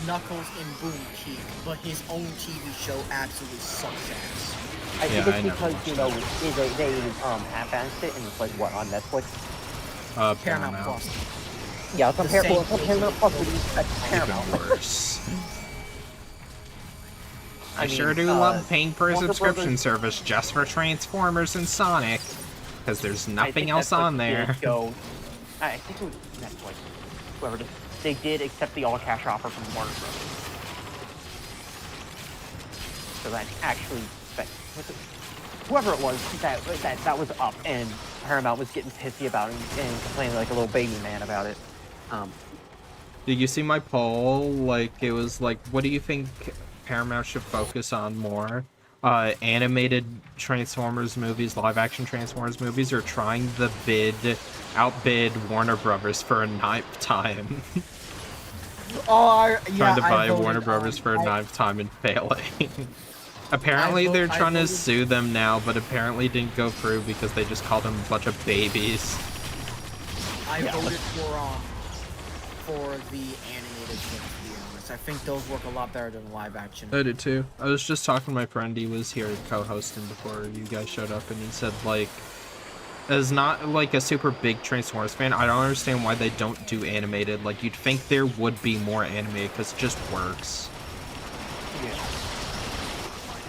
Knuckles in Boom peak, but his own TV show absolutely sucks ass? I think I it's never because watched you know they half-assed it, and it's like what on Netflix. Paramount Plus. Yeah, it's on The same Paramount Plus. That's Paramount. Even worse. I mean, sure do love paying for a Warner subscription Brothers- service just for Transformers and Sonic, because there's I nothing think else Netflix on did there. Go, I think it was Netflix. Whoever did, they did accept the all-cash offer from Warner Brothers. So that actually, whoever it was that was up, and Paramount was getting pissy about it and complaining like a little baby man about it. Did you see my poll? Like, it was like, what do you think Paramount should focus on more? Animated Transformers movies, live-action Transformers movies, or trying to outbid Warner Brothers for a ninth time? Oh, yeah, Trying to buy I voted, Warner Brothers for a I- ninth time and failing. Apparently they're I trying to voted- sue them now, but apparently didn't go through because they just called them a bunch of babies. I voted for the animated thing, to be honest. I think those work a lot better than live action. I did too. I was just talking to my friend, he was here co-hosting before you guys showed up, and he said, like, as not like a super big Transformers fan, I don't understand why they don't do animated. Like, you'd think there would be more animated because it just works. Yeah.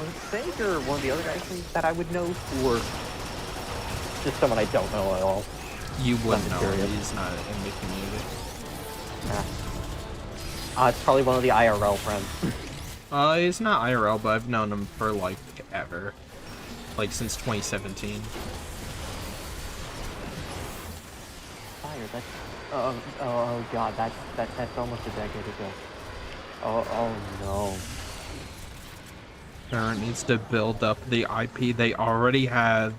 Was Sage or one of the other guys that I would know, or just someone I don't know at all? You wouldn't know. Curious. He's not in the community. Yeah. It's probably one of the IRL friends. He's not IRL, but I've known him for like ever. Like since 2017. Fire, that's oh god, that's almost a decade ago. Oh no. Parent needs to build up the IP they already have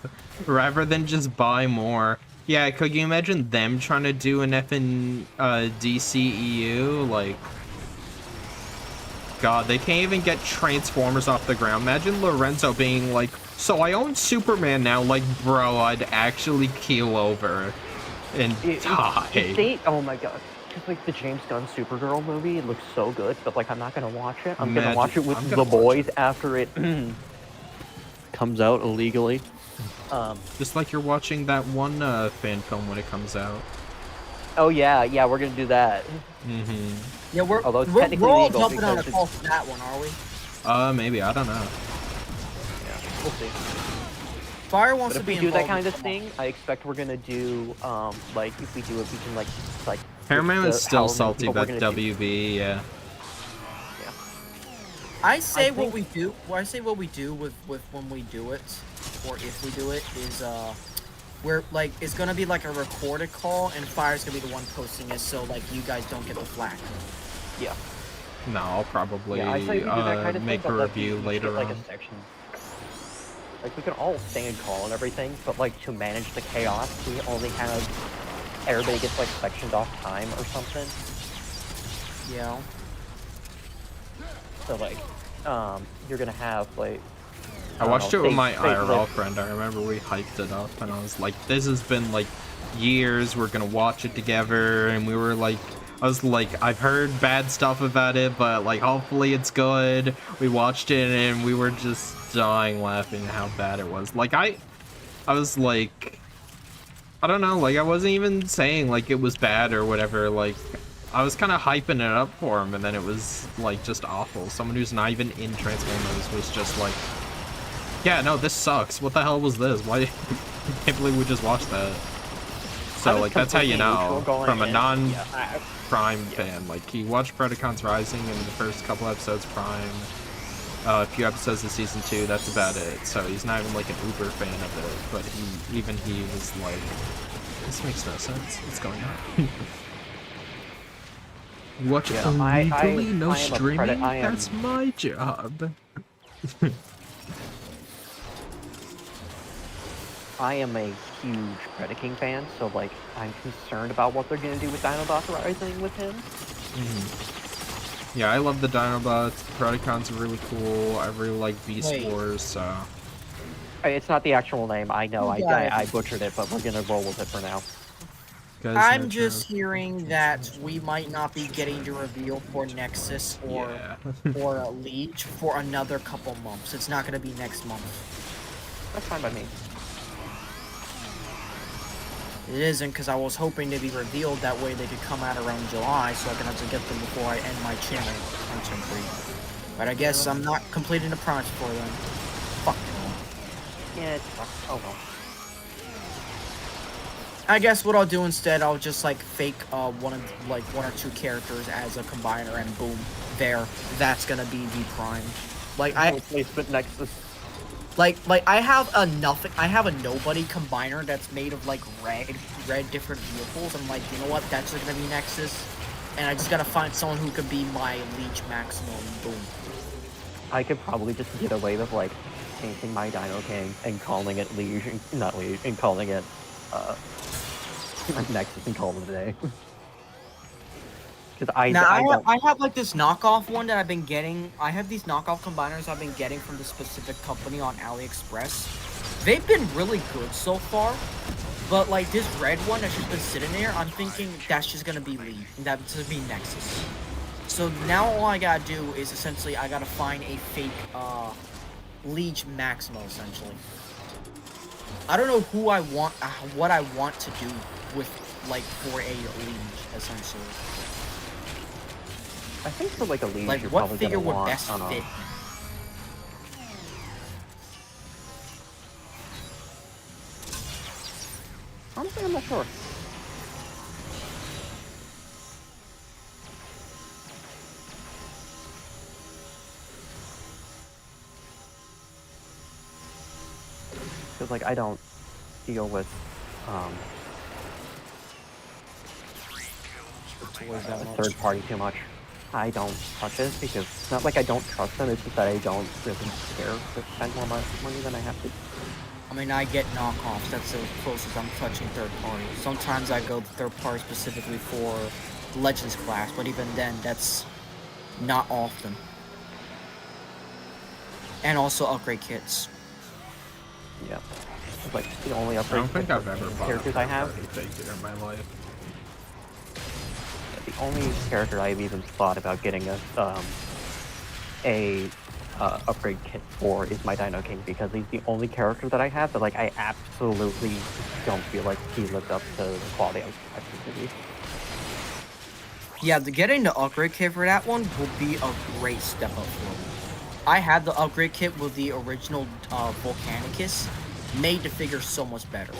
rather than just buy more. Yeah, could you imagine them trying to do an effing DCEU? Like, God, they can't even get Transformers off the ground. Imagine Lorenzo being like, so I own Superman now. Like, bro, I'd actually keel over and die. Oh my god. Just like the James Gunn Supergirl movie, it looks so good, but like I'm not gonna watch it. I'm gonna watch it with the boys after it comes out illegally. Just like you're watching that one fan film when it comes out. Oh yeah, we're gonna do that. Mm-hmm. Yeah, we're Although it's we're technically all legal jumping on a because call for that one, are we? Maybe, I don't know. Yeah, we'll see. Fire wants But to if be we do that involved kind of with thing, I expect we're gonna do like if we do it, we can like Paramount is still however many salty people we're about gonna do. WB, yeah. I say I what think- we do. Well, I say what we do with when we do it, or if we do it, is we're like it's gonna be like a recorded call, and Fire's gonna be the one posting it, so like you guys don't get the flack. Yeah. No, I'll probably Yeah, I say we do that kind of make thing, a but like, review we should later get, like on. a section. Like we can all stand call and everything, but like to manage the chaos, we only have everybody gets like sectioned off time or something. Yeah. So like, you're gonna have like. I watched it with my IRL like, friend. I remember we hyped it up, and I was like, "This has been like years. We're gonna watch it together." And we were like, I was like, "I've heard bad stuff about it, but like, hopefully it's good." We watched it, and we were just dying laughing at how bad it was. Like I was like, I don't know, like I wasn't even saying like it was bad or whatever. Like I was kind of hyping it up for him, and then it was like just awful. Someone who's not even in Transformers was just like, yeah, no, this sucks. What the hell was this? Why? I can't believe we just watched that. So like that's how you know from a non-Prime fan. Like he watched Predacons Rising and the first couple episodes Prime, a few episodes of season 2. That's about it. So he's not even like an uber fan of it. But he was like, this makes no sense. What's going on? Watch it illegally, no streaming. That's my job. I am a huge Predaking fan, so like I'm concerned about what they're gonna do with Dinobots Rising with him. Yeah, I love the Dinobots. Predacons are really cool. I really like Beast Wars. So It's not the actual name. I know. Yeah. I butchered it, but we're gonna roll with it for now. I'm just hearing that we might not be getting the reveal for Nexus or or Leech for another couple months. It's not gonna be next month. That's fine by me. It isn't, because I was hoping to be revealed, that way they could come out around July, so I can have to get them before I end my channel on Team 3. But I guess I'm not completing the promise for them. Fuck them. Yeah, it sucks. Oh well. I guess what I'll do instead, I'll just like fake one or two characters as a combiner, and boom, there. That's gonna be the Prime. Like Placement Nexus. Like I have a nobody combiner that's made of like red different vehicles. I'm like, you know what? That's gonna be Nexus, and I just gotta find someone who could be my Leech Maximum. Boom. I could probably just get away with like painting my Dino King and calling it Liege, not Liege, and calling it Nexus and calling it a day. Because I have like this knockoff one that I've been getting. I have these knockoff combiners I've been getting from the specific company on AliExpress. They've been really good so far, but like this red one that's just been sitting there, I'm thinking that's just gonna be Lead. That's gonna be Nexus. So now all I gotta do is essentially I gotta find a fake Leech Maximo essentially. I don't know who I want, what I want to do with, like, for a liege, essentially. I think for like a liege, Like, you're what probably figure gonna would want, best fit? Honestly, I'm not sure. Because like I don't deal with third party too much. I don't touch it because it's not like I don't trust them. It's just that I don't really care to spend more money than I have to. I mean, I get knockoffs. That's the closest I'm touching third party. Sometimes I go third party specifically for Legends class, but even then, that's not often. And also upgrade kits. Yeah. It's like the only I upgrade don't think I've ever bought characters a I have. figure in my life. The only character I've even thought about getting a upgrade kit for is my Dino King, because he's the only character that I have that like I absolutely don't feel like he lived up to the quality I was expecting to be. Yeah, getting the upgrade kit for that one will be a great step up for me. I had the upgrade kit with the original Volcanicus, made the figure so much better.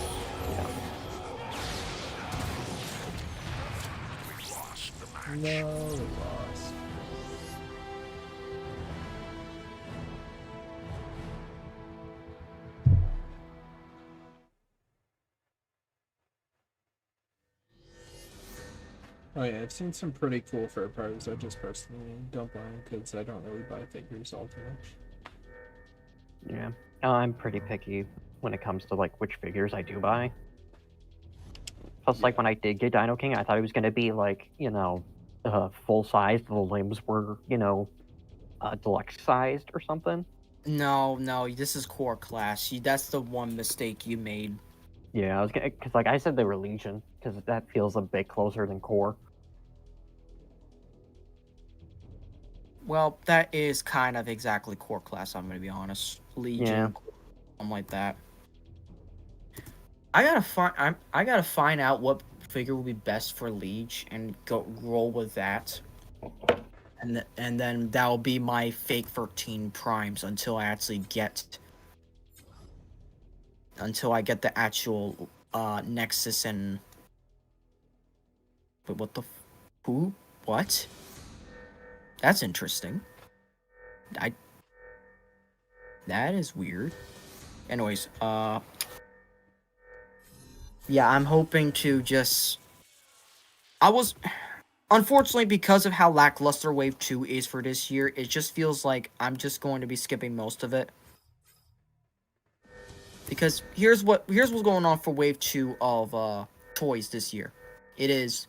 No, lost. Oh yeah, I've seen some pretty cool third parties. I just personally don't buy them because I don't really buy figures all too much. Yeah, I'm pretty picky when it comes to like which figures I do buy. Plus, like when I did get Dino King, I thought it was gonna be like, you know, full size. The limbs were, you know, deluxe sized or something. No, this is core class. That's the one mistake you made. Yeah, I was gonna, because like I said they were Legion, because that feels a bit closer than core. Well, that is kind of exactly core class, I'm gonna be honest. Legion, something like that. I gotta find out what figure will be best for Liege and go roll with that. And then that'll be my fake 13 primes until I actually get the actual Nexus and wait, what the who? What? That's interesting. That is weird. Anyways, yeah, I'm hoping to just unfortunately, because of how lackluster Wave 2 is for this year, it just feels like I'm just going to be skipping most of it. Because here's what's going on for Wave 2 of toys this year. It is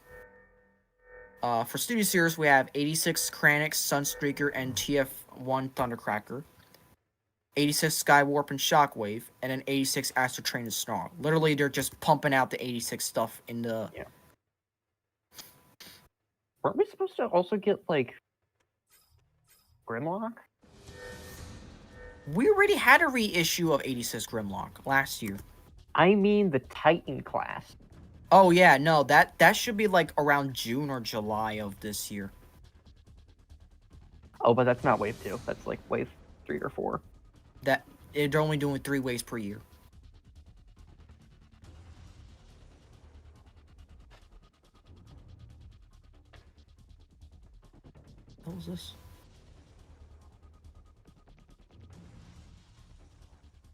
for Studio Series, we have 86 Kranix, Sunstreaker, and TF1 Thundercracker, 86 Skywarp and Shockwave, and then 86 Astro Train and Snarl. Literally, they're just pumping out the 86 stuff in the... Yeah. Weren't we supposed to also get, like, Grimlock? We already had a reissue of 86 Grimlock last year. I mean the Titan class. Oh yeah, no, that should be like around June or July of this year. Oh, but that's not Wave 2. That's like Wave 3 or 4. They're only doing 3 waves per year. What was this?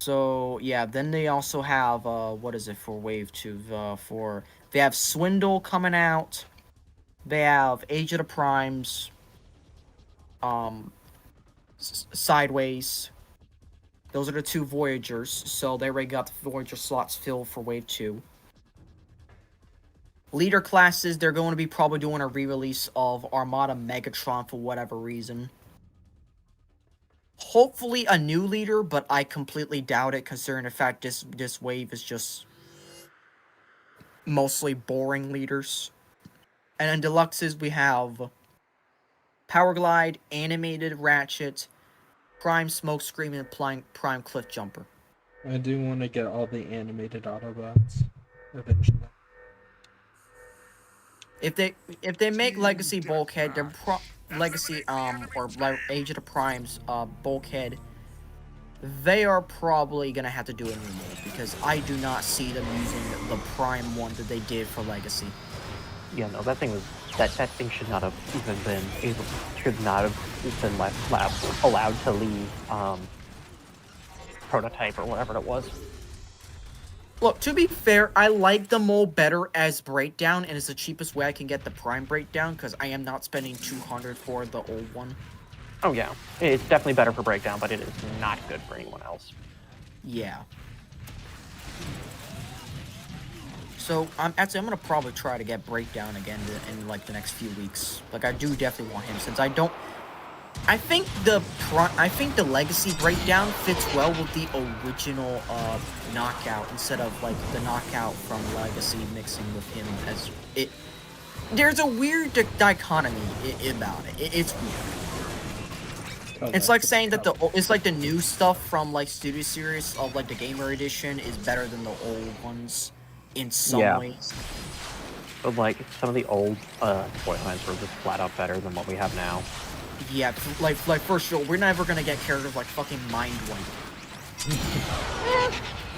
So yeah, then they also have what is it for Wave 2? They have Swindle coming out. They have Age of the Primes. Sideways. Those are the 2 Voyagers, so they already got the Voyager slots filled for Wave 2. Leader classes, they're going to be probably doing a re-release of Armada Megatron for whatever reason. Hopefully a new leader, but I completely doubt it, considering the fact this wave is just mostly boring leaders. And in deluxes, we have Power Glide, Animated Ratchet, Prime Smokescreen, and Prime Cliff Jumper. I do want to get all the animated Autobots eventually. If they make Legacy Bulkhead, their Legacy or like Age of the Primes Bulkhead, they are probably gonna have to do a new mold because I do not see them using the Prime one that they did for Legacy. Yeah, no, that thing was that thing should not have even been able, should not have been allowed to leave prototype or whatever it was. Look, to be fair, I like the mold better as breakdown, and it's the cheapest way I can get the Prime breakdown because I am not spending 200 for the old one. Oh yeah, it's definitely better for breakdown, but it is not good for anyone else. Yeah. So I'm gonna probably try to get breakdown again in like the next few weeks. Like I do definitely want him since I don't. I think the Legacy breakdown fits well with the original knockout instead of like the knockout from Legacy mixing with him as it. There's a weird dichotomy about it. It's weird. It's like saying that it's like the new stuff from like Studio Series of like the Gamer Edition is better than the old ones in some ways. But like some of the old toy lines were just flat out better than what we have now. Yeah, like for sure, we're never gonna get characters like fucking Mind Wipe.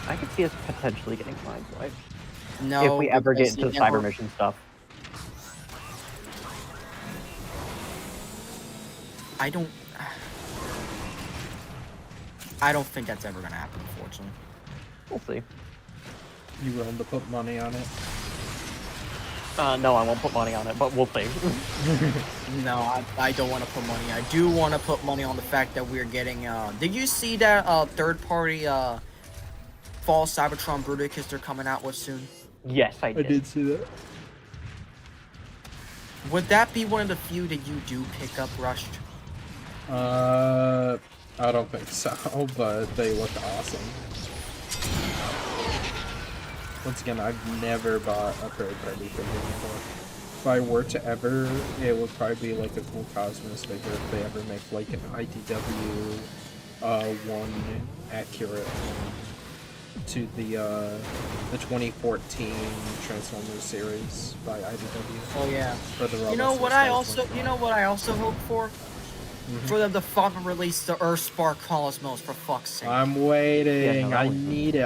I could see us potentially getting Mind Wipe. No, if we ever get into the Cyber Mission stuff. I don't think that's ever gonna happen, unfortunately. We'll see. You willing to put money on it? No, I won't put money on it, but we'll see. No, I don't want to put money. I do want to put money on the fact that we're getting. Did you see that third-party Fall Cybertron Bruticus they're coming out with soon? Yes, I did. I did see that. Would that be one of the few that you do pick up, Rushed? I don't think so, but they look awesome. Once again, I've never bought a third-party figure before. If I were to ever, it would probably be like a cool Cosmos figure if they ever make like an IDW one accurate to the 2014 Transformers series by IDW. Oh yeah. For the you know what I also hope for? For them to fucking release the Earthspark Cosmos, for fuck's sake. I'm waiting. Yeah, no, I need it.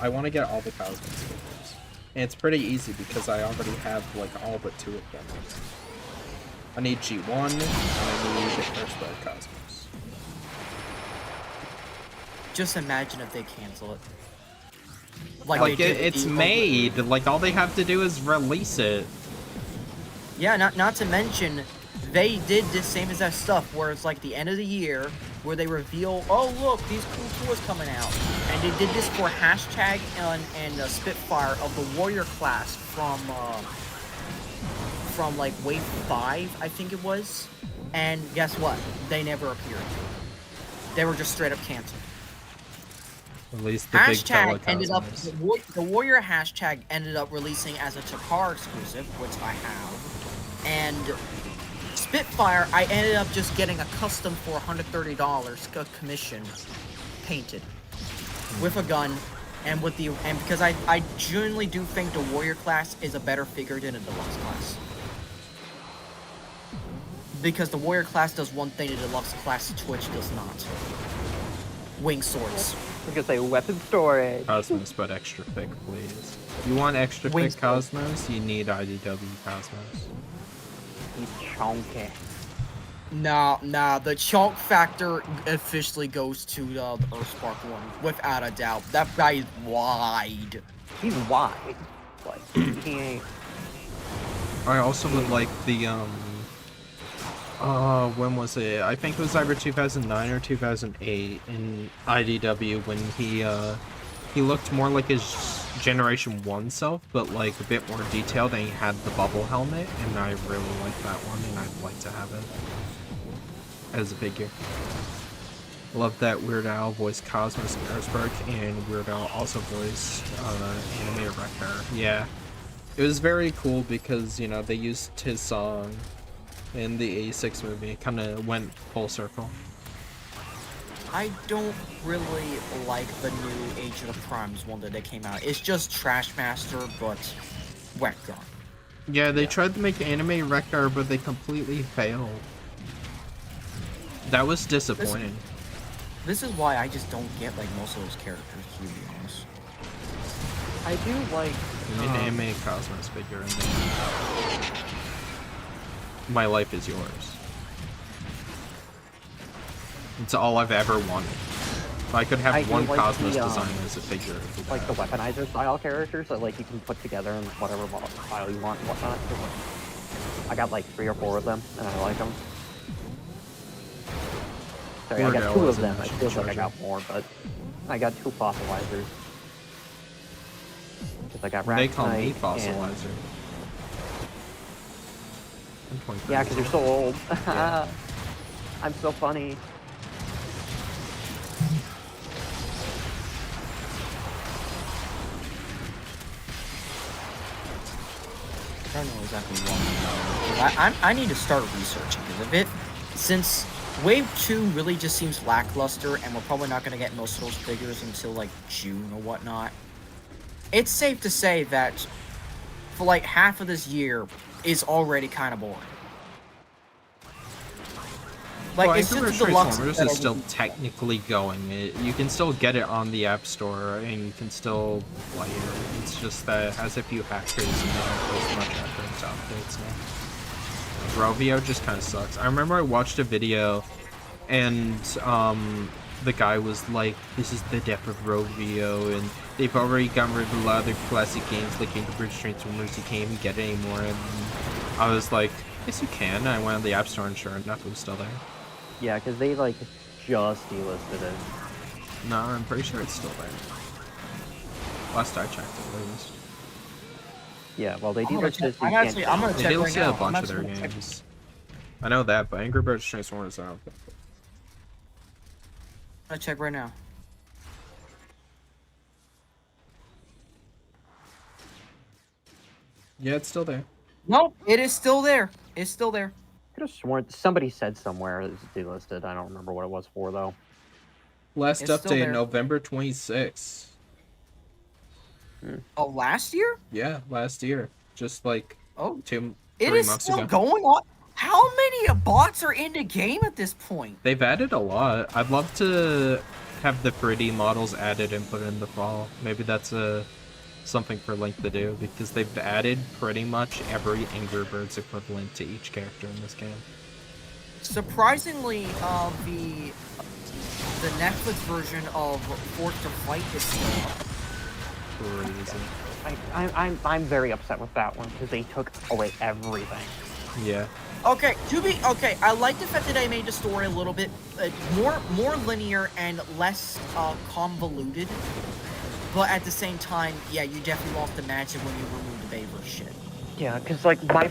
I want to get all the Cosmos figures. And it's pretty easy because I already have like all but 2 of them. I need G1 and I need Earthspark Cosmos. Just imagine if they cancel it. Like it's made. Like all they have to do is release it. Yeah, not to mention, they did the same as that stuff where it's like the end of the year where they reveal, oh look, these cool toys coming out, and they did this for hashtag and Spitfire of the Warrior class from like Wave 5, I think it was, and guess what? They never appeared. They were just straight up canceled. At least the hashtag big ended up Cosmos. the Warrior hashtag ended up releasing as a Takar exclusive, which I have, and Spitfire, I ended up just getting a custom for $130, a commission, painted, with a gun, and because I genuinely do think the Warrior class is a better figure than a Deluxe class. Because the Warrior class does one thing the Deluxe class Twitch does not. Wing swords. I was gonna say weapon storage. Cosmos, but extra thick, please. You want extra thick Cosmos? You need IDW Cosmos. He's chunky. Nah, the chunk factor officially goes to the Earthspark one, without a doubt. That guy is wide. He's wide. Like, he ain't... I also would like the, when was it? I think it was either 2009 or 2008 in IDW when he looked more like his Generation 1 self, but like a bit more detailed, and he had the bubble helmet, and I really like that one, and I'd like to have it as a figure. Love that Weird Al voiced Cosmos and Earthspark, and Weird Al also voiced Animator Wrecker. Yeah. It was very cool because, you know, they used his song in the 86 movie. It kind of went full circle. I don't really like the new Age of the Primes one that came out. It's just Trashmaster, but Wreck-Gar. Yeah, they tried to make anime Wreck-Gar, but they completely failed. That was disappointing. This is why I just don't get like most of those characters, to be honest. I do like. You need an anime Cosmos figure in there. My life is yours. It's all I've ever wanted. If I could have one like Cosmos the, design as a figure. it'd be Like the bad. weaponizer style characters that like you can put together in whatever style you want and whatnot. 'Cause, like, I got like 3 or 4 of them, and I like them. Sorry, I Weird got Al 2 has of a them. I magic feel like I charger. got more, but I got 2 fossilizers. Because I got They call me Racknite Fossilizer. I'm 23 Yeah, because you're years so old. Yeah. I'm so funny. I don't know exactly what I need to start researching because since Wave 2 really just seems lackluster and we're probably not going to get most of those figures until like June or whatnot, it's safe to say that for like half of this year is already kind of boring. Like, well, it's Angry just Birds the deluxe Transformers that is are still really- technically going. You can still get it on the App Store, and you can still play it. It's just that it has a few hackers, and they don't post much effort into updates now. Rovio just kind of sucks. I remember I watched a video, and the guy was like, "This is the death of Rovio, and they've already gotten rid of a lot of their classic games like Angry Birds Transformers. You can't even get it anymore." And I was like, "Yes, you can." And I went on the App Store, and sure enough, it was still there. Yeah, because they like just delisted it. No, I'm pretty sure it's still there. Last I checked, at least. Yeah, well, they I'm gonna delisted check- it. So I'm you can't actually- I'm gonna They check did right see now. a bunch I'm of their actually gonna check- games. I know that, but Angry Birds Transformers, I don't think. I'm gonna check right now. Yeah, it's still there. Nope, it is still there. It's still there. I could have sworn somebody said somewhere it was delisted. I don't remember what it was for though. Last It's still update, there. November 26th. Oh, last year? Yeah, last year. Just like Oh, 3 it is months still ago. going on. How many bots are in the game at this point? They've added a lot. I'd love to have the pretty models added and put in the fall. Maybe that's something for Link to do, because they've added pretty much every Angry Birds equivalent to each character in this game. Surprisingly, the Netflix version of Forced to Fight is still up. Crazy. I'm very upset with that one because they took away everything. Yeah. Okay, I like the fact that they made the story a little bit more linear and less convoluted. But at the same time, yeah, you definitely lost the magic when you removed the Baber shit. Yeah, because like one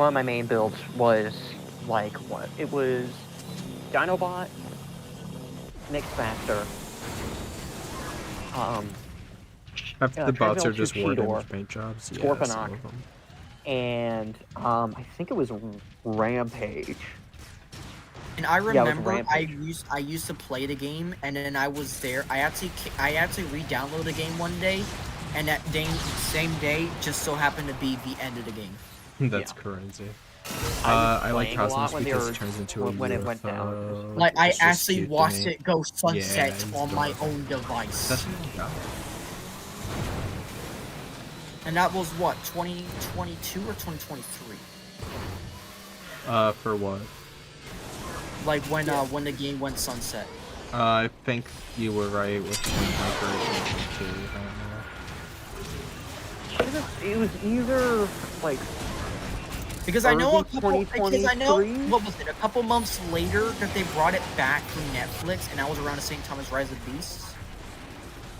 of my main builds was like what? It was Dinobot, Mixmaster, Half Yeah, the bots are Transmetal just war Cheetor, damage paint jobs. Yeah, Scorponok. some of them. and I think it was Rampage. And I it was remember I Rampage. used to play the game, and then I was there. I actually re-downloaded the game one day, and that same day just so happened to be the end of the game. That's Yeah. crazy. I I like playing a lot Cosmos when they because were- it turns into a when it went down. UFO. Like I It's just actually cute to watched me. it go sunset it's on my adorable. own device, That's what I got. and that was what 2022 or 2023. For what? Like when the game went sunset. I think you were right with 2023 I don't know. It was either like Because I know a Early couple. Because I know 2023? what was it? A couple months later that they brought it back from Netflix, and that was around the same time as Rise of the Beasts.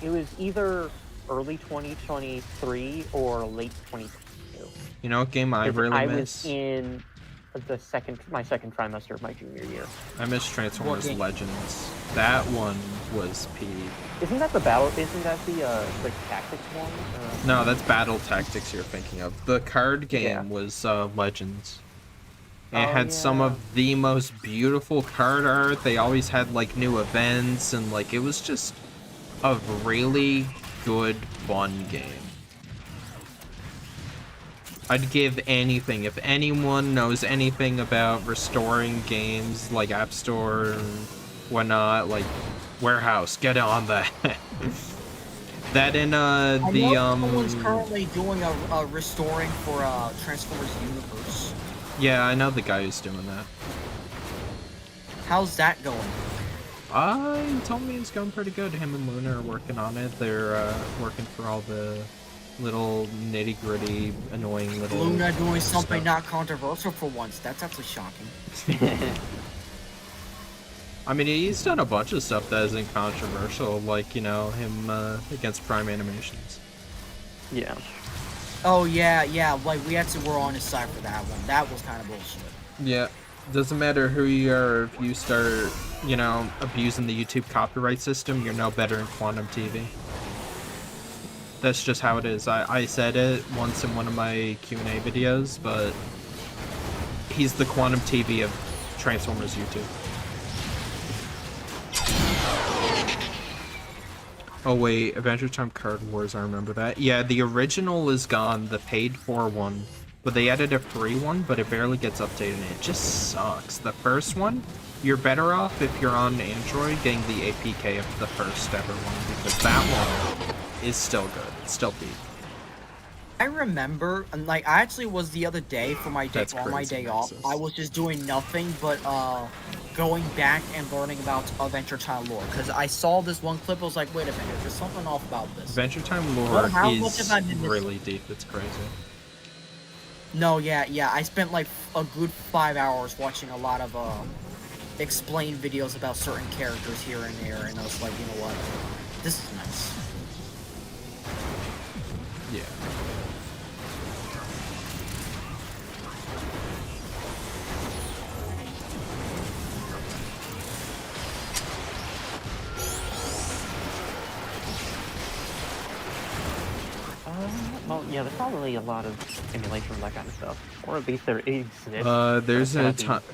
it was either early 2023 or late 2022. You know what game I 'Cause really I miss? was in my second trimester of my junior year. I miss Transformers What game? Legends. That one was peak. Isn't that the tactics one? No, that's Battle Tactics you're thinking of. The card game Yeah. was Legends. It had some of the most beautiful card art. They always had like new events, and like it was just a really good, fun game. I'd give anything if anyone knows anything about restoring games like App Store and whatnot, like Warehouse, get on that. That in someone's currently doing a restoring for Transformers Universe. Yeah, I know the guy who's doing that. How's that going? He told me it's going pretty good. Him and Luna are working on it. They're working for all the little nitty-gritty, annoying little Luna doing something stuff. not controversial for once. That's actually shocking. I mean, he's done a bunch of stuff that isn't controversial, like, you know, him against Prime Animations. Yeah. Oh, yeah, like, we actually were on his side for that one. That was kind of bullshit. Yeah. Doesn't matter who you are, if you start, you know, abusing the YouTube copyright system, you're no better in Quantum TV. That's just how it is. I said it once in one of my Q&A videos, but he's the Quantum TV of Transformers YouTube. Oh wait, Adventure Time Card Wars, I remember that. Yeah, the original is gone, the paid for one, but they added a free one, but it barely gets updated and it just sucks. The first one, you're better off if you're on Android getting the APK of the first ever one, because that one is still good. It's still peak. I remember, and like, I actually was the other day for my day, on my day off, I was just doing nothing but going back and learning about Adventure Time lore, because I saw this one clip, I was like, wait a minute, there's something off about this. Adventure Time lore is really deep, it's crazy. No, yeah, I spent like a good 5 hours watching a lot of explained videos about certain characters here and there, and I was like, you know what, this is nice. Yeah. Well, yeah, there's probably a lot of emulation of that kind of stuff, or at least there exists.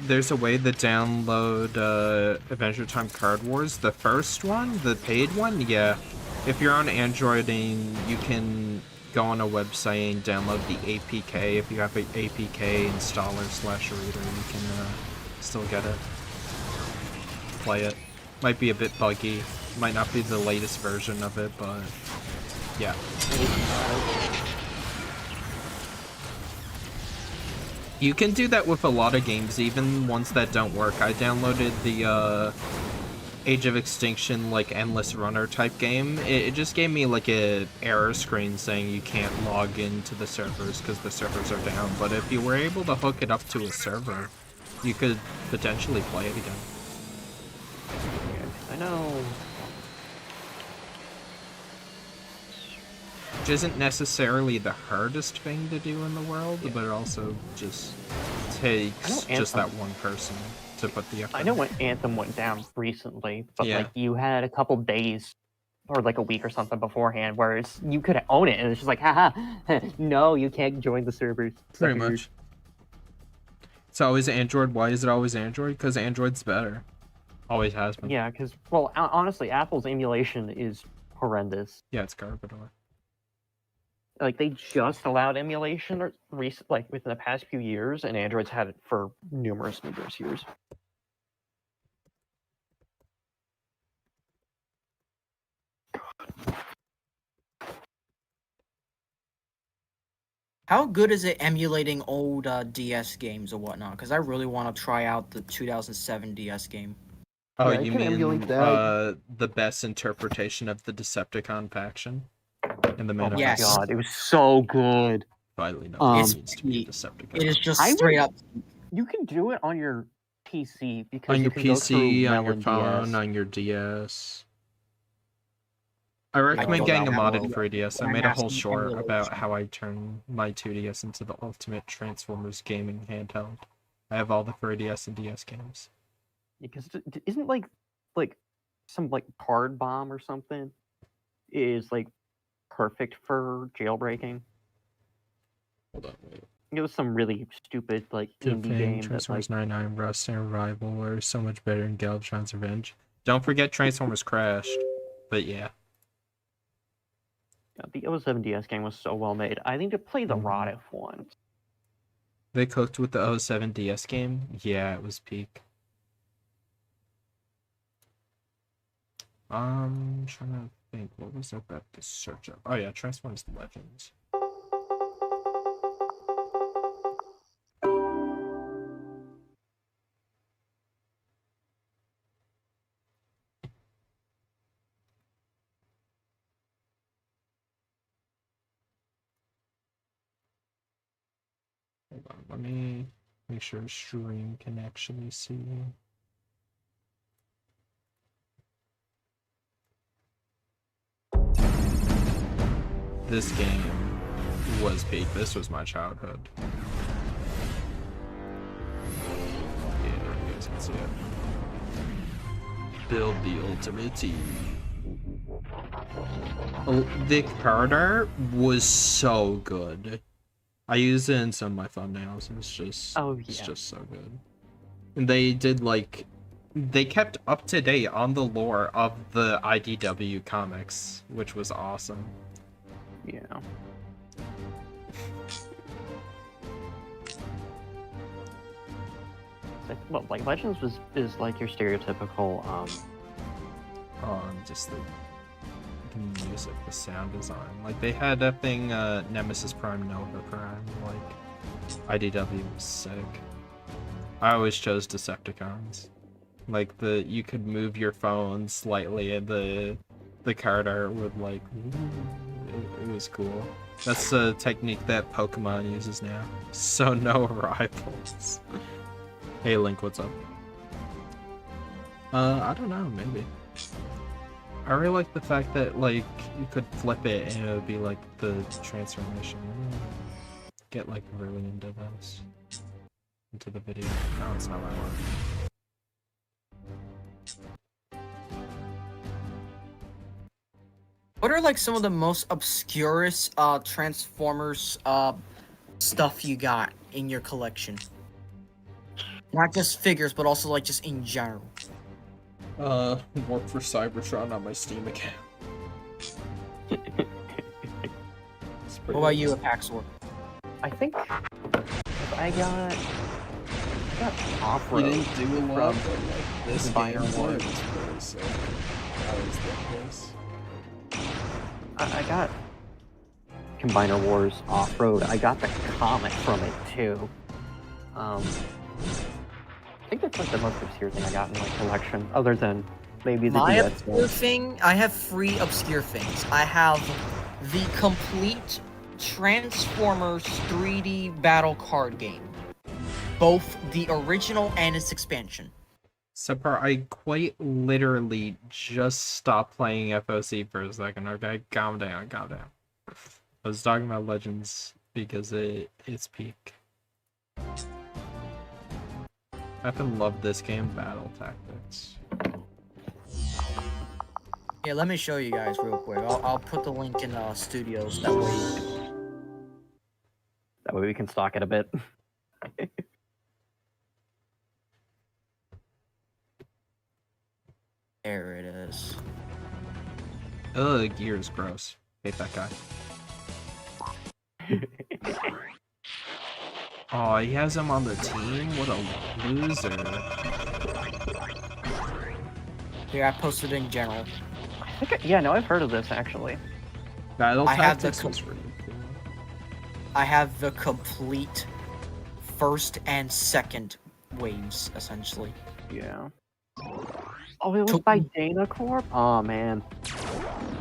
There's a way to download Adventure Time Card Wars. The first one, the paid one, yeah. If you're on Android and you can go on a website and download the APK. If you have an APK installer/reader, you can still get it. Play it. Might be a bit buggy. Might not be the latest version of it, but yeah. You can do that with a lot of games, even ones that don't work. I downloaded the Age of Extinction, like, Endless Runner type game. It just gave me, like, a error screen saying you can't log into the servers because the servers are down. But if you were able to hook it up to a server, you could potentially play it again. I know. Which isn't necessarily the hardest thing to do in the world, but it also just takes just that one person to put the effort. I know when Anthem went down recently, but Yeah. like you had a couple days or like a week or something beforehand, whereas you could own it, and it's just like, haha, no, you can't join the servers. Pretty much. It's always Android. Why is it always Android? Because Android's better. Always has been. Yeah, because, well, honestly, Apple's emulation is horrendous. Yeah, it's garbage. Like, they just allowed emulation like within the past few years, and Android's had it for numerous years. How good is it emulating old DS games or whatnot? Because I really want to try out the 2007 DS game. Oh, Yeah, you mean the best interpretation of the Decepticon faction in the manifest? Yes. Oh my god, it was so good. Finally, no, It's it needs to be a Decepticon. It is just straight up. You can do it on your PC because On you your can go PC, through on your Melon phone, DS. on your DS. I recommend getting a modded 3DS. I made a whole short about how I turn my 2DS into the ultimate Transformers gaming handheld. I have all the 3DS and DS games. Because isn't like some like card bomb or something is like perfect for jailbreaking? Hold on, wait. It was some really stupid like indie Japan, game that Transformers like 99, Rust, and Rival were so much better than Galvatron's Revenge. Don't forget Transformers Crashed. But yeah. the 07DS game was so well made. I need to play the Mhm. Rod F1. They cooked with the 07 DS game? Yeah, it was peak. Trying to think, what was up at the search up? Oh yeah, Transformers Legends. Hold on, let me make sure stream can actually see. This game was peak. This was my childhood. Yeah, you guys can see it. Build the ultimate team. The card art was so good. I use it in some of my thumbnails. It's just, it's just so good. And they did like, they kept up to date on the lore of the IDW comics, which was awesome. Yeah. Well, like Legends is like your stereotypical Just the music, the sound design. Like they had that thing, Nemesis Prime, Nova Prime. Like IDW was sick. I always chose Decepticons. Like you could move your phone slightly, and the card art would like, it was cool. That's a technique that Pokemon uses now. So no rivals. Hey Link, what's up? I don't know, maybe. I really like the fact that like you could flip it and it would be like the transformation. Get like really into this. Into the video. No, it's not what I want. What are like some of the most obscurest Transformers stuff you got in your collection? Not just figures, but also like just in general. Work for Cybertron on my Steam account. What about you, Paxor? I think I got off-road. You didn't do a lot, from but like this Binary game Wars. was really sick. I always love this. I got Combiner Wars Off-Road. I got the comic from it too. I think that's like the most obscure thing I got in my collection, other than maybe the My DS obscure one. thing, I have 3 obscure things. I have the complete Transformers 3D battle card game. Both the original and its expansion. Separ, I quite literally just stopped playing FOC for a second. Okay, calm down, calm down. I was talking about Legends because it's peak. I happen to love this game, Battle Tactics. Yeah, let me show you guys real quick. I'll put the link in Studios. That way we can stock it a bit. There it is. Ugh, Gears, gross. Hate that guy. Oh, he has him on the team? What a loser. Here, I posted in general. Yeah, no, I've heard of this actually. Battle I have Tactics the was really cool. I have the complete first and second waves, essentially. Yeah. Oh, it was by Dana Corp? Oh, man.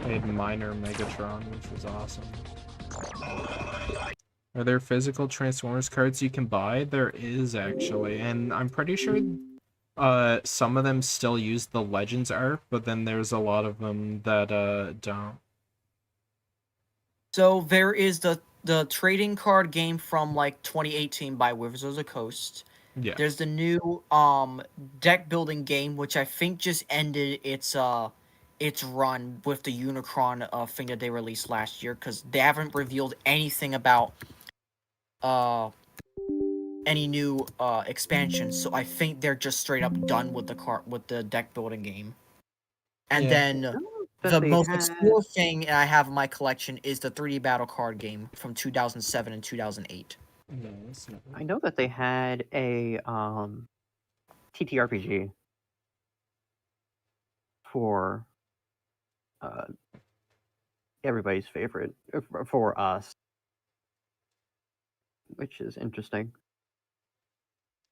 I had Minor Megatron, which was awesome. Are there physical Transformers cards you can buy? There is, actually. And I'm pretty sure some of them still use the Legends art, but then there's a lot of them that don't. So there is the trading card game from like 2018 by Wizards of the Coast. Yeah. There's the new deck building game, which I think just ended its run with the Unicron thing that they released last year, because they haven't revealed anything about expansions, so I think they're just straight up done with the deck building game. And Yeah. then But the they most had- obscure thing I have in my collection is the 3D battle card game from 2007 and 2008. No, it's not. I know that they had a TTRPG for everybody's favorite for us, which is interesting.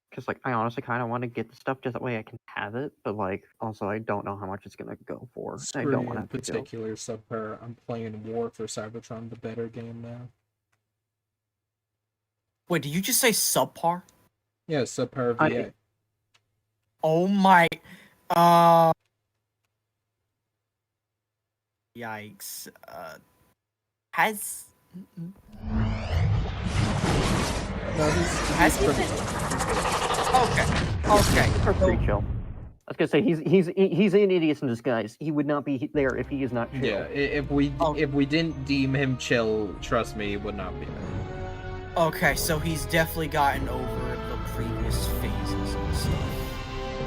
Because like I honestly kind of want to get the stuff just that way I can have it, but like also I don't know how much it's gonna go for. I Screw don't you want in to particular, Subpar. I'm playing War for Cybertron, the better game now. Wait, did you just say subpar? Yeah, Subpar I- VA. Oh my. Yikes. Has. No, Has he pretty been- good. Okay. Are pretty chill. I was gonna say he's an idiot in disguise. He would not be there if he is not chill. Yeah, if we didn't deem him chill, trust me, he would not be there. Okay, so he's definitely gotten over the previous phases and stuff.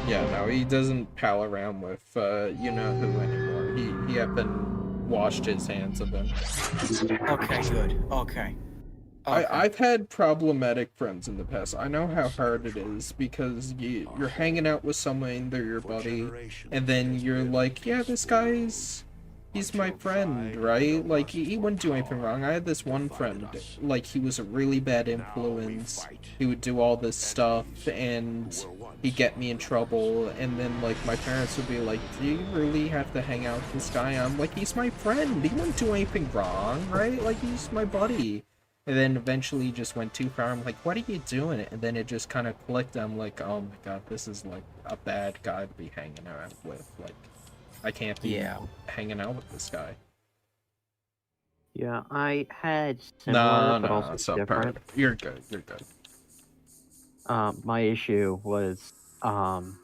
Yeah, no, he doesn't pal around with you know who anymore. He have been washed his hands of him. Okay, good. Okay. I've had problematic friends in the past. I know how hard it is because you're hanging out with someone, they're your buddy, and then you're like, yeah, this guy's he's my friend, right? Like he wouldn't do anything wrong. I had this one friend, like he was a really bad influence. He would do all this stuff and he'd get me in trouble, and then like my parents would be like, do you really have to hang out with this guy? I'm like, he's my friend, he wouldn't do anything wrong, right? Like he's my buddy. And then eventually he just went too far. I'm like, what are you doing? And then it just kind of clicked. I'm like, oh my god, this is like a bad guy to be hanging out with. Like, I can't be hanging out with this guy. Yeah, I had similar, but also so different. You're good. You're good. My issue was one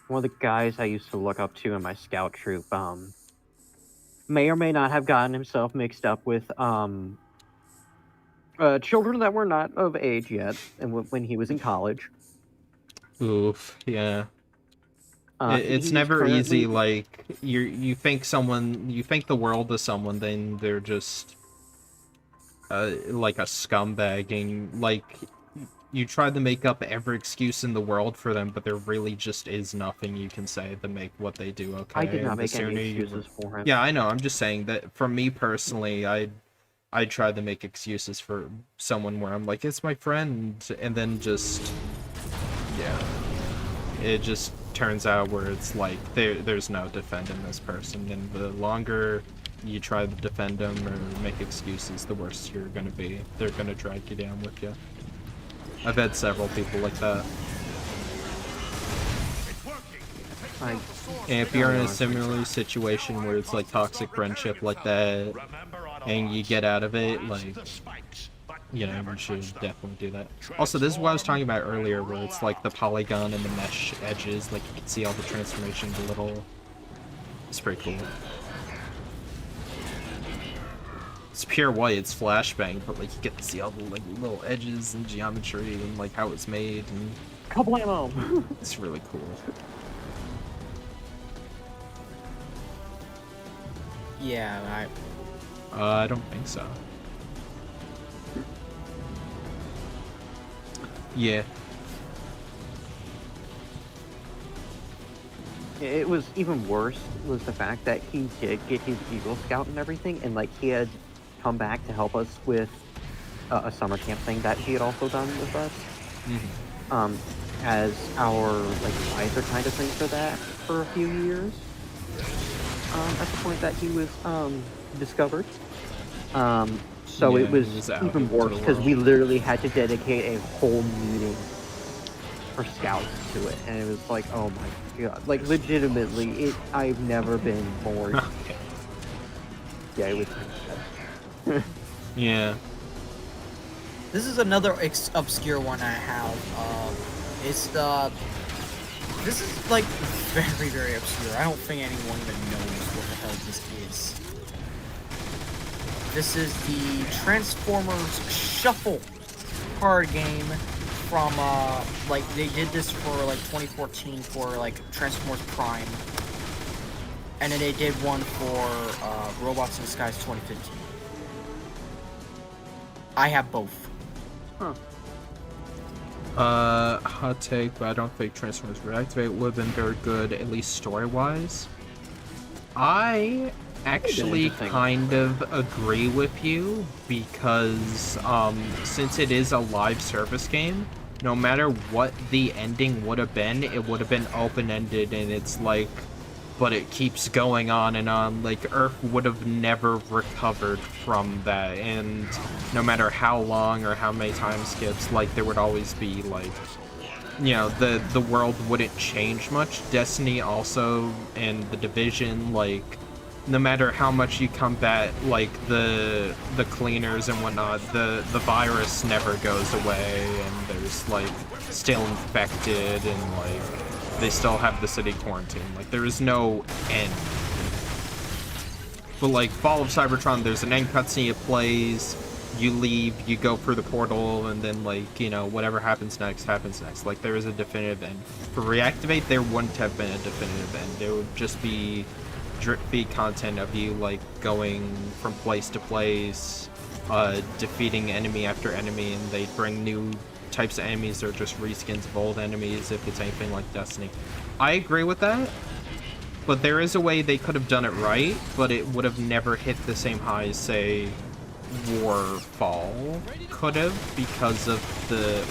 of the guys I used to look up to in my scout troop may or may not have gotten himself mixed up with children that were not of age yet, and when he was in college. Oof. Yeah. It's He's never currently- easy. Like you think the world of someone, then they're just like a scumbag, and like you try to make up every excuse in the world for them, but there really just is nothing you can say to make what they do okay. I did not And the make any sooner you- excuses for him. Yeah, I know. I'm just saying that for me personally, I try to make excuses for someone where I'm like, it's my friend, and then just it just turns out where it's like there's no defending this person, and the longer you try to defend them or make excuses, the worse you're gonna be. They're gonna drag you down with you. I've had several people like that. And if you're in a similar situation where it's like toxic friendship like that, and you get out of it, like, you know, you should definitely do that. Also, this is what I was talking about earlier, where it's like the polygon and the mesh edges, like you can see all the transformation, the little... It's pretty cool. It's pure white, it's flashbang, but like you get to see all the like little edges and geometry and like how it's made, and Kablamo! it's really cool. Yeah, I don't think so. Yeah. It was even worse was the fact that he did get his Eagle Scout and everything, and like he had come back to help us with a summer camp thing that he had also done with us. As our like advisor kind of thing for that for a few years. At the point that he was discovered. So Yeah, it was he was out even into worse the because world. we literally had to dedicate a whole meeting for scouts to it, and it was like, oh my god, like legitimately, I've never been more. Yeah, it was. Yeah. this is another obscure one I have. This is like very, very obscure. I don't think anyone even knows what the hell this is. This is the Transformers Shuffle card game from, like, they did this for, like, 2014 for, like, Transformers Prime. And then they did one for, Robots in Disguise 2015. I have both. Huh. Hot take, but I don't think Transformers Reactivate would have been very good, at least story-wise. I actually kind of agree with you because since it is a live service game, no matter what the ending would have been, it would have been open-ended, and it's like, but it keeps going on and on. Like, Earth would have never recovered from that, and no matter how long or how many time skips, like, there would always be, like, you know, the world wouldn't change much. Destiny also, and the Division, like, no matter how much you combat, like, the cleaners and whatnot, the virus never goes away, and there's, like, still infected, and, like, they still have the city quarantine. Like, there is no end. But, like, Fall of Cybertron, there's an end cutscene, it plays, you leave, you go through the portal, and then, like, you know, whatever happens next, happens next. Like, there is a definitive end. For Reactivate, there wouldn't have been a definitive end. There would just be drip feed content of you, like, going from place to place, defeating enemy after enemy, and they bring new types of enemies or just reskins of old enemies if it's anything like Destiny. I agree with that, but there is a way they could have done it right, but it would have never hit the same high as, say, Warfall could have because of the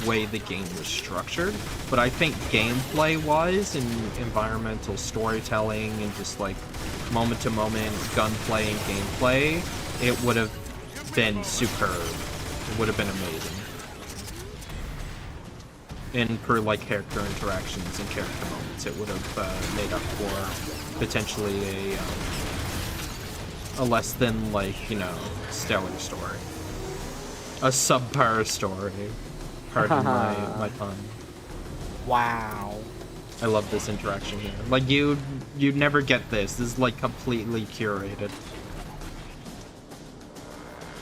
way the game was structured. But I think gameplay-wise and environmental storytelling and just like moment-to-moment gunplay and gameplay, it would have been superb. It would have been amazing. And for like character interactions and character moments, it would have made up for potentially a less than, like, you know, stellar story. A subpar story. Pardon my pun. Wow. I love this interaction here. Like, you'd never get this. This is, like, completely curated.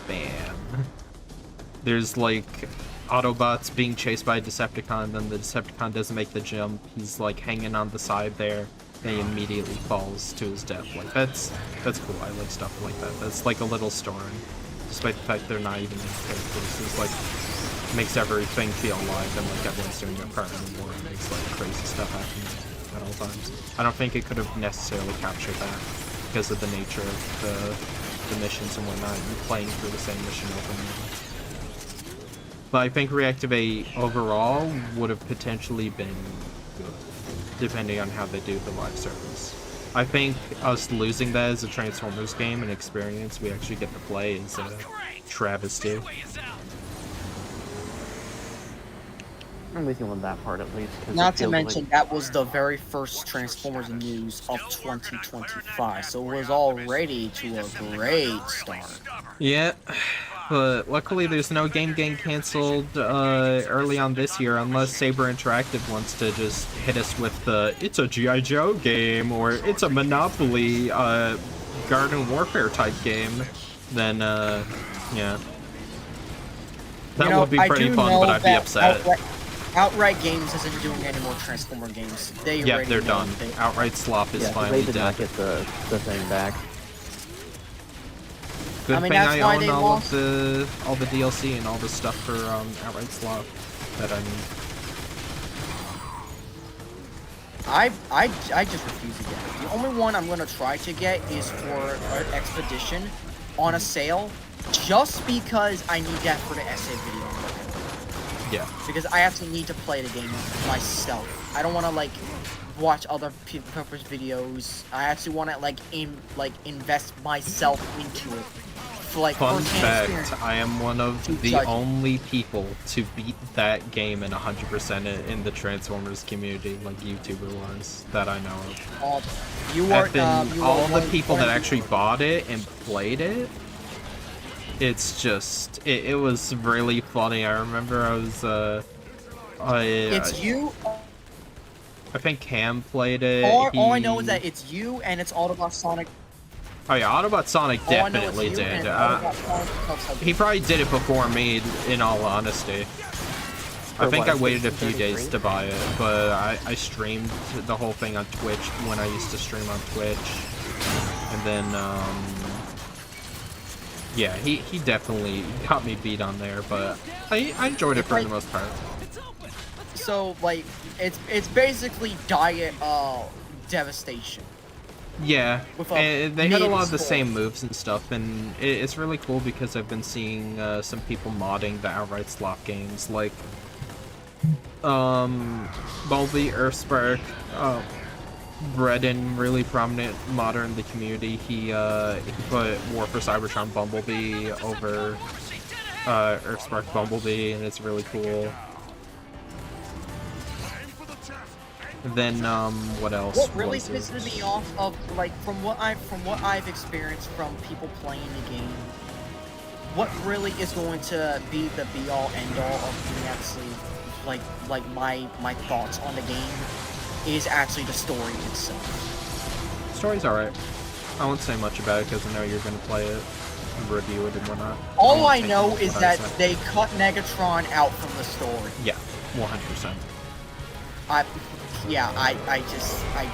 Bam. There's, like, Autobots being chased by a Decepticon, then the Decepticon doesn't make the jump. He's, like, hanging on the side there. And he immediately falls to his death. Like, that's cool. I like stuff like that. That's like a little story. Despite the fact they're not even characters. It's like, makes everything feel alive and like everyone's doing their part in the war. It makes like crazy stuff happen at all times. I don't think it could have necessarily captured that because of the nature of the missions and whatnot. You're playing through the same mission over and over. But I think Reactivate overall would have potentially been good, depending on how they do the live service. I think us losing that as a Transformers game and experience we actually get to play is a travesty. I'm with you on that part at least. Not to mention, that was the very first Transformers news of 2025, so it was already to a great start. Yeah, but luckily there's no game getting cancelled early on this year unless Saber Interactive wants to just hit us with the it's a G.I. Joe game or it's a Monopoly Garden Warfare type game. Then, yeah. That would be pretty fun, but I'd be upset. Outright Games isn't doing any more Transformer games. Yeah, they're done. Outright Slop is finally they did dead. not get the thing back. Good thing that's I why own they all lost. of the DLC and all the stuff for Outright Slop that I need. I just refuse to get it. The only one I'm gonna try to get is for an Expedition on a sale, just because I need that for the essay video. Yeah. Because I actually need to play the game myself. I don't want to like watch other people's videos. I actually want to like invest myself into it. For, like, Fun firsthand fact, experience. I am one of the only people to beat that game in 100% in the Transformers community, like YouTuber-wise, that I know of. You are all the people that actually bought it and played it. It's just, it was really funny. I remember I was, it's you. I think Cam played it. All I know is that it's you and it's Autobot Sonic. Oh yeah, Autobot Sonic All I know is definitely you did. and Autobot Sonic tells how- He probably did it before me, in all honesty. I think I waited a few days to buy it, but I streamed the whole thing on Twitch when I used to stream on Twitch. And then, yeah, he definitely got me beat on there, but I enjoyed it for the most part. So, like, it's basically Diet Devastation. Yeah, With a and they had a lot of the mid-score. same moves and stuff, and it's really cool because I've been seeing some people modding the outright slot games, like Bumblebee, Earthspark, Redden, really prominent modder in the community. He put War for Cybertron Bumblebee over Earthspark Bumblebee, and it's really cool. And then what else? What really was it? pisses me off of like from what I've experienced from people playing the game, what really is going to be the be all end all of me actually like my thoughts on the game is actually the story itself. The story's alright. I won't say much about it because I know you're gonna play it, and review it and whatnot. All won't I take know what is I that say. they cut Megatron out from the story. Yeah, 100%. I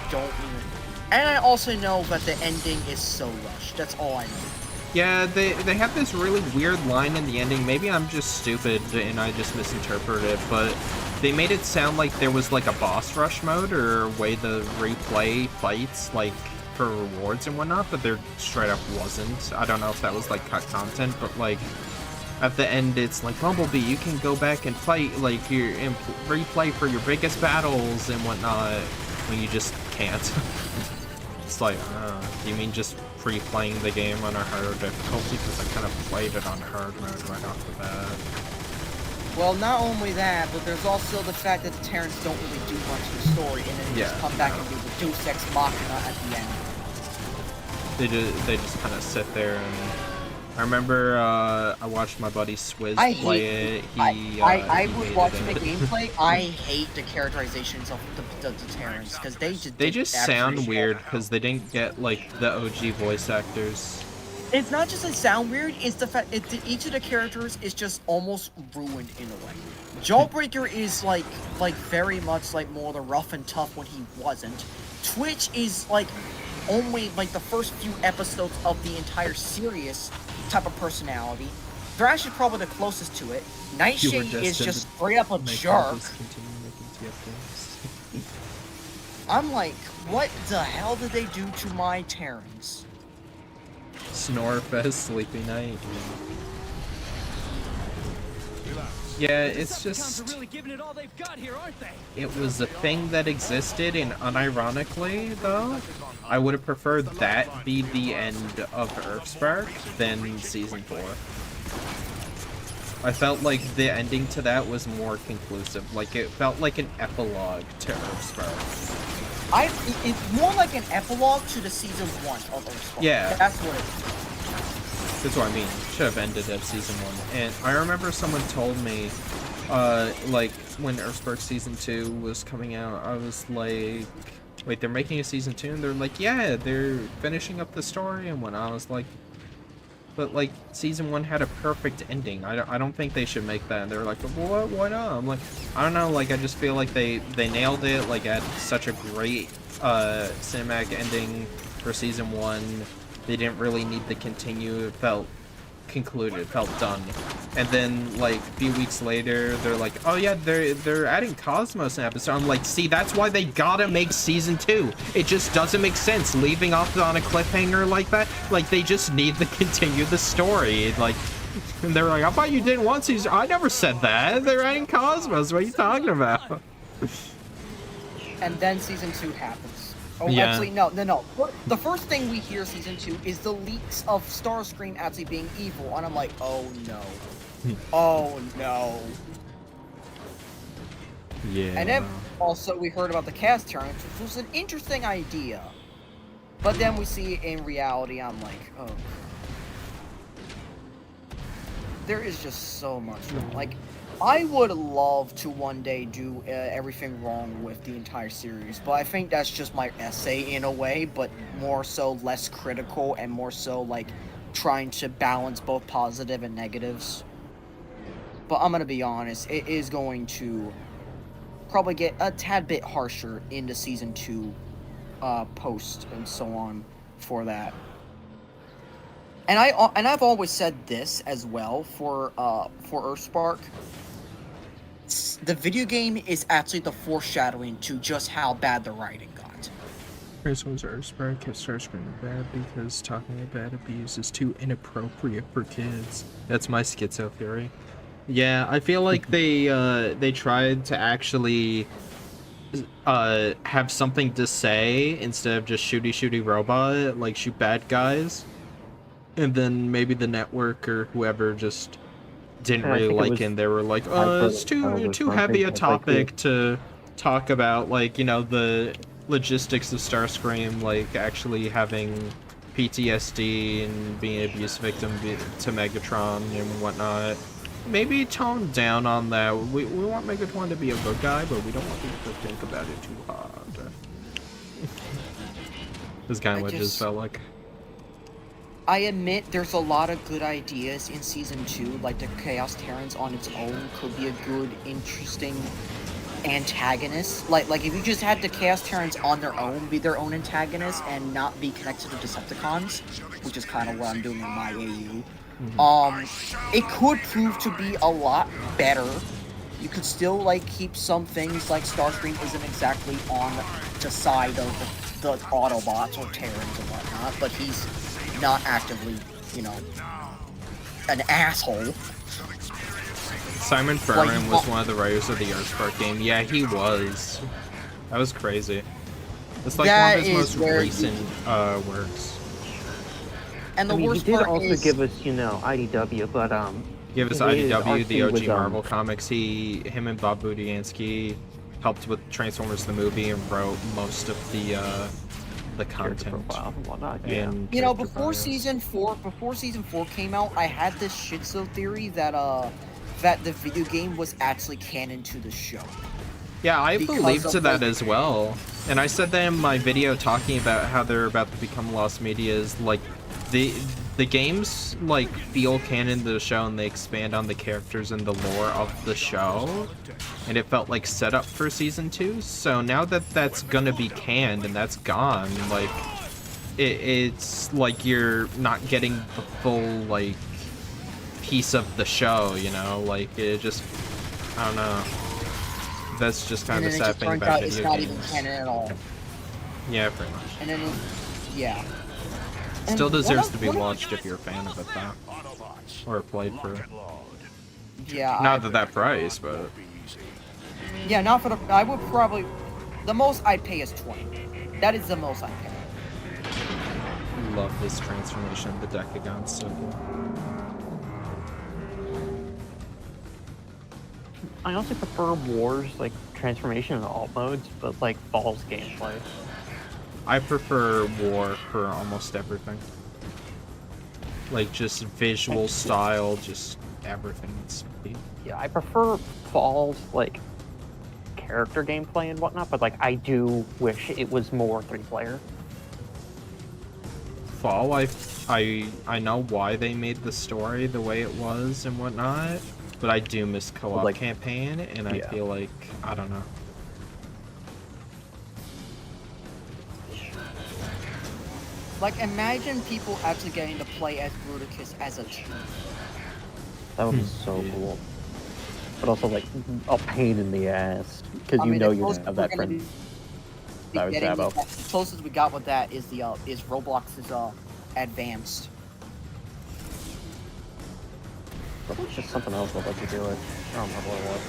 don't even. And I also know that the ending is so rushed. That's all I know. Yeah, they have this really weird line in the ending. Maybe I'm just stupid and I just misinterpreted it, but they made it sound like there was like a boss rush mode or a way to replay fights like for rewards and whatnot, but there straight up wasn't. I don't know if that was like cut content, but like at the end it's like Bumblebee, you can go back and fight like your replay for your biggest battles and whatnot when you just can't. It's like, you mean just pre-playing the game on a harder difficulty? Because I kind of played it on hard mode right off the bat. Well, not only that, but there's also the fact that the Terrans don't really do much in the story, and then they just come back and do the Deus Ex Machina at the end. They just kind of sit there and... I remember I watched my buddy Swizz play it. I was watching the gameplay. I hate the characterizations of the Terrans because they just sound weird because they didn't get like the OG voice actors. It's not just they sound weird. It's the fact each of the characters is just almost ruined in a way. Jawbreaker is like very much like more the rough and tough when he wasn't. Twitch is like only like the first few episodes of the entire series type of personality. Thrash is probably the closest to it. Nightshade is just straight up a jerk. I'm like, what the hell did they do to my Terrans? Snorefest, Sleepy Night. Yeah, it's just... really giving it all they've got here, aren't they? It was a thing that existed, and unironically, though, I would have preferred that be the end of Earthspark than Season 4. I felt like the ending to that was more conclusive. Like, it felt like an epilogue to Earthspark. It's more like an epilogue to the Season 1 of Earthspark. Yeah. That's what it is. That's what I mean. Should have ended at Season 1. And I remember someone told me, like, when Earthspark Season 2 was coming out, I was like, wait, they're making a Season 2? And they're like, yeah, they're finishing up the story and whatnot. I was like, but, like, Season 1 had a perfect ending. I don't think they should make that. And they're like, well, why not? I'm like, I don't know, like, I just feel like they nailed it, like, at such a great, cinematic ending for Season 1. They didn't really need to continue. It felt concluded, felt done. And then, like, a few weeks later, they're like, oh yeah, they're adding Cosmos in episode. I'm like, see, that's why they gotta make Season 2. It just doesn't make sense leaving off on a cliffhanger like that. Like, they just need to continue the story. Like, and they're like, I thought you didn't want Season... I never said that. They're adding Cosmos. What are you talking about? And then Season 2 happens. Oh, Yeah. actually, no. The first thing we hear Season 2 is the leaks of Starscream actually being evil, and I'm like, oh no. Oh no. Yeah. And then, also, we heard about the cast Terrans, which was an interesting idea. But then we see it in reality, I'm like, oh. There is just so much. Like, I would love to one day do everything wrong with the entire series, but I think that's just my essay in a way, but more so less critical and more so like trying to balance both positive and negatives. But I'm gonna be honest, it is going to probably get a tad bit harsher into season 2 post and so on for that. And I've always said this as well for Earthspark. The video game is actually the foreshadowing to just how bad the writing got. First one's Earthspark kept Starscream bad because talking about abuse is too inappropriate for kids. That's my schizo theory. Yeah, I feel like they tried to actually have something to say instead of just shooty robot, like shoot bad guys. And then maybe the network or whoever just didn't really like it, and they were like, oh, it's too heavy a topic to talk about, like, you know, the logistics of Starscream, like actually having PTSD and being an abuse victim to Megatron and whatnot. Maybe tone down on that. We want Megatron to be a good guy, but we don't want people to think about it too hard. This kind of what it just felt like. I admit there's a lot of good ideas in Season 2, like the Chaos Terrans on its own could be a good, interesting antagonist. Like if you just had the Chaos Terrans on their own, be their own antagonist, and not be connected to Decepticons, which is kind of what I'm doing in my AU. It could prove to be a lot better. You could still, like, keep some things, like Starscream isn't exactly on the side of the Autobots or Terrans and whatnot, but he's not actively, you know, an asshole. Simon Furman was one of the writers of the Earthspark game. Yeah, he was. That was crazy. It's like one of his most recent works. And the worst he did part also is, give us, you know, IDW, but give us IDW, the OG Marvel comics. Him and Bob Budiansky helped with Transformers the movie and wrote most of the content and whatnot. Yeah. And you know, before season 4 came out, I had this shitso theory that that the video game was actually canon to the show. Yeah, I believed to that as well. And I said that in my video talking about how they're about to become Lost Media's, like, the games, like, feel canon to the show and they expand on the characters and the lore of the show. And it felt like setup for season 2. So now that that's gonna be canned and that's gone, like, it's like you're not getting the full, like, piece of the show, you know? Like, it just, I don't know. That's just kind of the sad thing about video games. It's not even canon at all. Yeah, pretty much. And then, yeah. Still deserves to be watched if you're a fan of it, though. Or a playthrough. Yeah. Not at that price, but... Yeah, not for the... I would probably... The most I'd pay is 20. That is the most I'd pay. Love this transformation of the Decagon, so cool. I also prefer War's, like, transformation in all modes, but, like, Fall's gameplay. I prefer War for almost everything. Like, just visual style, just everything. Yeah, I prefer Fall's, like, character gameplay and whatnot, but, like, I do wish it was more 3-player. Fall, I know why they made the story the way it was and whatnot, but I do miss co-op, like, campaign, and I feel like, I don't know. Like, imagine people actually getting to play as Bruticus as a team. That would be so cool. But also, like, a pain in the ass, because you know you're gonna have that friend. The closest we got with that is the is Roblox's Advanced. But it's just something else I'd like to do it. I don't remember what it was.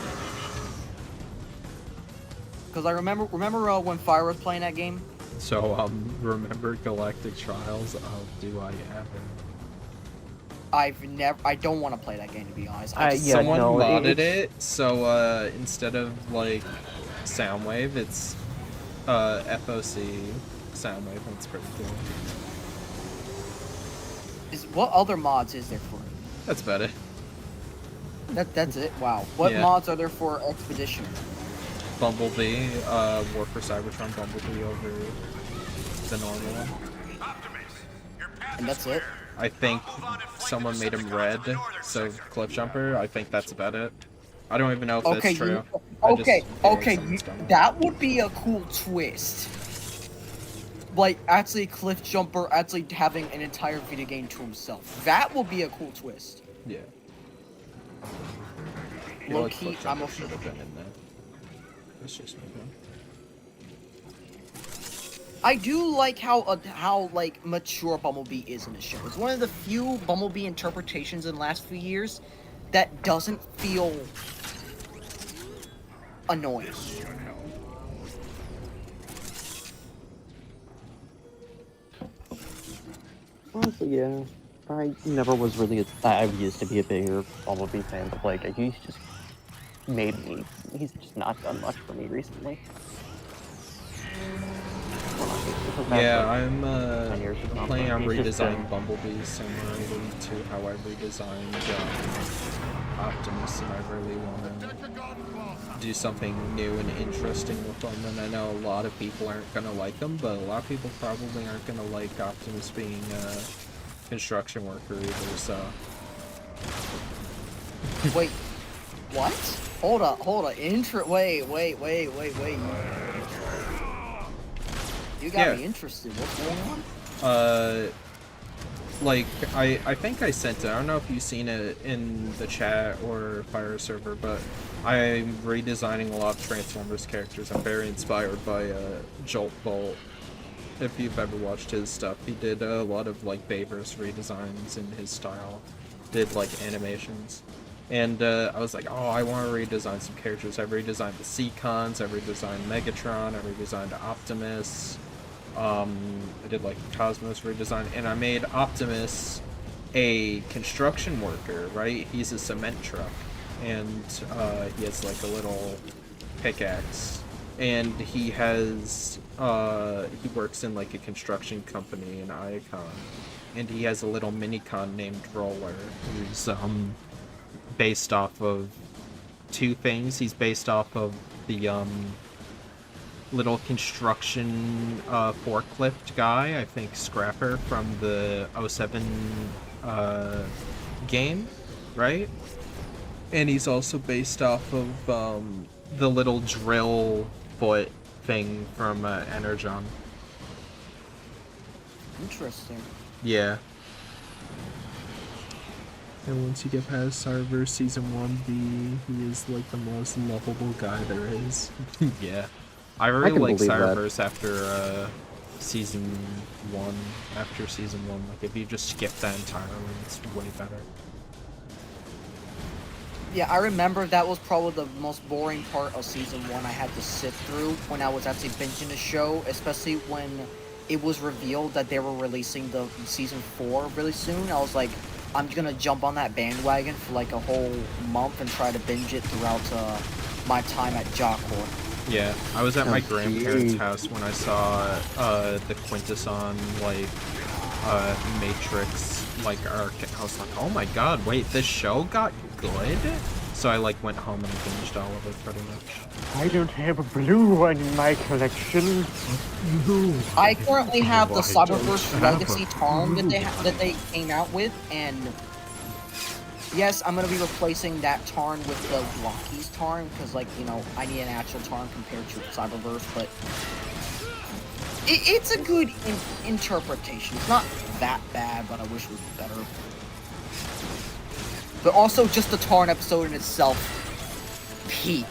Because I remember when Fire was playing that game. So, remember Galactic Trials? Oh, do I ever? I don't want to play that game, to be honest. Someone modded it, so, instead of, like, Soundwave, it's, FOC Soundwave, and it's pretty cool. What other mods is there for it? That's about it. That's it. Wow. What Yeah. mods are there for Expedition? Bumblebee, War for Cybertron Bumblebee over the normal one. And that's it. I think someone made him red, so Cliff Jumper. I think that's about it. I don't even know if Okay, that's true. that would be a cool twist. Like, actually, Cliff Jumper actually having an entire video game to himself. That would be a cool twist. Yeah. Low Like key, Cliff I'm Jumper a should have been in there. That's just me. I do like how like mature Bumblebee is in the show. It's one of the few Bumblebee interpretations in the last few years that doesn't feel annoying. Honestly, yeah. I never was really. I used to be a bigger Bumblebee fan, but like he's just made me. He's just not done much for me recently. Yeah, I'm 10 years ago. planning on He's just redesigning been- Bumblebee similarly to how I redesigned Optimus, and I really want to do something new and interesting with them. And I know a lot of people aren't going to like them, but a lot of people probably aren't going to like Optimus being a construction worker either, so... Wait, what? Hold up. Wait. You got me interested. What's going on? Like, I think I sent it. I don't know if you've seen it in the chat or Fire server, but I'm redesigning a lot of Transformers characters. I'm very inspired by Jolt Bolt. If you've ever watched his stuff, he did a lot of like Bayverse redesigns in his style. Did like animations. And I was like, oh, I want to redesign some characters. I redesigned the Seacons, I redesigned Megatron, I redesigned Optimus. I did like Cosmos redesign, and I made Optimus a construction worker, right? He's a cement truck, and he has like a little pickaxe, and he has he works in like a construction company in Icon, and he has a little minicon named Roller, who's based off of two things. He's based off of the little construction forklift guy, I think Scrapper from the 07 game, right? And he's also based off of the little drill foot thing from Energon. Interesting. Yeah. And once you get past Cyberverse Season 1B, he is like the most lovable guy there is. Yeah. I really like Cyberverse after Season 1. After Season 1, like if you just skip that entirely, it's way better. Yeah, I remember that was probably the most boring part of Season 1 I had to sit through when I was actually binging the show, especially when it was revealed that they were releasing the Season 4 really soon. I was like, I'm just gonna jump on that bandwagon for like a whole month and try to binge it throughout my time at Jocor. Yeah, I was at my grandparents' house when I saw the Quintesson, like, Matrix, like, arc. I was like, oh my god, wait, this show got good? So I, like, went home and binged all of it, pretty much. I don't have a blue one in my collection. No. I currently have the I Cyberverse don't have Legacy a Tarn blue that they came out with, and yes, I'm gonna be replacing that Tarn with the Blockies Tarn, because, like, you know, I need an actual Tarn compared to Cyberverse, but it's a good interpretation. It's not that bad, but I wish it was better. But also, just the Tarn episode in itself, peak.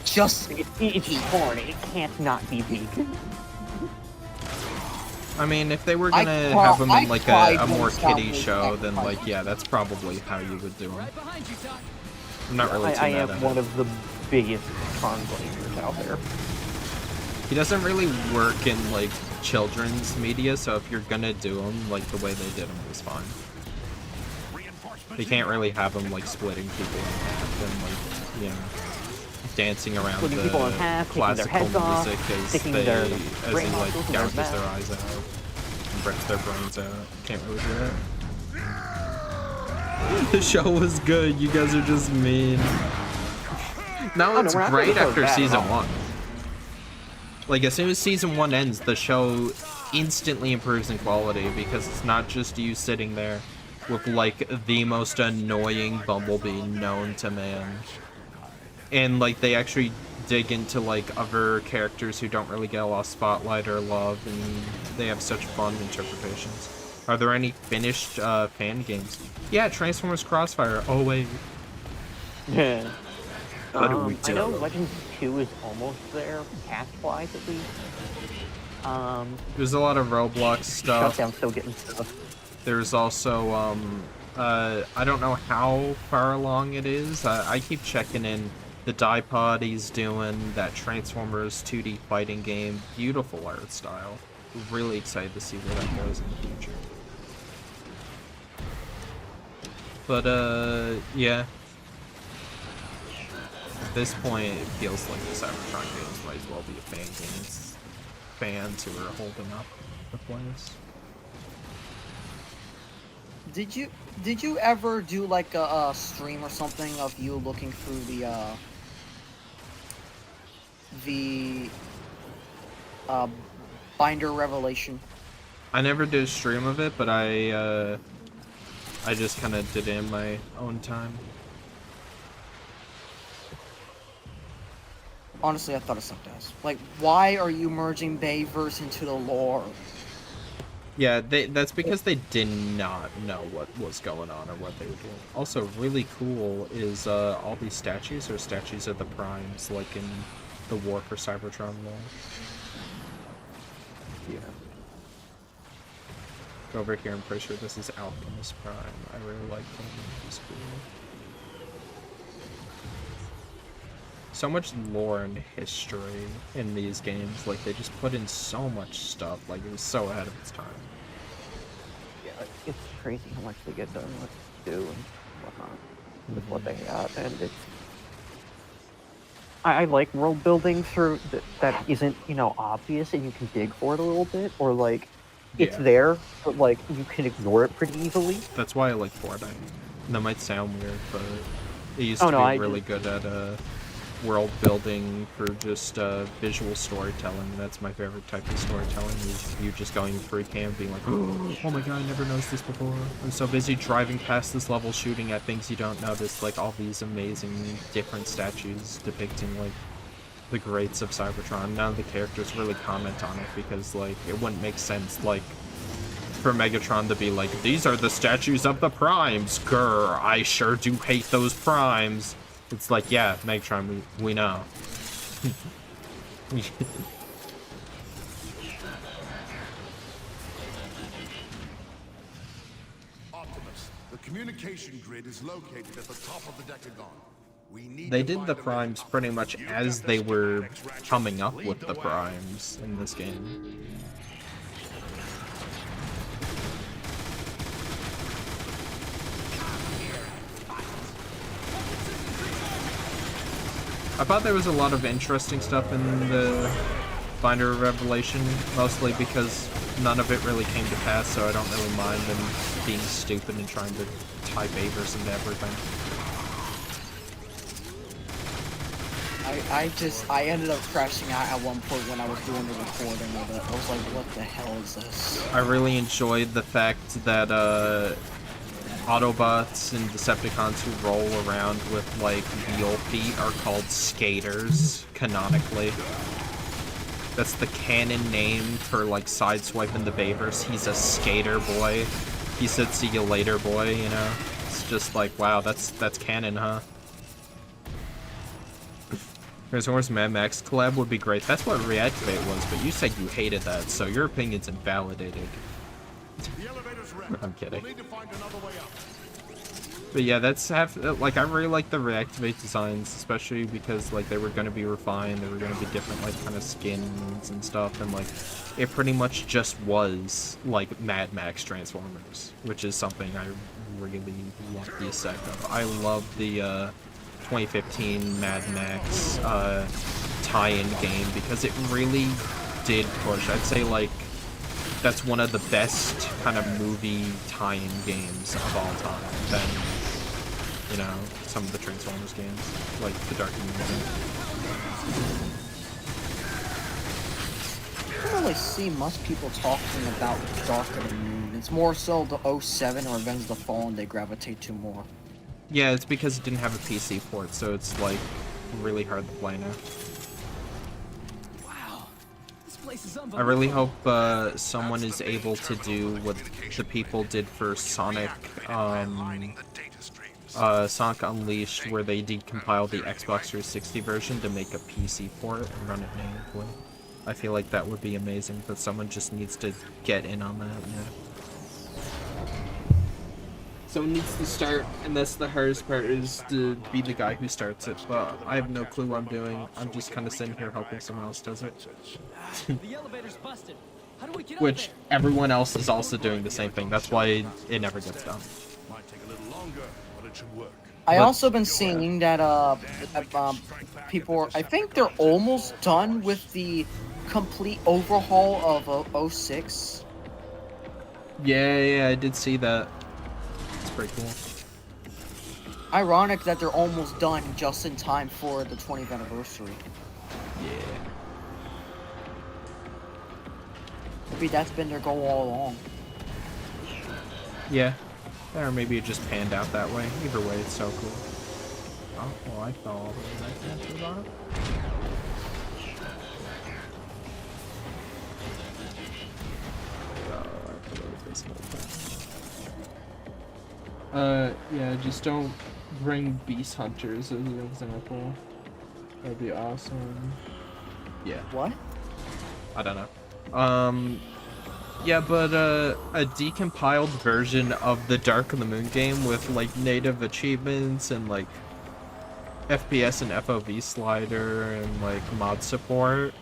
Just It's peak. porn. It can't not be peak. I mean, if they were gonna have them in, like, a more kiddie show, then, like, yeah, that's probably how you would do them. Right behind you, Doc. I'm not really too I mad am at one it. of the biggest Tarn blamers out there. He doesn't really work in, like, children's media, so if you're gonna do them, like, the way they did them was fine. You can't really have them, like, splitting people in half and, like, you know, dancing around Splitting people in half, taking their classical heads off, music as sticking they, their as brain he, like, muscles in their gouges their mouth. eyes out and breaks their brains out. Can't really do that. The show was good. You guys are just mean. Now no, it's we're not great saying the show's after bad at season all. 1. Like, as soon as season 1 ends, the show instantly improves in quality because it's not just you sitting there with, like, the most annoying Bumblebee known to man. And, like, they actually dig into, like, other characters who don't really get a lot of spotlight or love, and they have such fun interpretations. Are there any finished fan games? Yeah, Transformers Crossfire. Oh, wait. Yeah. How do we I know tell? Legends 2 is almost there, cast-wise at least. There's a lot of Roblox stuff. Shutdown's still getting stuff. There's also, I don't know how far along it is. I keep checking in. The Dipod he's doing, that Transformers 2D fighting game. Beautiful art style. Really excited to see where that goes in the future. But, yeah. At this point, it feels like the Cybertron games might as well be a fan games. Fans who are holding up the place. Did you ever do like a stream or something of you looking through the Binder Revelation? I never did a stream of it, but I just kind of did it in my own time. Honestly, I thought it sucked ass. Like, why are you merging Bayverse into the lore? Yeah, that's because they did not know what was going on or what they were doing. Also, really cool is all these statues are statues of the Primes, like in the War for Cybertron lore. Yeah. Over here, I'm pretty sure this is Alchemist Prime. I really like him. He's cool. So much lore and history in these games. Like, they just put in so much stuff. Like, it was so ahead of its time. Yeah, it's crazy how much they get done with do and whatnot with what they got, and it's. I like world building through that isn't, you know, obvious and you can dig for it a little bit, or like it's Yeah. there, but like you can ignore it pretty easily. That's why I like Fortnite. That might sound weird, but it used Oh, to no, be I really good at world building for just visual storytelling. That's my favorite type of storytelling. Is you just going through camp being like, oh my god, I never noticed this before. I'm so busy driving past this level, shooting at things you don't notice, like all these amazing different statues depicting like the greats of Cybertron. None of the characters really comment on it because like it wouldn't make sense like for Megatron to be like, these are the statues of the Primes. Grr, I sure do hate those Primes. It's like, yeah, Megatron, we know. Optimus, the communication grid is located at the top of the decagon. We need They to did find the a Primes method. pretty much You as got they this, were Ratchet. coming up Lead with the the way. Primes in this game. I thought there was a lot of interesting stuff in the Binder of Revelation, mostly because none of it really came to pass, so I don't really mind them being stupid and trying to tie Bayverse into everything. I ended up crashing out at one point when I was doing the recording of it. I was like, what the hell is this? I really enjoyed the fact that Autobots and Decepticons who roll around with like wheel feet are called skaters, canonically. That's the canon name for like sideswiping the Bayverse. He's a skater boy. He said see you later boy, you know? It's just like, wow, that's canon, huh? Transformers Mad Max collab would be great. That's what Reactivate was, but you said you hated that, so your opinion's invalidated. The elevator's wrecked. I'm kidding. We'll need to find another way up. But yeah, like I really like the Reactivate designs, especially because like they were gonna be refined, they were gonna be different like kind of skins and stuff, and like it pretty much just was like Mad Max Transformers, which is something I really love the aesthetic of. I love the 2015 Mad Max tie-in game because it really did push. I'd say like that's one of the best kind of movie tie-in games of all time than, you know, some of the Transformers games, like the Dark and Moon. I don't really see much people talking about Dark of the Moon. It's more so the 07 or Revenge of the Fallen they gravitate to more. Yeah, it's because it didn't have a PC port, so it's like really hard to play now. Wow. This place is I unbelievable. really hope someone is able to do what the people did for Sonic, Sonic Unleashed, where they decompiled the Xbox 360 version to make a PC port and run it natively. I feel like that would be amazing, but someone just needs to get in on that, yeah. Someone needs to start, and that's the hardest part, is to be the guy who starts it, but I have no clue what I'm doing. I'm just kind of sitting here hoping someone else does it. The elevator's busted. How do we get Which up everyone else is also doing the same thing. That's why it never gets done. Might take a little longer, but it should work. I But- also been seeing that people are, I think they're almost done with the complete overhaul of 06. Yeah, I did see that. It's pretty cool. Ironic that they're almost done just in time for the 20th anniversary. Yeah. Maybe that's been their goal all along. Yeah. Or maybe it just panned out that way. Either way, it's so cool. Oh, well, I fell all the way back into the bottom. Yeah, just don't bring beast hunters as an example. That'd be awesome. Yeah. What? I don't know. Yeah, but a decompiled version of the Dark of the Moon game with like native achievements and like FPS and FOV slider and like mod support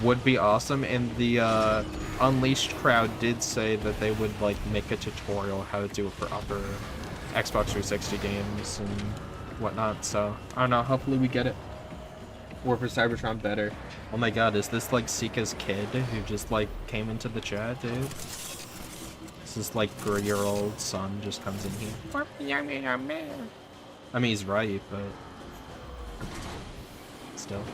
would be awesome. And the Unleashed crowd did say that they would like make a tutorial how to do it for upper Xbox 360 games and whatnot. So I don't know. Hopefully we get it. Or for Cybertron better. Oh my god, is this like Sika's kid who just like came into the chat, dude? This is like 3-year-old son just comes in here. I mean, he's right, but still.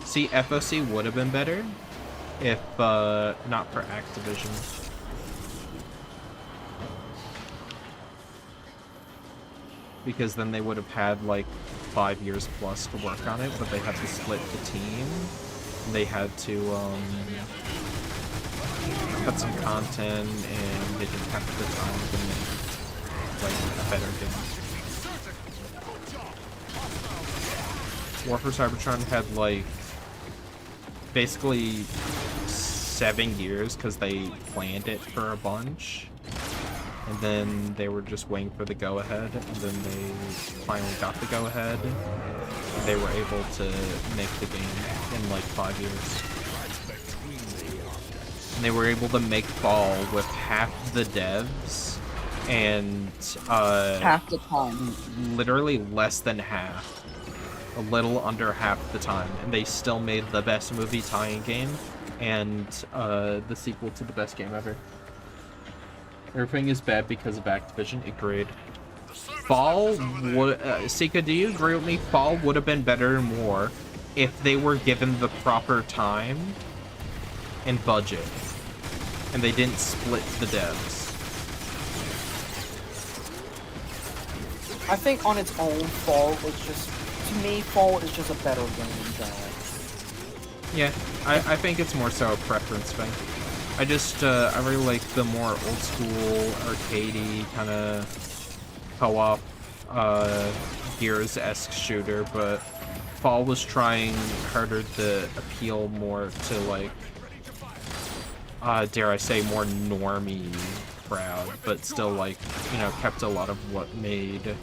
See, FOC would have been better if not for Activision. Because then they would have had like 5 years plus to work on it, but they had to split the team. They had to cut some content, and they didn't have the time to make like a better game. War for Cybertron had like basically 7 years because they planned it for a bunch. And then they were just waiting for the go-ahead, and then they finally got the go-ahead, and they were able to make the game in like 5 years. And they were able to make Fall with half the devs, and Half the time. literally less than half. A little under half the time, and they still made the best movie tie-in game, and the sequel to the best game ever. Everything is bad because of Activision. Agreed. Fall would... Sika, do you agree with me? Fall would have been better and more if they were given the proper time and budget. And they didn't split the devs. I think on its own, Fall was just... To me, Fall is just a better game in general. Yeah, I think it's more so a preference thing. I just, I really like the more old school, arcadey, kind of co-op, Gears-esque shooter, but Fall was trying harder to appeal more to, like, dare I say, more normie crowd, but still, like, you know, kept a lot of what made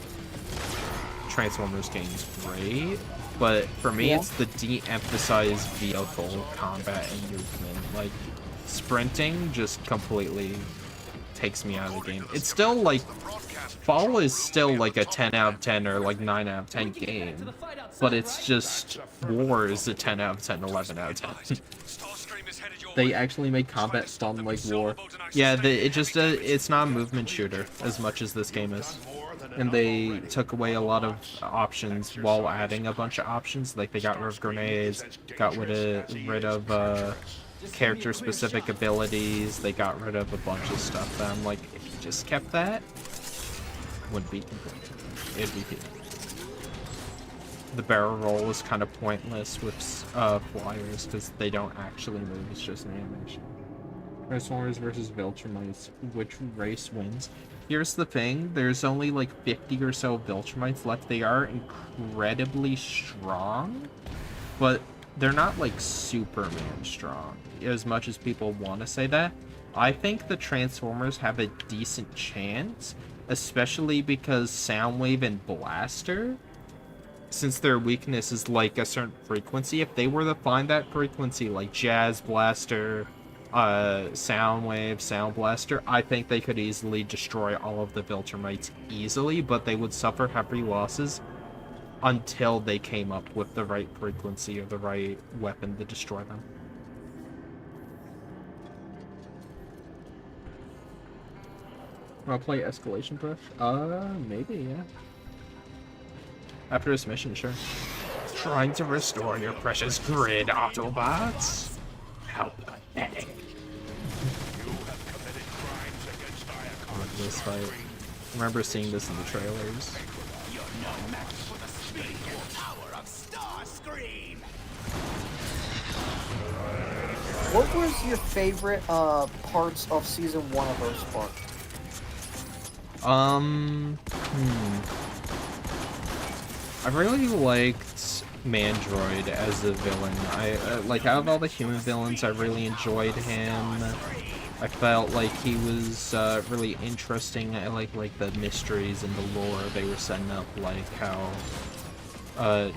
Transformers games great. But for me, it's the de-emphasized vehicle combat and movement. Like, sprinting just completely takes me out of the game. It's still like Fall is still like a 10 out of 10 or like 9 out of 10 game, but it's just War is a 10 out of 10, 11 out of 10. They actually make combat fun like War. Yeah, it's not a movement shooter as much as this game is. And they took away a lot of options while adding a bunch of options. Like they got rid of grenades, got rid of character-specific abilities. They got rid of a bunch of stuff. And I'm like, if you just kept that, wouldn't be complete. It'd be good. The barrel roll is kind of pointless with flyers because they don't actually move. It's just an animation. Transformers versus Viltrumites. Which race wins? Here's the thing. There's only like 50 or so Viltrumites left. They are incredibly strong, but they're not like Superman strong as much as people want to say that. I think the Transformers have a decent chance, especially because Soundwave and Blaster, since their weakness is like a certain frequency, if they were to find that frequency like Jazz Blaster, Soundwave, Sound Blaster, I think they could easily destroy all of the Viltrumites easily, but they would suffer heavy losses until they came up with the right frequency or the right weapon to destroy them. Wanna play Escalation Push? Maybe, yeah. After this mission, sure. Trying to restore your precious grid, Autobots? How pathetic. This fight. I remember seeing this in the trailers. What was your favorite parts of season 1 of Earthspark? I really liked Mandroid as a villain. I like out of all the human villains, I really enjoyed him. I felt like he was really interesting. I like the mysteries and the lore they were setting up, like how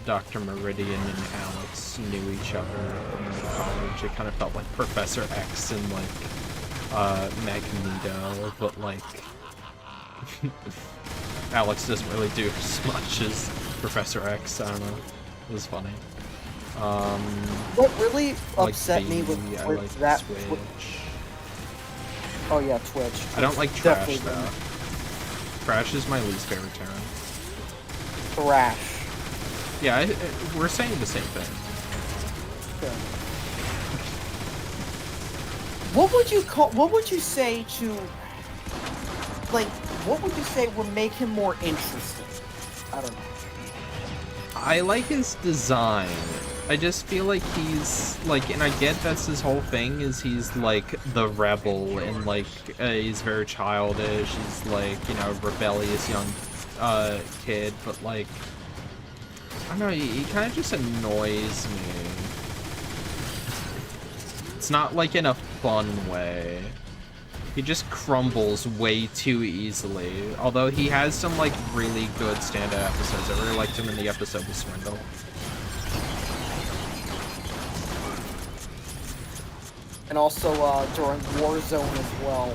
Dr. Meridian and Alex knew each other in college. It kind of felt like Professor X and like Magneto, but like Alex doesn't really do as much as Professor X. I don't know. It was funny. What really upset me with that Twitch. Oh yeah, Twitch. I don't like Trash though. Trash is my least favorite Terran. Trash. Yeah, we're saying the same thing. Okay. What would you say to, like, what would you say would make him more interesting? I don't know. I like his design. I just feel like he's, like, and I get that's his whole thing, is he's, like, the rebel, and, like, he's very childish, he's, like, you know, rebellious young, kid, but, like, I don't know, he kind of just annoys me. It's not, like, in a fun way. He just crumbles way too easily, although he has some, like, really good standout episodes. I really liked him in the episode with Swindle. And also during Warzone as well.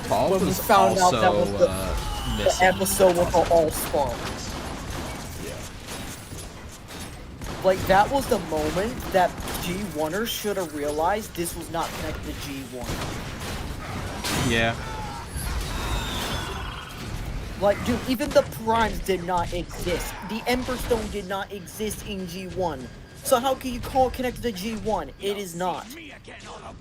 Paul when was we found also out that was the episode with the All-Sparks. Yeah. Like, that was the moment that G1ers should have realized this was not connected to G1. Yeah. Like, dude, even the Primes did not exist. The Emberstone did not exist in G1. So how can you call it connected to G1? It is not.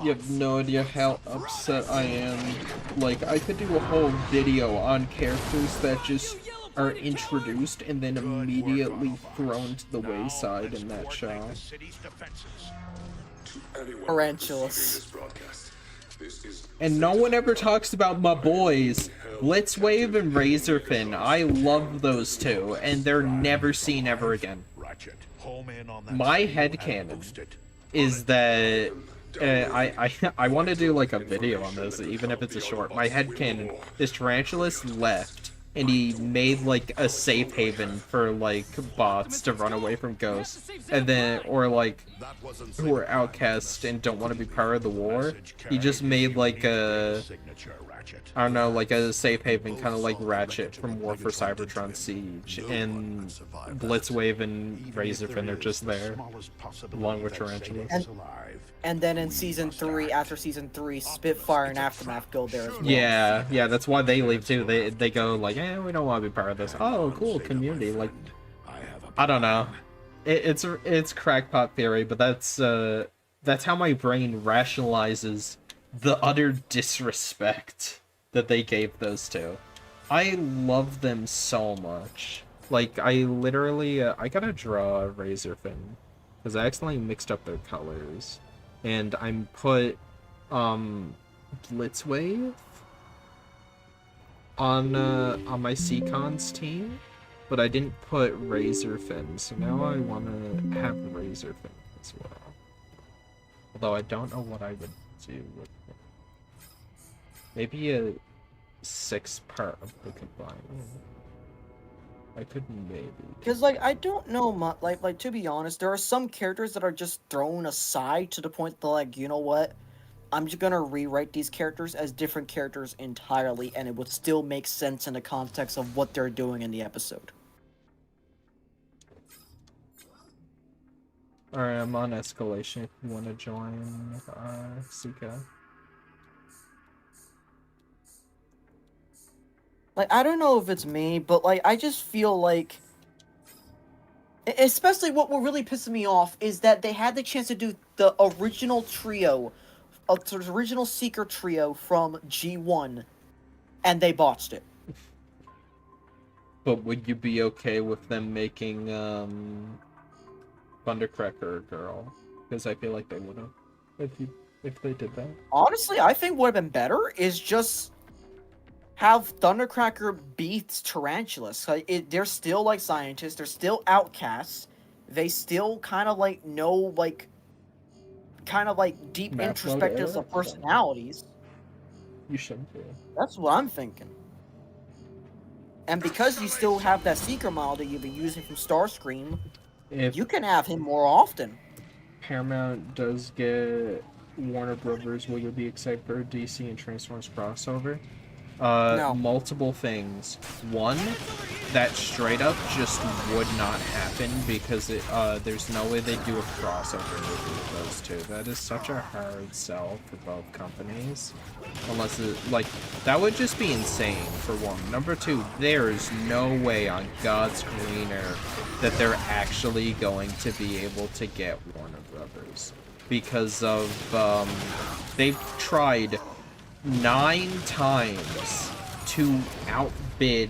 You have no idea how upset I am. Like, I could do a whole video on characters that just are introduced and then immediately thrown to the wayside in that show. Tarantulas. And no one ever talks about my boys, Blitzwave and Razorfin. I love those two, and they're never seen ever again. My headcanon is that I want to do like a video on this, even if it's a short. My headcanon is Tarantulas left and he made like a safe haven for like bots to run away from ghosts, and then or like who are outcast and don't want to be part of the war. He just made like a, I don't know, like a safe haven, kind of like Ratchet from War for Cybertron Siege, and Blitzwave and Razorfin are just there, along with Tarantulas. And then in season 3, after season 3, Spitfire and Aftermath go there as well. Yeah, that's why they leave too. They go like, we don't want to be part of this. Oh, cool, community. Like, I don't know. It's crackpot theory, but that's how my brain rationalizes the utter disrespect that they gave those two. I love them so much. Like, I literally, I gotta draw Razorfin, because I accidentally mixed up their colors. And I'm put, Blitzwave on my Seacons team, but I didn't put Razorfin, so now I want to have Razorfin as well. Although I don't know what I would do with it. Maybe a 6-part of the combined. I could maybe. Because, like, I don't know, like, to be honest, there are some characters that are just thrown aside to the point that, like, you know what? I'm just gonna rewrite these characters as different characters entirely, and it would still make sense in the context of what they're doing in the episode. Alright, I'm on escalation if you want to join, Suka. Like, I don't know if it's me, but, like, I just feel like... Especially what really pissing me off is that they had the chance to do the original trio, the original Seeker trio from G1, and they botched it. But would you be okay with them making, Thundercracker a girl? Because I feel like they would have, if they did that. Honestly, I think what would have been better is just have Thundercracker beat Tarantulas. They're still, like, scientists, they're still outcasts, they still kind of, like, know, like, kind of, like, deep introspectives of personalities. You shouldn't do. That's what I'm thinking. And because you still have that Seeker model that you've been using from Starscream, you can have him more often. Paramount does get Warner Brothers, will you be excited for a DC and Transformers crossover? No. Multiple things. One, that straight up just would not happen because there's no way they'd do a crossover movie with those two. That is such a hard sell for both companies. Unless it, like, that would just be insane, for one. Number two, there's no way on God's green earth that they're actually going to be able to get Warner Brothers. Because of, they've tried 9 times to outbid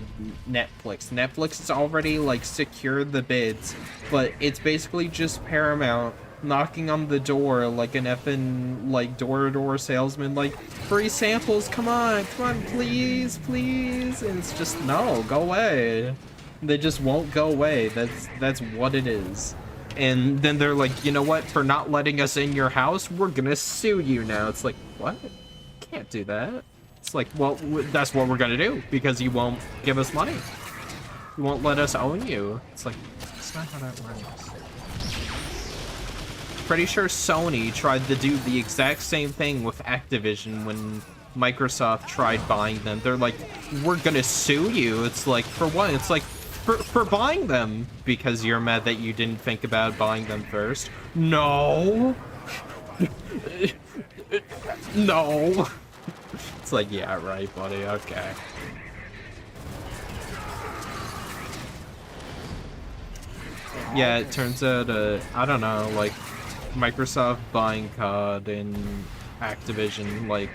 Netflix. Netflix has already, like, secured the bids, but it's basically just Paramount knocking on the door like an effing, like, door-to-door salesman, like, free samples, come on, please, please, and it's just, no, go away. They just won't go away. That's what it is. And then they're like, you know what, for not letting us in your house, we're gonna sue you now. It's like, what? Can't do that. It's like, well, that's what we're gonna do because you won't give us money. You won't let us own you. It's like, that's not how that works. Pretty sure Sony tried to do the exact same thing with Activision when Microsoft tried buying them. They're like, we're gonna sue you. It's like, for what? It's like, for buying them because you're mad that you didn't think about buying them first. No. No. It's like, yeah, right, buddy, okay. Yeah, it turns out, I don't know, like, Microsoft buying COD and Activision, like,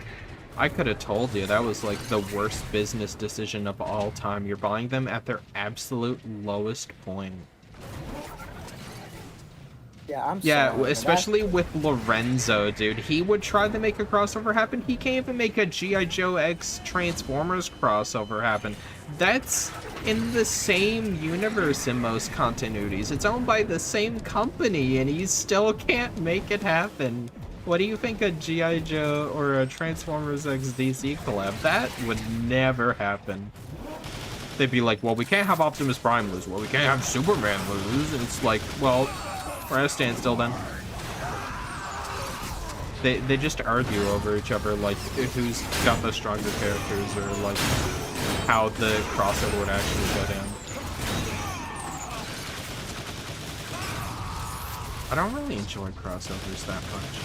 I could have told you that was, like, the worst business decision of all time. You're buying them at their absolute lowest point. Yeah, I'm yeah, sorry, especially with Lorenzo, dude. He would try to make a crossover happen. He can't even make a G.I. Joe X Transformers crossover happen. That's in the same universe in most continuities. It's owned by the same company, and he still can't make it happen. What do you think a G.I. Joe or a Transformers X DC collab? That would never happen. they'd be like, well, we can't have Optimus Prime lose. Well, we can't have Superman lose. And it's like, well, we're at a standstill then. They just argue over each other, like, who's got the stronger characters, or, like, how the crossover would actually go down. I don't really enjoy crossovers that much.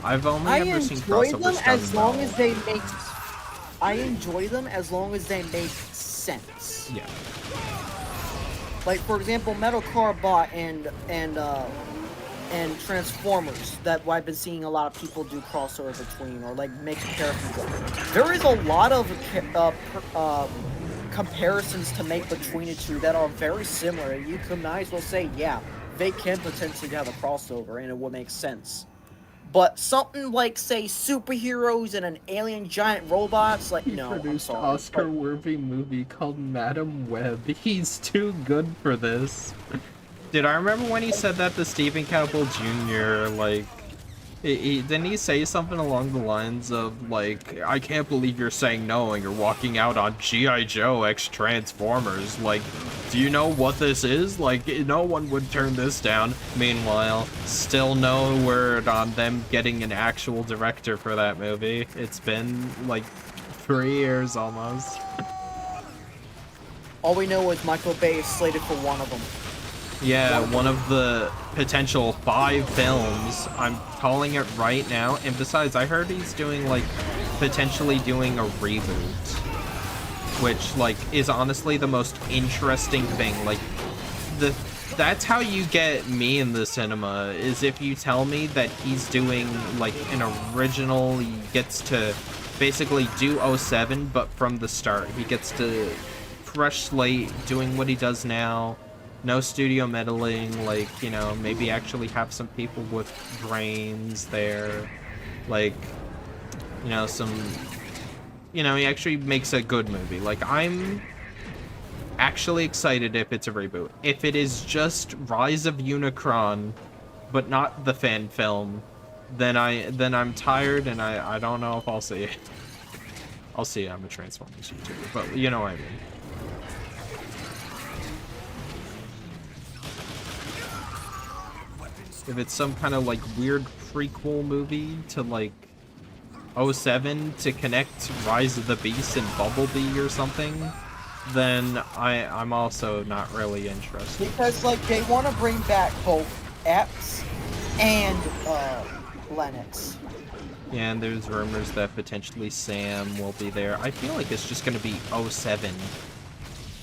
I've only ever seen crossovers as done long well. as they make. I enjoy them as long as they make sense. Yeah. Like, for example, Metal Carbot and Transformers, that I've been seeing a lot of people do crossover between, or like make comparisons. There is a lot of comparisons to make between the two that are very similar. You could might as well say, yeah, they can potentially have a crossover, and it would make sense. But something like, say, superheroes and an alien giant robots, like, no, I'm Produced sorry. Oscar-worthy movie called Madam Web. He's too good for this. Dude, I remember when he said that to Stephen Campbell Jr., like, didn't he say something along the lines of, like, I can't believe you're saying no and you're walking out on G.I. Joe X Transformers. Like, do you know what this is? Like, no one would turn this down. Meanwhile, still no word on them getting an actual director for that movie. It's been, like, 3 years almost. All we know is Michael Bay is slated for one of them. Yeah, one of the potential 5 films. I'm calling it right now. And besides, I heard he's doing, like, potentially doing a reboot. Which, like, is honestly the most interesting thing. Like, that's how you get me in the cinema, is if you tell me that he's doing, like, an original, he gets to basically do 07, but from the start. He gets to fresh slate, doing what he does now. No studio meddling, like, you know, maybe actually have some people with brains there. Like, you know, some... You know, he actually makes a good movie. Like, I'm actually excited if it's a reboot. If it is just Rise of Unicron, but not the fan film, then I'm tired and I don't know if I'll see it. I'll see it. I'm a Transformers YouTuber, but you know what I mean. If it's some kind of, like, weird prequel movie to, like, 07 to connect Rise of the Beast and Bumblebee or something, then I'm also not really interested. Because, like, they want to bring back both Epps and Lennox. Yeah, and there's rumors that potentially Sam will be there. I feel like it's just going to be 07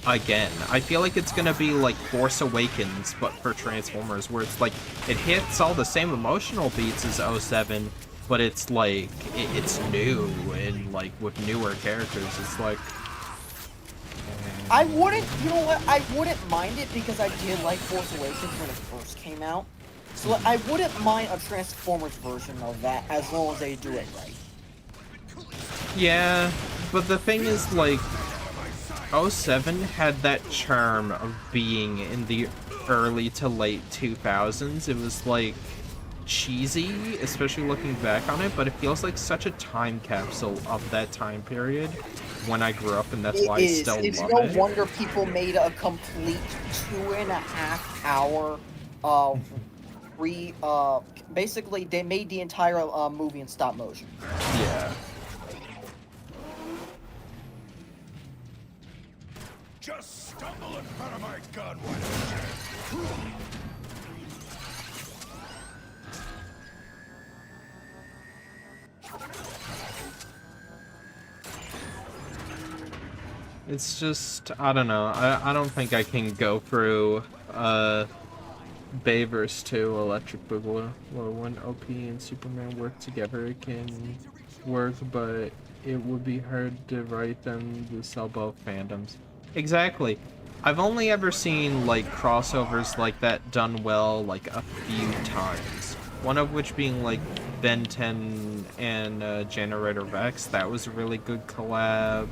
again. I feel like it's gonna be like Force Awakens, but for Transformers, where it's like, it hits all the same emotional beats as 07, but it's like, it's new, and like, with newer characters, it's like... I wouldn't, you know what, I wouldn't mind it, because I did like Force Awakens when it first came out. So I wouldn't mind a Transformers version of that, as long as they do it right. Yeah, but the thing is, like, 07 had that charm of being in the early to late 2000s. It was, like, cheesy, especially looking back on it, but it feels like such a time capsule of that time period when I grew up, and that's why I still love it. It's no wonder people made a complete 2.5 hour, basically, they made the entire movie in stop motion. Yeah. Just stumble in front of my gun, why don't you? It's just, I don't know. I don't think I can go through Bayverse 2 Electric Boogaloo, where when OP and Superman work together it can work, but it would be hard to write them to sell both fandoms. Exactly. I've only ever seen, like, crossovers like that done well, like, a few times. One of which being, like, Ben 10 and Generator Vex. That was a really good collab.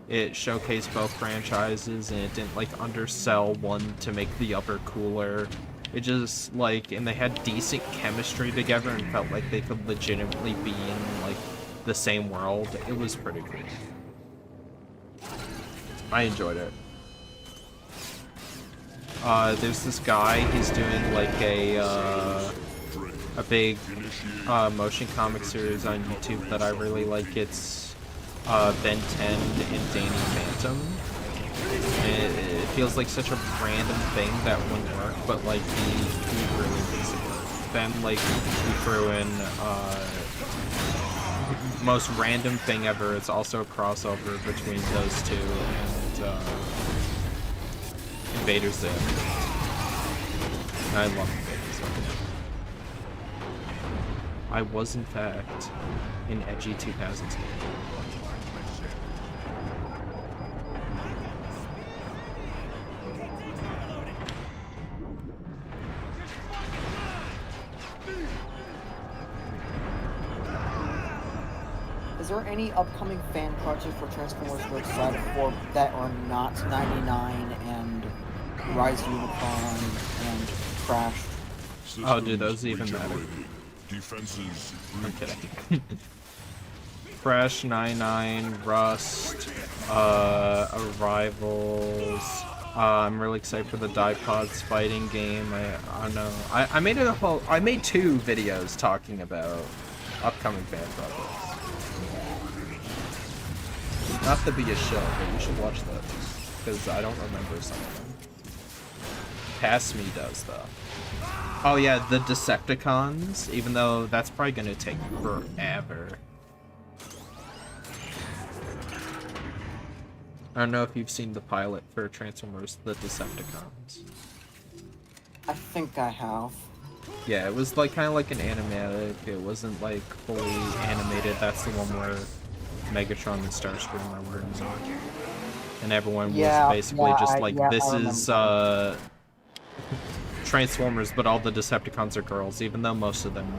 It showcased both franchises, and it didn't, like, undersell one to make the other cooler. It just, like, and they had decent chemistry together and felt like they could legitimately be in, like, the same world. It was pretty cool. I enjoyed it. There's this guy, he's doing like a big motion comic series on YouTube that I really like. It's Ben 10 and Danny Phantom. And it feels like such a random thing that wouldn't work, but like he really makes it work. Then like he threw in most random thing ever. It's also a crossover between those two and Invader Zim. I love Invader Zim. I was in fact in edgy 2000s. Is there any upcoming fan projects for Transformers you're excited for that are not 99 and Rise Unicron and Crash? Oh, do those even matter? Defenses. I'm kidding. Crash, 99, Rust, Arrivals. I'm really excited for the Dipods fighting game. I don't know. I made 2 videos talking about upcoming fan projects. Not to be a show, but you should watch those, because I don't remember some of them. Past Me does, though. Oh yeah, the Decepticons, even though that's probably gonna take forever. I don't know if you've seen the pilot for Transformers The Decepticons. I think I have. Yeah, it was like kind of like an animatic. It wasn't like fully animated. That's the one where Megatron and Starscream were in. And everyone was basically just like, this is Transformers, but all the Decepticons are girls, even though most of them,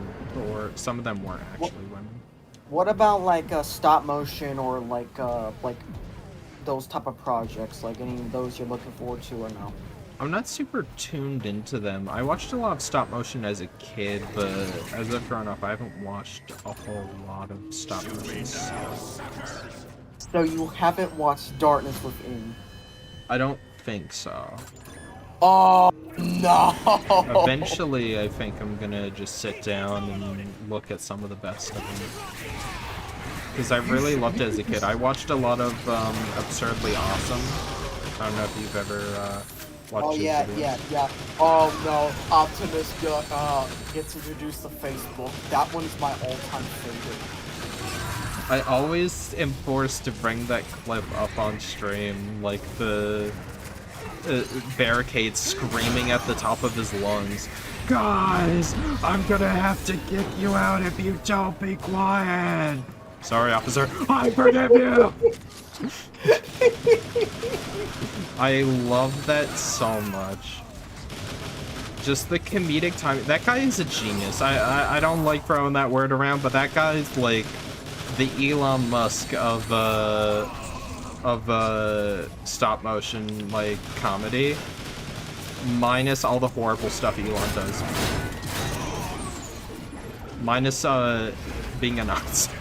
or some of them weren't actually women. What about like stop motion or like those type of projects? Like any of those you're looking forward to or no? I'm not super tuned into them. I watched a lot of stop motion as a kid, but as I've grown up, I haven't watched a whole lot of stop motion stuff. So you haven't watched Darkness Within? I don't think so. Oh no! Eventually, I think I'm gonna just sit down and look at some of the best of them. Because I really loved it as a kid. I watched a lot of Absurdly Awesome. I don't know if you've ever watched Oh yeah, videos. yeah. Oh no, Optimus gets introduced to Facebook. That one's my all-time favorite. I always am forced to bring that clip up on stream, like the Barricade screaming at the top of his lungs. Guys, I'm gonna have to kick you out if you don't be quiet. Sorry, officer. I forgive you! I love that so much. Just the comedic timing. That guy is a genius. I don't like throwing that word around, but that guy's like the Elon Musk of stop motion like comedy, minus all the horrible stuff Elon does. Minus being a Nazi.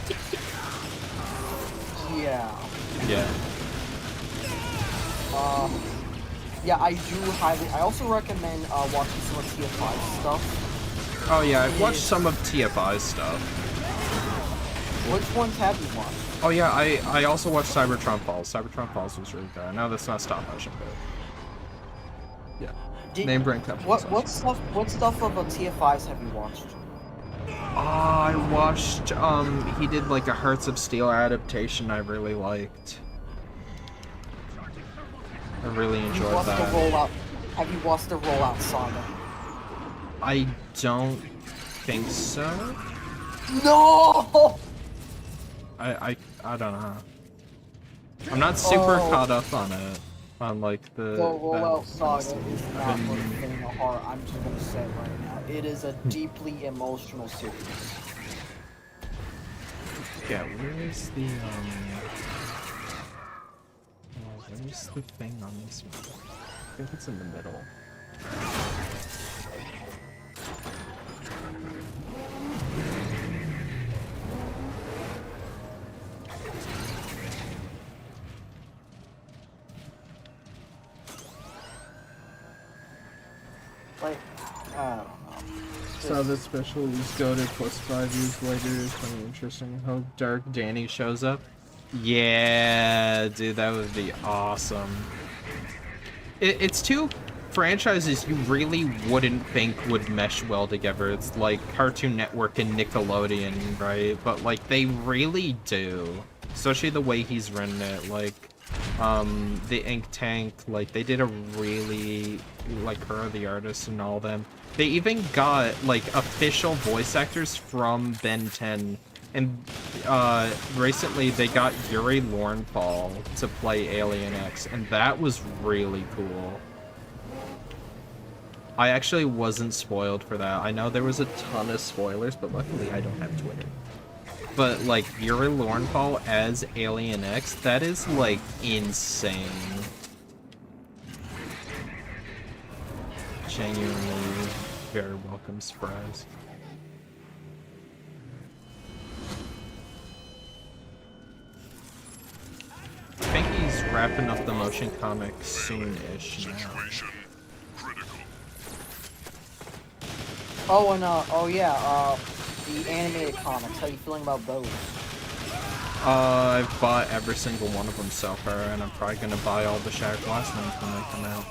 Yeah. Yeah. Yeah, I do highly. I also recommend watching some of TFI stuff. Oh yeah, I've watched some of TFI's stuff. Which ones have you watched? Oh yeah, I also watched Cybertron Falls. Cybertron Falls was really good. I know that's not stop motion, but yeah. Name brand company. What stuff of TFI's have you watched? I watched he did like a Hearts of Steel adaptation I really liked. I really enjoyed that. Have you watched the Rollout Saga? I don't think so. No! I don't know. I'm not super caught up on it. On like the Rollout Saga is not for the faint of heart. I'm just gonna say it right now. It is a deeply emotional series. Yeah, where is the where's the thing on this one? I think it's in the middle. Like, I don't know. So the specials go to plus 5 years later is kind of interesting. How Dark Danny shows up. Yeah, dude, that would be awesome. It's two franchises you really wouldn't think would mesh well together. It's like Cartoon Network and Nickelodeon, right? But like they really do. Especially the way he's written it. Like the Ink Tank, like they did a really like her the artist and all them. They even got like official voice actors from Ben 10. And recently they got Yuri Lowenthal to play Alien X, and that was really cool. I actually wasn't spoiled for that. I know there was a ton of spoilers, but luckily I don't have Twitter. But like Yuri Lowenthal as Alien X, that is like insane. Genuinely very welcome surprise. I think he's wrapping up the motion comic soon-ish now. Oh, and oh yeah, the animated comics. How you feeling about those? I've bought every single one of them so far, and I'm probably gonna buy all the Shattered Glass ones when they come out.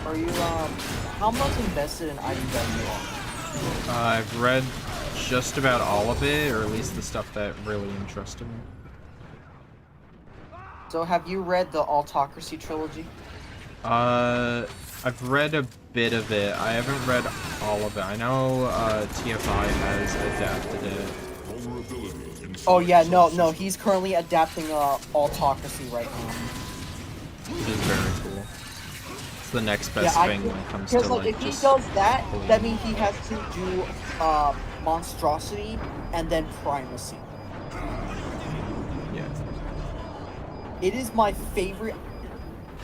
Are you how much invested in IDW? I've read just about all of it, or at least the stuff that really interested me. So have you read the Autocracy trilogy? I've read a bit of it. I haven't read all of it. I know TFI has adapted it. Oh yeah, no, he's currently adapting Autocracy right now. Which is very cool. It's the next best thing when it comes to like if he does that, that means he has to do Monstrosity and then Primacy. Yeah. It is my favorite,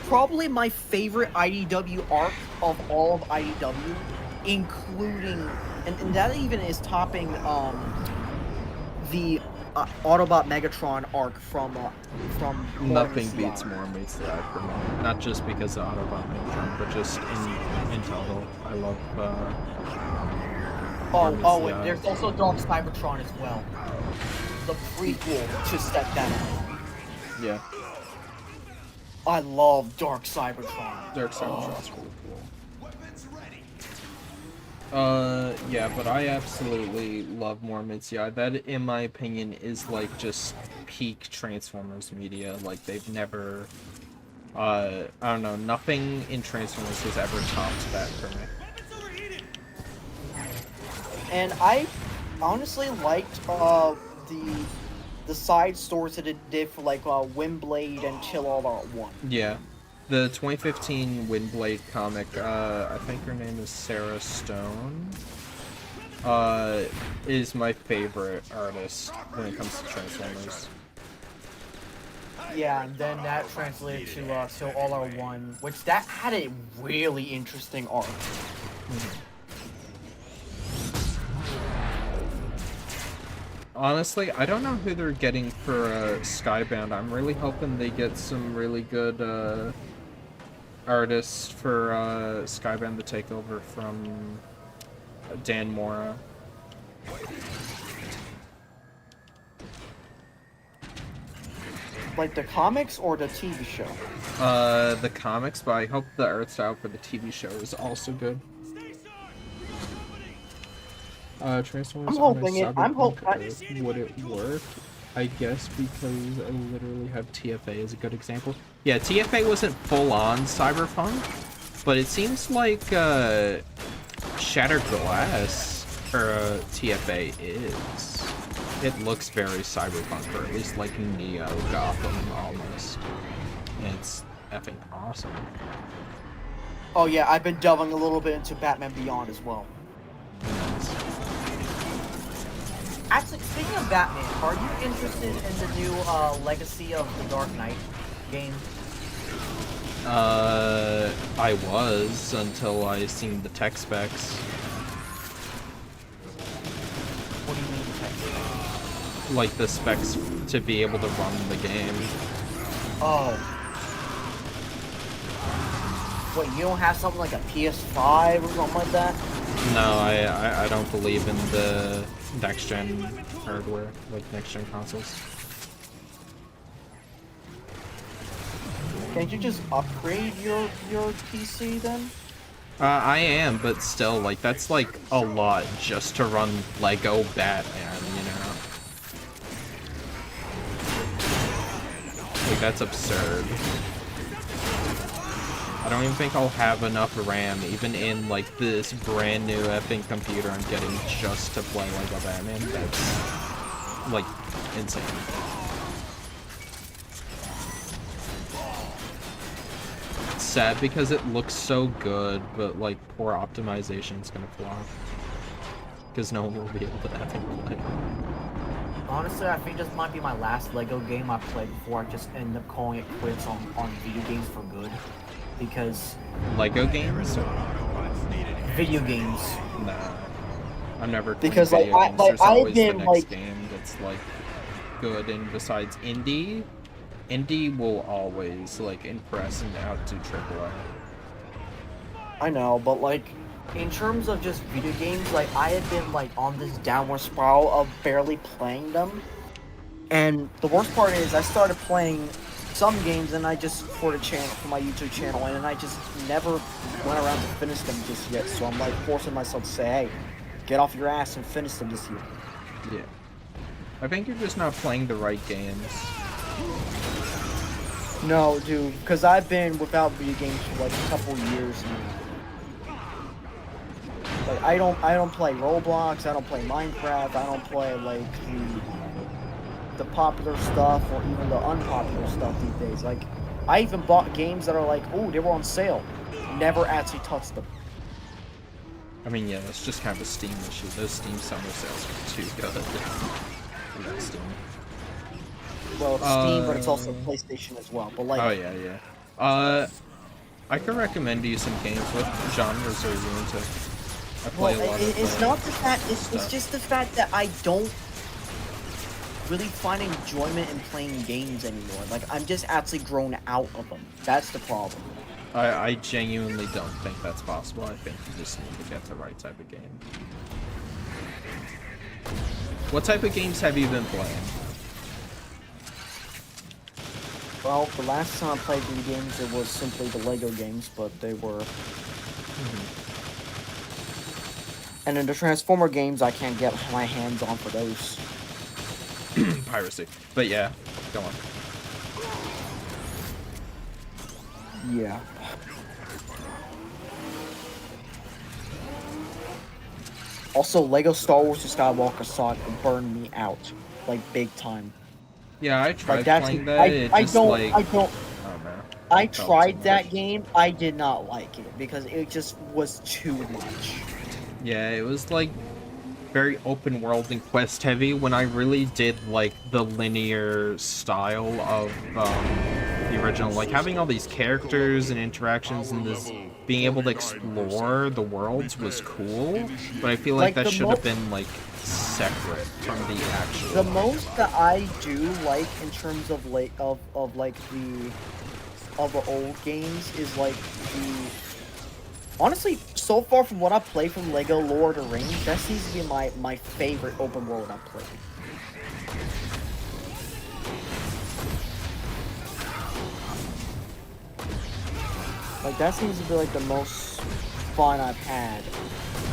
probably my favorite IDW arc of all of IDW, including, and that even is topping the Autobot Megatron arc from Nothing beats More Meets the Eye for me. Not just because of Autobot Megatron, but just in total. I love and there's also Dark Cybertron as well. The prequel to Step Down. Yeah. I love Dark Cybertron. Dark Cybertron's really cool. Yeah, but I absolutely love More Meets the Eye. That, in my opinion, is like just peak Transformers media. Like they've never, I don't know, nothing in Transformers has ever topped that for me. And I honestly liked the side stories that it did for like Windblade and Chill All Out 1. Yeah. The 2015 Windblade comic, I think her name is Sarah Stone, is my favorite artist when it comes to Transformers. Yeah, and then that translated to Chill All Out 1, which that had a really interesting arc. Honestly, I don't know who they're getting for Skybound. I'm really hoping they get some really good artists for Skybound to take over from Dan Mora. Like the comics or the TV show? The comics, but I hope the art style for the TV show is also good. Transformers I'm hoping would it work? I guess because I literally have TFA as a good example. Yeah, TFA wasn't full-on cyberpunk, but it seems like Shattered Glass or TFA is. It looks very cyberpunk, or at least like Neo Gotham almost. And it's effing awesome. Oh yeah, I've been delving a little bit into Batman Beyond as well. Actually, speaking of Batman, are you interested in the new Legacy of the Dark Knight game? I was until I seen the tech specs. What do you mean tech? Like the specs to be able to run the game. Oh. Wait, you don't have something like a PS5 or something like that? No, I don't believe in the next gen hardware, like next gen consoles. Can't you just upgrade your PC then? I am, but still, like, that's like a lot just to run Lego Batman, you know? Like, that's absurd. I don't even think I'll have enough RAM, even in, like, this brand new effing computer I'm getting just to play Lego Batman. That's, like, insane. It's sad because it looks so good, but, like, poor optimization is gonna flop. Because no one will be able to effing play. Honestly, I think this might be my last Lego game I played before I just end up calling it quits on video games for good. Because Lego games? video games. Nah. I'm never Because video like games. There's I've always been the next like game that's like good, and besides indie will always like impress and outdo AAA. I know, but like in terms of just video games, like I had been like on this downward spiral of barely playing them. And the worst part is I started playing some games and I just for my YouTube channel and I just never went around to finish them just yet. So I'm like forcing myself to say, hey, get off your ass and finish them this year. Yeah. I think you're just not playing the right games. No, dude, because I've been without video games for like a couple years now. Like I don't play Roblox, I don't play Minecraft, I don't play like the popular stuff or even the unpopular stuff these days. Like I even bought games that are like, oh, they were on sale. Never actually touched them. I mean, yeah, it's just kind of a Steam issue. Those Steam summer sales are too good. Yeah, Steam. Well, it's Steam, but it's also PlayStation as well. But like, oh yeah. I could recommend you some games. What genres are you into? I play a lot of. It's not the fact. It's just the fact that I don't really find enjoyment in playing games anymore. Like I'm just actually grown out of them. That's the problem. I genuinely don't think that's possible. I think you just need to get the right type of game. What type of games have you been playing? Well, the last time I played video games, it was simply the Lego games, but they were. And in the Transformer games, I can't get my hands on for those. Piracy. But yeah, go on. Yeah. Also, Lego Star Wars The Skywalker Saga burned me out, like big time. Yeah, I tried Like, playing that. I don't. Oh man. I felt tried too that much. game. I did not like it because it just was too much. Yeah, it was like very open world and quest heavy when I really did like the linear style of the original. Like having all these characters and interactions and this being able to explore the worlds was cool, but I feel like that should have been like separate from the actual. The most that I do like in terms of like of like the old games is like the. Honestly, so far from what I've played from Lego Lord of the Rings, that seems to be my favorite open world I've played. Like, that seems to be like the most fun I've had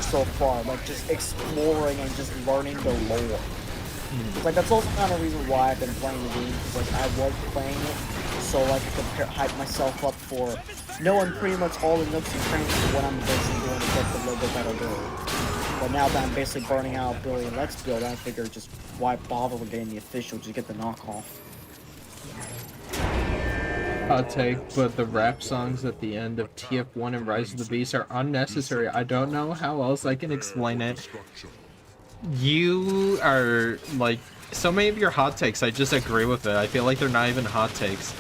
so far. Like, just exploring and just learning the lore. Like, that's also kind of the reason why I've been playing the game. Like, I was playing it so like I could hype myself up for knowing pretty much all the nooks and crannies of what I'm basically doing to get the Lego better build. But now that I'm basically burning out building Let's Build, I figure just why bother with getting the official, just get the knockoff. Hot take, but the rap songs at the end of TF1 and Rise of the Beast are unnecessary. I don't know how else I can explain it. You are, like, so many of your hot takes, I just agree with it. I feel like they're not even hot takes.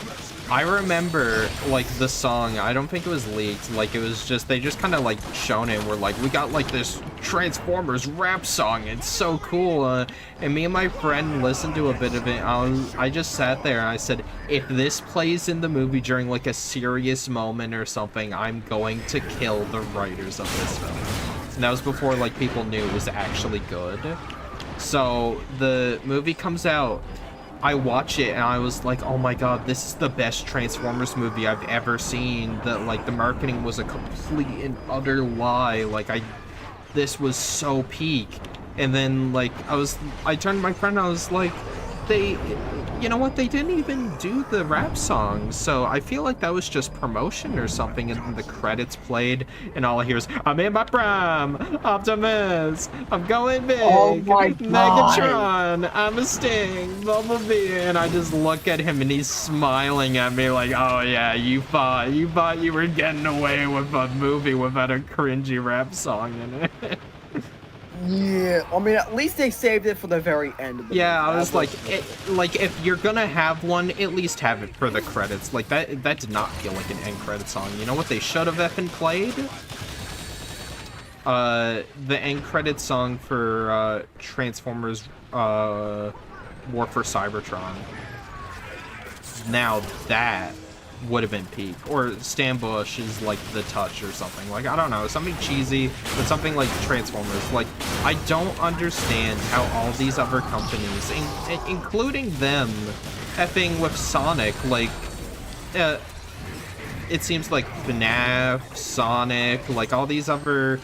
I remember, like, the song, I don't think it was leaked, like, it was just, they just kind of, like, shown it, we're like, we got, like, this Transformers rap song, it's so cool, and me and my friend listened to a bit of it. I just sat there and I said, if this plays in the movie during, like, a serious moment or something, I'm going to kill the writers of this film. And that was before, like, people knew it was actually good. So the movie comes out, I watch it, and I was like, oh my god, this is the best Transformers movie I've ever seen. Like, the marketing was a complete and utter lie. Like, this was so peak. And then, like, I turned to my friend, I was like, you know what, they didn't even do the rap songs, so I feel like that was just promotion or something, and then the credits played, and all I hear is, I'm in my prime, Optimus, I'm going big, Oh my God. Megatron, I'm a Sting, Bumblebee, and I just look at him, and he's smiling at me like, oh yeah, you thought you were getting away with a movie without a cringy rap song in it. Yeah, I mean, at least they saved it for the very end of the movie. I was like, if you're gonna have one, at least have it for the credits. Like, that did not feel like an end credit song. You know what they should have effing played? The end credit song for Transformers War for Cybertron. Now that would have been peak. Or Stan Bush is like The Touch or something. Like, I don't know, something cheesy, but something like Transformers. Like, I don't understand how all these other companies, including them, effing with Sonic, like, it seems like FNAF, Sonic, like all these other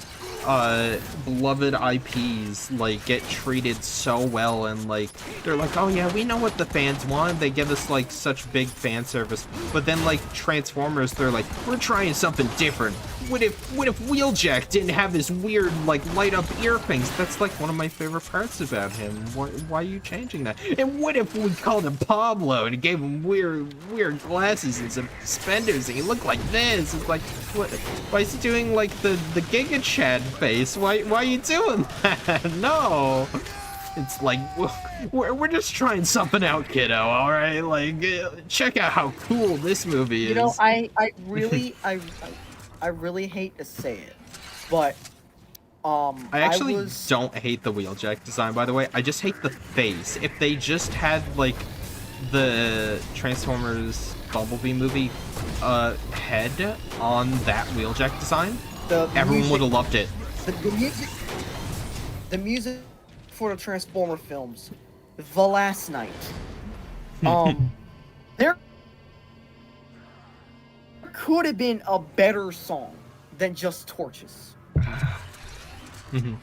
beloved IPs like get treated so well, and like they're like, oh yeah, we know what the fans want, they give us like such big fan service, but then like Transformers, they're like, we're trying something different. What if Wheeljack didn't have his weird like light up ear things? That's like one of my favorite parts about him. Why are you changing that? And what if we called him Pablo and gave him weird glasses and some suspenders and he looked like this? It's like, what? Why is he doing like the Giga Chad face? Why are you doing that? No. It's like, we're just trying something out, kiddo, all right? Like, check out how cool this movie is. You know, I really hate to say it, but I actually don't hate the Wheeljack design, by the way. I just hate the face. If they just had like the Transformers Bumblebee movie head on that Wheeljack design, everyone would have loved it. The music for the Transformer films, The Last Night. There could have been a better song than just Torches.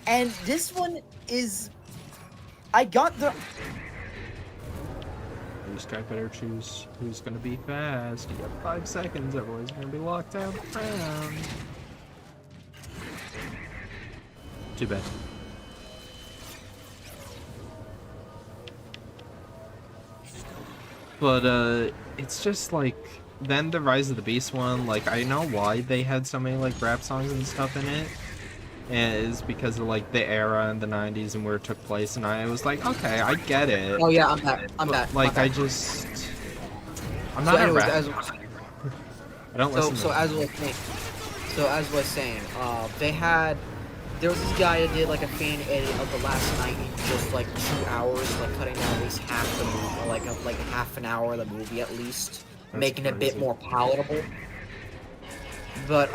And this one is, I got the... This guy better choose who's gonna be fast. You got 5 seconds, otherwise you're gonna be locked out of the round. Too bad. But it's just like, then the Rise of the Beast one, like, I know why they had so many like rap songs and stuff in it. And it's because of like the era in the 90s and where it took place, and I was like, okay, I get it. Oh yeah, I'm back. Like, I'm not a rap. I don't listen to as I was saying, there was this guy that did like a fan edit of The Last Night in just like 2 hours, like cutting down at least half the movie, like half an hour of the movie at least, making it a bit more palatable. But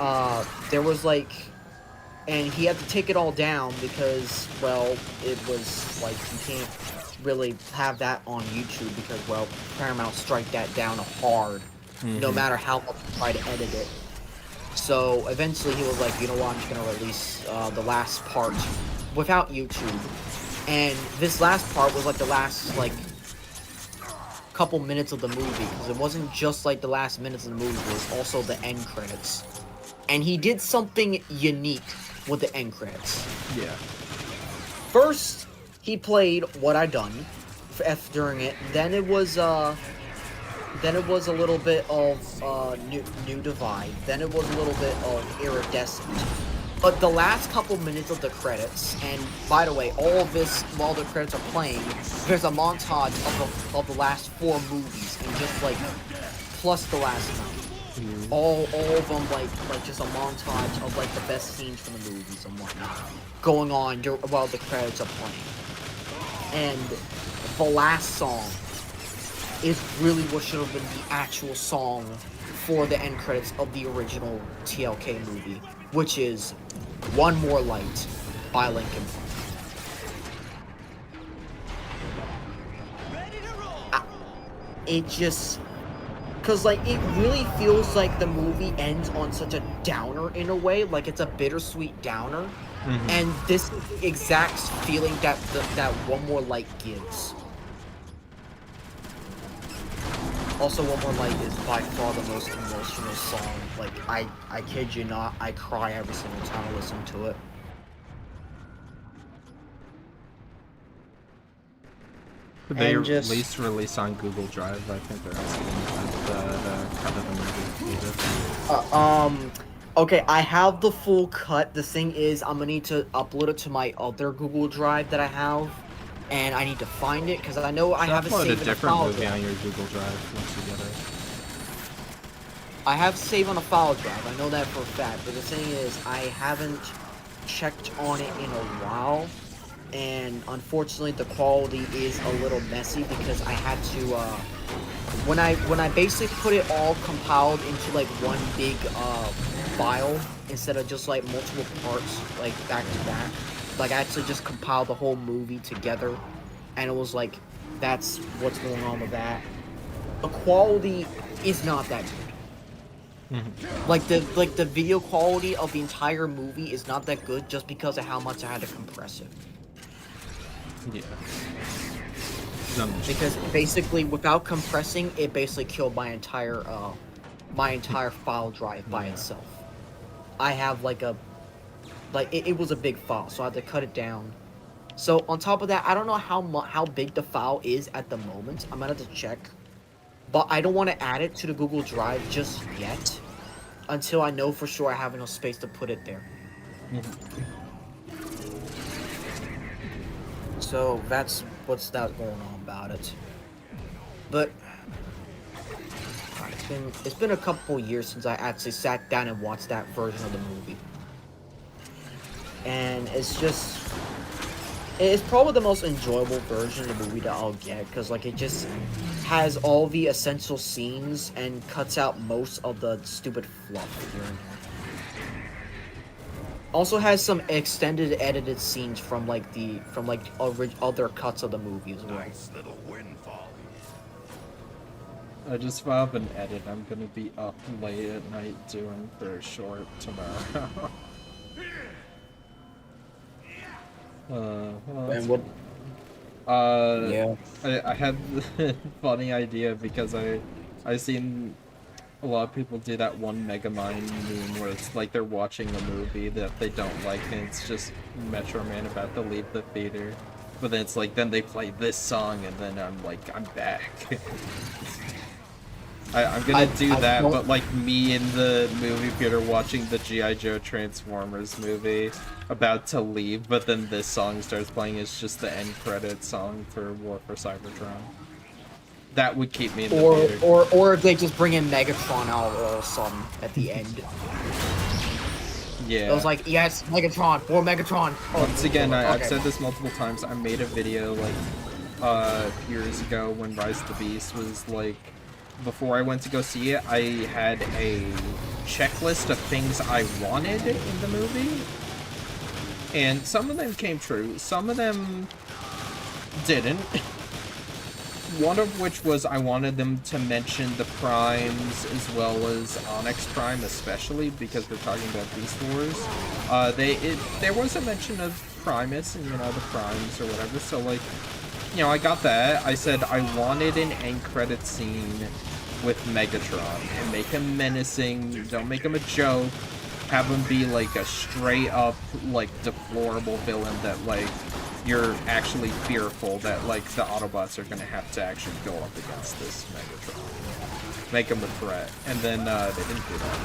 there was like, and he had to take it all down because, well, it was like, you can't really have that on YouTube because, well, Paramount strike that down hard, no matter how much you try to edit it. So eventually he was like, you know what, I'm just gonna release the last part without YouTube. And this last part was like the last like couple minutes of the movie, because it wasn't just like the last minutes of the movie, it was also the end credits. And he did something unique with the end credits. Yeah. First, he played What I Done during it. Then it was a little bit of New Divide. Then it was a little bit of Iridescent. But the last couple minutes of the credits, and by the way, all of this while the credits are playing, there's a montage of the last 4 movies, and just like plus the last night. All of them like just a montage of like the best scenes from the movies and whatnot going on while the credits are playing. And the last song is really what should have been the actual song for the end credits of the original TLK movie, which is One More Light by Linkin Park. It just... Because, like, it really feels like the movie ends on such a downer in a way. Like, it's a bittersweet downer. And this is the exact feeling that that One More Light gives. Also, One More Light is by far the most emotional song. Like, I kid you not, I cry every single time I listen to it. They release on Google Drive. I think they're asking the cut of the movie. Okay, I have the full cut. The thing is, I'm gonna need to upload it to my other Google Drive that I have, and I need to find it because I know I have it saved in a file movie drive. on your Google Drive once you get it. I have saved on a file drive. I know that for a fact. But the thing is, I haven't checked on it in a while. And unfortunately the quality is a little messy because I had to when I basically put it all compiled into like one big file instead of just like multiple parts like back to back, like I actually just compiled the whole movie together, and it was like that's what's going on with that. The quality is not that good. Like the video quality of the entire movie is not that good just because of how much I had to compress it. Yeah. Because basically, without compressing, it basically killed my entire file drive by itself. I have like it was a big file, so I had to cut it down. So on top of that, I don't know how big the file is at the moment. I'm gonna have to check, but I don't want to add it to the Google Drive just yet, until I know for sure I have enough space to put it there. So that's what's going on about it. But it's been a couple years since I actually sat down and watched that version of the movie, and it's probably the most enjoyable version of the movie that I'll get because like it just has all the essential scenes and cuts out most of the stupid fluff here and there. Also has some extended edited scenes from like other cuts of the movie as well. Nice little windfall. I just filed an edit. I'm gonna be up late at night doing for short tomorrow. And what? Yeah. I had a funny idea because I seen a lot of people do that one Megamind meme where it's like they're watching a movie that they don't like and it's just Metro Man about to leave the theater. But then it's like, then they play this song and then I'm like, I'm back. I'm gonna do that, but like me in the movie theater watching the G.I. Joe Transformers movie, about to leave, but then this song starts playing. It's just the end credit song for War for Cybertron. That would keep me in the theater. Or if they just bring in Megatron out all of a sudden at the end. Yeah. It was like, yes, Megatron, or Megatron. Oh, Once again, okay. I've said this multiple times. I made a video like years ago when Rise of the Beast was like, before I went to go see it, I had a checklist of things I wanted in the movie. And some of them came true, some of them didn't. One of which was I wanted them to mention the Primes as well as Onyx Prime, especially because we're talking about Beast Wars. There was a mention of Primus and, you know, the Primes or whatever, so like, you know, I got that. I said I wanted an end credit scene with Megatron and make him menacing, don't make him a joke, have him be like a straight up, like, deplorable villain that, like, you're actually fearful that, like, the Autobots are gonna have to actually go up against this Megatron. Make him a threat. And then, they didn't do that.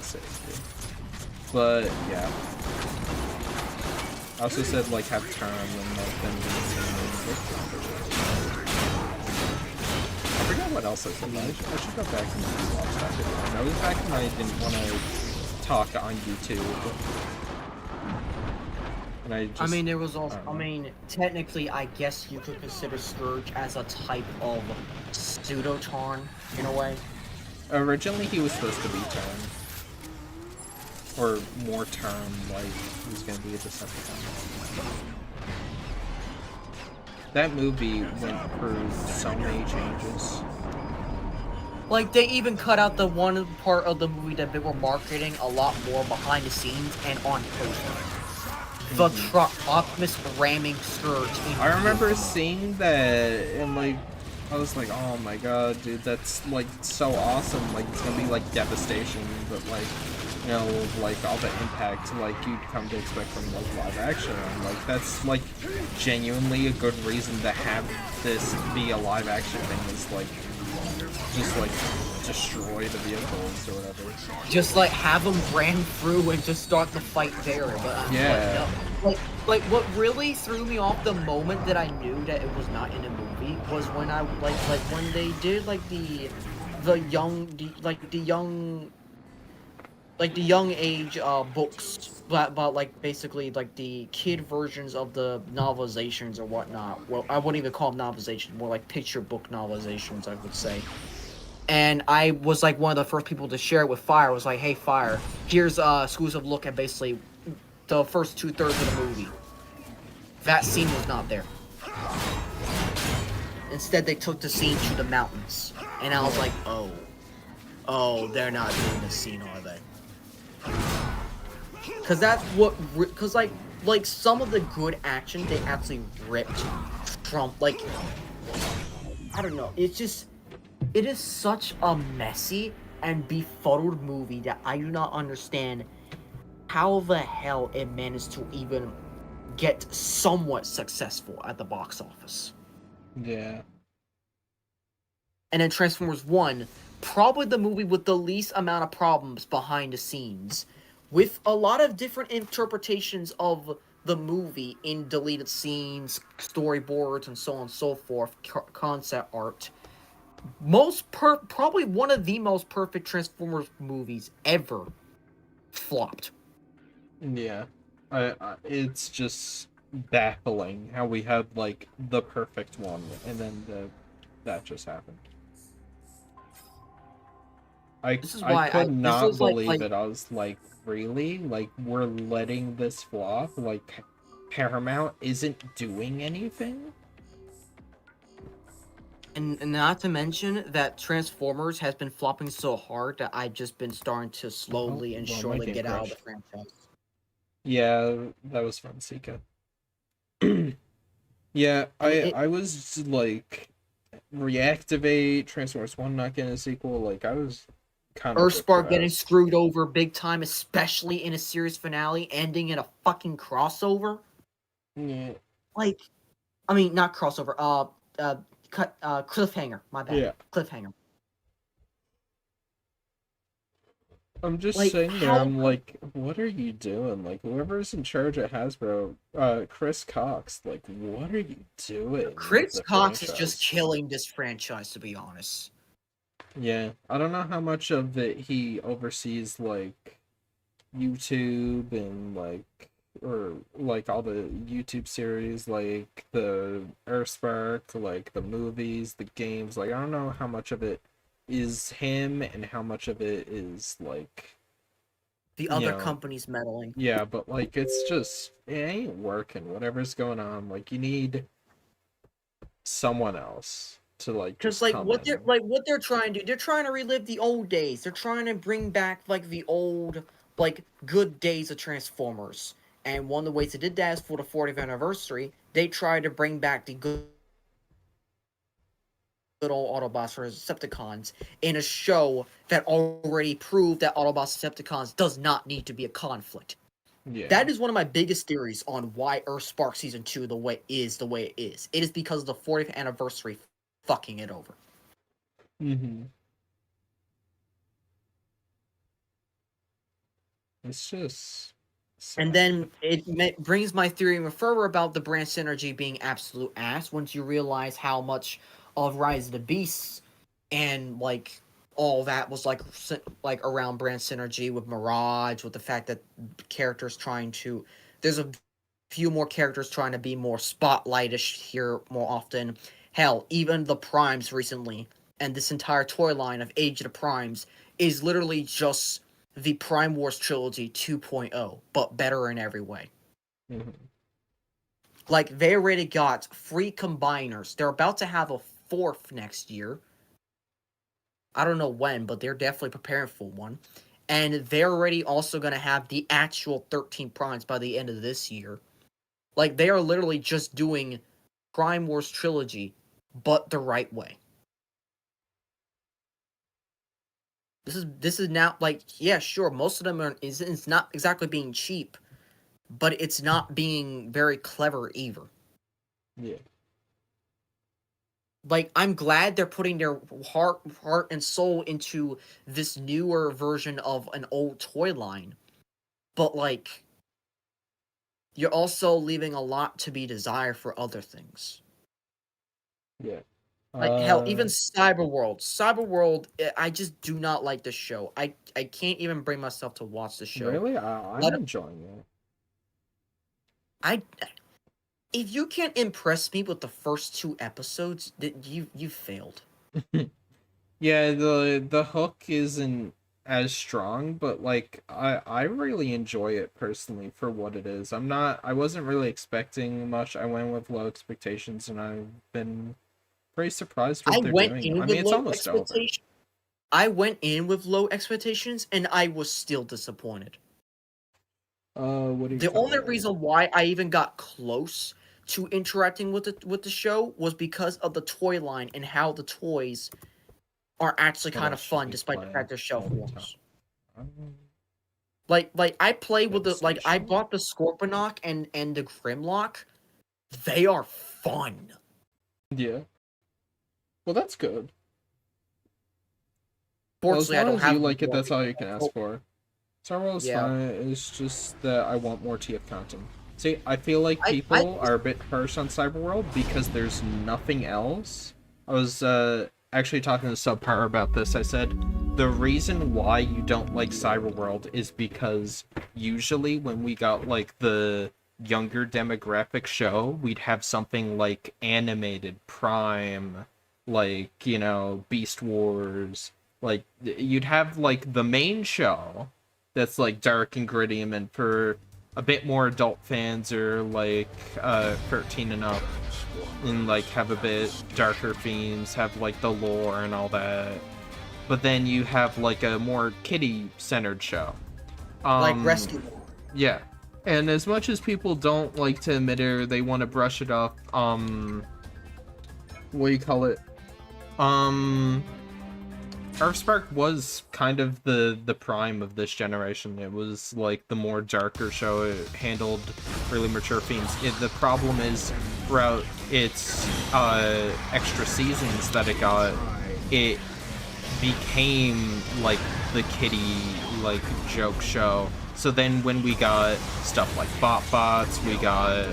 safety. But yeah. I also said like have term and like then I forgot what else I said. I should go back and watch that video. And I was back when I didn't want to talk on YouTube. And I mean, there was also. I mean, technically, I guess you could consider Scourge as a type of pseudo-Tarn in a way. Originally, he was supposed to be Tarn, or more Tarn, like he was gonna be a Decepticon. That movie went through so many changes. Like, they even cut out the one part of the movie that they were marketing a lot more behind the scenes and on poster. The truck, Optimus ramming Scourge. I remember seeing that and like, I was like, oh my god, dude, that's like so awesome. Like, it's gonna be like devastation, but like, you know, like all the impact like you'd come to expect from like live action. And, like, that's like genuinely a good reason to have this be a live action thing. Is like just like destroy the vehicles or whatever. Just like have them ran through and just start the fight there. But yeah. Like what really threw me off the moment that I knew that it was not in a movie was when I like when they did like the young age books about like basically like the kid versions of the novelizations or whatnot. Well, I wouldn't even call them novelizations, more like picture book novelizations, I would say. And I was like one of the first people to share it with Fire. I was like, hey Fire, here's a exclusive look at basically the first 2/3 of the movie. That scene was not there. Instead, they took the scene to the mountains, and I was like, oh, they're not doing this scene, are they? Cause that's what, cause like some of the good action they actually ripped from, like, I don't know, it's just, it is such a messy and befuddled movie that I do not understand how the hell it managed to even get somewhat successful at the box office. Yeah. And then Transformers 1, probably the movie with the least amount of problems behind the scenes, with a lot of different interpretations of the movie in deleted scenes, storyboards, and so on and so forth, concept art. Probably one of the most perfect Transformers movies ever flopped. Yeah. It's just baffling how we had like the perfect one and then that just happened. I could not believe it. I was like, really? Like, we're letting this flop? Like, Paramount isn't doing anything? And not to mention that Transformers has been flopping so hard that I've just been starting to slowly and surely get out of the franchise. Yeah, that was from Sika. Yeah, I was like, reactivate Transformers 1 not getting a sequel. Like, I was kind of Earthspark getting screwed over big time, especially in a series finale, ending in a fucking crossover. Yeah. Like, I mean, not crossover. Cliffhanger. My bad. Yeah. Cliffhanger. I'm just saying there, I'm like, what are you doing? Like, whoever's in charge at Hasbro, Chris Cox, like, what are you doing? Chris Cox is just killing this franchise, to be honest. Yeah, I don't know how much of it he oversees, like, YouTube and, like, or, like, all the YouTube series, like, the Earthspark, like, the movies, the games, like, I don't know how much of it is him and how much of it is like the other companies meddling. Yeah, but like it ain't working. Whatever's going on, like you need someone else to like just like what they're trying to do. They're trying to relive the old days. They're trying to bring back like the old like good days of Transformers. And one of the ways they did that is for the 40th anniversary. They tried to bring back the good old Autobots for Decepticons in a show that already proved that Autobots Decepticons does not need to be a conflict. Yeah. That is one of my biggest theories on why Earthspark Season 2 the way it is. It is because of the 40th anniversary fucking it over. Mm-hmm. It's just. And then it brings my theory even further about the brand synergy being absolute ass once you realize how much of Rise of the Beasts and like all that was like around brand synergy with Mirage, with the fact that characters trying to there's a few more characters trying to be more spotlightish here more often. Hell, even the Primes recently and this entire toy line of Age of the Primes is literally just the Prime Wars trilogy 2.0, but better in every way. Mm-hmm. Like, they already got 3 combiners. They're about to have a 4th next year. I don't know when, but they're definitely preparing for one. And they're already also going to have the actual 13 Primes by the end of this year. Like, they are literally just doing Prime Wars trilogy, but the right way. This is now, like, yeah, sure, most of them are, it's not exactly being cheap, but it's not being very clever either. Yeah. Like, I'm glad they're putting their heart and soul into this newer version of an old toy line, but, like, you're also leaving a lot to be desired for other things. Yeah. Like, hell, even Cyberworld. Cyberworld, I just do not like the show. I can't even bring myself to watch the show. Really? I'm enjoying it. If you can't impress me with the first 2 episodes, you failed. Yeah, the hook isn't as strong, but like I really enjoy it personally for what it is. I wasn't really expecting much. I went with low expectations, and I've been pretty surprised what they're doing. I mean, it's almost over. I went in with low expectations, and I was still disappointed. What do you The only reason why I even got close to interacting with the show was because of the toy line and how the toys are actually kind of fun, despite the fact they're shelf warmers. Like I play with the I bought the Scorponok and the Grimlock. They are fun. Yeah. Well, that's good. Fortunately, well, as long I don't as have you like it, that's all you can ask for. Starworld is Yeah. fine. It's just that I want more TF content. See, I feel like people are a bit harsh on Cyberworld because there's nothing else. I was actually talking to Subpar about this. I said, the reason why you don't like Cyberworld is because usually when we got like the younger demographic show, we'd have something like animated Prime, like, you know, Beast Wars. Like, you'd have like the main show that's like dark and gritty, and meant for a bit more adult fans or like 13 and up, and like have a bit darker themes, have like the lore and all that. But then you have like a more kiddie centered show, like Rescue. Yeah, and as much as people don't like to admit it, or they want to brush it off, what do you call it? Earthspark was kind of the prime of this generation. It was like the more darker show. It handled really mature themes. The problem is throughout its extra seasons that it got, it became like the kiddie like joke show. So then when we got stuff like BotBots, we got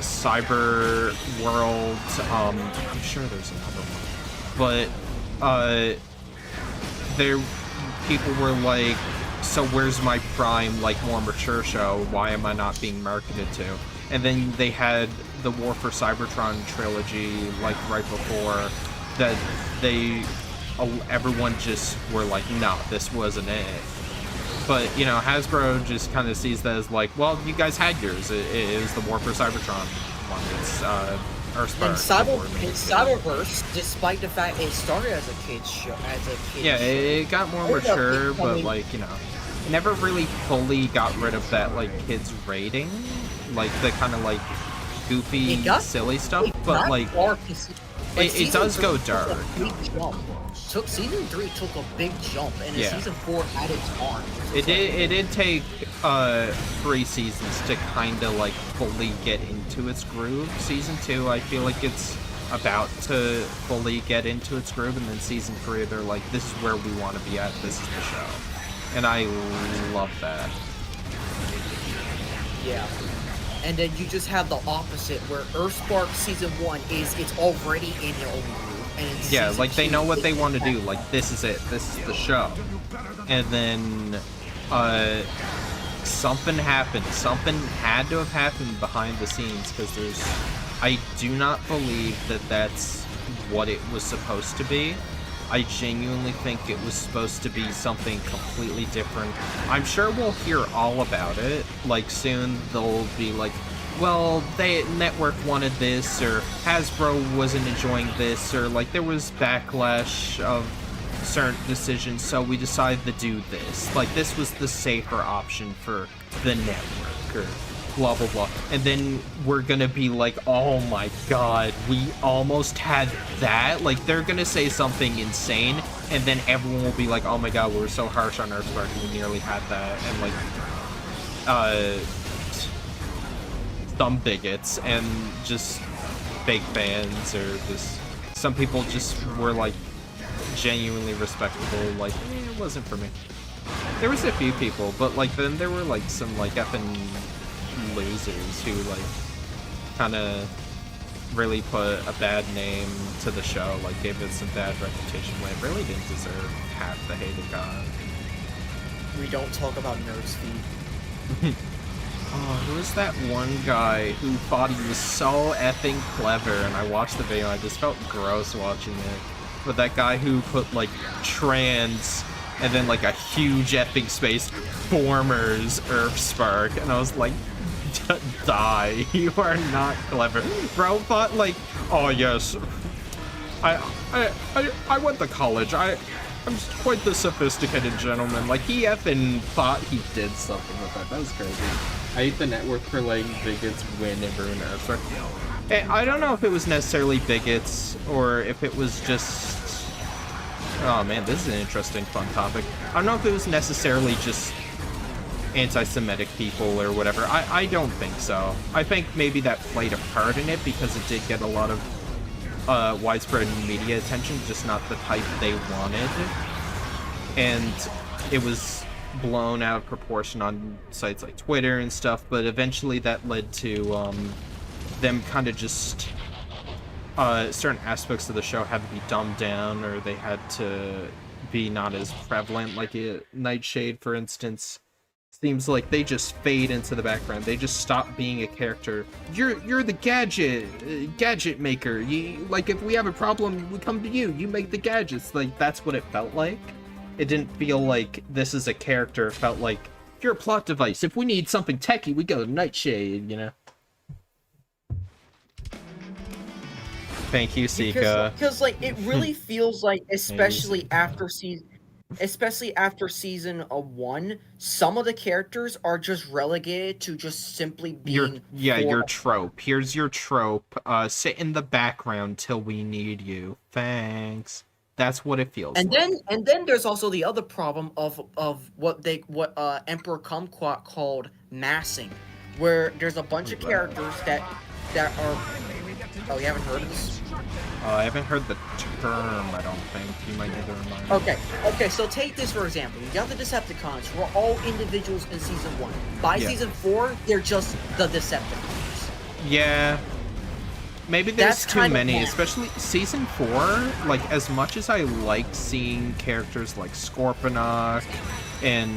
Cyber World, I'm sure there's another one, but there people were like, so where's my prime like more mature show? Why am I not being marketed to? And then they had the War for Cybertron trilogy like right before that. Everyone just were like, no, this wasn't it. But, you know, Hasbro just kind of sees that as like, well, you guys had yours. It was the War for Cybertron one. It's Earthspark. In Cyberverse, despite the fact it started as a kid's show, yeah, it got more mature, but like, you know, it never really fully got rid of that like kids rating, like the kind of like goofy, silly stuff. But like, it does go dark. Season 3 took a big jump, and season 4 had its arc. It did take 3 seasons to kind of like fully get into its groove. Season 2, I feel like it's about to fully get into its groove, and then season 3, they're like, this is where we want to be at. This is the show, and I love that. Yeah. And then you just have the opposite, where Earthspark Season 1 it's already in your own groove. And Yeah, Season like they 2, know what they it's want to do. Like, this is it. This is the show. And then, something happened. Something had to have happened behind the scenes, because I do not believe that that's what it was supposed to be. I genuinely think it was supposed to be something completely different. I'm sure we'll hear all about it. Like, soon they'll be like, well, Network wanted this, or Hasbro wasn't enjoying this, or like there was backlash of certain decisions, so we decided to do this. Like, this was the safer option for the network, or blah blah blah. And then we're gonna be like, oh my god, we almost had that. Like, they're gonna say something insane, and then everyone will be like, oh my god, we were so harsh on Earthspark, we nearly had that. And like, some bigots and just fake fans, or just some people just were like genuinely respectable, like, it wasn't for me. There was a few people, but like then there were like some like effing losers who like kind of really put a bad name to the show, like gave it some bad reputation when it really didn't deserve half the hate it got. We don't talk about Nerd's Feet. Oh, who was that one guy who thought he was so effing clever, and I watched the video, I just felt gross watching it. But that guy who put like trans and then like a huge effing space formers Earthspark, and I was like, die, you are not clever. Bro thought like, oh yes, I went to college, I'm quite the sophisticated gentleman. Like, he effing thought he did something with that. That was crazy. I hate the network for letting bigots win and ruin Earthspark. I don't know if it was necessarily bigots, or if it was just... Oh man, this is an interesting, fun topic. I don't know if it was necessarily just anti-Semitic people or whatever. I don't think so. I think maybe that played a part in it, because it did get a lot of widespread media attention, just not the type they wanted. And it was blown out of proportion on sites like Twitter and stuff, but eventually that led to them kind of just certain aspects of the show had to be dumbed down, or they had to be not as prevalent. Like Nightshade, for instance, seems like they just fade into the background. They just stop being a character. You're the gadget maker. You, like, if we have a problem, we come to you. You make the gadgets. Like, that's what it felt like. It didn't feel like this is a character. It felt like you're a plot device. If we need something techie, we go to Nightshade, you know? Thank you, Sika. Because like, it really feels like, especially after season 1, some of the characters are just relegated to just simply being your trope. Here's your trope. Sit in the background till we need you. Thanks. That's what it feels like. And then there's also the other problem of what Emperor Kumquat called massing, where there's a bunch of characters that are... Oh, you haven't heard of this? I haven't heard the term, I don't think. You might need to remind me. Okay, so take this for example. You got the Decepticons, who are all individuals in Season 1. By Season 4, they're just the Decepticons. Yeah. Maybe there's too many, especially Season 4. Like, as much as I like seeing characters like Scorponok and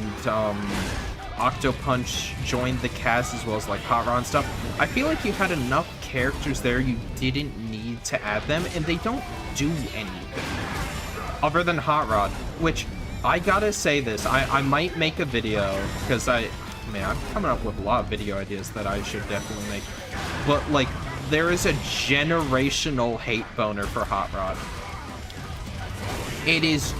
Octopunch join the cast, as well as like Hot Rod and stuff, I feel like you had enough characters there, you didn't need to add them, and they don't do anything other than Hot Rod, which I gotta say this, I might make a video, because I'm coming up with a lot of video ideas that I should definitely make, but like, there is a generational hate boner for Hot Rod. It is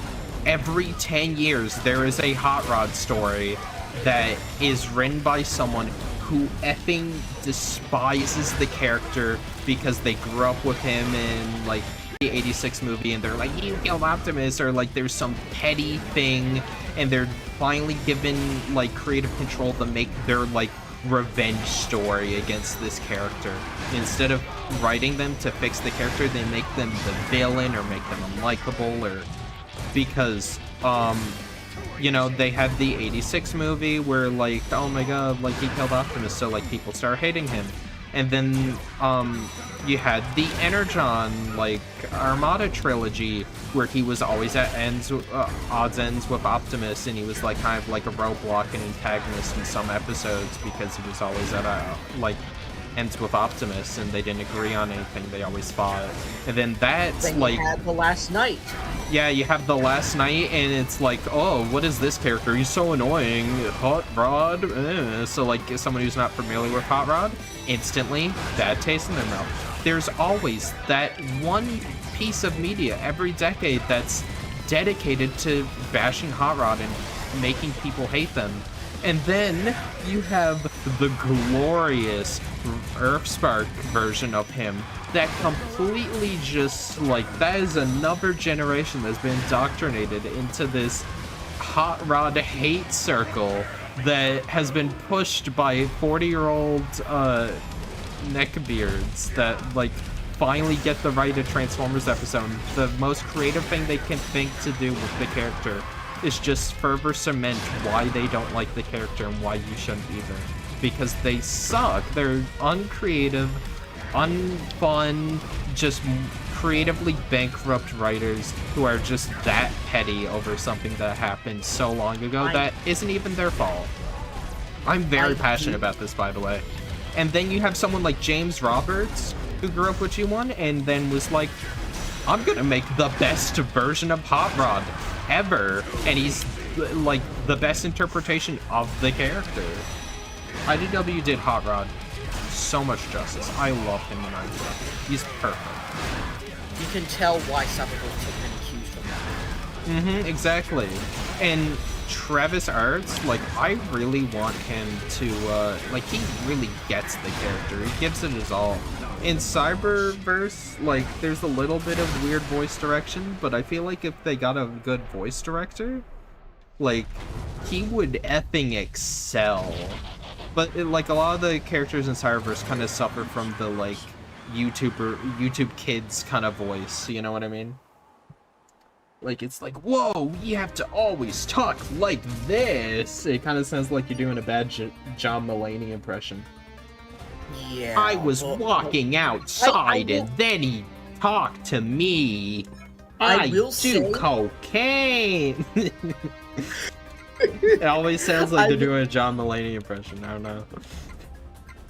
every 10 years there is a Hot Rod story that is written by someone who effing despises the character because they grew up with him in like the 86 movie, and they're like, you killed Optimus, or like there's some petty thing, and they're finally given like creative control to make their like revenge story against this character. Instead of writing them to fix the character, they make them the villain or make them unlikable, or because you know, they had the 86 movie where, like, oh my god, like, he killed Optimus, so, like, people start hating him. And then, you had the Energon, like, Armada trilogy, where he was always at odds ends with Optimus, and he was, like, kind of like a roadblock and antagonist in some episodes, because he was always at, like, ends with Optimus, and they didn't agree on anything, they always fought. And then that's, Then like... you had the Last Night. Yeah, you have the Last Night, and it's like, oh, what is this character? He's so annoying. Hot Rod. So, like, someone who's not familiar with Hot Rod, instantly, bad taste in their mouth. There's always that one piece of media every decade that's dedicated to bashing Hot Rod and making people hate them. And then you have the glorious Earthspark version of him that completely just, like, that is another generation that's been indoctrinated into this Hot Rod hate circle that has been pushed by 40-year-old neckbeards that, like, finally get the right of Transformers episode. The most creative thing they can think to do with the character is just further cement why they don't like the character and why you shouldn't either. Because they suck. They're uncreative, unfun, just creatively bankrupt writers who are just that petty over something that happened so long ago that isn't even their fault. I'm very passionate about this, by the way. And then you have someone like James Roberts, who grew up with G1, and then was like, I'm gonna make the best version of Hot Rod ever, and he's like the best interpretation of the character. IDW did Hot Rod so much justice. I love him in IDW. He's perfect. You can tell why Cybertron took many cues from that. Exactly. And Travis Arts, like, I really want him to, like, he really gets the character. He gives it his all. In Cyberverse, like, there's a little bit of weird voice direction, but I feel like if they got a good voice director, like, he would effing excel. But, like, a lot of the characters in Cyberverse kind of suffer from the, like, YouTube kids kind of voice, you know what I mean? Like, it's like, whoa, you have to always talk like this. It kind of sounds like you're doing a bad John Mulaney impression. Yeah. I was walking outside and then he talked to me. I will do say, cocaine. It always sounds like they're doing a John Mulaney impression. I don't know.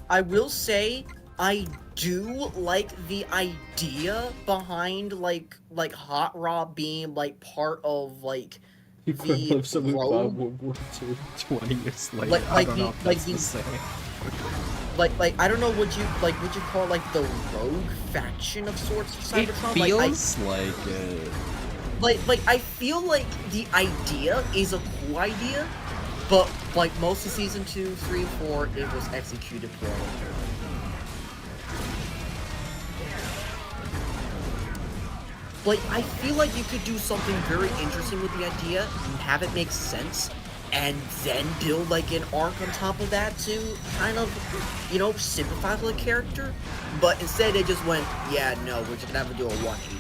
I will say, I do like the idea behind like Hot Rod being like part of like the rogue. World War II 20 years later. Like I don't know the if like that's the the same. like I don't know what you call like the rogue faction of sorts of Cybertron. It feels like it. Like I feel like the idea is a cool idea, but like most of season 2, 3, 4, it was executed poorly. Like, I feel like you could do something very interesting with the idea and have it make sense, and then build, like, an arc on top of that to kind of, you know, sympathize with the character. But instead, they just went, yeah, no, we're just gonna have to do a 180.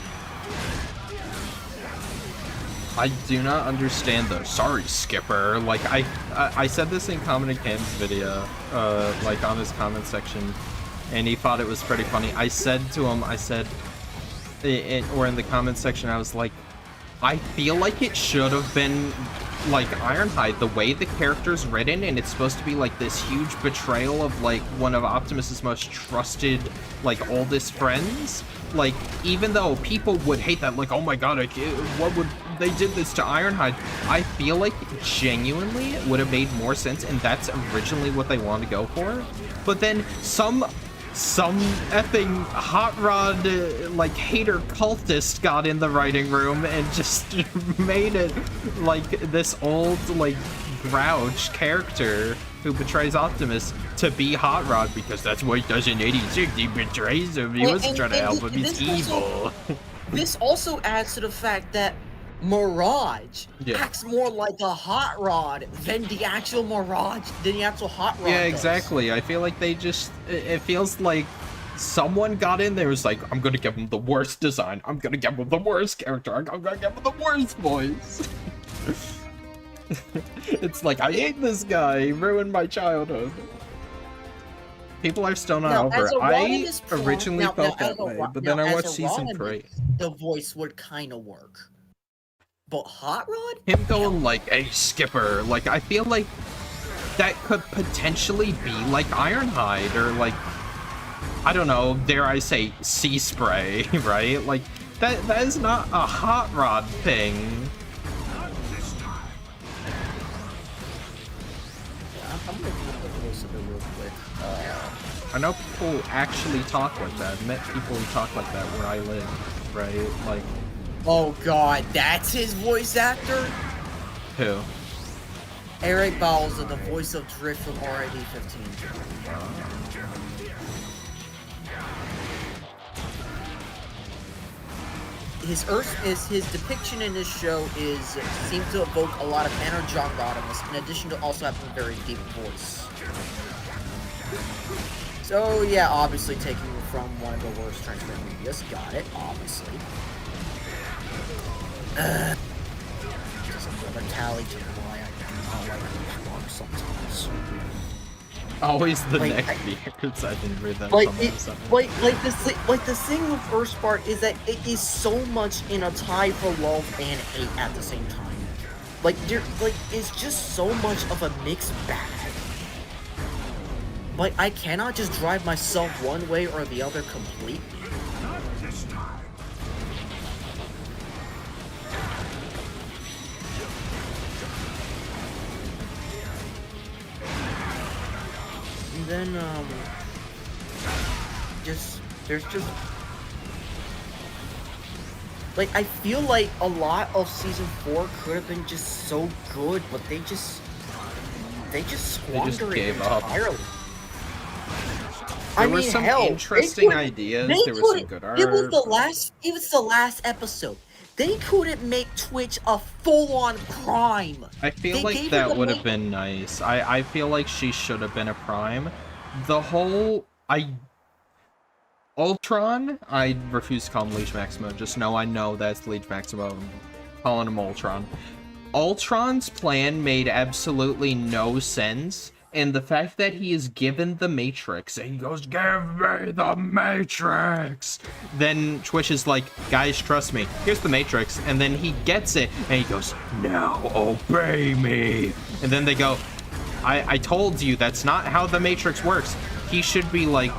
I do not understand though. Sorry, Skipper. Like, I said this in Common Cam's video, like, on his comment section, and he thought it was pretty funny. I said to him, or in the comment section, I was like, I feel like it should have been like Ironhide, the way the character's written, and it's supposed to be like this huge betrayal of like one of Optimus's most trusted, like, oldest friends. Like, even though people would hate that, like, oh my god, what would they did this to Ironhide? I feel like genuinely it would have made more sense, and that's originally what they wanted to go for. But then some effing Hot Rod, like, hater cultist got in the writing room and just made it, like, this old, like, grouch character who betrays Optimus to be Hot Rod because that's what he does in 86. He betrays him. He wasn't trying to help him. He's evil. This also adds to the fact that Mirage acts more like a Hot Rod than the actual Mirage, than the actual Hot Rod. Yeah, does. exactly. I feel like they just, it feels like someone got in there, was like, I'm gonna give him the worst design. I'm gonna give him the worst character. I'm gonna give him the worst voice. It's like, I hate this guy. He ruined my childhood. People are still not Now, over as it. a I Rodimus prime- originally now- felt now, that as a way, Ro- but now, then I as watched a season Rodimus, 3. The voice would kind of work. But Hot Rod? Him going like, hey, Skipper, like, I feel like that could potentially be like Ironhide, or like, I don't know, dare I say, Sea Spray, right? Like, that is not a Hot Rod thing. I'm gonna look at the voice of it real quick. I know people actually talk like that. I've met people who talk like that where I live, right? Like, Oh god, that's his voice actor? who? Eric Bowser, the voice of Drift from RID 15. His depiction in this show seems to evoke a lot of Energon Rodimus, in addition to also having a very deep voice. So yeah, obviously taking from one of the worst Transformer movies. Got it, obviously. Just another tally to why I do not like Linkin Park sometimes. Always the Like, neckbeards. I didn't read that. Like from it, something. like the thing with first part is that it is so much in a tie for love and hate at the same time. It's just so much of a mixed bag. Like, I cannot just drive myself one way or the other completely. And then, there's just... Like, I feel like a lot of Season 4 could have been just so good, but they just squandered it gave up. entirely. There were some interesting ideas. There was some good art. It was the last episode. They couldn't make Twitch a full-on Prime. I feel like that would have been nice. I feel like she should have been a Prime. The whole... Ultron? I refuse to call him Leech Maximo. Just I know that's Leech Maximo. I'm calling him Ultron. Ultron's plan made absolutely no sense. And the fact that he is given the Matrix, and he goes, "Give me the Matrix!" Then Twitch is like, "Guys, trust me, here's the Matrix." And then he gets it, and he goes, "Now obey me." And then they go, I told you that's not how the Matrix works. He should be like,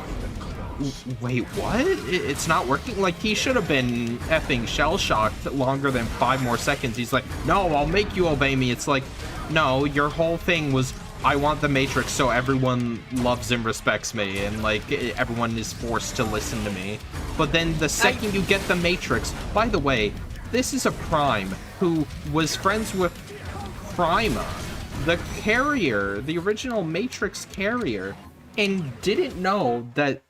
wait, what? It's not working? Like, he should have been effing shell-shocked longer than 5 more seconds. He's like, "No, I'll make you obey me." It's like, no, your whole thing was, I want the Matrix so everyone loves and respects me, and like everyone is forced to listen to me. But then the second you get the Matrix, by the way, this is a Prime who was friends with Prima, the carrier, the original Matrix carrier, and didn't know that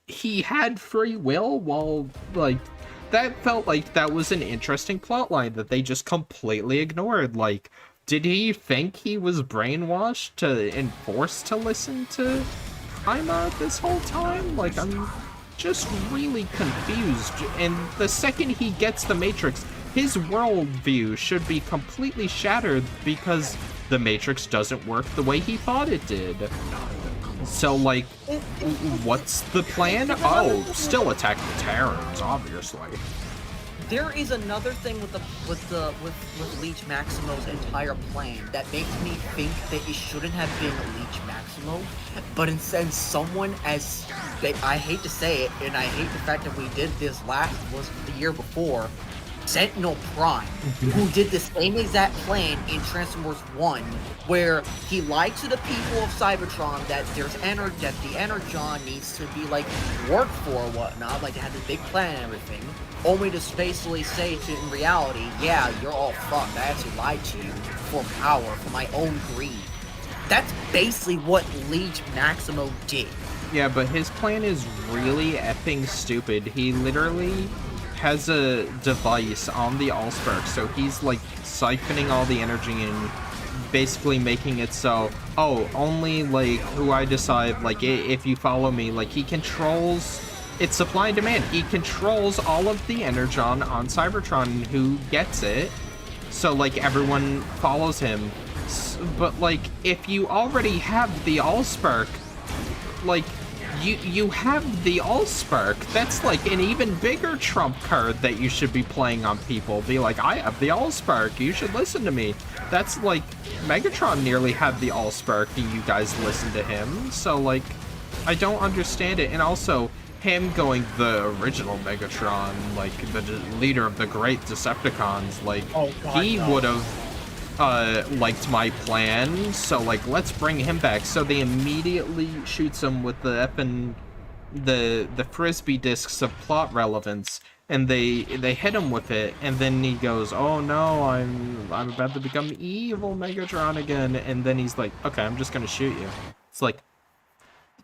he had free will. While like that felt like that was an interesting plotline that they just completely ignored. Like, did he think he was brainwashed and forced to listen to Prima this whole time? Like, I'm just really confused. And the second he gets the Matrix, his worldview should be completely shattered because the Matrix doesn't work the way he thought it did. So, like, what's the plan? Oh, still attack the Terrans, obviously. There is another thing with Leech Maximo's entire plan that makes me think that it shouldn't have been Leech Maximo, but instead someone as I hate to say it, and I hate the fact that we did this was the year before, Sentinel Prime, who did the same exact plan in Transformers 1, where he lied to the people of Cybertron that the Energon needs to be like worked for or whatnot, like they had this big plan and everything, only to basically say to in reality, yeah, you're all fucked. I actually lied to you for power, for my own greed. That's basically what Leech Maximo did. Yeah, but his plan is really effing stupid. He literally has a device on the Allspark, so he's like siphoning all the energy and basically making it so, oh, only like who I decide, like if you follow me, like he controls, it's supply and demand. He controls all of the Energon on Cybertron, who gets it, so like everyone follows him. But like, if you already have the Allspark, like, you have the Allspark. That's like an even bigger trump card that you should be playing on people. Be like, I have the Allspark. You should listen to me. That's like, Megatron nearly had the Allspark and you guys listened to him. So like, I don't understand it. And also, him going the original Megatron, like the leader of the great Decepticons, like, he would have liked my plan, so like, let's bring him back. So they immediately shoots him with the effing the frisbee discs of plot relevance, and they hit him with it, and then he goes, oh no, I'm about to become evil Megatron again, and then he's like, okay, I'm just gonna shoot you. It's like,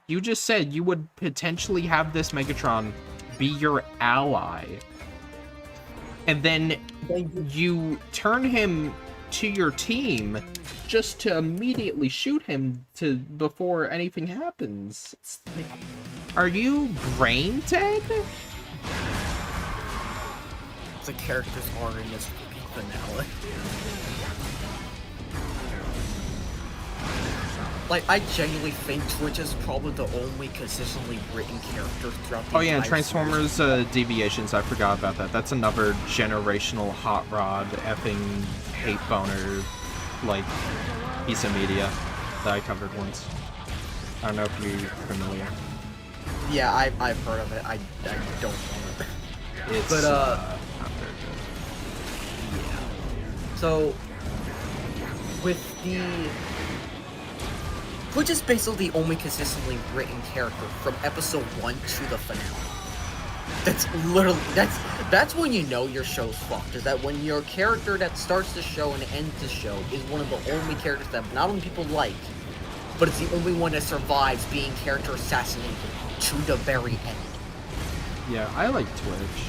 you just said you would potentially have this Megatron be your ally, and then you turn him to your team just to immediately shoot him before anything happens. It's like, are you brain dead? The characters are in this finale. Like, I genuinely think Twitch is probably the only consistently written character throughout the Oh yeah, entire Transformers Deviations, I forgot about that. That's another generational hot rod effing hate boner, like, piece of media that I covered once. I don't know if you're familiar. Yeah, I've heard of it. I don't know it. It's But, not very good. yeah. So, with the... Twitch is basically the only consistently written character from episode 1 to the finale. That's literally, that's when you know your show's fucked, is that when your character that starts the show and ends the show is one of the only characters that not only people like, but it's the only one that survives being character assassinated to the very end. Yeah, I like Twitch.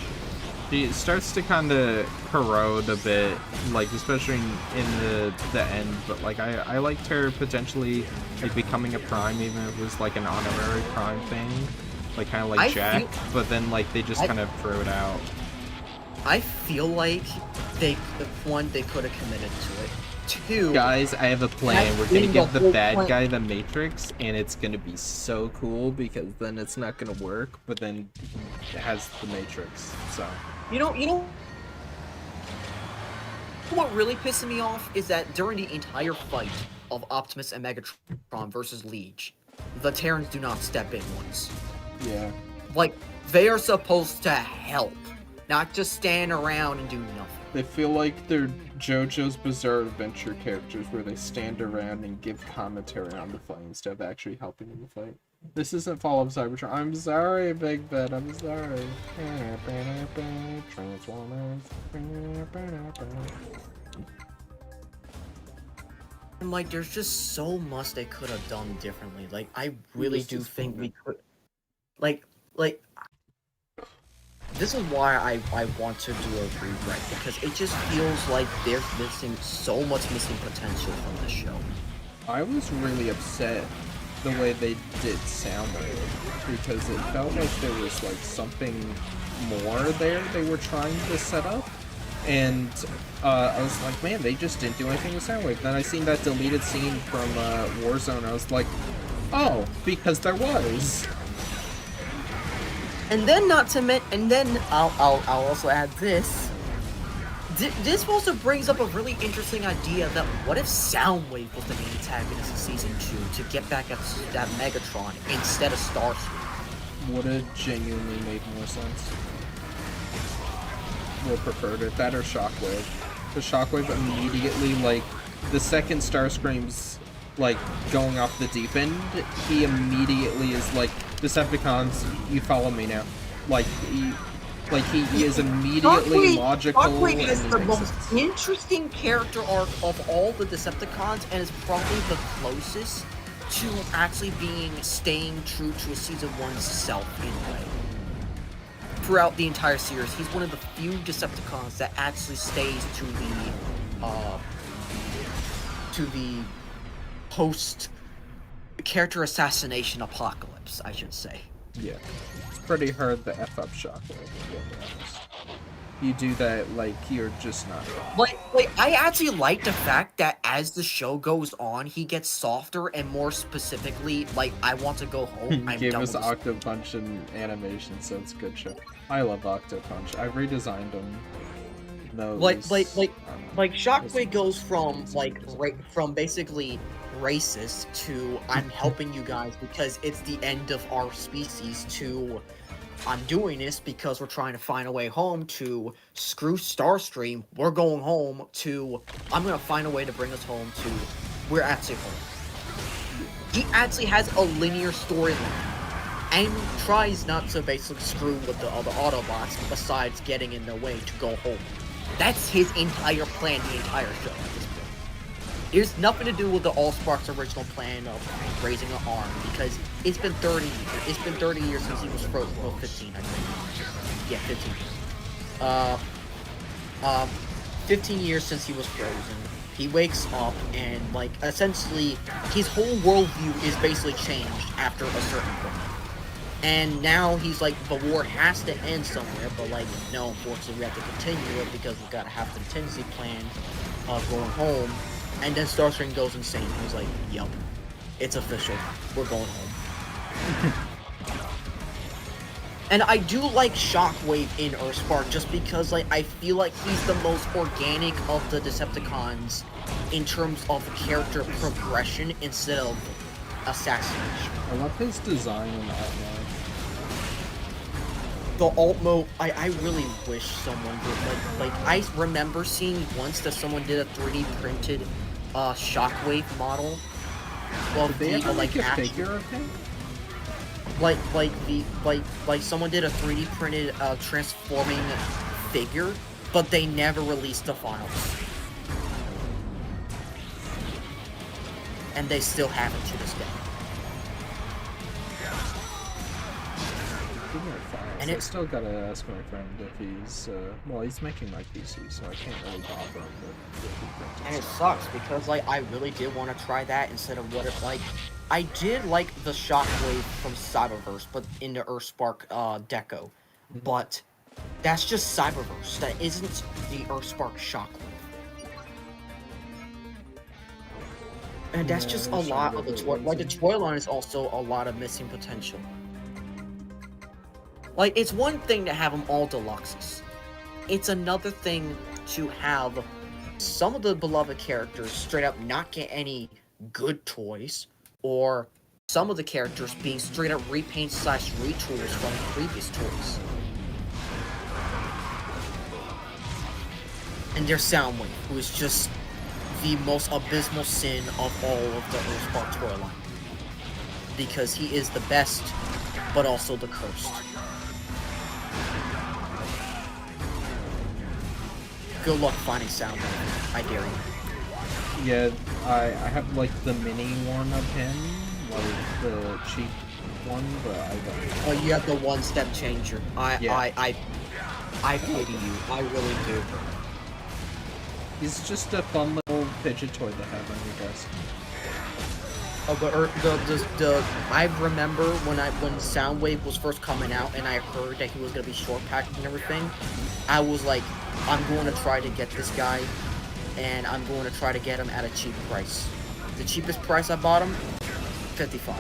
It starts to kind of corrode a bit, like, especially in the end, but like, I liked her potentially like becoming a Prime, even if it was like an honorary Prime thing, like kind of like Jack, but then like they just kind of threw it out. I feel like they could have committed to it. 2, guys, I have a plan. We're gonna give the bad guy the Matrix, and it's gonna be so cool because then it's not gonna work, but then it has the Matrix. So you know what really pisses me off is that during the entire fight of Optimus and Megatron versus Liege, the Terrans do not step in once. yeah, Like, they are supposed to help, not just stand around and do nothing. they feel like they're JoJo's Bizarre Adventure characters, where they stand around and give commentary on the fight instead of actually helping in the fight. This isn't Fall of Cybertron. I'm sorry, Big Ben. I'm sorry. Transformers. And like, there's just so much they could have done differently. Like, I really do think we could. Like, this is why I want to do a rewrite, because it just feels like there's so much missing potential from the show. I was really upset the way they did Soundwave, because it felt like there was like something more there they were trying to set up, and I was like, man, they just didn't do anything with Soundwave. Then I seen that deleted scene from Warzone, I was like, oh, because there was. And then I'll also add this. This also brings up a really interesting idea that what if Soundwave was the main antagonist in Season 2 to get back at that Megatron instead of Starscream? Would have genuinely made more sense. Would have preferred it. That or Shockwave. The Shockwave immediately, like, the second Starscream's, like, going off the deep end, he immediately is like, Decepticons, you follow me now. Like, he is immediately logical. Shockwave is the most interesting character arc of all the Decepticons, and is probably the closest to actually staying true to a Season 1's self in a way. Throughout the entire series, he's one of the few Decepticons that actually stays to the post character assassination apocalypse, I should say. Yeah. It's pretty hard to F up Shockwave, to be honest. you do that, like, you're just not. Like, I actually like the fact that as the show goes on, he gets softer and more specifically, like, I want to go home. I'm Gave done us with this. Octopunch in animation, so it's a good show. I love Octopunch. I redesigned him. No, Like Shockwave goes from from basically racist to I'm helping you guys because it's the end of our species to I'm doing this because we're trying to find a way home to screw Starstream, we're going home to I'm gonna find a way to bring us home to we're actually home. He actually has a linear storyline and tries not to basically screw with the other Autobots besides getting in their way to go home. That's his entire plan, the entire show at this point. There's nothing to do with the Allspark's original plan of raising an arm, because it's been 30 years. It's been 30 years since he was frozen. Well, 15, I think. Yeah, 15 years. 15 years since he was frozen. He wakes up and, like, essentially, his whole worldview is basically changed after a certain point. And now he's like, the war has to end somewhere, but like, no, unfortunately we have to continue it because we've got to have the contingency plan of going home. And then Starscream goes insane. He's like, yup, it's official. We're going home. And I do like Shockwave in Earthspark just because like I feel like he's the most organic of the Decepticons in terms of character progression instead of assassination. I love his design in that one. The alt mode, I really wish someone would like I remember seeing once that someone did a 3D printed Shockwave model of Did they ever like make a figure of him? like someone did a 3D printed transforming figure, but they never released the files. And they still haven't to this day. And I still gotta ask my friend if he's, well, he's making my PC, so I can't really bother him with And it sucks, because, like, I really did want to try that instead of what it, like, I did like the Shockwave from Cyberverse, but in the Earthspark, deco. But that's just Cyberverse. That isn't the Earthspark Shockwave. And that's just a lot of the toy. Like, the toy line is also a lot of missing potential. Like, it's one thing to have them all deluxes. It's another thing to have some of the beloved characters straight up not get any good toys, or some of the characters being straight up repaints / retools from previous toys. And there's Soundwave, who is just the most abysmal sin of all of the Earthspark toy line. Because he is the best, but also the cursed. Good luck finding Soundwave, I dare you. Yeah, I have like the mini one of him, like the cheap one, but I don't. Oh, you have the one step changer. I pity you. I really do. He's just a fun little fidget toy to have on your desk. Oh, but I remember when Soundwave was first coming out and I heard that he was gonna be short packed and everything. I was like, I'm going to try to get this guy, and I'm going to try to get him at a cheap price. The cheapest price I bought him, $55.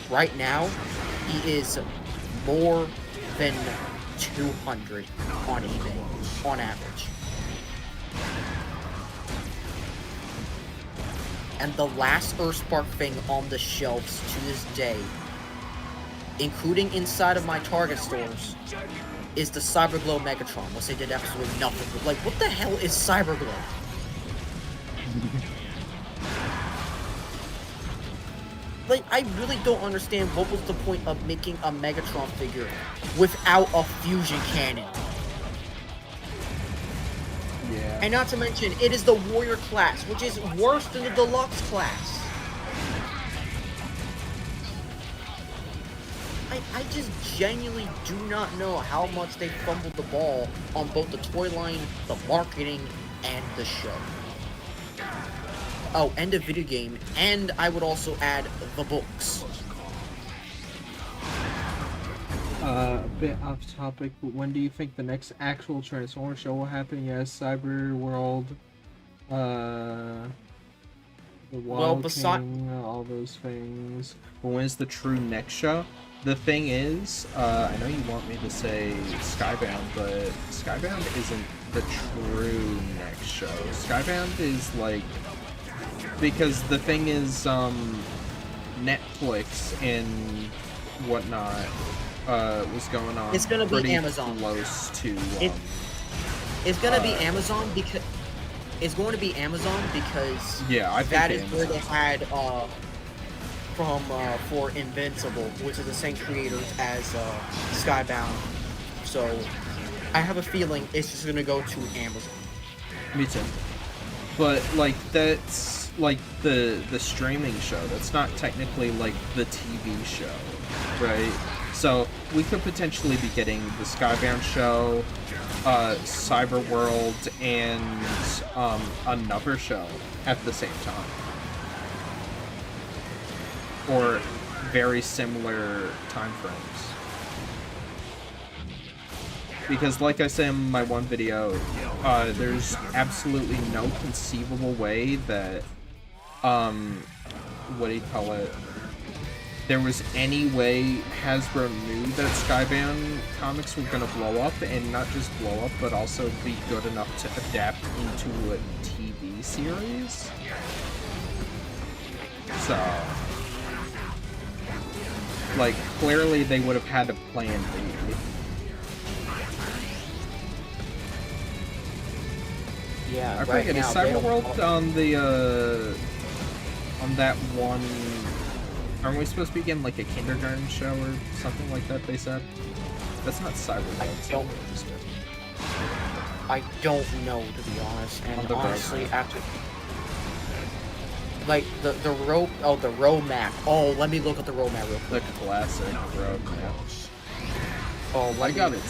Right now, he is more than $200 on eBay, on average. And the last Earthspark thing on the shelves to this day, including inside of my Target stores, is the Cyberglow Megatron, which they did absolutely nothing with. Like, what the hell is Cyberglow? Like, I really don't understand what was the point of making a Megatron figure without a fusion cannon. Yeah. And not to mention, it is the Warrior class, which is worse than the Deluxe class. I just genuinely do not know how much they fumbled the ball on both the toy line, the marketing, and the show. Oh, and the video game, and I would also add the books. A bit off topic, but when do you think the next actual Transformers show will happen? Yes, Cyber World, the Wild King, all those things. But when is the true next show? The thing is, I know you want me to say Skybound, but Skybound isn't the true next show. Skybound is like, because the thing is, Netflix and whatnot was going on. It's gonna be Amazon. Close to. It's gonna be Amazon because it's going to be Amazon because yeah, I think that is Amazon. where they had for Invincible, which is the same creators as Skybound. So I have a feeling it's just gonna go to Amazon. Me too. But like that's like the streaming show. That's not technically like the TV show, right? So we could potentially be getting the Skybound show, Cyber World, and another show at the same time, or very similar time frames. Because like I said in my one video, there's absolutely no conceivable way that, what do you call it? There was any way Hasbro knew that Skybound comics were gonna blow up, and not just blow up, but also be good enough to adapt into a TV series. So, like, clearly they would have had a plan B. Yeah, I forget, is Cyber World on the, on that one... Aren't we supposed to be getting, like, a kindergarten show or something like that, they said? That's not Cyber World. I don't know, to be honest, and honestly, after... Like, the road map. Oh, let me look at the road map real quick. The classic road map. Oh, I got it.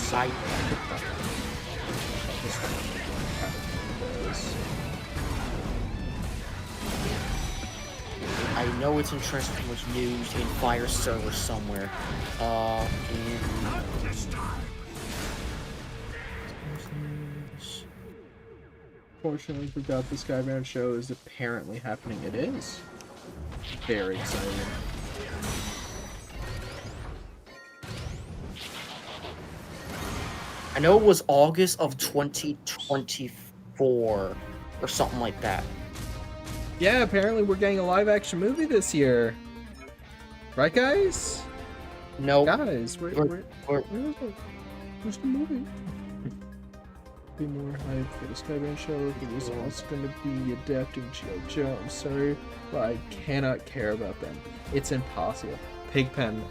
I know it's in Transformers News in Fire Server somewhere. Fortunately, forgot the Skybound show is apparently happening. It is. Very exciting. I know it was August of 2024 or something like that. Yeah, apparently we're getting a live-action movie this year. Right, guys? No. Guys, where's the movie? Be more hype for the Skybound show. It was also going to be adapting G.I. Joe. I'm sorry, but I cannot care about them. It's impossible. Pigpen.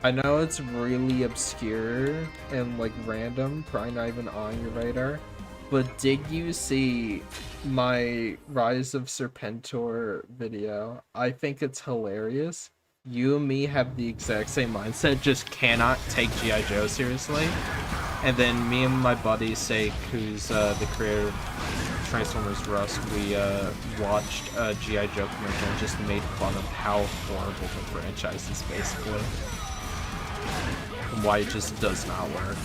I know it's really obscure and like random, probably not even on your radar, but did you see my Rise of Serpentor video? I think it's hilarious. You and me have the exact same mindset, just cannot take G.I. Joe seriously. And then me and my buddy Sake, who's the creator of Transformers Rust, we watched a G.I. Joe commercial and just made fun of how horrible the franchise is, basically. And why it just does not work.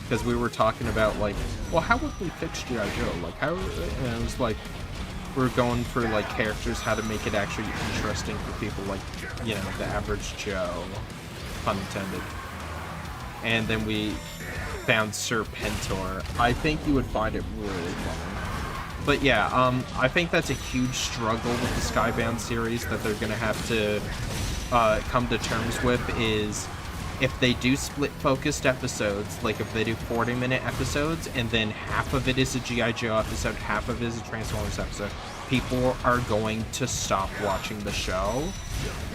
Because we were talking about, like, well, how would we fix G.I. Joe? Like, how... And it was like, we're going for, like, characters, how to make it actually interesting for people like, you know, the average Joe. Pun intended. And then we found Serpentor. I think you would find it really funny. But yeah, I think that's a huge struggle with the Skybound series that they're gonna have to come to terms with, is if they do split focused episodes, like if they do 40-minute episodes and then half of it is a G.I. Joe episode, half of it is a Transformers episode, people are going to stop watching the show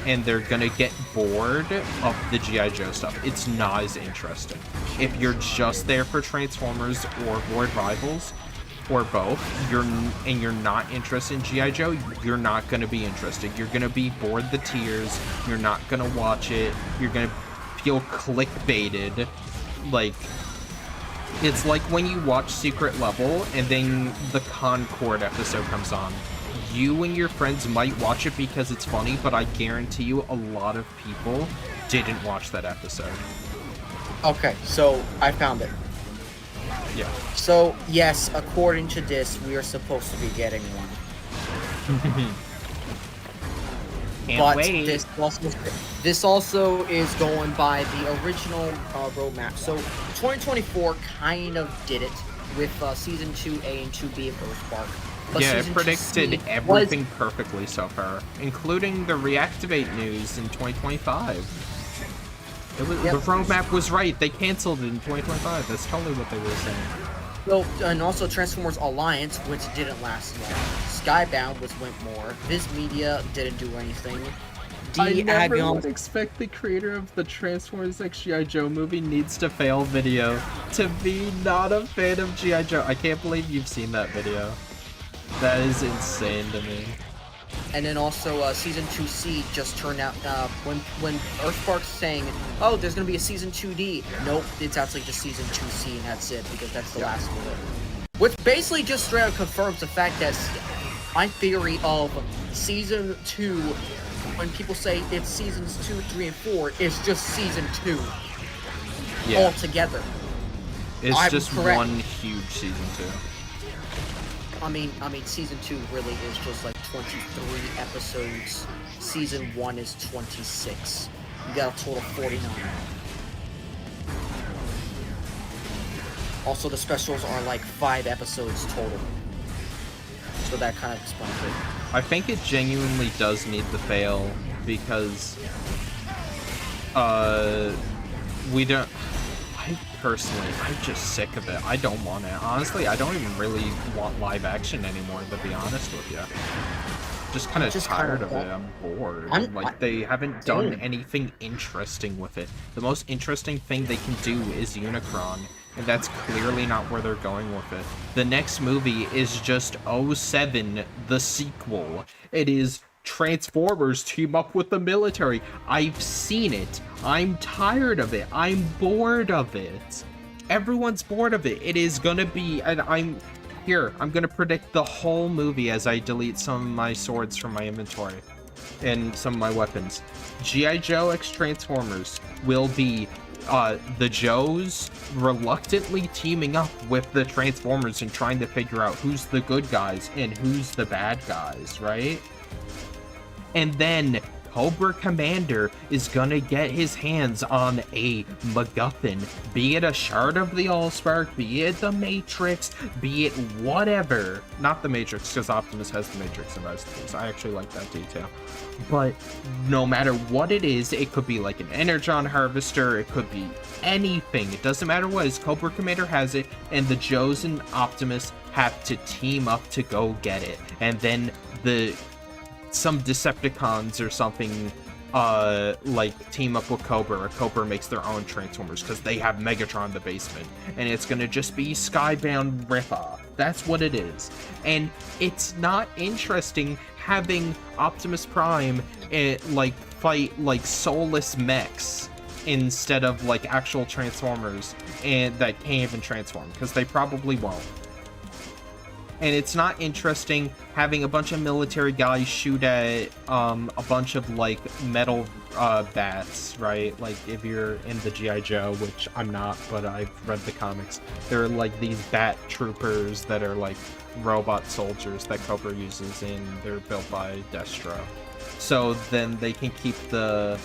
and they're gonna get bored of the G.I. Joe stuff. It's not as interesting. If you're just there for Transformers or World Rivals, or both, you're not interested in G.I. Joe, you're not gonna be interested. You're gonna be bored to tears, you're not gonna watch it, you're gonna feel clickbaited. Like, it's like when you watch Secret Level and then the Concord episode comes on. You and your friends might watch it because it's funny, but I guarantee you a lot of people didn't watch that episode. Okay, so I found it. Yeah. So, yes, according to this, we are supposed to be getting one. Can't But wait. this also is going by the original roadmap. So 2024 kind of did it with Season 2A and 2B of Earthspark. But Yeah, it Season predicted 2C everything perfectly so far, including the Reactivate news in 2025. It was, Yep. The roadmap was right. They canceled it in 2025. That's totally what they were saying. So, and also Transformers Alliance, which didn't last long. Skybound, which went more. Viz Media didn't do anything. I never Agon- would expect the creator of the Transformers X G.I. Joe movie Needs to Fail video to be not a fan of G.I. Joe. I can't believe you've seen that video. That is insane to me. And then also Season 2C just turned out, when Earthspark's saying, oh, there's going to be a Season 2D. Nope, it's actually just Season 2C and that's it, because that's the last one. Which basically just straight up confirms the fact that my theory of Season 2, when people say it's Seasons 2, 3, and 4, it's just Season 2 altogether. It's I'm just correct. one huge Season 2. I mean, Season 2 really is just like 23 episodes. Season 1 is 26. You got a total of 49. Also, the specials are like 5 episodes total. So that kind of explains it. I think it genuinely does need to fail because we don't. Personally, I'm just sick of it. I don't want it. Honestly, I don't even really want live action anymore, to be honest with you. Just kind of tired of it. I'm bored. They haven't done anything interesting with it. The most interesting thing they can do is Unicron, and that's clearly not where they're going with it. The next movie is just 07, the sequel. It is Transformers team up with the military. I've seen it. I'm tired of it. I'm bored of it. Everyone's bored of it. It is gonna be, and I'm gonna predict the whole movie as I delete some of my swords from my inventory and some of my weapons. G.I. Joe X Transformers will be the Joes reluctantly teaming up with the Transformers and trying to figure out who's the good guys and who's the bad guys, right? And then Cobra Commander is gonna get his hands on a MacGuffin, be it a shard of the Allspark, be it the Matrix, be it whatever. Not the Matrix, because Optimus has the Matrix in Rise of the Beast. I actually like that detail. But no matter what it is, it could be like an Energon Harvester, it could be anything. It doesn't matter what it is, Cobra Commander has it, and the Joes and Optimus have to team up to go get it. And then some Decepticons or something like team up with Cobra, or Cobra makes their own Transformers because they have Megatron in the basement, and it's gonna just be Skybound ripoff. That's what it is. And it's not interesting having Optimus Prime fight like soulless mechs instead of like actual Transformers and that can't even transform, because they probably won't. And it's not interesting having a bunch of military guys shoot at a bunch of like metal bats, right? Like if you're in the G.I. Joe, which I'm not, but I've read the comics, there are like these bat troopers that are like robot soldiers that Cobra uses, and they're built by Destro. So then they can keep the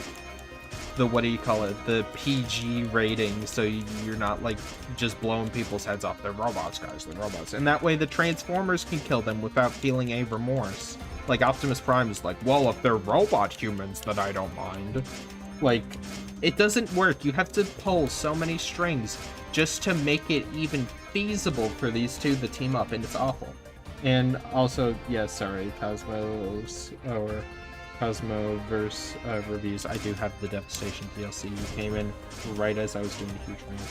what do you call it, the PG rating, so you're not like just blowing people's heads off. They're robots, guys, they're robots, and that way the Transformers can kill them without feeling a remorse. Like Optimus Prime is like, well, if they're robot humans, then I don't mind. Like, it doesn't work. You have to pull so many strings just to make it even feasible for these two to team up, and it's awful. And also, yeah, sorry, Cosmoverse reviews. I do have the Devastation DLC. You came in right as I was doing a huge rant.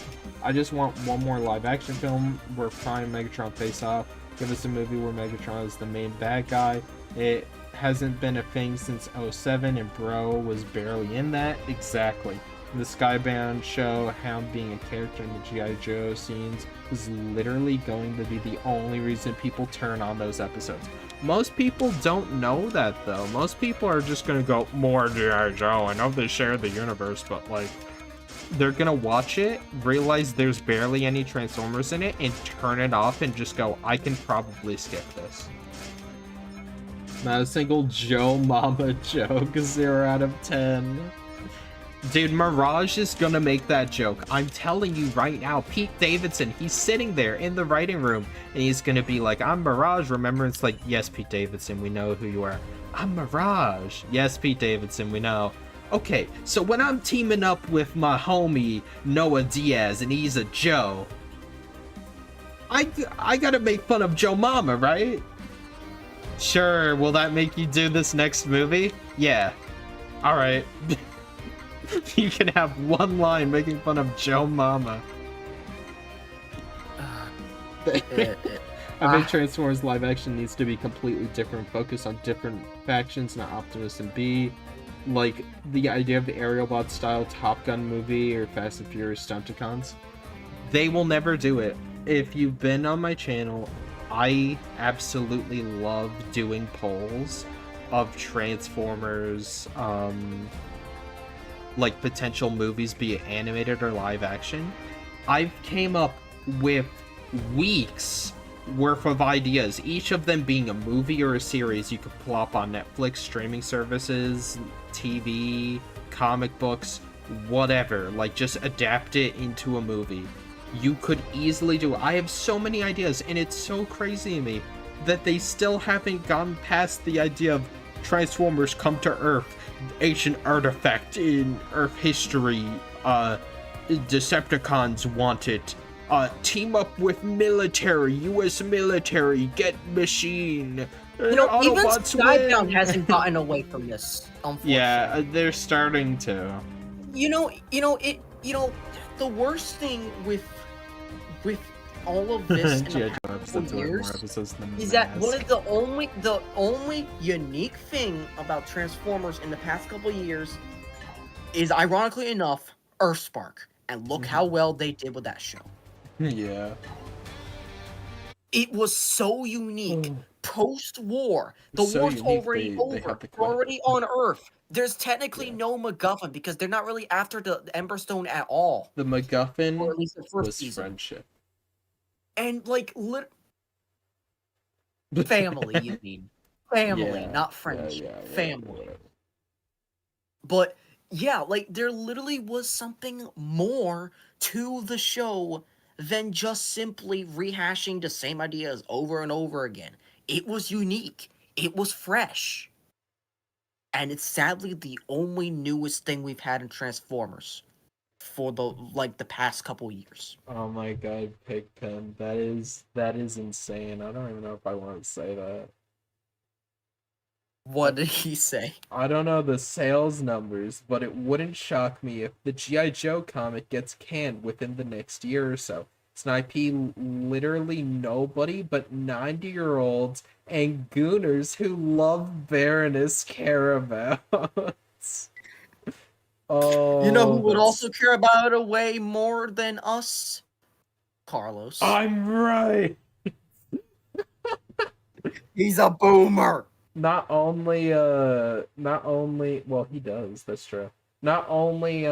I just want one more live action film where Prime and Megatron face off. Give us a movie where Megatron is the main bad guy. It hasn't been a thing since 07, and Bro was barely in that. Exactly. The Skybound show, Hound being a character in the G.I. Joe scenes, is literally going to be the only reason people turn on those episodes. Most people don't know that, though. Most people are just gonna go, more G.I. Joe. I know they share the universe, but, like, they're gonna watch it, realize there's barely any Transformers in it, and turn it off and just go, I can probably skip this. Not a single Joe Mama joke, 0 out of 10. Dude, Mirage is gonna make that joke. I'm telling you right now, Pete Davidson, he's sitting there in the writing room, and he's gonna be like, I'm Mirage, remember? It's like, yes, Pete Davidson, we know who you are. I'm Mirage. Yes, Pete Davidson, we know. Okay, so when I'm teaming up with my homie, Noah Diaz, and he's a Joe, I gotta make fun of Joe Mama, right? Sure, will that make you do this next movie? Yeah. Alright. You can have one line making fun of Joe Mama. I think Transformers live action needs to be completely different, focus on different factions, not Optimus and B. Like the idea of the Aerialbot style Top Gun movie or Fast and Furious Stunticons. They will never do it. If you've been on my channel, I absolutely love doing polls of Transformers, like potential movies, be it animated or live action. I've came up with weeks worth of ideas, each of them being a movie or a series you could plop on Netflix, streaming services, TV, comic books, whatever. Like, just adapt it into a movie. You could easily do it. I have so many ideas, and it's so crazy to me that they still haven't gotten past the idea of Transformers come to Earth, ancient artifact in Earth history, Decepticons want it, team up with military, US military, get machine. You know, even Autobots Skybound win. hasn't gotten away from this, unfortunately. Yeah, they're starting to. You know, the worst thing with all of this in the past couple years is that one of the only unique thing about Transformers in the past couple years is, ironically enough, Earthspark. And look how well they did with that show. Yeah. It was so unique. Post-war, the So war's unique, already they over. had the We're already on Earth. There's technically no MacGuffin because they're not really after the Ember Stone at all. The MacGuffin Or at least the first was season. friendship. And like, family, you mean? Family, Yeah, not friendship. yeah, family. whatever. But yeah, like there literally was something more to the show than just simply rehashing the same ideas over and over again. It was unique. It was fresh. And it's sadly the only newest thing we've had in Transformers for the past couple years. Oh my god, Pigpen, that is insane. I don't even know if I want to say that. What did he say? I don't know the sales numbers, but it wouldn't shock me if the G.I. Joe comic gets canned within the next year or so. It's an IP literally nobody but 90-year-olds and gooners who love Baroness care about. Oh, You know who would also care about it way more than us? Carlos. I'm right. He's a boomer. Not only, well, he does, that's true. Not only,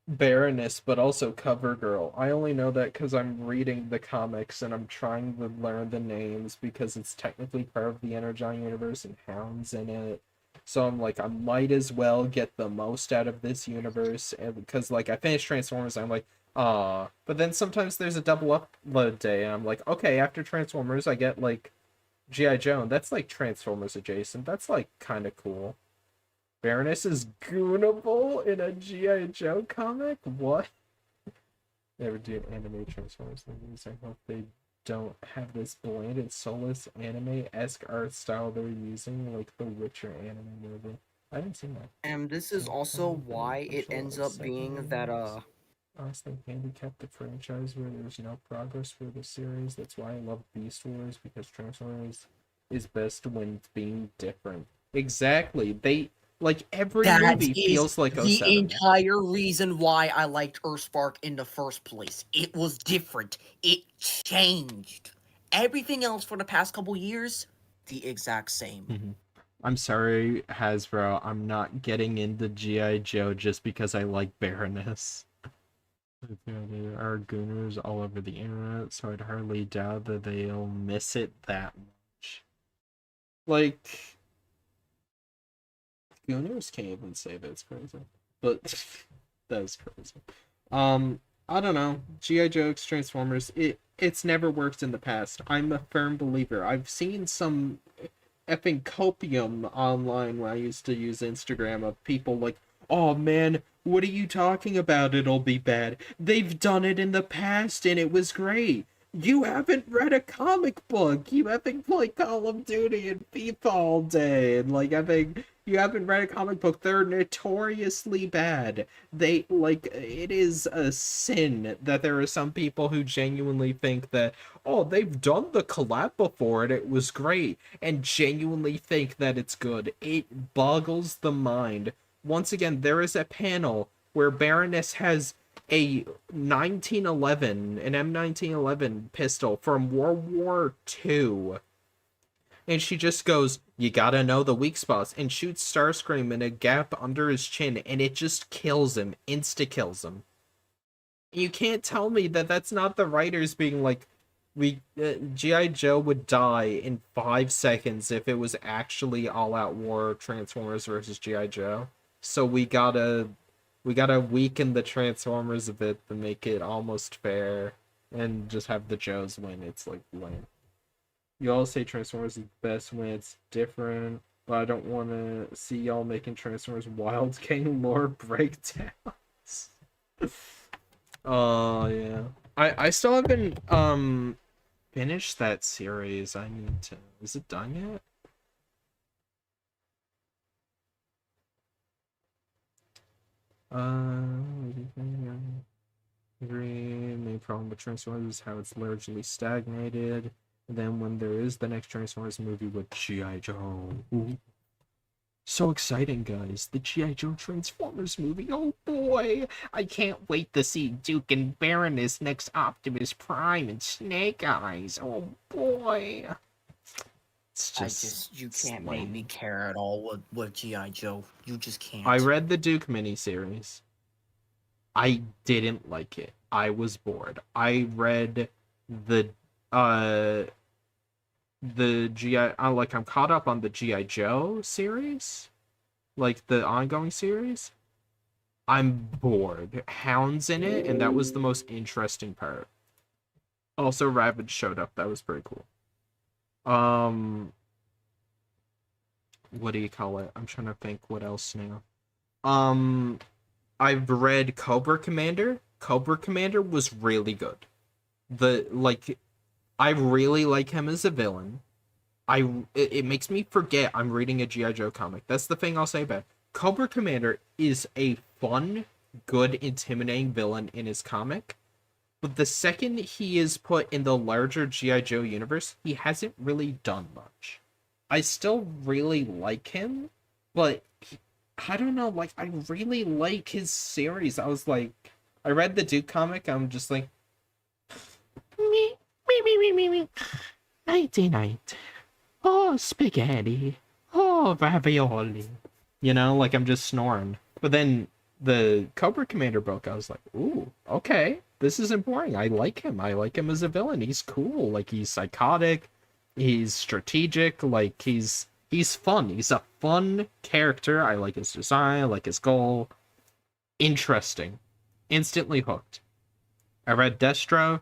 Baroness, but also CoverGirl. I only know that because I'm reading the comics and I'm trying to learn the names because it's technically part of the Energon universe and Hound's in it. So I'm like, I might as well get the most out of this universe, and because like I finished Transformers, I'm like, ah. But then sometimes there's a double upload day, and I'm like, okay, after Transformers, I get like G.I. Joe. That's like Transformers adjacent. That's like kind of cool. Baroness is goonable in a G.I. Joe comic? What? Never do anime Transformers movies. I hope they don't have this blanded, soulless anime-esque art style they're using, like the Witcher anime movie. I haven't seen that. And this is also why it ends up being that, Honestly, handicap the franchise where there's no progress for the series. That's why I love Beast Wars, because Transformers is best when it's being different. Exactly. They... Like, every movie feels like the entire reason why I liked Earthspark in the first place. It was different. It changed. Everything else for the past couple years, the exact same. I'm sorry, Hasbro. I'm not getting into G.I. Joe just because I like Baroness. There are gooners all over the internet, so I'd hardly doubt that they'll miss it that much. Like, gooners can't even say that's crazy. But that's crazy. I don't know. G.I. Joe's Transformers, it's never worked in the past. I'm a firm believer. I've seen some effing copium online when I used to use Instagram of people like, oh man, what are you talking about? It'll be bad. They've done it in the past and it was great. You haven't read a comic book. You haven't played Call of Duty and FIFA all day. And like, I think you haven't read a comic book. They're notoriously bad. They, like, it is a sin that there are some people who genuinely think that, oh, they've done the collab before and it was great, and genuinely think that it's good. It boggles the mind. Once again, there is a panel where Baroness has a 1911, an M1911 pistol from World War II. And she just goes, you gotta know the weak spots, and shoots Starscream in a gap under his chin, and it just kills him, insta-kills him. You can't tell me that that's not the writers being like, G.I. Joe would die in 5 seconds if it was actually all-out war Transformers versus G.I. Joe. So we gotta weaken the Transformers a bit to make it almost fair, and just have the Joes win. It's like lame. You all say Transformers is best when it's different, but I don't want to see y'all making Transformers Wild King lore breakdowns. Oh yeah, I still haven't finished that series. I need to. Is it done yet? Main problem with Transformers is how it's largely stagnated. And then when there is the next Transformers movie with G.I. Joe. Ooh. So exciting, guys. The G.I. Joe Transformers movie. Oh boy. I can't wait to see Duke and Baroness next Optimus Prime and Snake Eyes. Oh boy. It's just, you can't make me care at all with G.I. Joe. You just can't. I read the Duke miniseries. I didn't like it. I was bored. I read the G.I. Like, I'm caught up on the G.I. Joe series, like the ongoing series. I'm bored. Hound's in it, and that was the most interesting part. Also, Ravage showed up. That was pretty cool. What do you call it? I'm trying to think what else now. I've read Cobra Commander. Cobra Commander was really good. I really like him as a villain. It makes me forget I'm reading a G.I. Joe comic. That's the thing I'll say about it. Cobra Commander is a fun, good, intimidating villain in his comic. But the second he is put in the larger G.I. Joe universe, he hasn't really done much. I still really like him, but I don't know, like, I really like his series. I was like, I read the Duke comic, I'm just like, me. Nighty night. Oh, spaghetti. Oh, ravioli. You know, like, I'm just snoring. But then the Cobra Commander book, I was like, ooh, okay, this is important. I like him. I like him as a villain. He's cool. Like, he's psychotic. He's strategic. Like, he's fun. He's a fun character. I like his design. I like his goal. Interesting. Instantly hooked. I read Destro.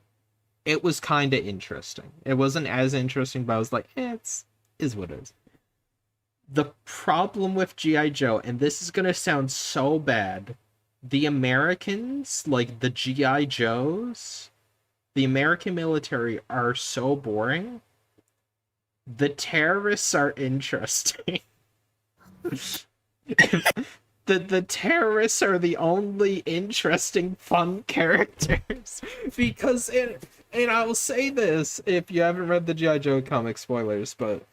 It was kind of interesting. It wasn't as interesting, but I was like, it is what it is. The problem with G.I. Joe, and this is going to sound so bad, the Americans, like the G.I. Joes, the American military are so boring. The terrorists are interesting. The terrorists are the only interesting, fun characters. Because, and I will say this, if you haven't read the G.I. Joe comic, spoilers, but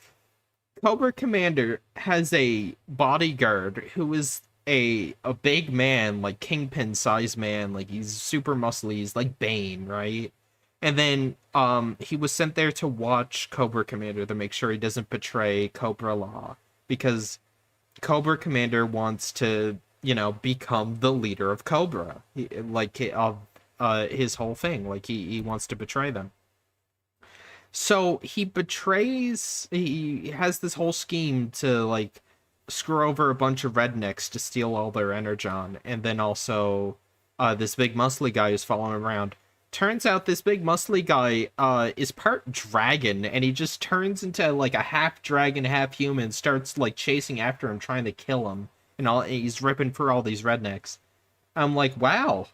Cobra Commander has a bodyguard who is a big man, like Kingpin size man, like he's super muscly, he's like Bane, right? And then he was sent there to watch Cobra Commander to make sure he doesn't betray Cobra Law. because Cobra Commander wants to, become the leader of Cobra, his whole thing. Like he wants to betray them. So he betrays. He has this whole scheme to like screw over a bunch of rednecks to steal all their energon, and then also this big muscly guy is following around. Turns out this big muscly guy is part dragon, and he just turns into like a half dragon, half human, starts like chasing after him, trying to kill him, and he's ripping for all these rednecks. I'm like, wow,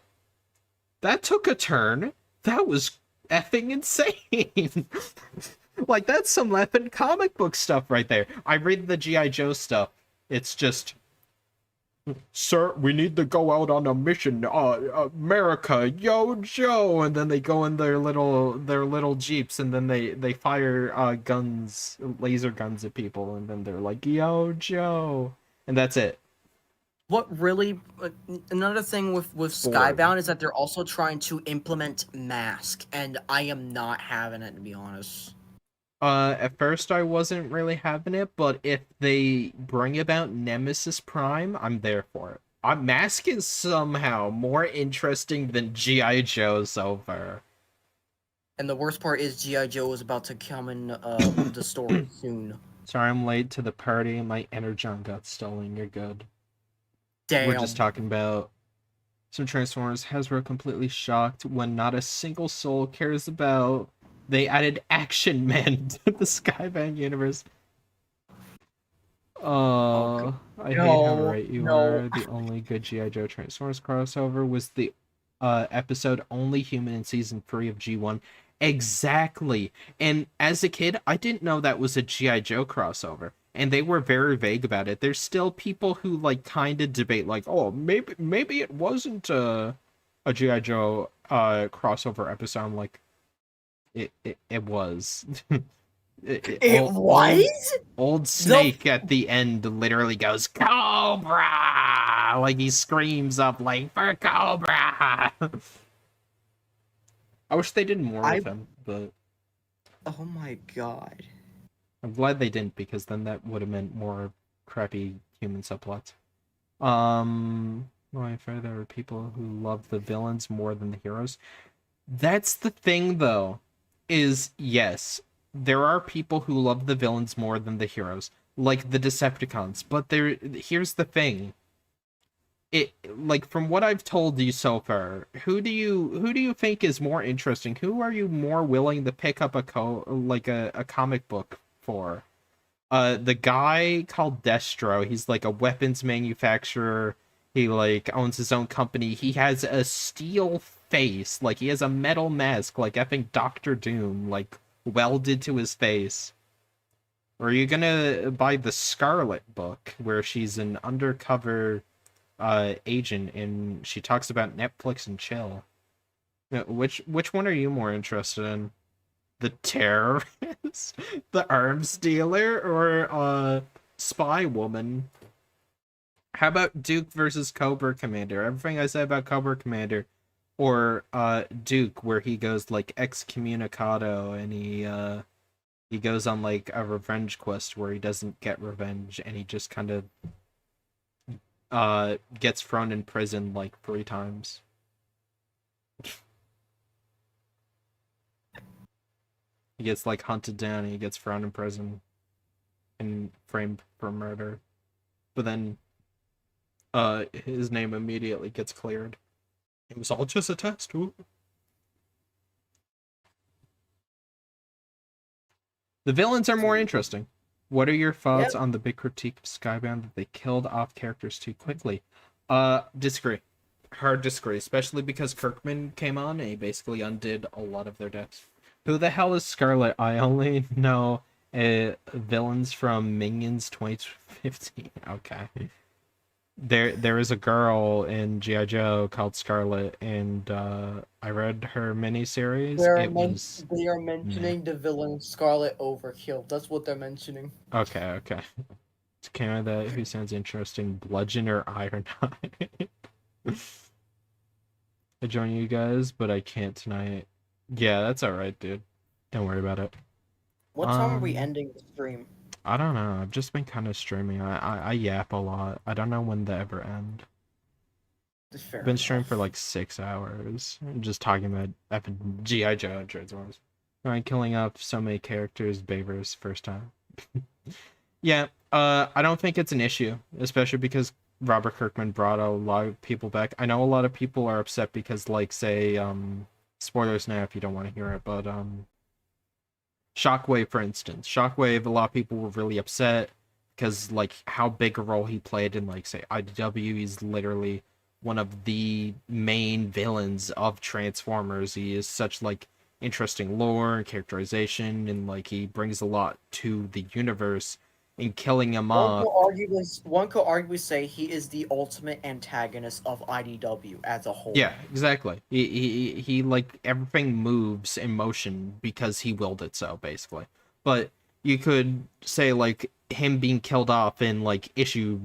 that took a turn. That was effing insane. Like, that's some effing comic book stuff right there. I read the G.I. Joe stuff. It's just, sir, we need to go out on a mission. America, yo, Joe. And then they go in their little jeeps, and then they fire guns, laser guns at people, and then they're like, yo, Joe. And that's it. What really, another thing with Skybound is that they're also trying to implement Mask, and I am not having it, to be honest. At first I wasn't really having it, but if they bring about Nemesis Prime, I'm there for it. Mask is somehow more interesting than G.I. Joe so far. And the worst part is G.I. Joe is about to come in the store soon. Sorry I'm late to the party. My energon got stolen. You're good. Damn. We're just talking about some Transformers. Hasbro completely shocked when not a single soul cares about. They added Action Man to the Skybound universe. I hate how right you are. The only good G.I. Joe Transformers crossover was the episode Only Human in Season 3 of G1. Exactly. And as a kid, I didn't know that was a G.I. Joe crossover. And they were very vague about it. There's still people who like kind of debate, like, oh, maybe it wasn't a G.I. Joe crossover episode. I'm like, it was. It was? Old Snake at the end literally goes, Cobra! Like he screams up like, for Cobra! I wish they did more with him, but... Oh my god. I'm glad they didn't, because then that would have meant more crappy human subplots. Well, I find there are people who love the villains more than the heroes. That's the thing, though, is, yes, there are people who love the villains more than the heroes, like the Decepticons, but here's the thing. Like, from what I've told you so far, who do you think is more interesting? Who are you more willing to pick up a comic book for? The guy called Destro, he's like a weapons manufacturer. He like owns his own company. He has a steel face, like he has a metal mask, like effing Doctor Doom, like welded to his face. Or are you gonna buy the Scarlet book, where she's an undercover agent and she talks about Netflix and chill? Which one are you more interested in? The terrorist, the arms dealer, or spy woman? How about Duke versus Cobra Commander? Everything I said about Cobra Commander, or Duke, where he goes like excommunicado and he goes on like a revenge quest where he doesn't get revenge and he just kind of gets thrown in prison like 3 times. He gets like hunted down and he gets thrown in prison and framed for murder. But then his name immediately gets cleared. It was all just a test. Ooh. The villains are more interesting. What are your thoughts on the big critique of Skybound that they killed off characters too quickly? Disagree. Hard disagree, especially because Kirkman came on and he basically undid a lot of their deaths. Who the hell is Scarlet? I only know villains from Minions 2015. Okay. There is a girl in G.I. Joe called Scarlet, and I read her miniseries. They are mentioning the villain Scarlet Overkill. That's what they're mentioning. Okay. It's Canada. Who sounds interesting? Bludgeon or Ironhide? I join you guys, but I can't tonight. Yeah, that's alright, dude. Don't worry about it. What time are we ending the stream? I don't know. I've just been kind of streaming. I yap a lot. I don't know when they ever end. Fair I've been streaming enough. for like 6 hours. Just talking about effing G.I. Joe and Transformers. Right, killing off so many characters, Baver's first time. Yeah, I don't think it's an issue, especially because Robert Kirkman brought a lot of people back. I know a lot of people are upset because, like, say, spoilers now if you don't want to hear it, but, Shockwave, for instance. Shockwave, a lot of people were really upset because, like, how big a role he played in, like, say, IDW. He's literally one of the main villains of Transformers. He is such, like, interesting lore and characterization, and, like, he brings a lot to the universe. And killing him off. One could arguably say he is the ultimate antagonist of IDW as a whole. Yeah, exactly. He like everything moves in motion because he willed it so, basically. But you could say like him being killed off in like issue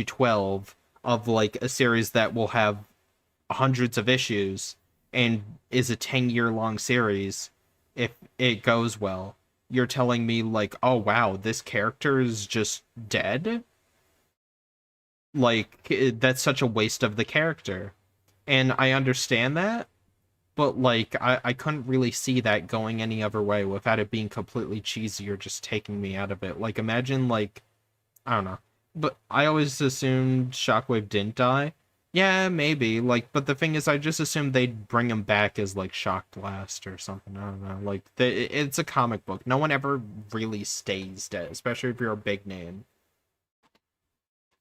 12 of like a series that will have hundreds of issues and is a 10-year long series if it goes well. You're telling me like, oh wow, this character is just dead? Like, that's such a waste of the character. And I understand that, but like, I couldn't really see that going any other way without it being completely cheesy or just taking me out of it. Like, imagine like, I don't know. But I always assumed Shockwave didn't die. Yeah, maybe. Like, but the thing is, I just assumed they'd bring him back as, like, Shock Blast or something. I don't know. Like, it's a comic book. No one ever really stays dead, especially if you're a big name.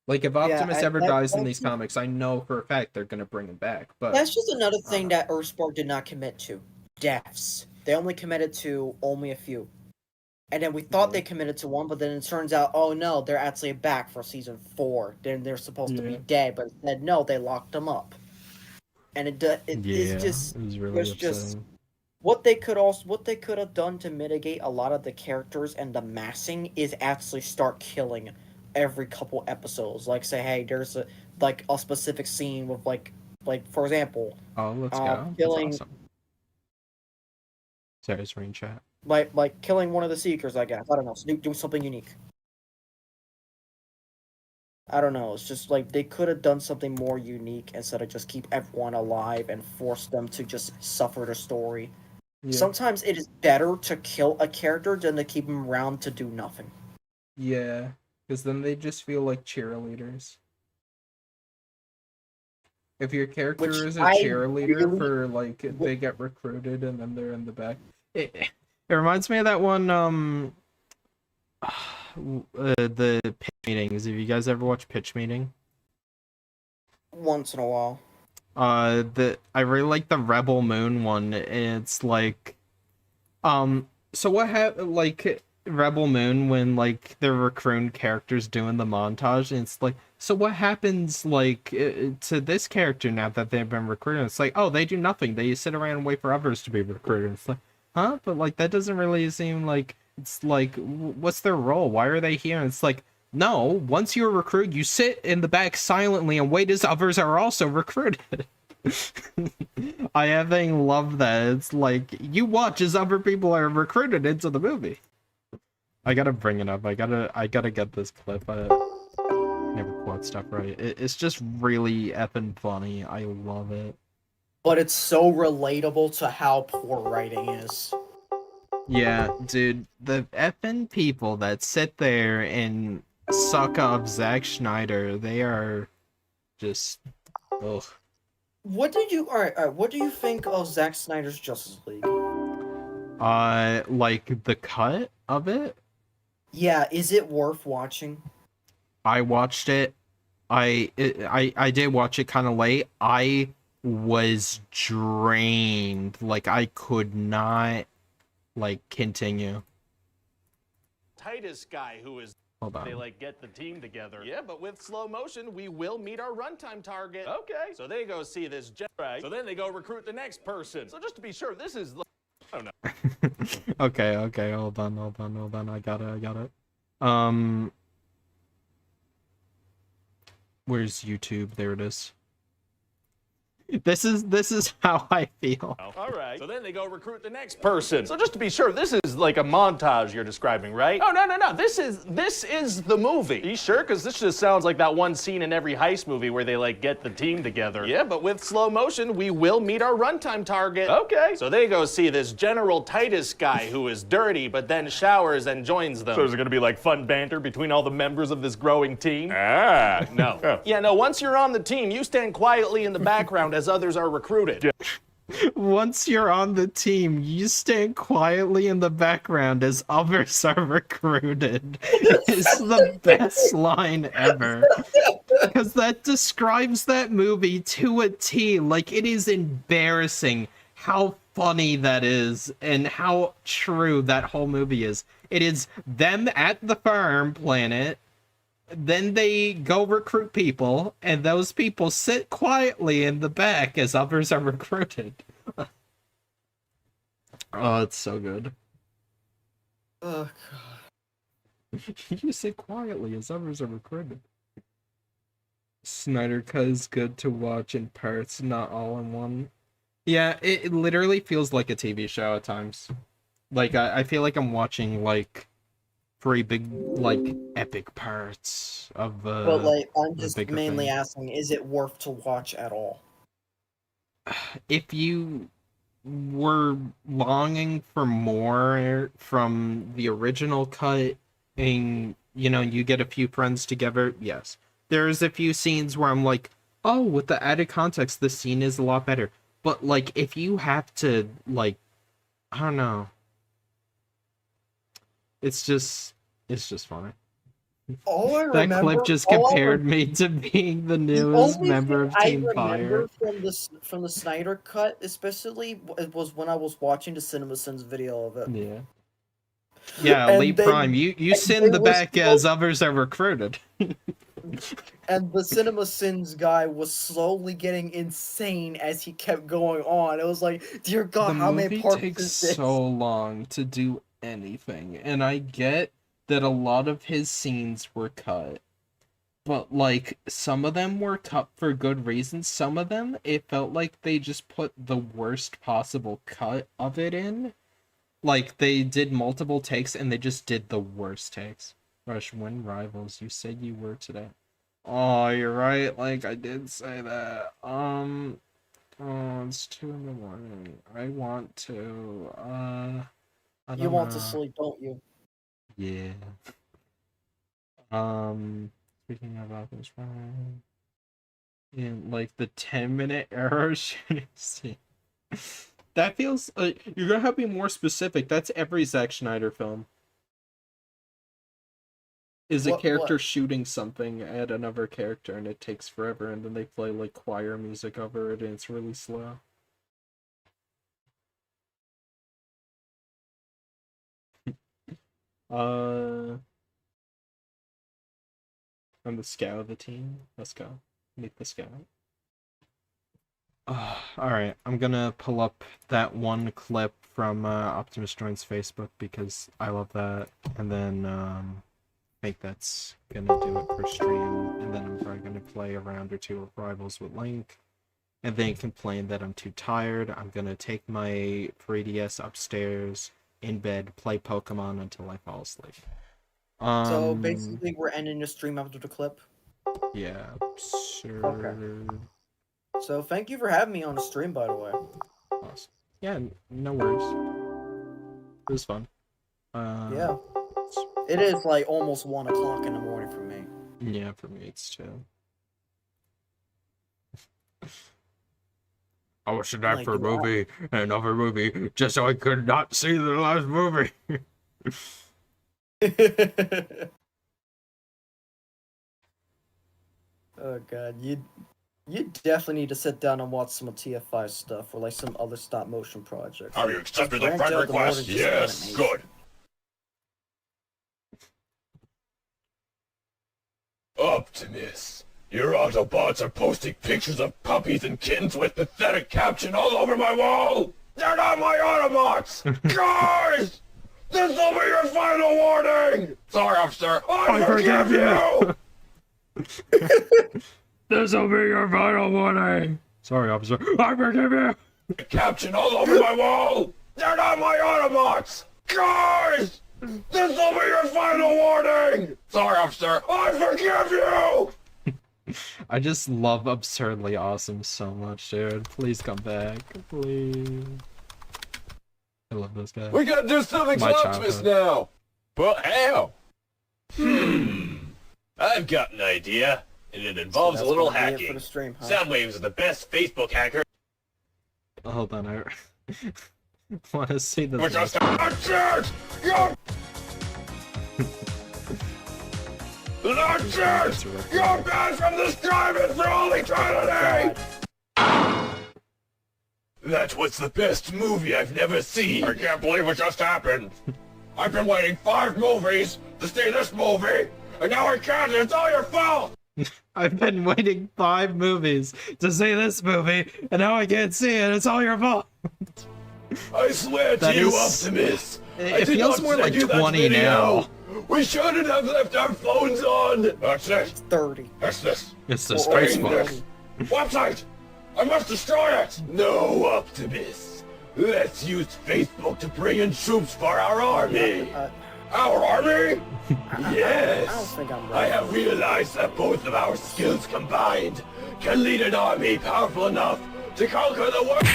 Like, if Optimus ever dies in these comics, I know for a fact they're gonna bring him back. But that's just another thing that Earthspark did not commit to. Deaths. They only committed to only a few. And then we thought they committed to one, but then it turns out, oh no, they're actually back for season 4. Then they're supposed to be dead, but instead, no, they locked them up. And it's just, it was really just upsetting. what they could have done to mitigate a lot of the characters and the massing is actually start killing every couple episodes. Like say, hey, there's a specific scene with like for example, let's go. Killing. That's awesome. Sorry, screen chat. Like killing one of the Seekers, I guess. I don't know. Do something unique. I don't know. It's just like they could have done something more unique instead of just keep everyone alive and force them to just suffer the story. Yeah. Sometimes it is better to kill a character than to keep them around to do nothing. Yeah, because then they just feel like cheerleaders. If your character is a cheerleader for like they get recruited and then they're in the back. It reminds me of that one, the pitch meetings. Have you guys ever watched Pitch Meeting? Once in a while. I really like the Rebel Moon one. It's like, so what happened, like, Rebel Moon when, like, they're recruiting characters doing the montage, and it's like, so what happens, like, to this character now that they've been recruited? It's like, oh, they do nothing. They sit around and wait for others to be recruited. It's like, huh? But like that doesn't really seem like it's like what's their role? Why are they here? And it's like no. Once you're recruited, you sit in the back silently and wait as others are also recruited. I having love that. It's like you watch as other people are recruited into the movie. I gotta bring it up. I gotta get this clip. I never quote stuff right. It's just really effing funny. I love it. But it's so relatable to how poor writing is. Yeah, dude, the effing people that sit there and suck up Zack Snyder, they are just, ugh. What do you think of Zack Snyder's Justice League? Like the cut of it? Yeah, is it worth watching? I watched it. I did watch it kind of late. I was drained. Like I could not like continue. Titus guy who is Hold on. They like get the team together. Yeah, but with slow motion, we will meet our runtime target. Okay. So they go see this right. So then they go recruit the next person. So just to be sure, this is I don't know. Okay, hold on. I got it. Where's YouTube? There it is. This is how I feel. All right. So then they go recruit the next person. So just to be sure, this is like a montage you're describing, right? Oh, no. This is the movie. Are you sure? Because this just sounds like that one scene in every heist movie where they like get the team together. Yeah, but with slow motion, we will meet our runtime target. Okay. So they go see this General Titus guy who is dirty, but then showers and joins them. So is it gonna be like fun banter between all the members of this growing team? Ah, no. Oh. Yeah, no, once you're on the team, you stand quietly in the background as others are recruited. Yeah. Once you're on the team, you stand quietly in the background as others are recruited. It's the best line ever. Because that describes that movie to a T. Like, it is embarrassing how funny that is and how true that whole movie is. It is them at the farm planet. Then they go recruit people, and those people sit quietly in the back as others are recruited. Oh, it's so good. Oh, God. You sit quietly as others are recruited. Snyder Cut is good to watch in parts, not all in one. Yeah, it literally feels like a TV show at times. Like, I feel like I'm watching, like, three big, like, epic parts of But, like, I'm just mainly thing. asking, is it worth to watch at all? If you were longing for more from the original cut and, you know, you get a few friends together, yes. There's a few scenes where I'm like, oh, with the added context, the scene is a lot better. But, like, if you have to, like, I don't know. It's just funny. All I That remember, clip just compared me to being the newest member of Team Fire. From the Snyder Cut, especially, it was when I was watching the CinemaSins video of it. Yeah. Yeah, Lee Prime, you send the back as others are recruited. And the CinemaSins guy was slowly getting insane as he kept going on. It was like, dear God, how many parts takes is this? so long to do anything, and I get that a lot of his scenes were cut, but like some of them were cut for good reasons. Some of them, it felt like they just put the worst possible cut of it in. Like they did multiple takes and they just did the worst takes. Rush, win rivals, you said you were today. Oh, you're right, like I did say that. Oh, it's 2 in the morning. I want to You want to sleep, don't you? Yeah. Speaking of Optimus Prime, in like the 10-minute arrow shooting scene. That feels you're gonna have to be more specific. That's every Zack Snyder film. Is a character shooting something at another character and it takes forever, and then they play like choir music over it and it's really slow. I'm the scout of the team. Let's go. Meet the scout. Alright, I'm gonna pull up that one clip from Optimus Joins Facebook because I love that. And then I think that's gonna do it for stream. And then I'm probably gonna play a round or two of Rivals with Link. And then complain that I'm too tired. I'm gonna take my 3DS upstairs in bed, play Pokemon until I fall asleep. So basically, we're ending the stream after the clip. Yeah, sure. Okay. So thank you for having me on the stream, by the way. Awesome. Yeah, no worries. It was fun. Yeah. It is like almost 1 o'clock in the morning for me. Yeah, for me it's 2. I watched a night for a movie and another movie just so I could not see the last movie. Oh god, you definitely need to sit down and watch some TF5 stuff or like some other stop motion projects. Have you accepted the friend request? Yes, good. Optimus, your Autobots are posting pictures of puppies and kittens with pathetic caption all over my wall! They're not my Autobots! Guys! This will be your final warning! Sorry, officer. I forgive you! This will be your final warning. Sorry, officer. I forgive you! Caption all over my wall! They're not my Autobots! Guys! This will be your final warning! Sorry, officer. I forgive you! I just love Absurdly Awesome so much, dude. Please come back. Please. I love this guy. We gotta do something My Optimus now! But how? I've got an idea, and it involves a little hacking. Soundwaves are the best Facebook hacker. Hold on, I want to see the. Which are That's it! You're... That's it! You're banned from this drive-in for all eternity! That was the best movie I've never seen! I can't believe what just happened! I've been waiting 5 movies to see this movie, and now I can't, and it's all your fault! I've been waiting 5 movies to see this movie, and now I can't see it. It's all your fault. I swear to you, Optimus. It feels more like 20 now. We shouldn't have left our phones on. That's it. 30. That's this. It's the Read Facebook. this. Website. I must destroy it. No, Optimus. Let's use Facebook to bring in troops for our army. Our army? Yes! I don't think I'm I ready. have realized that both of our skills combined can lead an army powerful enough to conquer the world!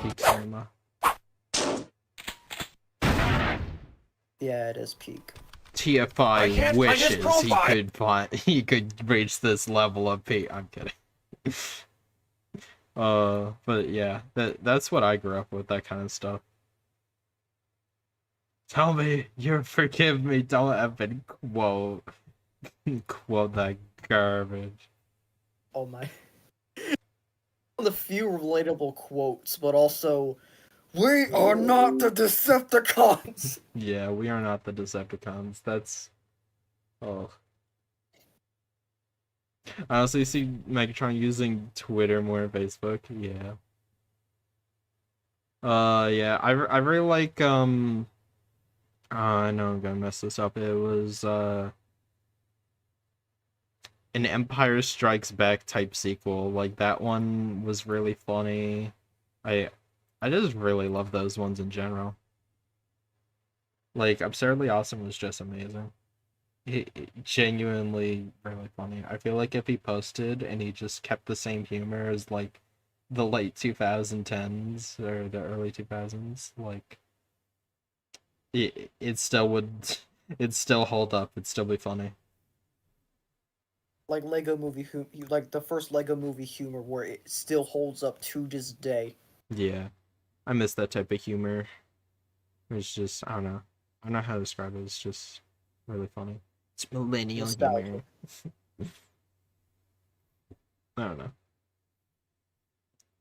Peak cinema. Yeah, it is peak. TFI can't find his wishes profile. he could reach this level of peak. I'm kidding. But yeah, that's what I grew up with, that kind of stuff. Tell me you forgive me, don't even quote that garbage. Oh my. One of the few relatable quotes, but also, we are not the Decepticons! Yeah, we are not the Decepticons. That's... Oh. I honestly see Megatron using Twitter more than Facebook. Yeah. Yeah, I really like, I know I'm gonna mess this up. It was, an Empire Strikes Back type sequel. Like, that one was really funny. I just really love those ones in general. Like, Absurdly Awesome was just amazing. It genuinely really funny. I feel like if he posted and he just kept the same humor as, like, the late 2010s or the early 2000s, like, it still would, it'd still hold up. It'd still be funny. Like Lego movie, like the first Lego movie humor where it still holds up to this day. Yeah. I miss that type of humor. It's just, I don't know. I don't know how to describe it. It's just really funny. It's millennial humor. I don't know.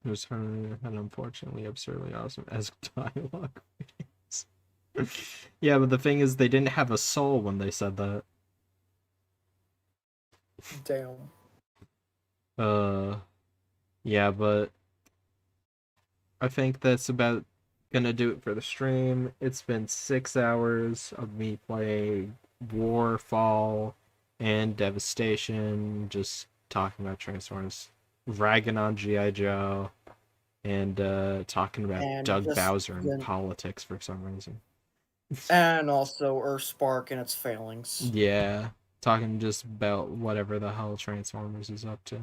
It was and unfortunately Absurdly Awesome as dialogue. Yeah, but the thing is, they didn't have a soul when they said that. Damn. Yeah, but I think that's about gonna do it for the stream. It's been 6 hours of me playing War, Fall, and Devastation, just talking about Transformers, ragging on G.I. Joe, and talking about And Doug just Bowser and then- politics for some reason. And also Earthspark and its failings. Yeah, talking just about whatever the hell Transformers is up to.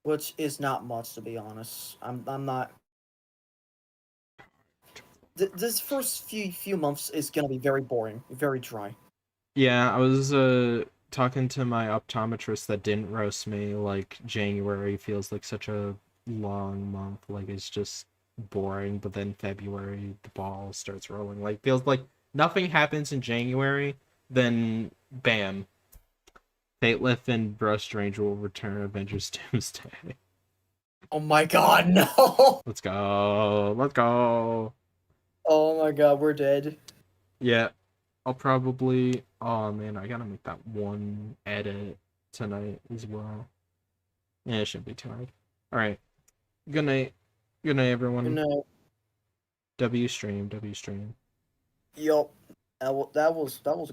Which is not much, to be honest. I'm not. This first few months is gonna be very boring, very dry. Yeah, I was talking to my optometrist that didn't roast me. Like, January feels like such a long month. Like, it's just boring. But then February, the ball starts rolling. Like, feels like nothing happens in January, then bam, Fatelift and Bro Strange will return Avengers Doomsday. Oh my god, no! Let's go. Let's go. Oh my god, we're dead. Yeah, I'll probably... Oh, man, I gotta make that one edit tonight as well. Yeah, it shouldn't be too hard. Alright. Good night. Good night, everyone. No. W stream. Yup. That was